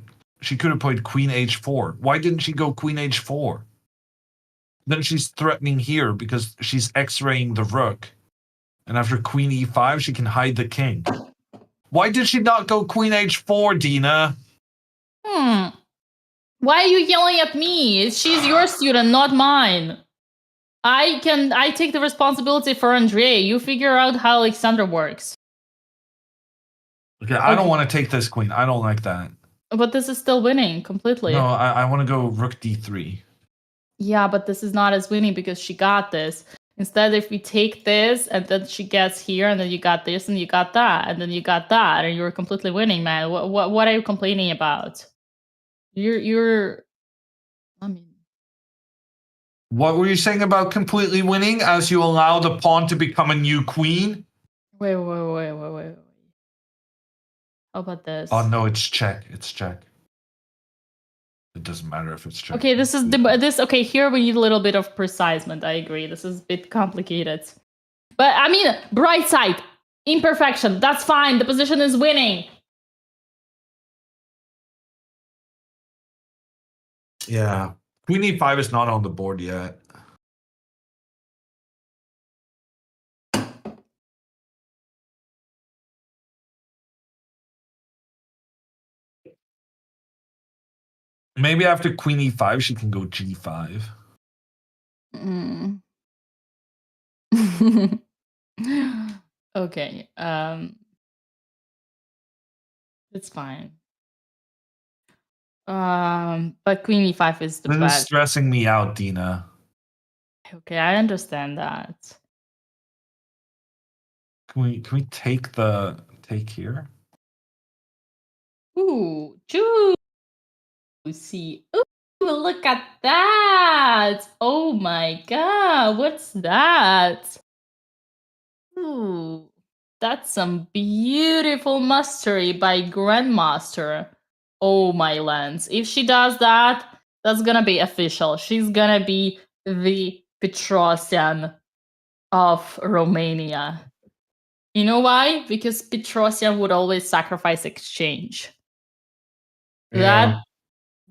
Queen H4. Why didn't she go Queen H4? Then she's threatening here because she's X-raying the rook. And after Queen E5, she can hide the king. Why did she not go Queen H4, Dina? Why are you yelling at me? She's your student, not mine. I take the responsibility for Andrea. You figure out how Alexandra works. Okay, I don't want to take this queen. I don't like that. But this is still winning completely. No, I want to go Rook D3. Yeah, but this is not as winning because she got this. Instead, if we take this and then she gets here and then you got this and you got that and then you got that and you're completely winning, man. What are you complaining about? You're I mean, What were you saying about completely winning as you allow the pawn to become a new queen? wait. How about this? Oh no, it's check. It's check. It doesn't matter if it's check. Okay, this is okay, here we need a little bit of precisement. I agree. This is a bit complicated. But I mean, bright side, imperfection. That's fine. The position is winning. Yeah. Queen E5 is not on the board yet. Maybe after Queen E5, she can go G5. Okay. It's fine. But Queen E5 is the This is best. stressing me out, Dina. Okay, I understand that. Can we take here? Ooh, juicy. Ooh, look at that. Oh my god, what's that? Ooh, that's some beautiful mastery by Grandmaster. Oh my lands. If she does that, that's gonna be official. She's gonna be the Petrosian of Romania. You know why? Because Petrosian would always sacrifice exchange. Yeah.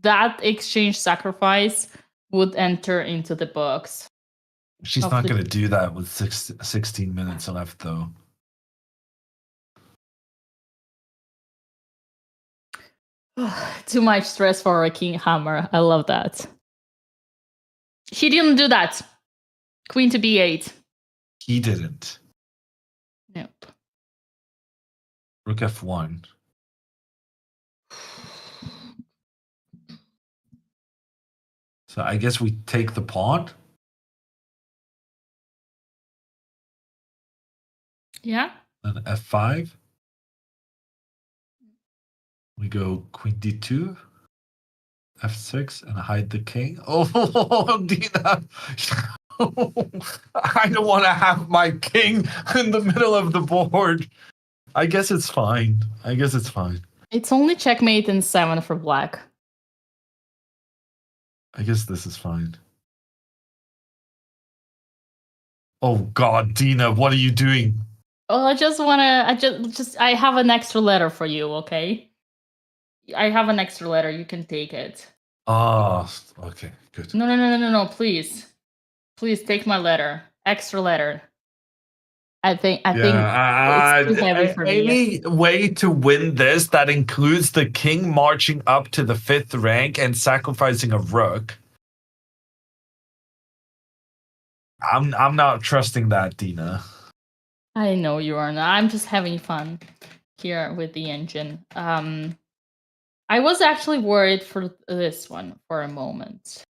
That exchange sacrifice would enter into the books. She's not going to do that with 16 minutes left, though. Too much stress for a King Hammer. I love that. He didn't do that. Queen to B8. He didn't. Nope. Rook F1. So I guess we take the pawn. Yeah. Then F5. We go Queen D2. F6 and hide the king. Oh, Dina. I don't want to have my king in the middle of the board. I guess it's fine. It's only checkmate in 7 for black. I guess this is fine. Oh God, Dina, what are you doing? Well, I have an extra letter for you, okay? I have an extra letter. You can take it. Oh, okay, good. No, please. Please take my letter. Extra letter. I think it's too heavy for me. Any way to win this that includes the king marching up to the 5th rank and sacrificing a rook? I'm not trusting that, Dina. I know you are not. I'm just having fun here with the engine. I was actually worried for this one for a moment.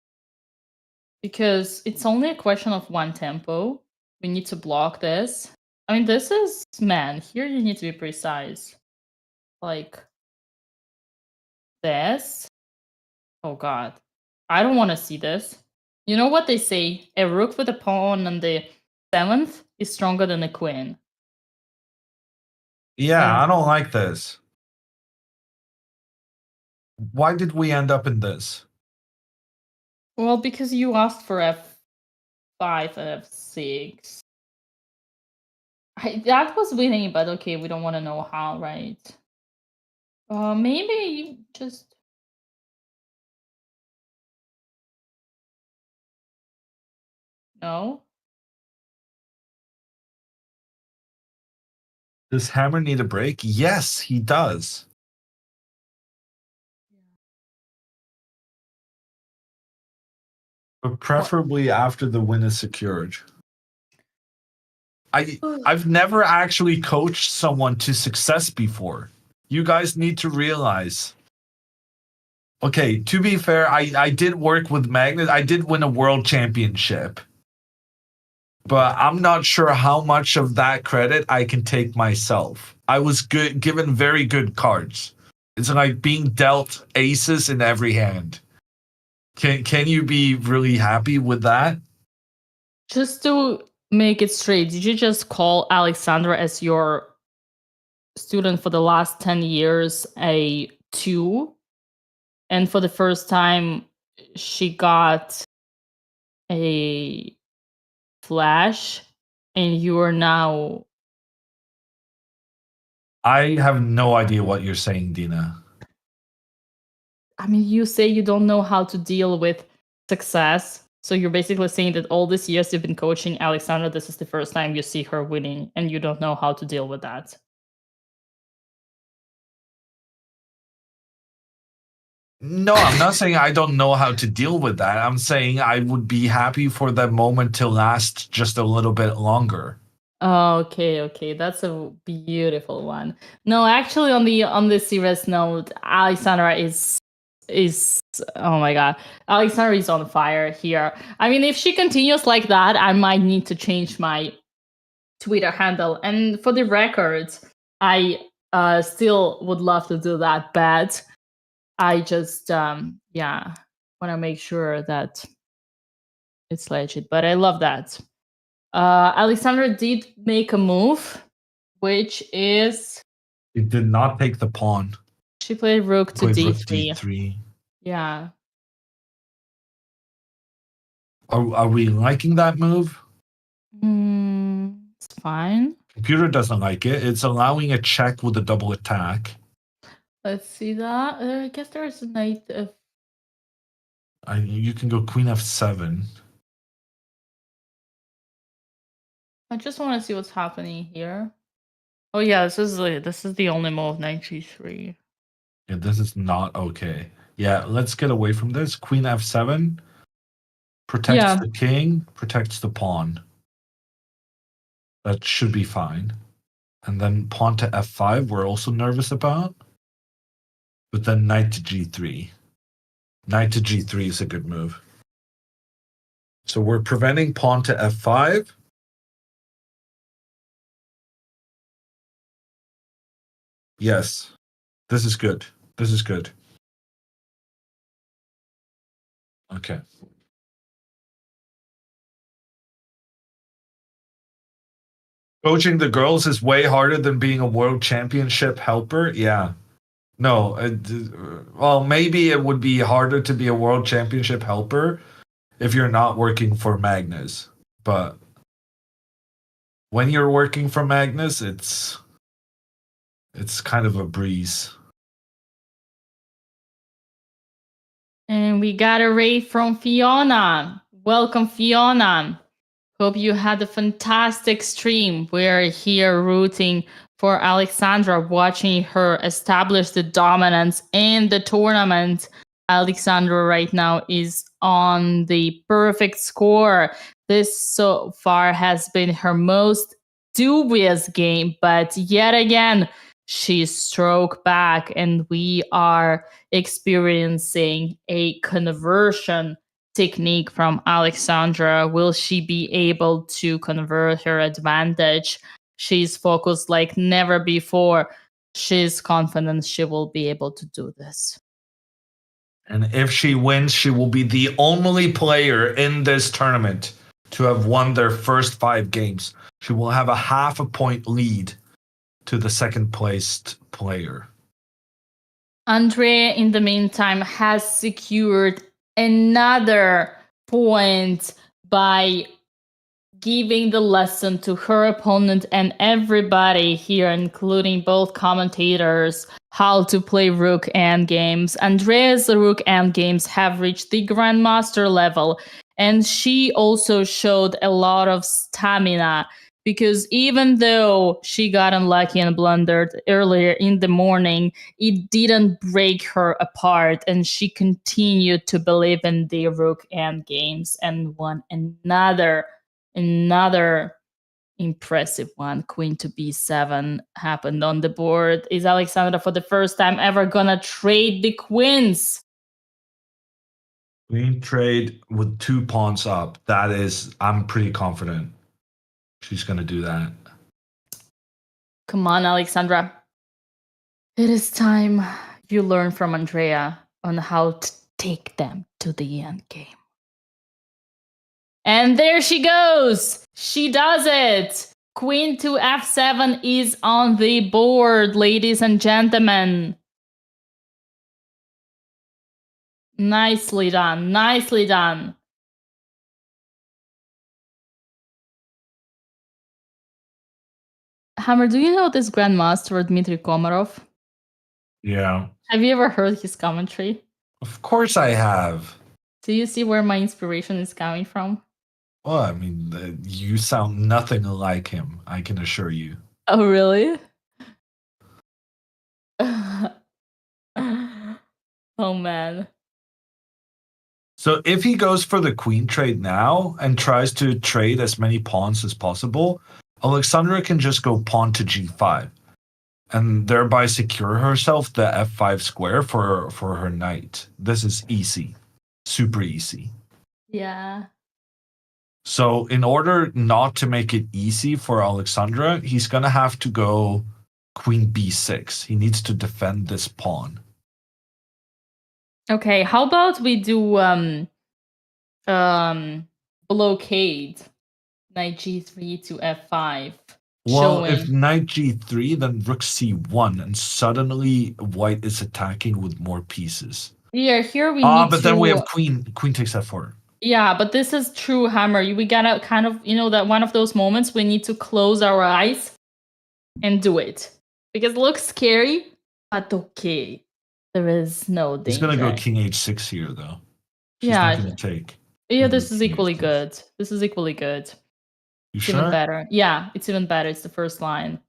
Because it's only a question of one tempo. We need to block this. I mean, this is, man, here you need to be precise. Like, this. Oh god. I don't want to see this. You know what they say? A rook with a pawn on the 7th is stronger than a queen. Yeah, I don't like this. Why did we end up in this? Well, because you asked for F5 and F6. That was winning, but okay, we don't want to know how, right? Maybe just... No? Does Hammer need a break? Yes, he does. But preferably after the win is secured. I've never actually coached someone to success before. You guys need to realize. Okay, to be fair, I did work with Magnus. I did win a world championship. But I'm not sure how much of that credit I can take myself. I was given very good cards. It's like being dealt aces in every hand. Can you be really happy with that? Just to make it straight, did you just call Alexandra as your student for the last 10 years a 2? And for the first time, she got a flash, and you are now... I have no idea what you're saying, Dina. I mean, you say you don't know how to deal with success. So you're basically saying that all these years you've been coaching Alexandra, this is the first time you see her winning, and you don't know how to deal with that. No, I'm not saying I don't know how to deal with that. I'm saying I would be happy for that moment to last just a little bit longer. Okay, that's a beautiful one. No, actually, on the serious note, Alexandra is oh my god, Alexandra is on fire here. I mean, if she continues like that, I might need to change my Twitter handle. And for the record, I still would love to do that bet. I just want to make sure that it's legit. But I love that. Alexandra did make a move, which is... It did not take the pawn. She played rook to Played rook d3. d3. Yeah. Are we liking that move? It's fine. Computer doesn't like it. It's allowing a check with a double attack. Let's see that. I guess there's a knight of... You can go queen f7. I just want to see what's happening here. Oh yeah, this is the only move, knight g3. Yeah, this is not okay. Yeah, let's get away from this. Queen f7 protects the king, protects the pawn. That should be fine. And then pawn to f5 we're also nervous about. But then knight to g3. Knight to g3 is a good move. So we're preventing pawn to f5. Yes. This is good. This is good. Okay. Coaching the girls is way harder than being a world championship helper. Yeah. No. Well, maybe it would be harder to be a world championship helper if you're not working for Magnus. But when you're working for Magnus, it's kind of a breeze. And we got a raid from Fiona. Welcome, Fiona. Hope you had a fantastic stream. We're here rooting for Alexandra, watching her establish the dominance in the tournament. Alexandra right now is on the perfect score. This so far has been her most dubious game, but yet again, she struck back, and we are experiencing a conversion technique from Alexandra. Will she be able to convert her advantage? She's focused like never before. She's confident she will be able to do this. And if she wins, she will be the only player in this tournament to have won their first 5 games. She will have a half a point lead to the second placed player. Andrea, in the meantime, has secured another point by giving the lesson to her opponent and everybody here, including both commentators, how to play Rook endgames. Andrea's Rook endgames have reached the Grandmaster level, and she also showed a lot of stamina, because even though she got unlucky and blundered earlier in the morning, it didn't break her apart, and she continued to believe in the Rook endgames and won another impressive one. Queen to b7 happened on the board. Is Alexandra for the first time ever gonna trade the queens? Queen trade with 2 pawns up. That is, I'm pretty confident she's going to do that. Come on, Alexandra. It is time you learn from Andrea on how to take them to the end game. And there she goes. She does it. Queen to f7 is on the board, ladies and gentlemen. Nicely done. Nicely done. Hammer, do you know this Grandmaster Dmitry Komarov? Yeah. Have you ever heard his commentary? Of course I have. Do you see where my inspiration is coming from? Well, I mean, you sound nothing like him, I can assure you. Oh, really? Oh, man. So if he goes for the queen trade now and tries to trade as many pawns as possible, Alexandra can just go pawn to g5 and thereby secure herself the f5 square for her knight. This is easy. Super easy. Yeah. So in order not to make it easy for Alexandra, he's going to have to go queen b6. He needs to defend this pawn. Okay, how about we do blockade knight g3 to f5. Well, showing. if knight g3, then rook c1, and suddenly white is attacking with more pieces. Yeah, here we need but to... then we have queen takes f4. Yeah, but this is true, Hammer. We gotta kind of, that one of those moments we need to close our eyes and do it. Because it looks scary, but okay. There is no danger. He's gonna go king h6 here, though. She's Yeah. not gonna take. Yeah, this is equally good. This is equally good. You It's sure? even better. Yeah, it's even better. It's the first line.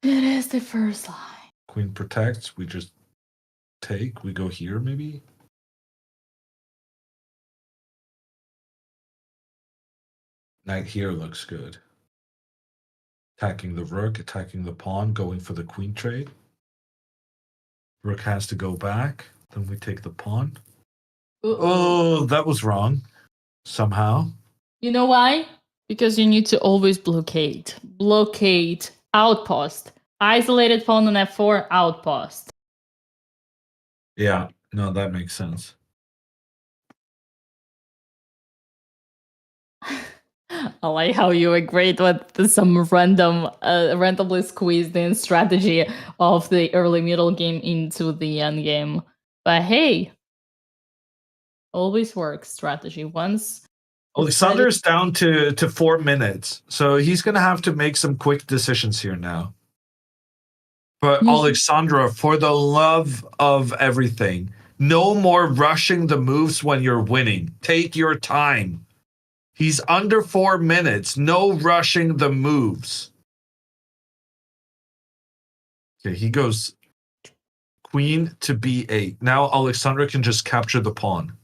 It is the first line. Queen protects. We just take. We go here, maybe? Knight here looks good. Attacking the rook, attacking the pawn, going for the queen trade. Rook has to go back. Then we take the pawn. Oh, that was wrong. Somehow. You know why? Because you need to always blockade. Blockade. Outpost. Isolated pawn on f4, outpost. Yeah, no, that makes sense. I like how you agreed with some randomly squeezed in strategy of the early middle game into the end game. But hey, always works strategy. Once Alexander is down to 4 minutes, so he's going to have to make some quick decisions here now. But Alexandra, for the love of everything, no more rushing the moves when you're winning. Take your time. He's under 4 minutes. No rushing the moves. Okay, he goes queen to b8. Now Alexandra can just capture the pawn.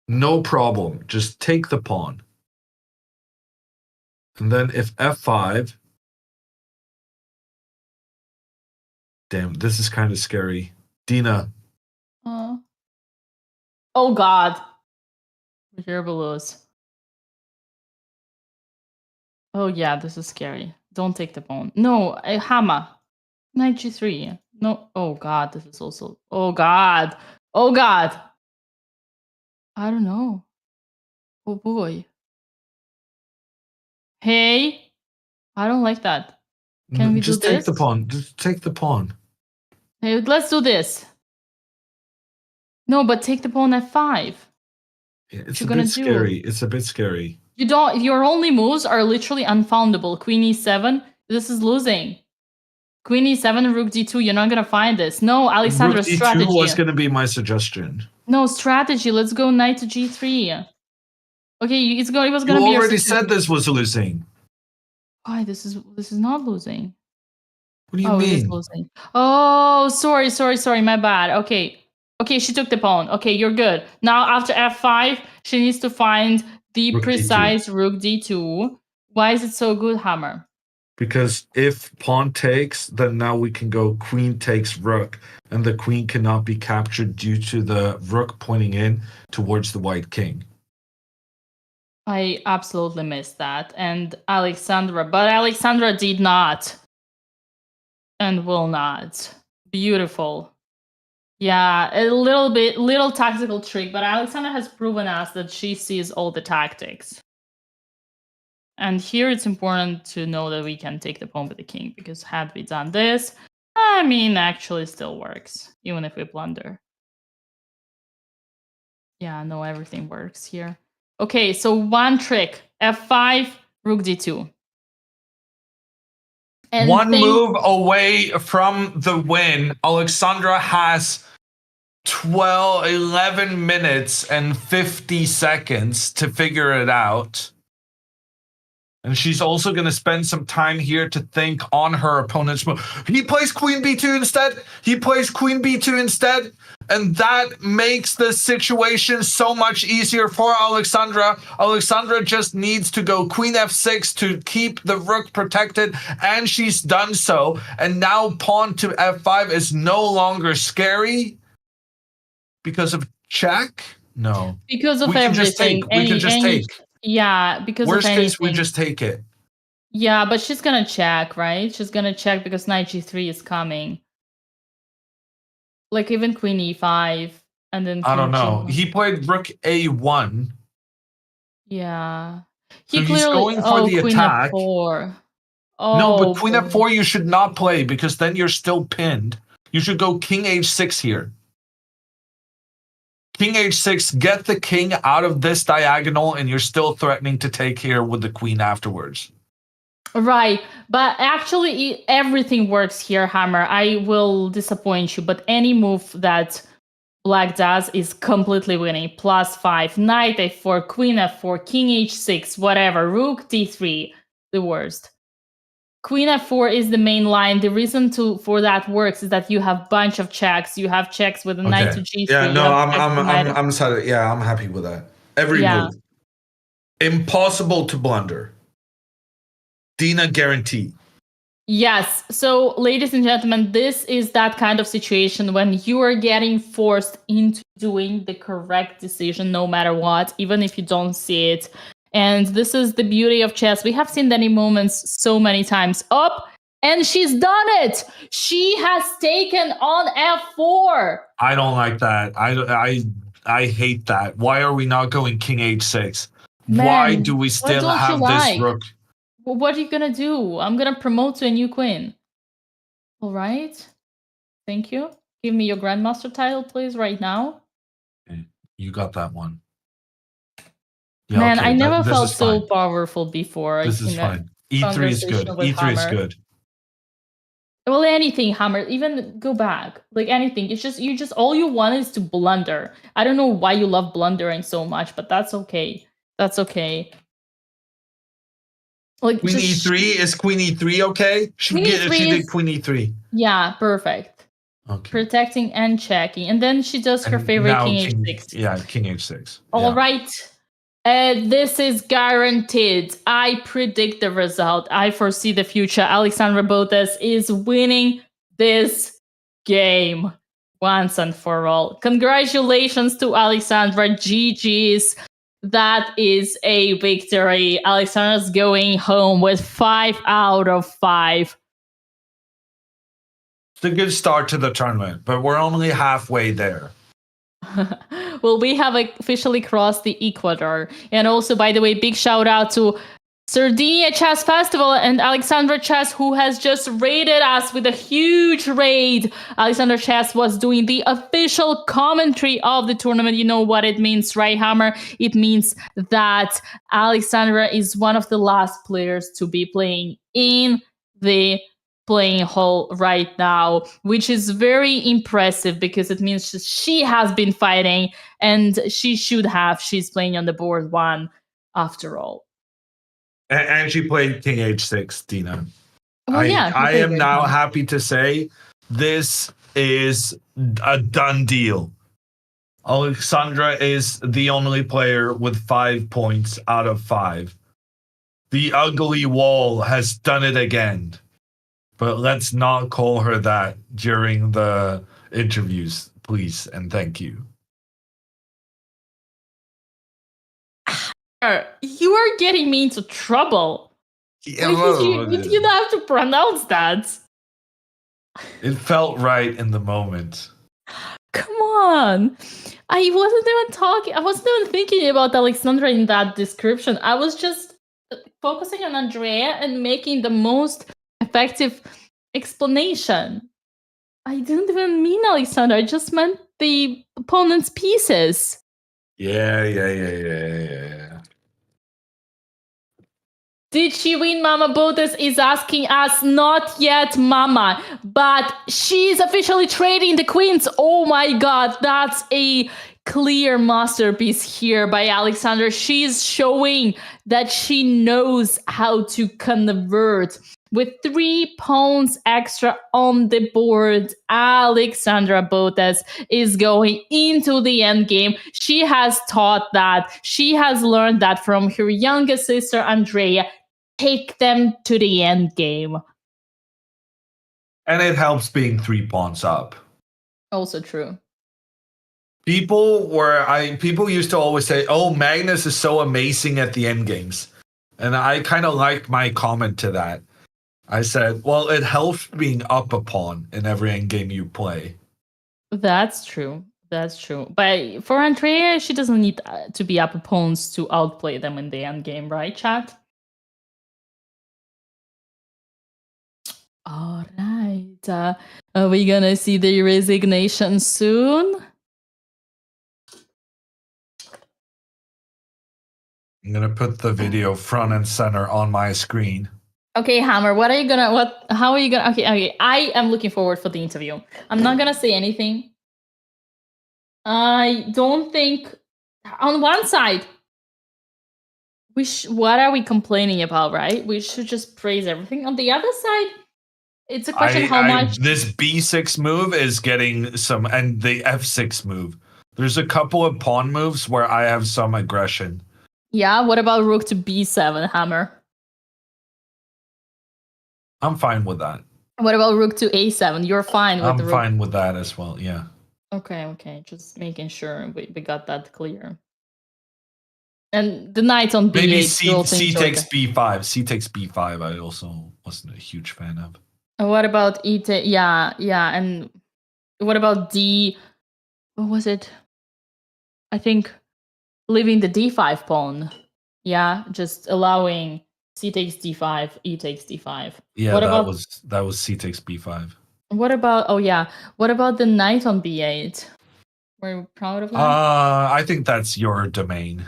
No problem. Just take the pawn. And then if f5... Damn, this is kind of scary. Dina. Oh god. Here belows. Oh yeah, this is scary. Don't take the pawn. No, Hammer. Knight g3. No. Oh god, this is also... Oh god. Oh god. I don't know. Oh boy. Hey, I don't like that. Can we do Just take this? the pawn. Just take the pawn. Hey, let's do this. No, but take the pawn f5. Yeah, it's you a gonna bit do? scary. It's a bit scary. You don't. Your only moves are literally unfoundable. Queen e7. This is losing. Queen e7, rook d2. You're not gonna find this. No, Alexandra, Rook d2 strategy. was going to be my suggestion. No strategy. Let's go knight to g3. Okay, it was gonna You be your already suggestion. said this was losing. Why this is not losing. What do you Oh, it is mean? losing. Oh, sorry, my bad. Okay, she took the pawn. Okay, you're good. Now after f5, she needs to find the Rook d2. precise rook d2. Why is it so good, Hammer? Because if pawn takes, then now we can go queen takes rook, and the queen cannot be captured due to the rook pointing in towards the white king. I absolutely missed that. And Alexandra did not. And will not. Beautiful. Yeah, a little tactical trick, but Alexandra has proven us that she sees all the tactics. And here it's important to know that we can take the pawn with the king, because had we done this, I mean, actually still works, even if we blunder. Yeah, no, everything works here. Okay, so one trick, f5, rook d2. And one move away from the win. Alexandra has 11 minutes and 50 seconds to figure it out. And she's also going to spend some time here to think on her opponent's move. He plays queen b2 instead. He plays queen b2 instead. And that makes the situation so much easier for Alexandra. Alexandra just needs to go queen f6 to keep the rook protected. And she's done so. And now pawn to f5 is no longer scary because of check. No. Because of we can everything. Just take. We can just take. Yeah, because Worst of anything. case, we just take it. Yeah, but she's gonna check, right? She's gonna check because knight g3 is coming. Like even queen e5, and then I don't know. G1. He played rook a1. Yeah. So he's going for the queen attack. f4. No, but queen boy. f4 you should not play because then you're still pinned. You should go king h6 here. King h6, get the king out of this diagonal, and you're still threatening to take here with the queen afterwards. Right, but actually everything works here, Hammer. I will disappoint you, but any move that Black does is completely winning. +5, knight f4, queen f4, king h6, whatever, rook d3, the worst. Queen f4 is the main line. The reason for that works is that you have bunch of checks. You have checks with a knight to g3. Yeah, no, I'm sorry. Yeah, I'm happy with that. Every move. Impossible to blunder. Dina guarantee. Yes. So, ladies and gentlemen, this is that kind of situation when you are getting forced into doing the correct decision no matter what, even if you don't see it. And this is the beauty of chess. We have seen many moments so many times. Up, and she's done it. She has taken on f4. I don't like that. I hate that. Why are we not going king h6? Man, why do we still have this rook? Well, what are you gonna do? I'm gonna promote to a new queen. All right. Thank you. Give me your grandmaster title, please, right now. Okay. You got that one. Yeah, Man, okay, I never felt so fine. powerful before. This is fine. E3 is good. E3 is good. Well, anything, Hammer. Even go back. Like anything. It's just all you want is to blunder. I don't know why you love blundering so much, but that's okay. That's okay. Like queen e3 is queen e3 okay? She did queen e3. Yeah, perfect. Okay. Protecting and checking, and then she does her favorite king h6. Yeah, king h6. All right. This is guaranteed. I predict the result. I foresee the future. Alexandra Botez is winning this game once and for all. Congratulations to Alexandra. GG's. That is a victory. Alexandra's going home with 5 out of 5. It's a good start to the tournament, but we're only halfway there. Well, we have officially crossed the equator. And also, by the way, big shout out to Sardinia Chess Festival and Alexandra Chess, who has just raided us with a huge raid. Alexandra Chess was doing the official commentary of the tournament. You know what it means, right, Hammer? It means that Alexandra is one of the last players to be playing in the playing hall right now, which is very impressive because it means she has been fighting and she should have. She's playing on the board 1 after all. And she played King H6, Dina. Well, I am now happy to say this is a done deal. Alexandra is the only player with 5 points out of 5. The ugly wall has done it again. But let's not call her that during the interviews, please, and thank you. You are getting me into trouble. Yeah, you don't have to pronounce that. It felt right in the moment. Come on. I wasn't even thinking about Alexandra in that description. I was just focusing on Andrea and making the most effective explanation. I didn't even mean Alexandra. I just meant the opponent's pieces. Yeah. Did she win, Mama? Botez is asking us. Not yet, Mama. But she's officially trading the queens. Oh my god, that's a clear masterpiece here by Alexandra. She's showing that she knows how to convert. With 3 pawns extra on the board, Alexandra Botez is going into the end game. She has taught that. She has learned that from her youngest sister, Andrea. Take them to the end game. And it helps being 3 pawns up. Also true. People used to always say, "Oh, Magnus is so amazing at the end games," and I kind of liked my comment to that. I said, "Well, it helps being up a pawn in every end game you play." That's true. But for Andrea, she doesn't need to be up pawns to outplay them in the end game, right, chat? All right. Are we gonna see the resignation soon? I'm gonna put the video front and center on my screen. Okay, Hammer, how are you gonna okay, I am looking forward for the interview. I'm not gonna say anything. I don't think on one side what are we complaining about, right? We should just praise everything. On the other side, it's a question how much this B6 move is getting some, and the F6 move. There's a couple of pawn moves where I have some aggression. Yeah, what about rook to B7, Hammer? I'm fine with that. What about rook to A7? You're fine with the rook? I'm fine with that as well, yeah. Okay. Just making sure we got that clear. And the knight on B8. Maybe C takes B5. C takes B5 I also wasn't a huge fan of. What about yeah, and what about D? What was it? I think leaving the D5 pawn. Yeah, just allowing C takes D5, E takes D5. Yeah, that was C takes B5. What about what about the knight on B8? Were you proud of that? I think that's your domain.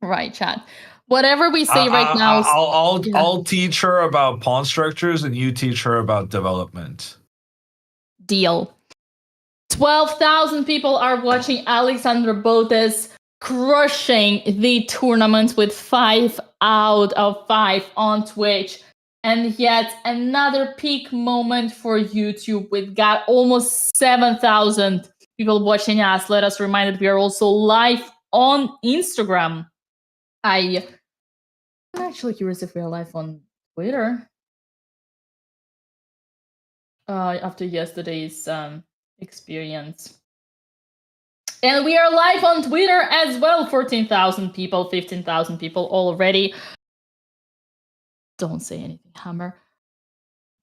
Right, chat. Whatever we say right now. I'll teach her about pawn structures, and you teach her about development. Deal. 12,000 people are watching Alexandra Botez crushing the tournament with 5 out of 5 on Twitch. And yet another peak moment for YouTube. We've got almost 7,000 people watching us. Let us remind that we are also live on Instagram. I'm actually curious if we're live on Twitter. After yesterday's experience. And we are live on Twitter as well. 14,000 people, 15,000 people already. Don't say anything, Hammer.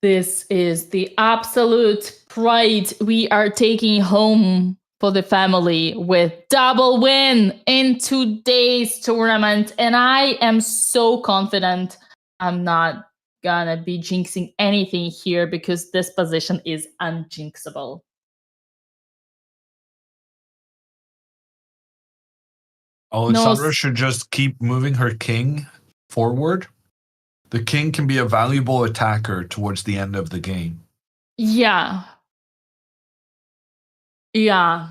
This is the absolute pride we are taking home for the family with double win in today's tournament. And I am so confident I'm not gonna be jinxing anything here because this position is unjinxable. Alexandra should just keep moving her king forward. The king can be a valuable attacker towards the end of the game. Yeah. Yeah.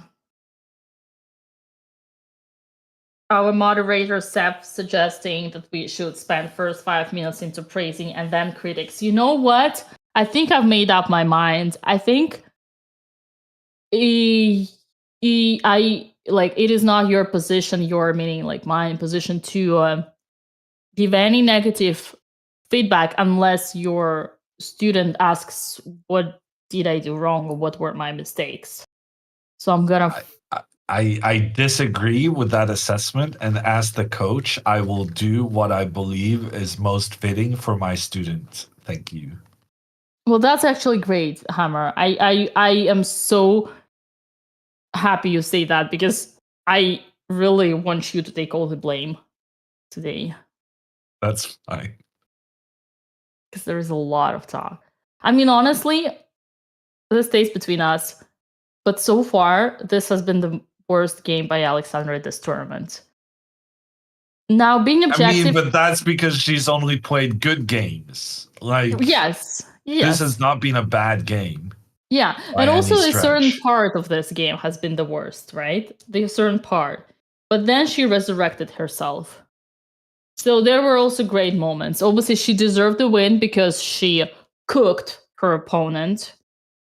Our moderator Seth suggesting that we should spend first 5 minutes into praising and then critics. You know what? I think I've made up my mind. I think it is not your position, your meaning like my position to give any negative feedback unless your student asks what did I do wrong or what were my mistakes. So I'm gonna I disagree with that assessment, and as the coach, I will do what I believe is most fitting for my student. Thank you. Well, that's actually great, Hammer. I am so happy you say that because I really want you to take all the blame today. That's fine. Because there is a lot of talk. I mean, honestly, this stays between us. But so far, this has been the worst game by Alexandra at this tournament. Now, being objective... I mean, but that's because she's only played good games. Like, yes. This has not been a bad game. Yeah, and also a certain part of this game has been the worst, right? The certain part. But then she resurrected herself. So there were also great moments. Obviously, she deserved the win because she cooked her opponent.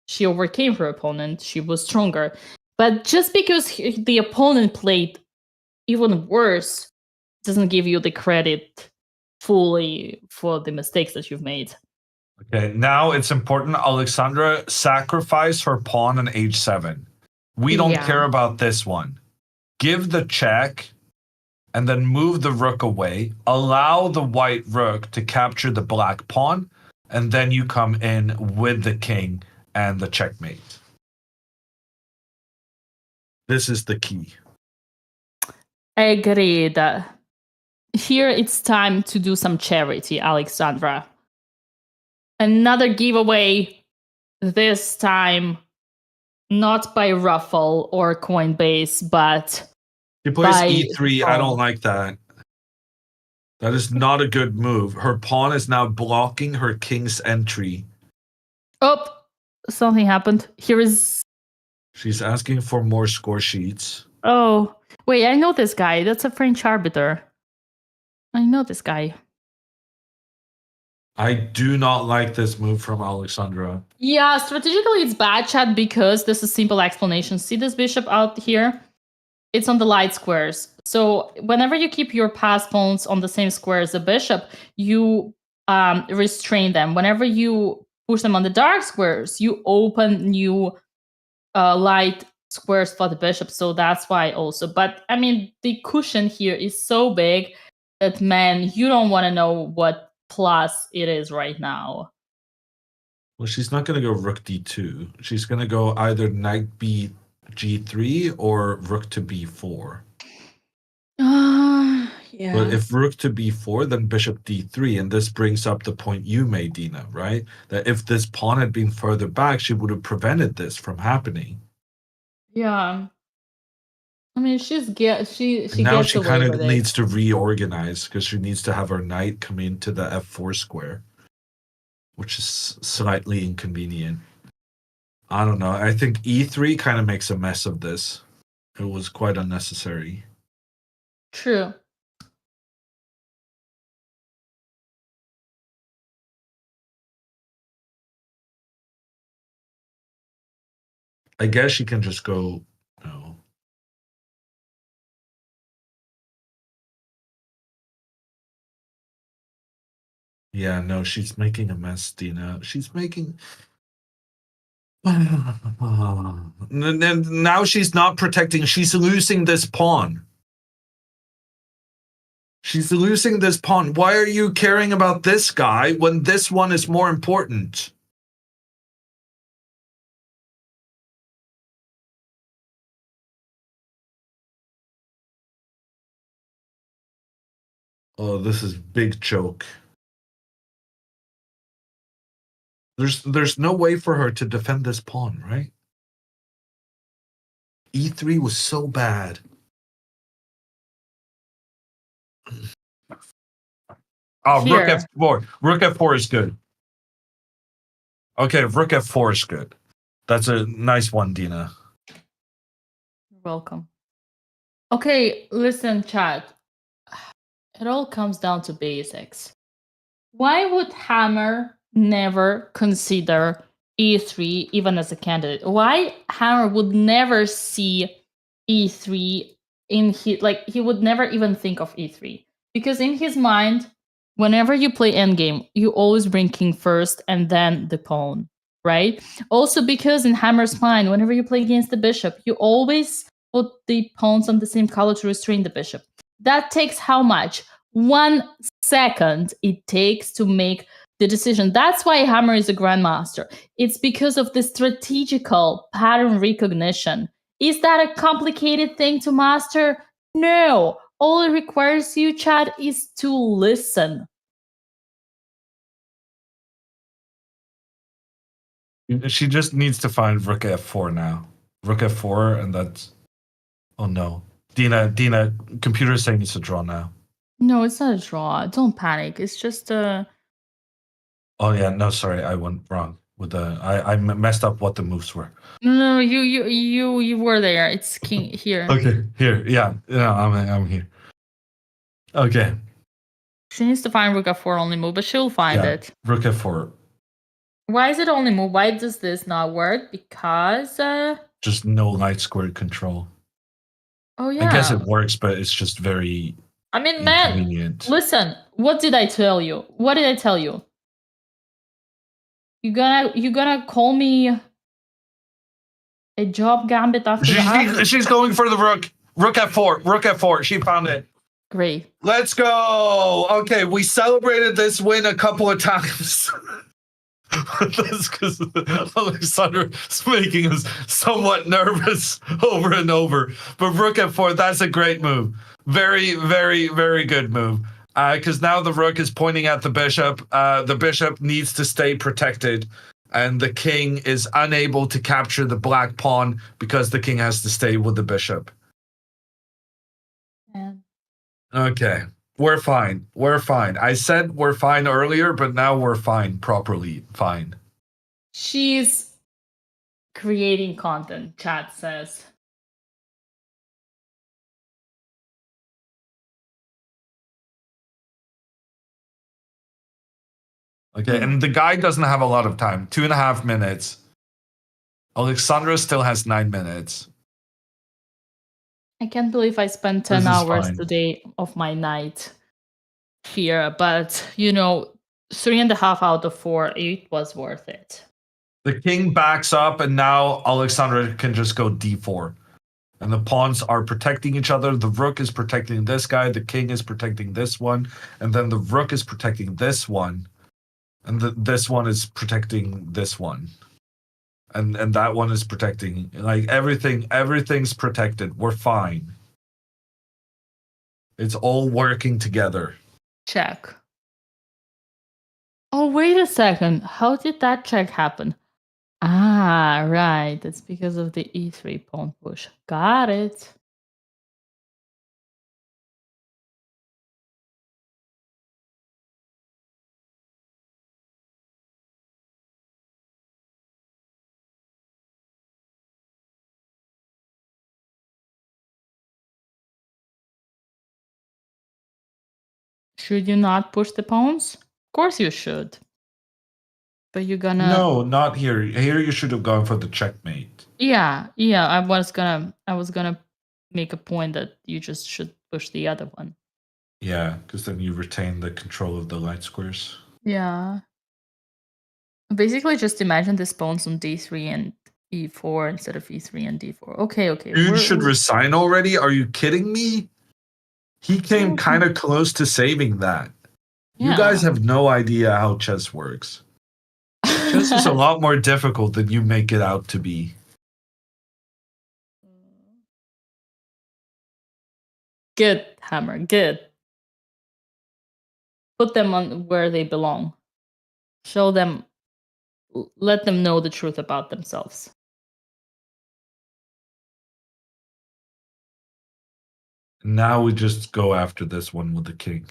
She overcame her opponent. She was stronger. But just because the opponent played even worse doesn't give you the credit fully for the mistakes that you've made. Okay, now it's important Alexandra sacrifice her pawn on h7. We don't care about this one. Give the check and then move the rook away. Allow the white rook to capture the black pawn, and then you come in with the king and the checkmate. This is the key. Agreed. Here it's time to do some charity, Alexandra. Another giveaway, this time not by Raffle or Coinbase, but She plays e3. I don't like that. That is not a good move. Her pawn is now blocking her king's entry. Oh, something happened. Here is... She's asking for more score sheets. Oh, wait, I know this guy. That's a French arbiter. I know this guy. I do not like this move from Alexandra. Yeah, strategically it's bad, chat, because this is simple explanation. See this bishop out here? It's on the light squares. So whenever you keep your pass pawns on the same square as the bishop, you restrain them. Whenever you push them on the dark squares, you open new light squares for the bishop. So that's why also. But I mean, the cushion here is so big that, man, you don't want to know what plus it is right now. Well, she's not going to go rook d2. She's going to go either knight b g3 or rook to b4. Yeah. But if rook to b4, then bishop d3, and this brings up the point you made, Dina, right? That if this pawn had been further back, she would have prevented this from happening. Yeah. I mean, now she kind of needs to reorganize because she needs to have her knight come into the f4 square, which is slightly inconvenient. I don't know. I think e3 kind of makes a mess of this. It was quite unnecessary. True. I guess she can just go, no. Yeah, no, she's making a mess, Dina. She's making... Now she's not protecting. She's losing this pawn. She's losing this pawn. Why are you caring about this guy when this one is more important? Oh, this is big choke. There's no way for her to defend this pawn, right? E3 was so bad. Oh, rook Here. f4. Rook f4 is good. Okay, rook f4 is good. That's a nice one, Dina. You're welcome. Okay, listen, chat. It all comes down to basics. Why would Hammer never consider E3 even as a candidate? Why Hammer would never see E3 in his, like, he would never even think of E3? Because in his mind, whenever you play endgame, you always bring king first and then the pawn, right? Also because in Hammer's mind, whenever you play against the bishop, you always put the pawns on the same color to restrain the bishop. That takes how much? 1 second it takes to make the decision. That's why Hammer is a grandmaster. It's because of the strategical pattern recognition. Is that a complicated thing to master? No. All it requires you, Chad, is to listen. She just needs to find rook f4 now. Rook f4, and that's... Oh no. Dina, computer is saying it's a draw now. No, it's not a draw. Don't panic. It's just a... Oh yeah, no, sorry, I went wrong with the... I messed up what the moves were. No, you were there. It's king here. Okay, here, yeah, I'm here. Okay. She needs to find rook f4 only move, but she'll find it. Rook f4. Why is it only move? Why does this not work? Because Just no light squared control. oh yeah. I guess it works, but it's just very I mean, man, inconvenient. listen, what did I tell you? What did I tell you? You gonna call me a job gambit after that? She's going for the rook. Rook f4. Rook f4. She found it. Great. Let's go. Okay, we celebrated this win a couple of times. That's because Alexander is making us somewhat nervous over and over. But rook f4, that's a great move. Very, very, very good move. Because now the rook is pointing at the bishop. The bishop needs to stay protected. And the king is unable to capture the black pawn because the king has to stay with the bishop. Man. Okay. We're fine. We're fine. I said we're fine earlier, but now we're fine. Properly fine. She's creating content, chat says. Okay, and the guy doesn't have a lot of time. 2.5 minutes. Alexandra still has 9 minutes. I can't believe I spent 10 hours today of my night here, but you know, 3.5 out of 4, it was worth it. The king backs up, and now Alexandra can just go d4. And the pawns are protecting each other. The rook is protecting this guy. The king is protecting this one. And then the rook is protecting this one. And this one is protecting this one. And that one is protecting, like, everything's protected. We're fine. It's all working together. Check. Oh, wait a second. How did that check happen? Ah, right. It's because of the e3 pawn push. Got it. Should you not push the pawns? Of course you should. But you're gonna... No, not here. Here you should have gone for the checkmate. Yeah. I was gonna make a point that you just should push the other one. Yeah, because then you retain the control of the light squares. Yeah. Basically, just imagine this pawns on d3 and e4 instead of e3 and d4. Okay. You should resign already? Are you kidding me? He came kind of close to saving that. Yeah. You guys have no idea how chess works. Chess is a lot more difficult than you make it out to be. Good, Hammer. Good. put them on where they belong. Show them, let them know the truth about themselves. Now we just go after this one with the king.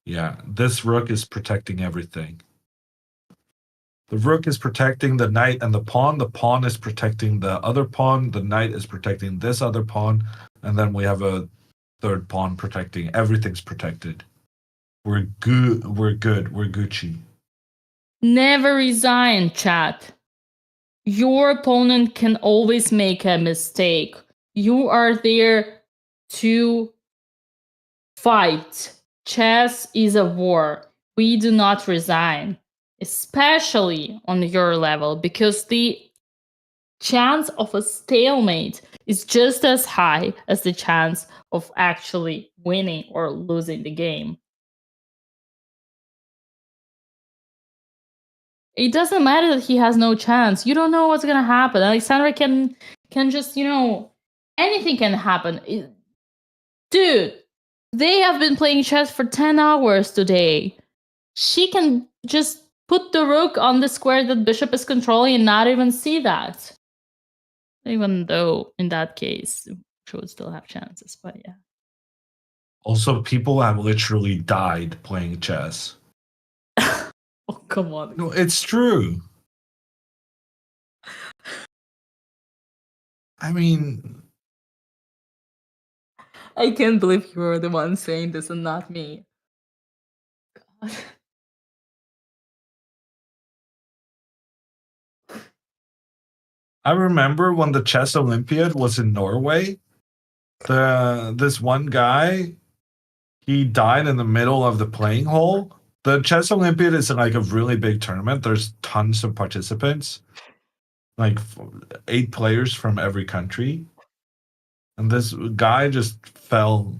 Yeah, this rook is protecting everything. The rook is protecting the knight and the pawn. The pawn is protecting the other pawn. The knight is protecting this other pawn. And then we have a third pawn protecting. Everything's protected. We're good. We're good. We're Gucci. Never resign, chat. Your opponent can always make a mistake. You are there to fight. Chess is a war. We do not resign, especially on your level, because the chance of a stalemate is just as high as the chance of actually winning or losing the game. It doesn't matter that he has no chance. You don't know what's gonna happen. Alexandra can just, anything can happen. Dude, they have been playing chess for 10 hours today. She can just put the rook on the square that bishop is controlling and not even see that. Even though, in that case, she would still have chances, but yeah. Also, people have literally died playing chess. Oh, come on. No, it's true. I mean, I can't believe you were the one saying this and not me. God. I remember when the chess Olympiad was in Norway. This one guy, he died in the middle of the playing hole. The chess Olympiad is like a really big tournament. There's tons of participants, like 8 players from every country. And this guy just fell.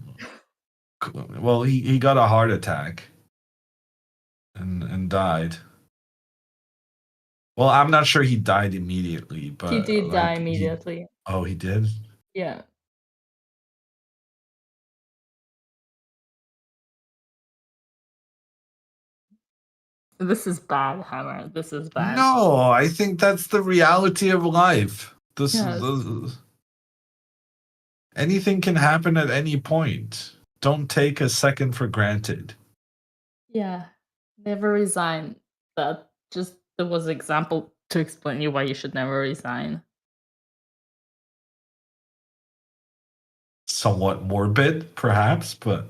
Well, he got a heart attack and died. Well, I'm not sure he died immediately, but He did die like, immediately. Oh, he did? Yeah. This is bad, Hammer. This is bad. No, I think that's the reality of life. Yes. Anything can happen at any point. Don't take a second for granted. Yeah. Never resign. That was an example to explain you why you should never resign. Somewhat morbid, perhaps, but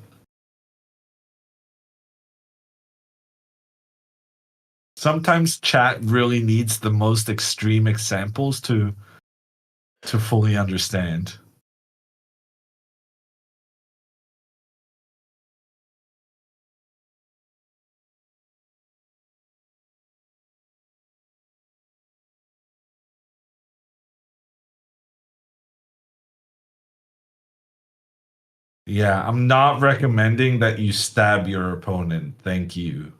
sometimes chat really needs the most extreme examples to fully understand. Yeah, I'm not recommending that you stab your opponent. Thank you.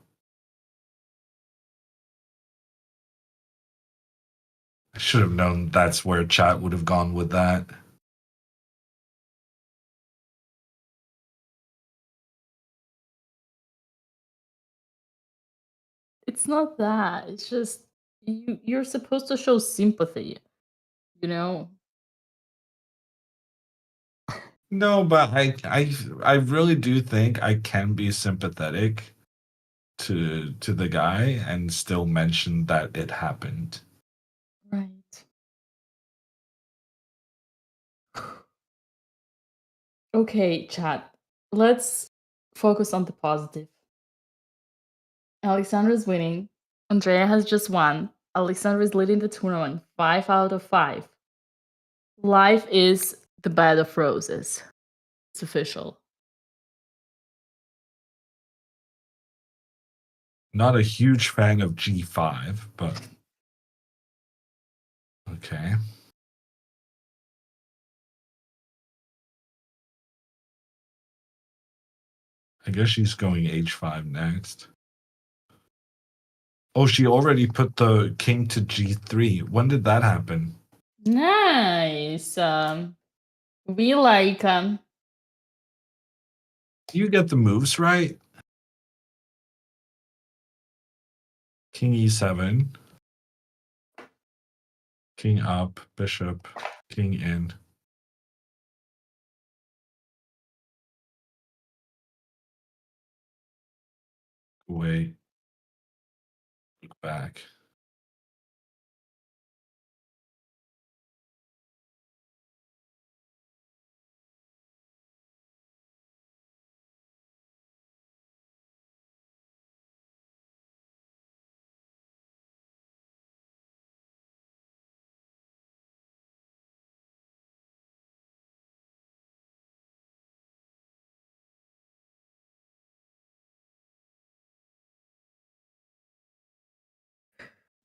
I should have known that's where chat would have gone with that. It's not that. It's just you're supposed to show sympathy, you know? No, but I really do think I can be sympathetic to the guy and still mention that it happened. Right. Okay, chat. Let's focus on the positive. Alexandra's winning. Andrea has just won. Alexandra is leading the tournament 5 out of 5. Life is the bed of roses. It's official. Not a huge fan of G5, but okay. I guess she's going H5 next. Oh, she already put the king to G3. When did that happen? Nice. We like You get the moves right. King e7. King up, bishop, king in. Away. Look back.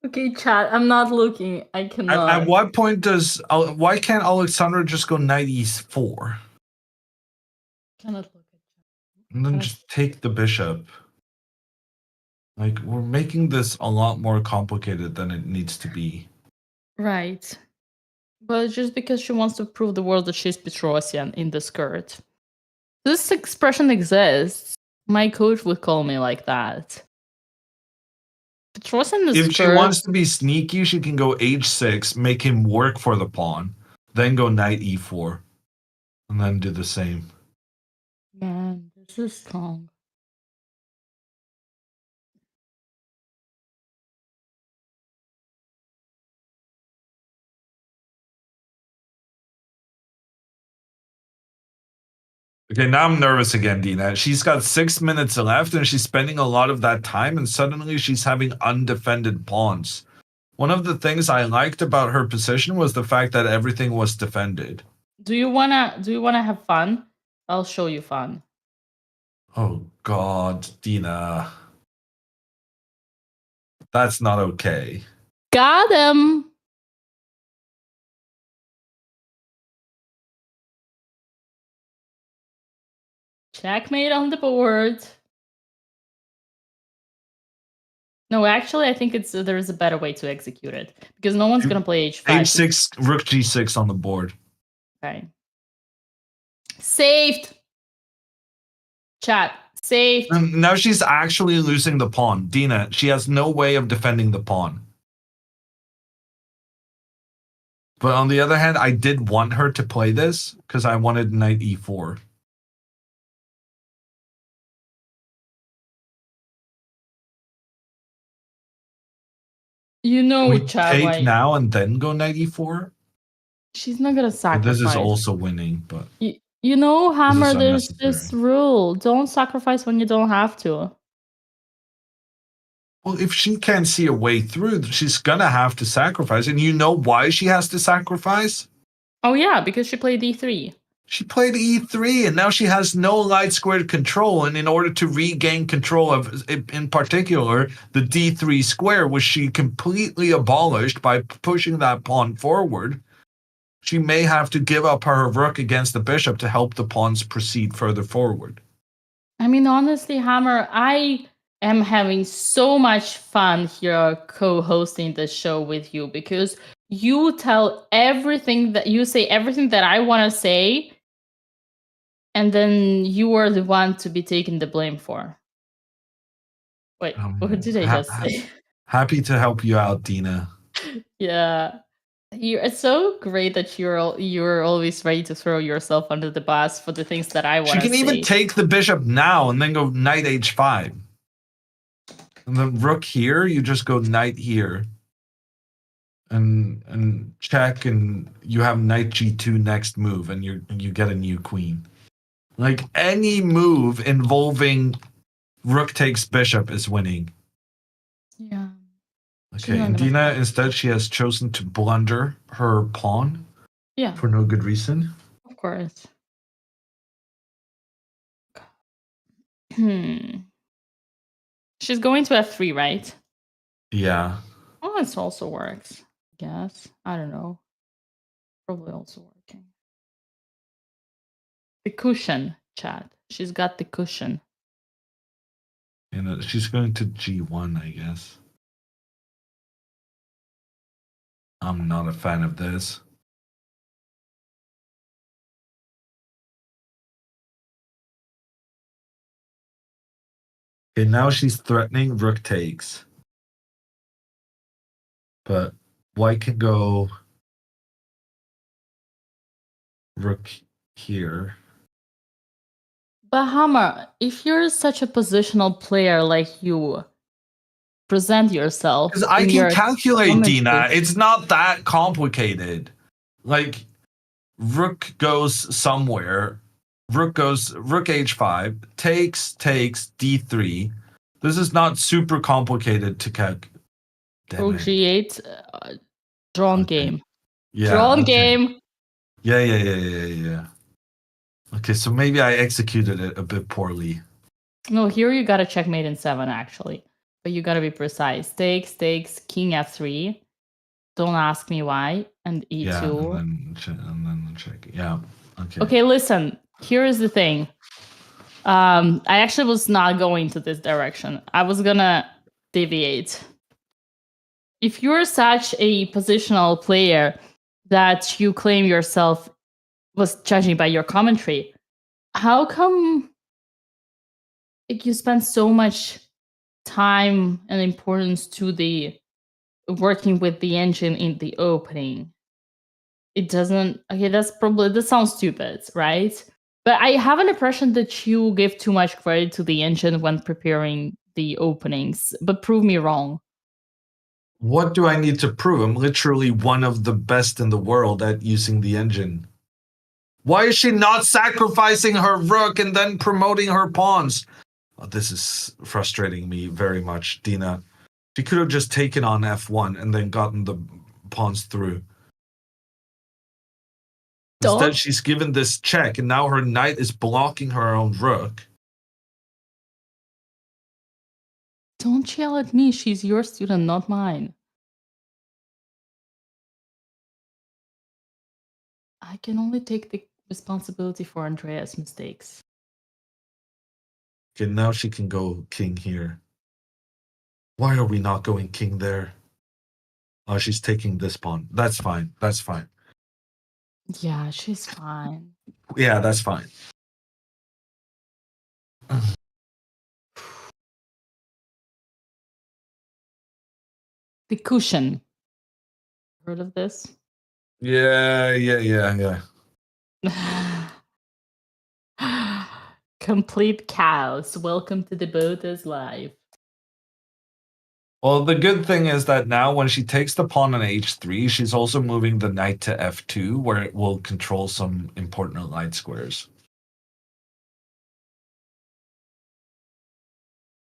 Okay, chat. I'm not looking. I cannot. At what point does why can't Alexandra just go knight e4 Cannot look at and then just take the bishop? Like, we're making this a lot more complicated than it needs to be. Right. But just because she wants to prove the world that she's Petrosian in the skirt. This expression exists. My coach would call me like that. Petrosian in the If skirt. she wants to be sneaky, she can go h6, make him work for the pawn, then go knight e4, and then do the same. Man, this is strong. Okay, now I'm nervous again, Dina. She's got 6 minutes left, and she's spending a lot of that time, and suddenly she's having undefended pawns. One of the things I liked about her position was the fact that everything was defended. Do you wanna have fun? I'll show you fun. Oh God, Dina. That's not okay. Got him. Checkmate on the board. No, actually, I think there's a better way to execute it because no one's gonna play h5. h6, rook g6 on the board. Okay. Saved. Chat. Saved. And now she's actually losing the pawn. Dina, she has no way of defending the pawn. But on the other hand, I did want her to play this because I wanted knight e4. You know, we chat, take like, now and then go knight e4? she's not gonna But sacrifice. this is also winning, but You know, Hammer, there's unnecessary. this rule. Don't sacrifice when you don't have to. Well, if she can't see a way through, she's gonna have to sacrifice. And you know why she has to sacrifice? Oh yeah, because she played d3. She played e3, and now she has no light squared control. And in order to regain control of, in particular, the d3 square, which she completely abolished by pushing that pawn forward, she may have to give up her rook against the bishop to help the pawns proceed further forward. I mean, honestly, Hammer, I am having so much fun here co-hosting this show with you because you tell everything that you say, everything that I want to say, and then you are the one to be taking the blame for. Wait, what did I just say? Happy to help you out, Dina. Yeah. It's so great that you're always ready to throw yourself under the bus for the things that I want to say. She can even take the bishop now and then go knight h5. And the rook here, you just go knight here. And check, and you have knight g2 next move, and you get a new queen. Like, any move involving rook takes bishop is winning. Yeah. Okay, and Dina, instead, she has chosen to blunder her pawn. Yeah. For no good reason. Of course. She's going to f3, right? Yeah. Oh, it also works. I guess. I don't know. Probably also working. The cushion, chat. She's got the cushion. And she's going to g1, I guess. I'm not a fan of this. Okay, now she's threatening rook takes. But white can go rook here. But Hammer, if you're such a positional player like you present yourself, Because I in can your calculate, commentary- Dina. It's not that complicated. Like, rook goes somewhere. Rook h5, takes, d3. This is not super complicated to calculate. Rook g8, drawn Okay. game. Yeah. Drawn okay. game. Yeah. Okay, so maybe I executed it a bit poorly. No, here you got a checkmate in 7, actually. But you gotta be precise. Takes, king f3. Don't ask me why. And e2. Yeah, and then check. Yeah. Okay. Okay, listen. Here is the thing. I actually was not going to this direction. I was gonna deviate. If you're such a positional player that you claim yourself was judging by your commentary, how come you spend so much time and importance to the working with the engine in the opening? It doesn't. Okay, that sounds stupid, right? But I have an impression that you give too much credit to the engine when preparing the openings. But prove me wrong. What do I need to prove? I'm literally one of the best in the world at using the engine. Why is she not sacrificing her rook and then promoting her pawns? Oh, this is frustrating me very much, Dina. She could have just taken on f1 and then gotten the pawns through. Instead, she's given this check, and now her knight is blocking her own rook. Don't yell at me. She's your student, not mine. I can only take the responsibility for Andrea's mistakes. Okay, now she can go king here. Why are we not going king there? Oh, she's taking this pawn. That's fine. That's fine. Yeah, she's fine. Yeah, that's fine. The cushion. Heard of this? Yeah. Complete chaos. Welcome to the Botezlive. Well, the good thing is that now when she takes the pawn on h3, she's also moving the knight to f2, where it will control some important light squares.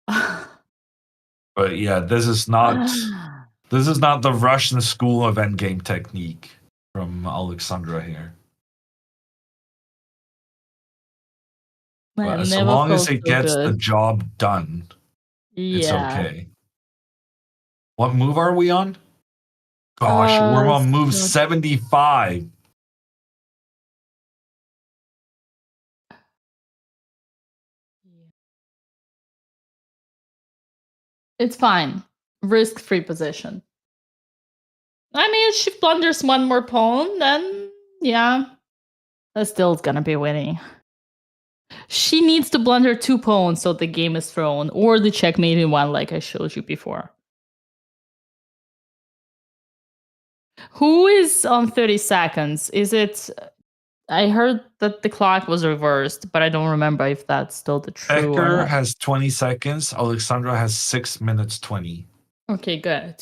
But yeah, this is not the Russian school of endgame technique from Alexandra here. But as long as it gets the job done, it's okay. What move are we on? Gosh, we're on move 75. It's fine. Risk-free position. I mean, if she blunders one more pawn, then yeah, that's still gonna be winning. She needs to blunder 2 pawns so the game is thrown, or the checkmate in 1 like I showed you before. Who is on 30 seconds? Is it... I heard that the clock was reversed, but I don't remember if that's still the true or Becker not. has 20 seconds. Alexandra has 6 minutes 20. Okay, good.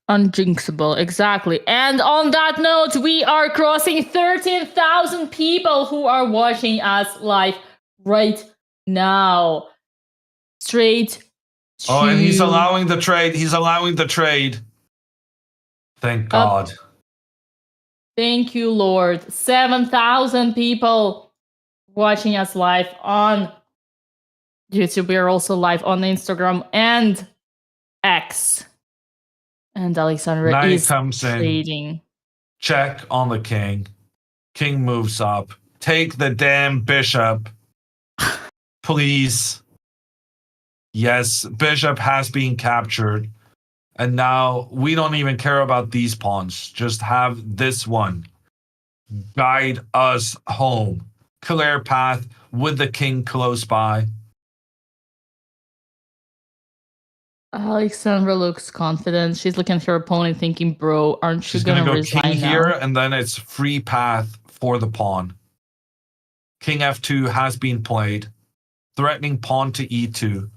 Unjinxable, exactly. And on that note, we are crossing 13,000 people who are watching us live right now. Straight to... Oh, and he's allowing the trade. He's allowing the trade. Thank God. Thank you, Lord. 7,000 people watching us live on YouTube. We are also live on Instagram and X. And Alexandra Knight is comes trading. in. Check on the king. King moves up. Take the damn bishop. Please. Yes, bishop has been captured. And now we don't even care about these pawns. Just have this one guide us home. clear path with the king close by. Alexandra looks confident. She's looking at her opponent thinking, bro, aren't you She's gonna go resign king now? here, and then it's free path for the pawn. King f2 has been played, threatening pawn to e2.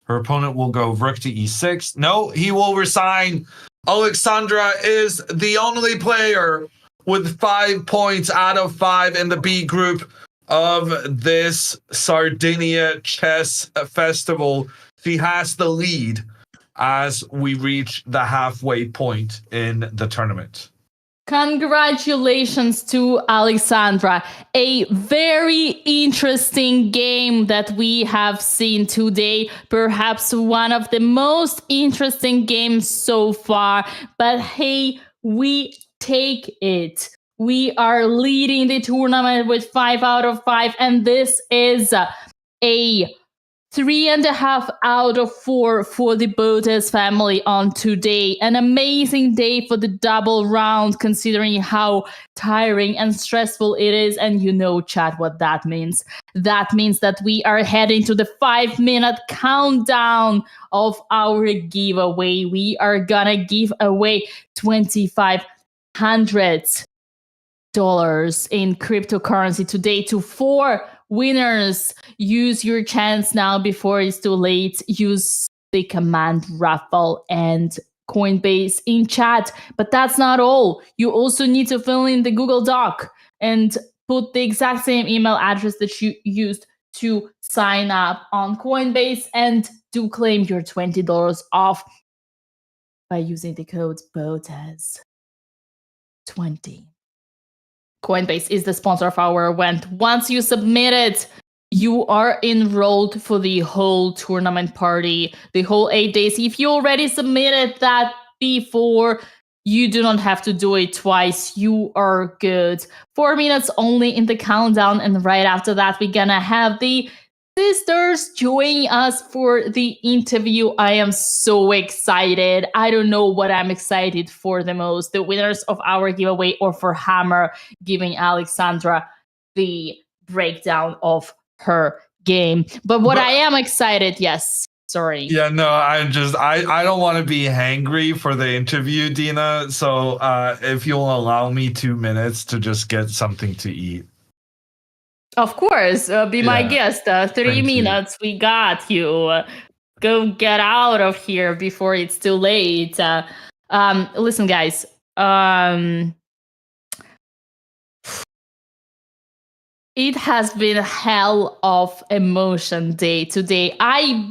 Her opponent will go rook to e6. No, he will resign. Alexandra is the only player with 5 points out of 5 in the B group of this Sardinia Chess Festival. She has the lead as we reach the halfway point in the tournament. Congratulations to Alexandra. A very interesting game that we have seen today. Perhaps one of the most interesting games so far. But hey, we take it. We are leading the tournament with 5 out of 5. And this is a 3.5 out of 4 for the Botez family on today. An amazing day for the double round, considering how tiring and stressful it is. And you know, chat, what that means. That means that we are heading to the 5-minute countdown of our giveaway. We are gonna give away $2,500 in cryptocurrency today to 4 winners. Use your chance now before it's too late. Use the command Raffle and Coinbase in chat. But that's not all. You also need to fill in the Google Doc and put the exact same email address that you used to sign up on Coinbase and to claim your $20 off by using the code Botez20. Coinbase is the sponsor of our event. Once you submit it, you are enrolled for the whole tournament party, the whole 8 days. If you already submitted that before, you do not have to do it twice. You are good. 4 minutes only in the countdown, and right after that, we're gonna have the sisters joining us for the interview. I am so excited. I don't know what I'm excited for the most, the winners of our giveaway or for Hammer giving Alexandra the breakdown of her game. But I am excited, yes. Sorry. Yeah, no, I don't want to be hangry for the interview, Dina. So if you'll allow me 2 minutes to just get something to eat. Of course, be my guest. 3 minutes, we got you. Go get out of here before it's too late. Listen, guys. It has been a hell of emotion day today. I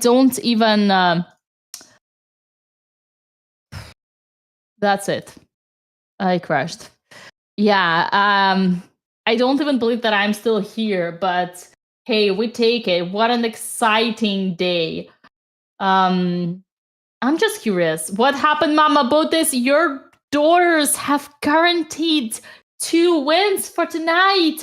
don't even. That's it. I crashed. Yeah, I don't even believe that I'm still here, but hey, we take it. What an exciting day. I'm just curious. What happened, Mama Botez? Your daughters have guaranteed 2 wins for tonight.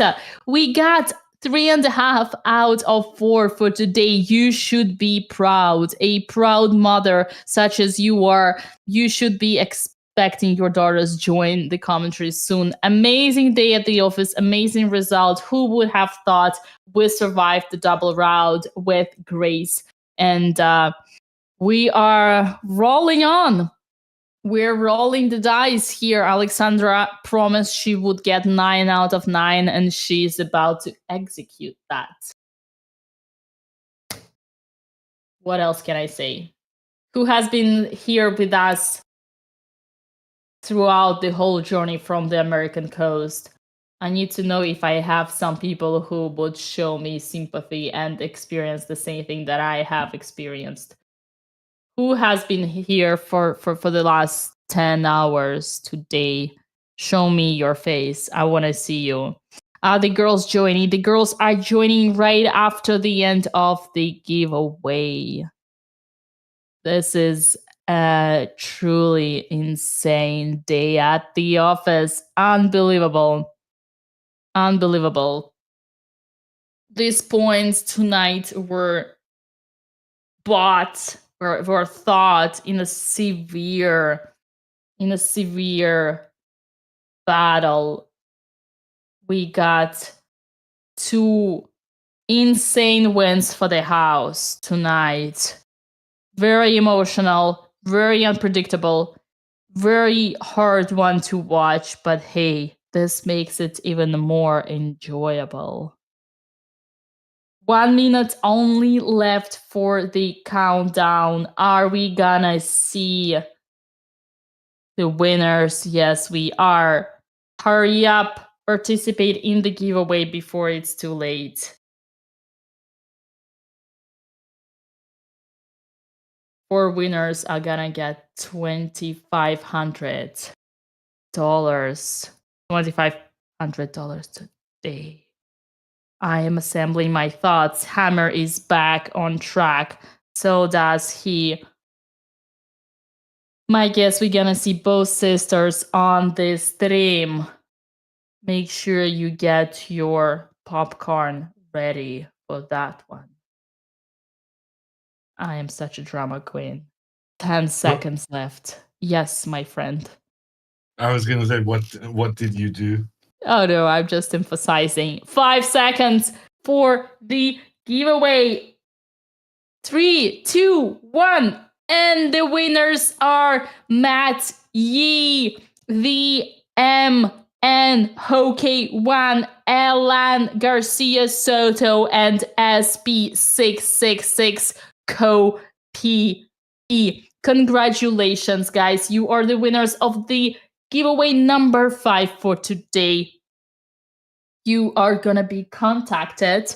We got 3.5 out of 4 for today. You should be proud. A proud mother such as you are. You should be expecting your daughters join the commentary soon. Amazing day at the office, amazing result. Who would have thought we survived the double round with grace? And we are rolling on. We're rolling the dice here. Alexandra promised she would get 9 out of 9, and she's about to execute that. What else can I say? Who has been here with us throughout the whole journey from the American coast? I need to know if I have some people who would show me sympathy and experience the same thing that I have experienced. Who has been here for the last 10 hours today? Show me your face. I want to see you. The girls joining. The girls are joining right after the end of the giveaway. This is a truly insane day at the office. Unbelievable. Unbelievable. These points tonight were bought, were thought in a severe in a severe battle. We got 2 insane wins for the house tonight. Very emotional, very unpredictable, very hard one to watch, but hey, this makes it even more enjoyable. 1 minute only left for the countdown. Are we gonna see the winners? Yes, we are. Hurry up, participate in the giveaway before it's too late. 4 winners are gonna get $2,500. $2,500 today. I am assembling my thoughts. Hammer is back on track. So does he. My guess we're gonna see both sisters on this stream. Make sure you get your popcorn ready for that one. I am such a drama queen. 10 seconds left. Yes, my friend. I was gonna say, what did you do? Oh no, I'm just emphasizing. 5 seconds for the giveaway. 3, 2, 1. And the winners are Matt Yee, the MN Hoke1, Elan Garcia Soto, and SP666 Co PE. Congratulations, guys. You are the winners of the giveaway number 5 for today. You are going to be contacted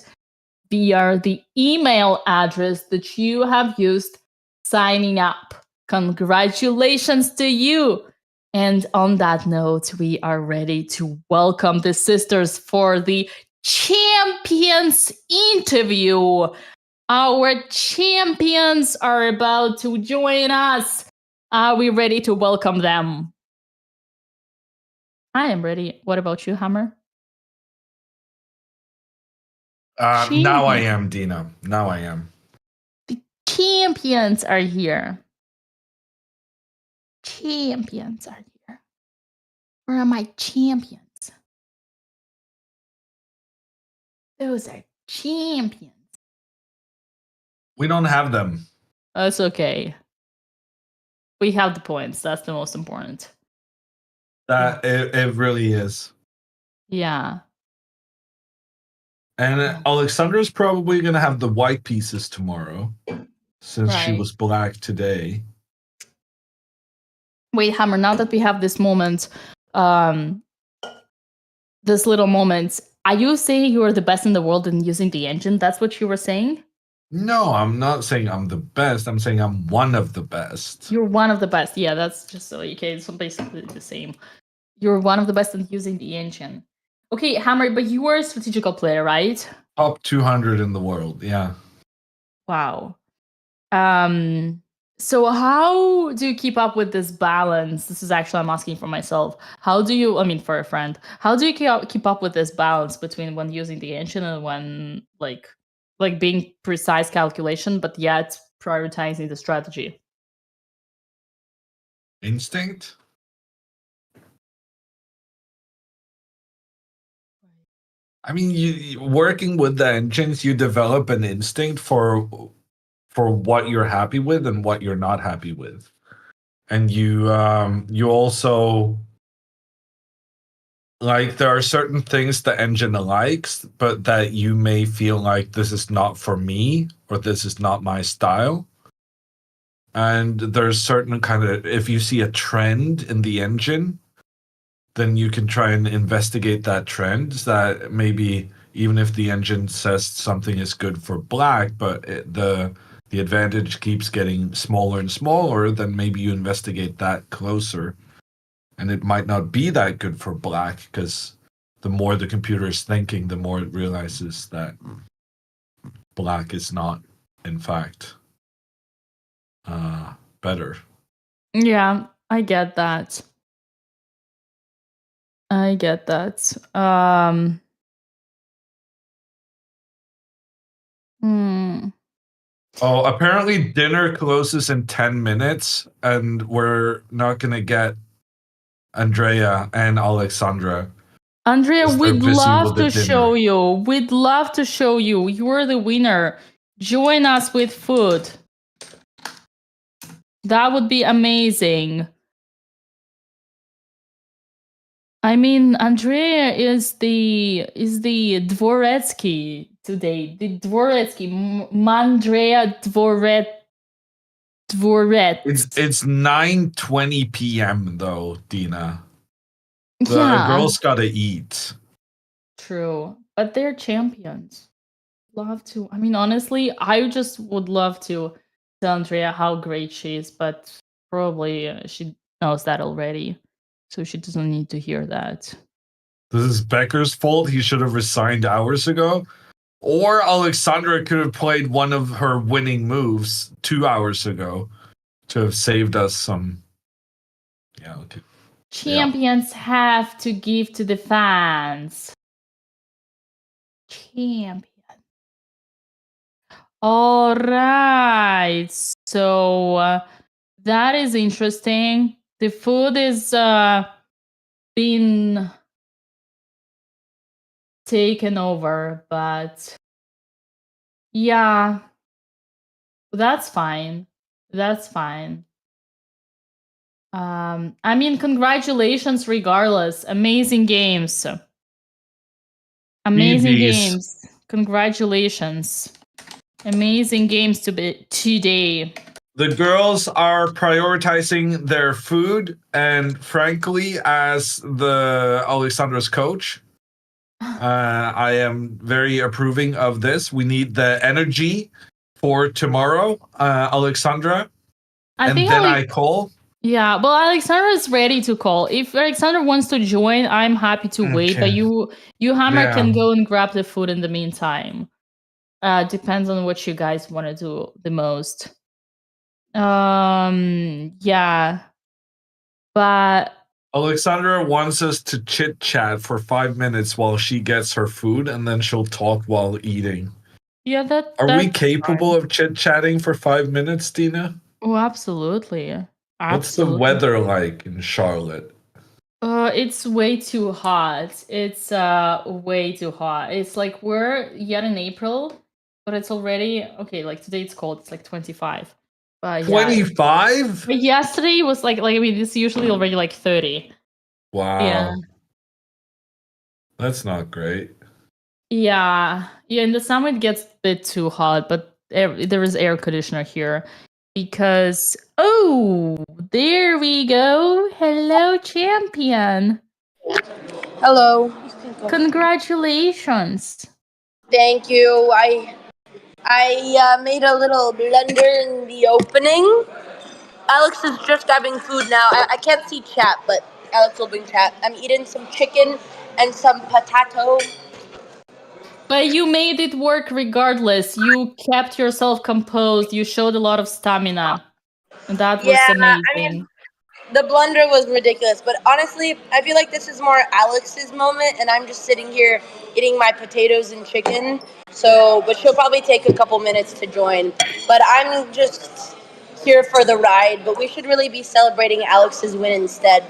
via the email address that you have used signing up. Congratulations to you. And on that note, we are ready to welcome the sisters for the champions interview. Our champions are about to join us. Are we ready to welcome them? I am ready. What about you, Hammer? Now I am, Dina. Now I am. The champions are here. Champions are here. Where are my champions? Those are champions. We don't have them. That's okay. We have the points. That's the most important. That it really is. Yeah. And Alexandra's probably gonna have the white pieces tomorrow, since she was black today. Wait, Hammer, now that we have this moment, this little moment, are you saying you are the best in the world in using the engine? That's what you were saying? No, I'm not saying I'm the best. I'm saying I'm one of the best. You're one of the best. Yeah, that's just so okay. It's basically the same. You're one of the best in using the engine. Okay, Hammer, but you are a strategical player, right? Top 200 in the world, yeah. Wow. So how do you keep up with this balance? This is actually, I'm asking for myself. How do you, I mean, for a friend, how do you keep up with this balance between when using the engine and when like being precise calculation, but yet prioritizing the strategy? Instinct? I mean, you working with the engines, you develop an instinct for what you're happy with and what you're not happy with, and you also like there are certain things the engine likes, but that you may feel like this is not for me or this is not my style. And there's certain kind of, if you see a trend in the engine, then you can try and investigate that trend. That maybe even if the engine says something is good for black, but the advantage keeps getting smaller and smaller, then maybe you investigate that closer. And it might not be that good for black, because the more the computer is thinking, the more it realizes that black is not, in fact, better. Yeah, I get that. I get that. Oh, apparently dinner closes in 10 minutes, and we're not going to get Andrea and Alexandra. Andrea, Because they're we'd busy love with the to show dinner. you. We'd love to show you. You're the winner. Join us with food. That would be amazing. I mean, Andrea is the Dvoretsky today. The Dvoretsky, Mandrea Dvoret. It's 9:20 p.m. though, Dina. The Yeah, girls gotta eat. true. But they're champions. Love to. I mean, honestly, I just would love to tell Andrea how great she is, but probably she knows that already, so she doesn't need to hear that. This is Becker's fault. He should have resigned hours ago. Or Alexandra could have played one of her winning moves 2 hours ago to have saved us some. Yeah, okay. Champions have to give to the fans. Champion. All right. So that is interesting. The food is been taken over, but yeah, that's fine. That's fine. I mean, congratulations regardless. Amazing games. Amazing GGs. games. Congratulations. Amazing games to be today. The girls are prioritizing their food, and frankly, as the Alexandra's coach, I am very approving of this. We need the energy for tomorrow, Alexandra, I call. Yeah, well, Alexandra is ready to call. If Alexandra wants to join, I'm happy to wait. But Okay. you Hammer Yeah. can go and grab the food in the meantime. Depends on what you guys want to do the most. Yeah, but Alexandra wants us to chit chat for 5 minutes while she gets her food, and then she'll talk while eating. yeah, Are we that's capable fine. of chit chatting for 5 minutes, Dina? Oh, absolutely. What's the Absolutely. weather like in Charlotte? It's way too hot. It's way too hot. It's like we're yet in April, but it's already okay. Like today, it's cold. It's like 25. But yeah, 25? but yesterday was like I mean, it's usually already like 30. Wow. Yeah. That's not great. Yeah. In the summer it gets a bit too hot, but there is air conditioner here because there we go. Hello, champion. Hello. Congratulations. Thank you. I made a little blunder in the opening. Alex is just grabbing food now. I can't see chat, but Alex will bring chat. I'm eating some chicken and some potato. But you made it work regardless. You kept yourself composed. You showed a lot of stamina. And that was amazing. I mean, the blunder was ridiculous, but honestly, I feel like this is more Alex's moment, and I'm just sitting here eating my potatoes and chicken. So, but she'll probably take a couple minutes to join. But I'm just here for the ride. But we should really be celebrating Alex's win instead.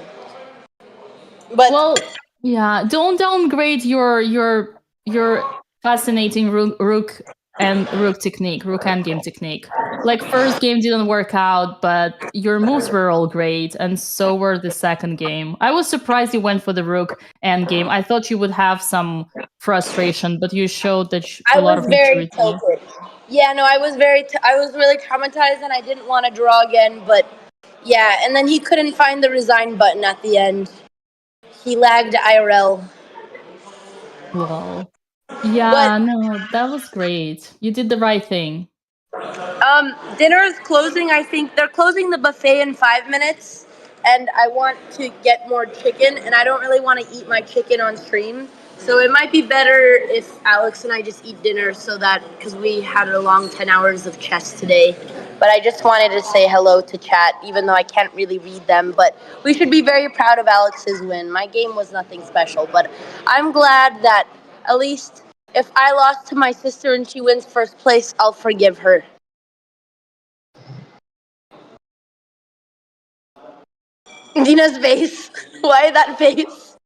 But well, yeah, don't downgrade your fascinating rook technique, rook endgame technique. Like first game didn't work out, but your moves were all great, and so were the second game. I was surprised you went for the rook endgame. I thought you would have some frustration, but you showed that a lot of maturity. Tilted. Yeah, no, I was really traumatized, and I didn't want to draw again. But yeah, and then he couldn't find the resign button at the end. He lagged IRL. Well, yeah, no, that was great. You did the right thing. Dinner is closing. I think they're closing the buffet in 5 minutes, and I want to get more chicken, and I don't really want to eat my chicken on stream. So it might be better if Alex and I just eat dinner, so that because we had a long 10 hours of chess today. But I just wanted to say hello to chat, even though I can't really read them. But we should be very proud of Alex's win. My game was nothing special, but I'm glad that at least if I lost to my sister and she wins first place, I'll forgive her. Dina's face. Why that face?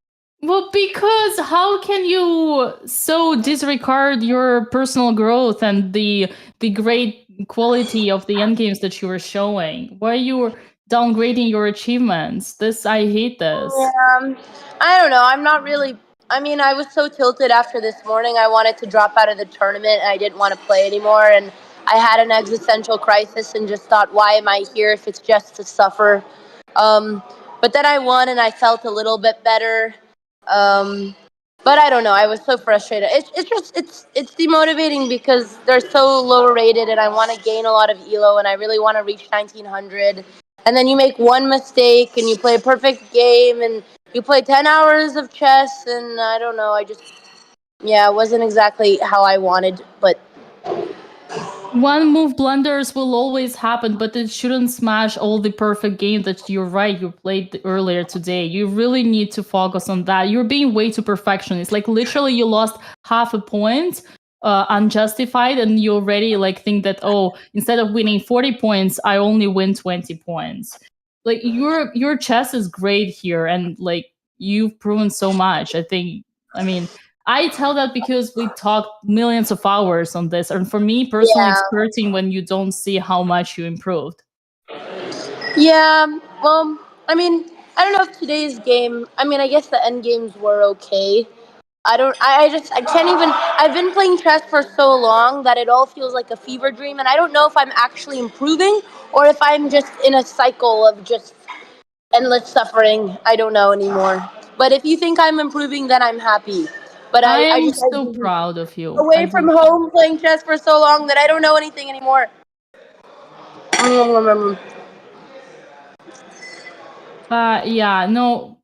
Well, because how can you so disregard your personal growth and the great quality of the end games that you were showing? Why are you downgrading your achievements? I hate this. I don't know. I'm not really. I mean, I was so tilted after this morning. I wanted to drop out of the tournament and I didn't want to play anymore. And I had an existential crisis and just thought, why am I here if it's just to suffer? But then I won and I felt a little bit better. But I don't know. I was so frustrated. It's demotivating because they're so low rated, and I want to gain a lot of elo, and I really want to reach 1900. And then you make one mistake, and you play a perfect game, and you play 10 hours of chess, and I don't know. It wasn't exactly how I wanted, but. One move blunders will always happen, but it shouldn't smash all the perfect game that you're right you played earlier today. You really need to focus on that. You're being way too perfectionist. Like literally you lost half a point unjustified, and you already like think that, oh, instead of winning 40 points, I only win 20 points. Like your chess is great here, and like you've proven so much. I tell that because we talked millions of hours on this, and for me personally, it's hurting when you don't see how much you improved. Yeah, well, I mean, I don't know if today's game. I mean, I guess the end games were okay. I can't even. I've been playing chess for so long that it all feels like a fever dream, and I don't know if I'm actually improving or if I'm just in a cycle of just endless suffering. I don't know anymore. But if you think I'm improving, then I'm happy. But I am I've so been proud of you. away from home playing chess for so long that I don't know anything anymore. Yeah, no,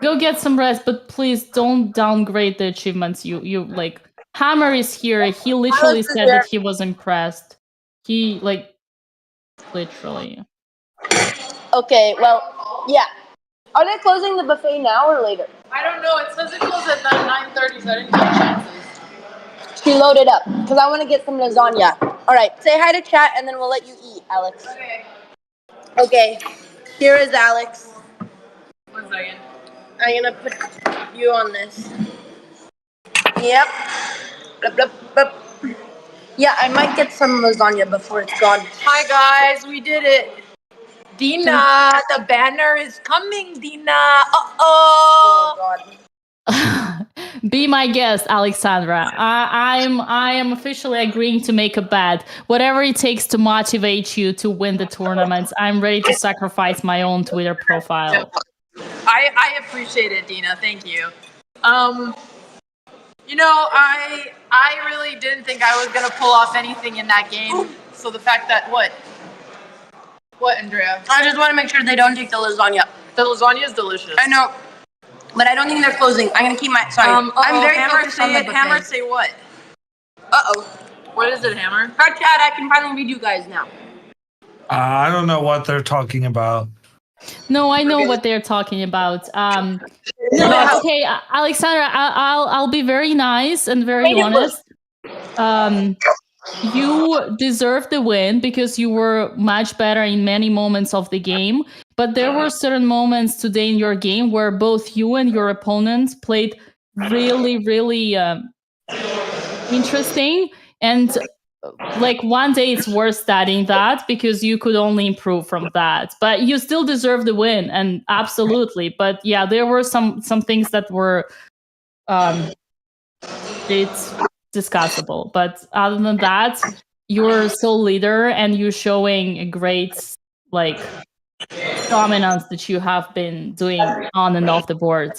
go get some rest, but please don't downgrade the achievements. You like Hammer is here. He literally said that he was impressed. He like literally. Okay, well, yeah. Are they closing the buffet now or later? I don't know. It says it closes at 9:30, so I didn't take chances. She loaded up because I want to get some lasagna. All right, say hi to chat and then we'll let you eat, Alex. Okay. Here is Alex. 1 second. I'm gonna put you on this. Yep. Blup, blup, blup. Yeah, I might get some lasagna before it's gone. Hi guys, we did it. Dina, the banner is coming, Dina. Oh God. Be my guest, Alexandra. I am officially agreeing to make a bet. Whatever it takes to motivate you to win the tournaments, I'm ready to sacrifice my own Twitter profile. I appreciate it, Dina. Thank you. You know, I really didn't think I was gonna pull off anything in that game. So the fact that what, Andrea? I just want to make sure they don't take the lasagna. The lasagna is delicious. I know, but I don't think they're closing. I'm gonna keep my. Sorry, I'm very Hammer, focused on the buffet. Hammer, say what? What is it, Hammer? Hi, chat. I can finally read you guys now. I don't know what they're talking about. No, I know what they're talking about. No, okay, Alexandra, I'll be very nice and very honest. You deserve the win because you were much better in many moments of the game. But there were certain moments today in your game where both you and your opponent played really, really interesting. And like one day it's worth studying that because you could only improve from that. But you still deserve the win, and absolutely. But yeah, there were some things that were it's discussable. But other than that, you're sole leader and you're showing a great like dominance that you have been doing on and off the board.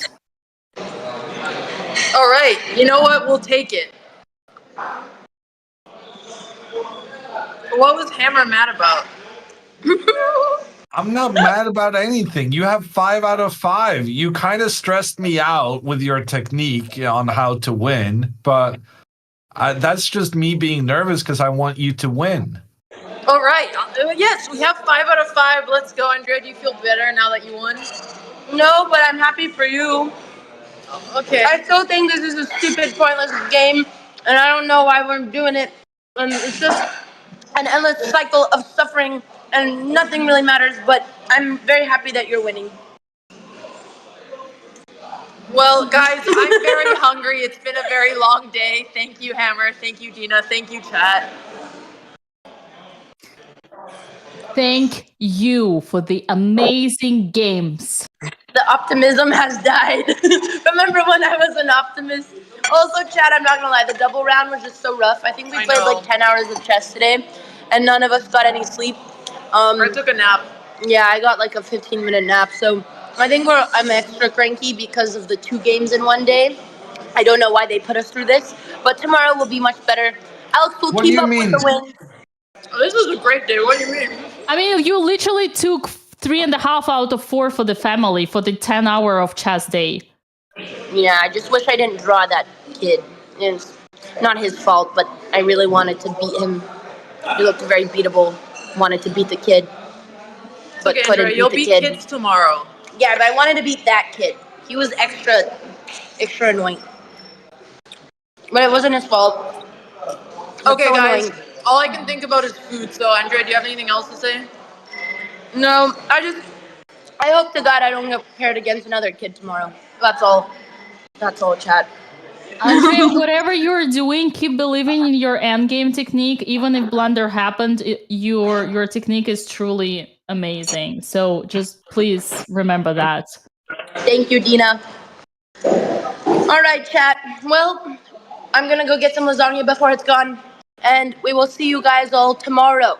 All right. You know what? We'll take it. What was Hammer mad about? I'm not mad about anything. You have 5 out of 5. You kind of stressed me out with your technique on how to win, but that's just me being nervous because I want you to win. All right. Yes, we have 5 out of 5. Let's go, Andrea. Do you feel better now that you won? No, but I'm happy for you. Okay. I still think this is a stupid, pointless game, and I don't know why we're doing it. And it's just an endless cycle of suffering, and nothing really matters. But I'm very happy that you're winning. Well, guys, I'm very hungry. It's been a very long day. Thank you, Hammer. Thank you, Dina. Thank you, chat. Thank you for the amazing games. The optimism has died. Remember when I was an optimist? Also, chat, I'm not gonna lie, the double round was just so rough. I think we played like 10 hours of chess today, and none of us got any sleep. I took a nap. Yeah, I got like a 15-minute nap, so I think I'm extra cranky because of the 2 games in one day. I don't know why they put us through this, but tomorrow will be much better. Alex will What do keep you up mean? with the win. Oh, this was a great day. What do you mean? I mean, you literally took 3.5 out of 4 for the family for the 10-hour of chess day. Yeah, I just wish I didn't draw that kid. It's not his fault, but I really wanted to beat him. He looked very beatable. Wanted to beat the kid, but Okay, couldn't Andrea, you'll beat the beat kid. kids tomorrow. Yeah, but I wanted to beat that kid. He was extra annoying. But it wasn't his fault. Okay, so guys. annoying. All I can think about is food. So, Andrea, do you have anything else to say? No, I hope to God I don't get paired against another kid tomorrow. That's all. That's all, chat. Andrea, whatever you're doing, keep believing in your endgame technique. Even if blunder happened, your technique is truly amazing. So just please remember that. Thank you, Dina. All right, chat. Well, I'm gonna go get some lasagna before it's gone, and we will see you guys all tomorrow.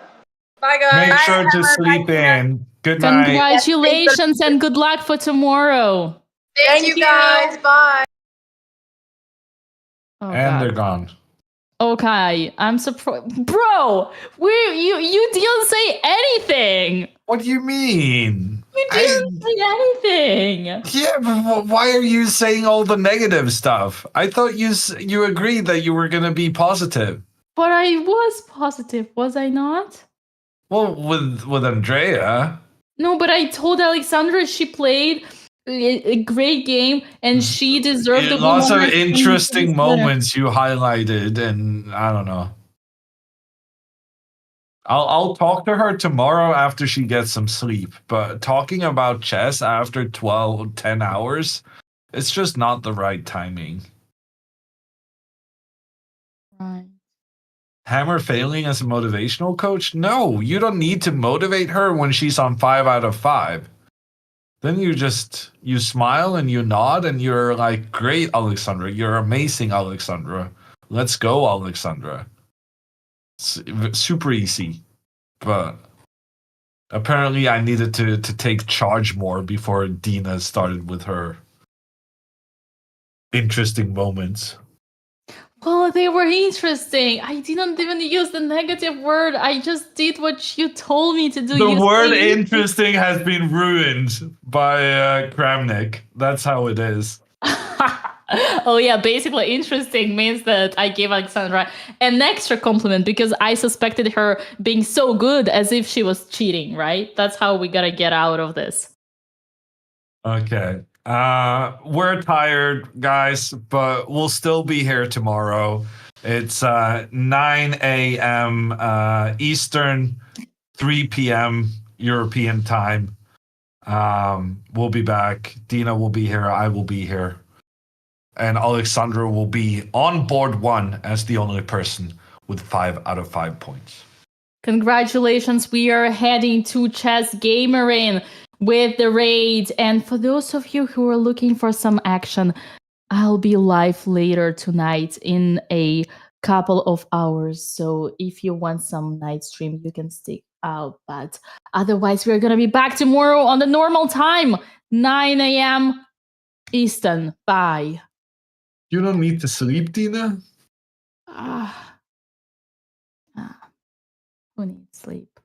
Bye, guys. Make Bye, sure to Hammer. Bye, sleep Dina. in. Good night. Congratulations and good luck for tomorrow. Thank you, guys. Bye. Oh, And God. they're gone. Okay, I'm surprised, bro. You didn't say anything. What do you mean? You didn't say anything. Yeah, but why are you saying all the negative stuff? I thought you agreed that you were gonna be positive. But I was positive, was I not? Well, with Andrea. No, but I told Alexandra she played a great game and she deserved the win. Lots of over someone who interesting was better. moments you highlighted, and I don't know. I'll talk to her tomorrow after she gets some sleep. But talking about chess after 10 hours, it's just not the right timing. Right. Hammer failing as a motivational coach? No, you don't need to motivate her when she's on 5 out of 5. Then you smile and you nod and you're like, great, Alexandra. You're amazing, Alexandra. Let's go, Alexandra. It's super easy. But apparently I needed to take charge more before Dina started with her interesting moments. Well, they were interesting. I didn't even use the negative word. I just did what you told me to do. The You word said- interesting has been ruined by Kramnik. That's how it is. Oh yeah, basically interesting means that I gave Alexandra an extra compliment because I suspected her being so good as if she was cheating, right? That's how we gotta get out of this. Okay. We're tired, guys, but we'll still be here tomorrow. It's 9 a.m. Eastern, 3 p.m. European time. We'll be back. Dina will be here. I will be here. And Alexandra will be on board 1 as the only person with 5 out of 5 points. Congratulations, we are heading to Chess Gamerin with the raid. And for those of you who are looking for some action, I'll be live later tonight in a couple of hours. So if you want some night stream, you can stick out. But otherwise, we're going to be back tomorrow on the normal time, 9 a.m. Eastern. Bye. You don't need to sleep, Dina? Who needs sleep?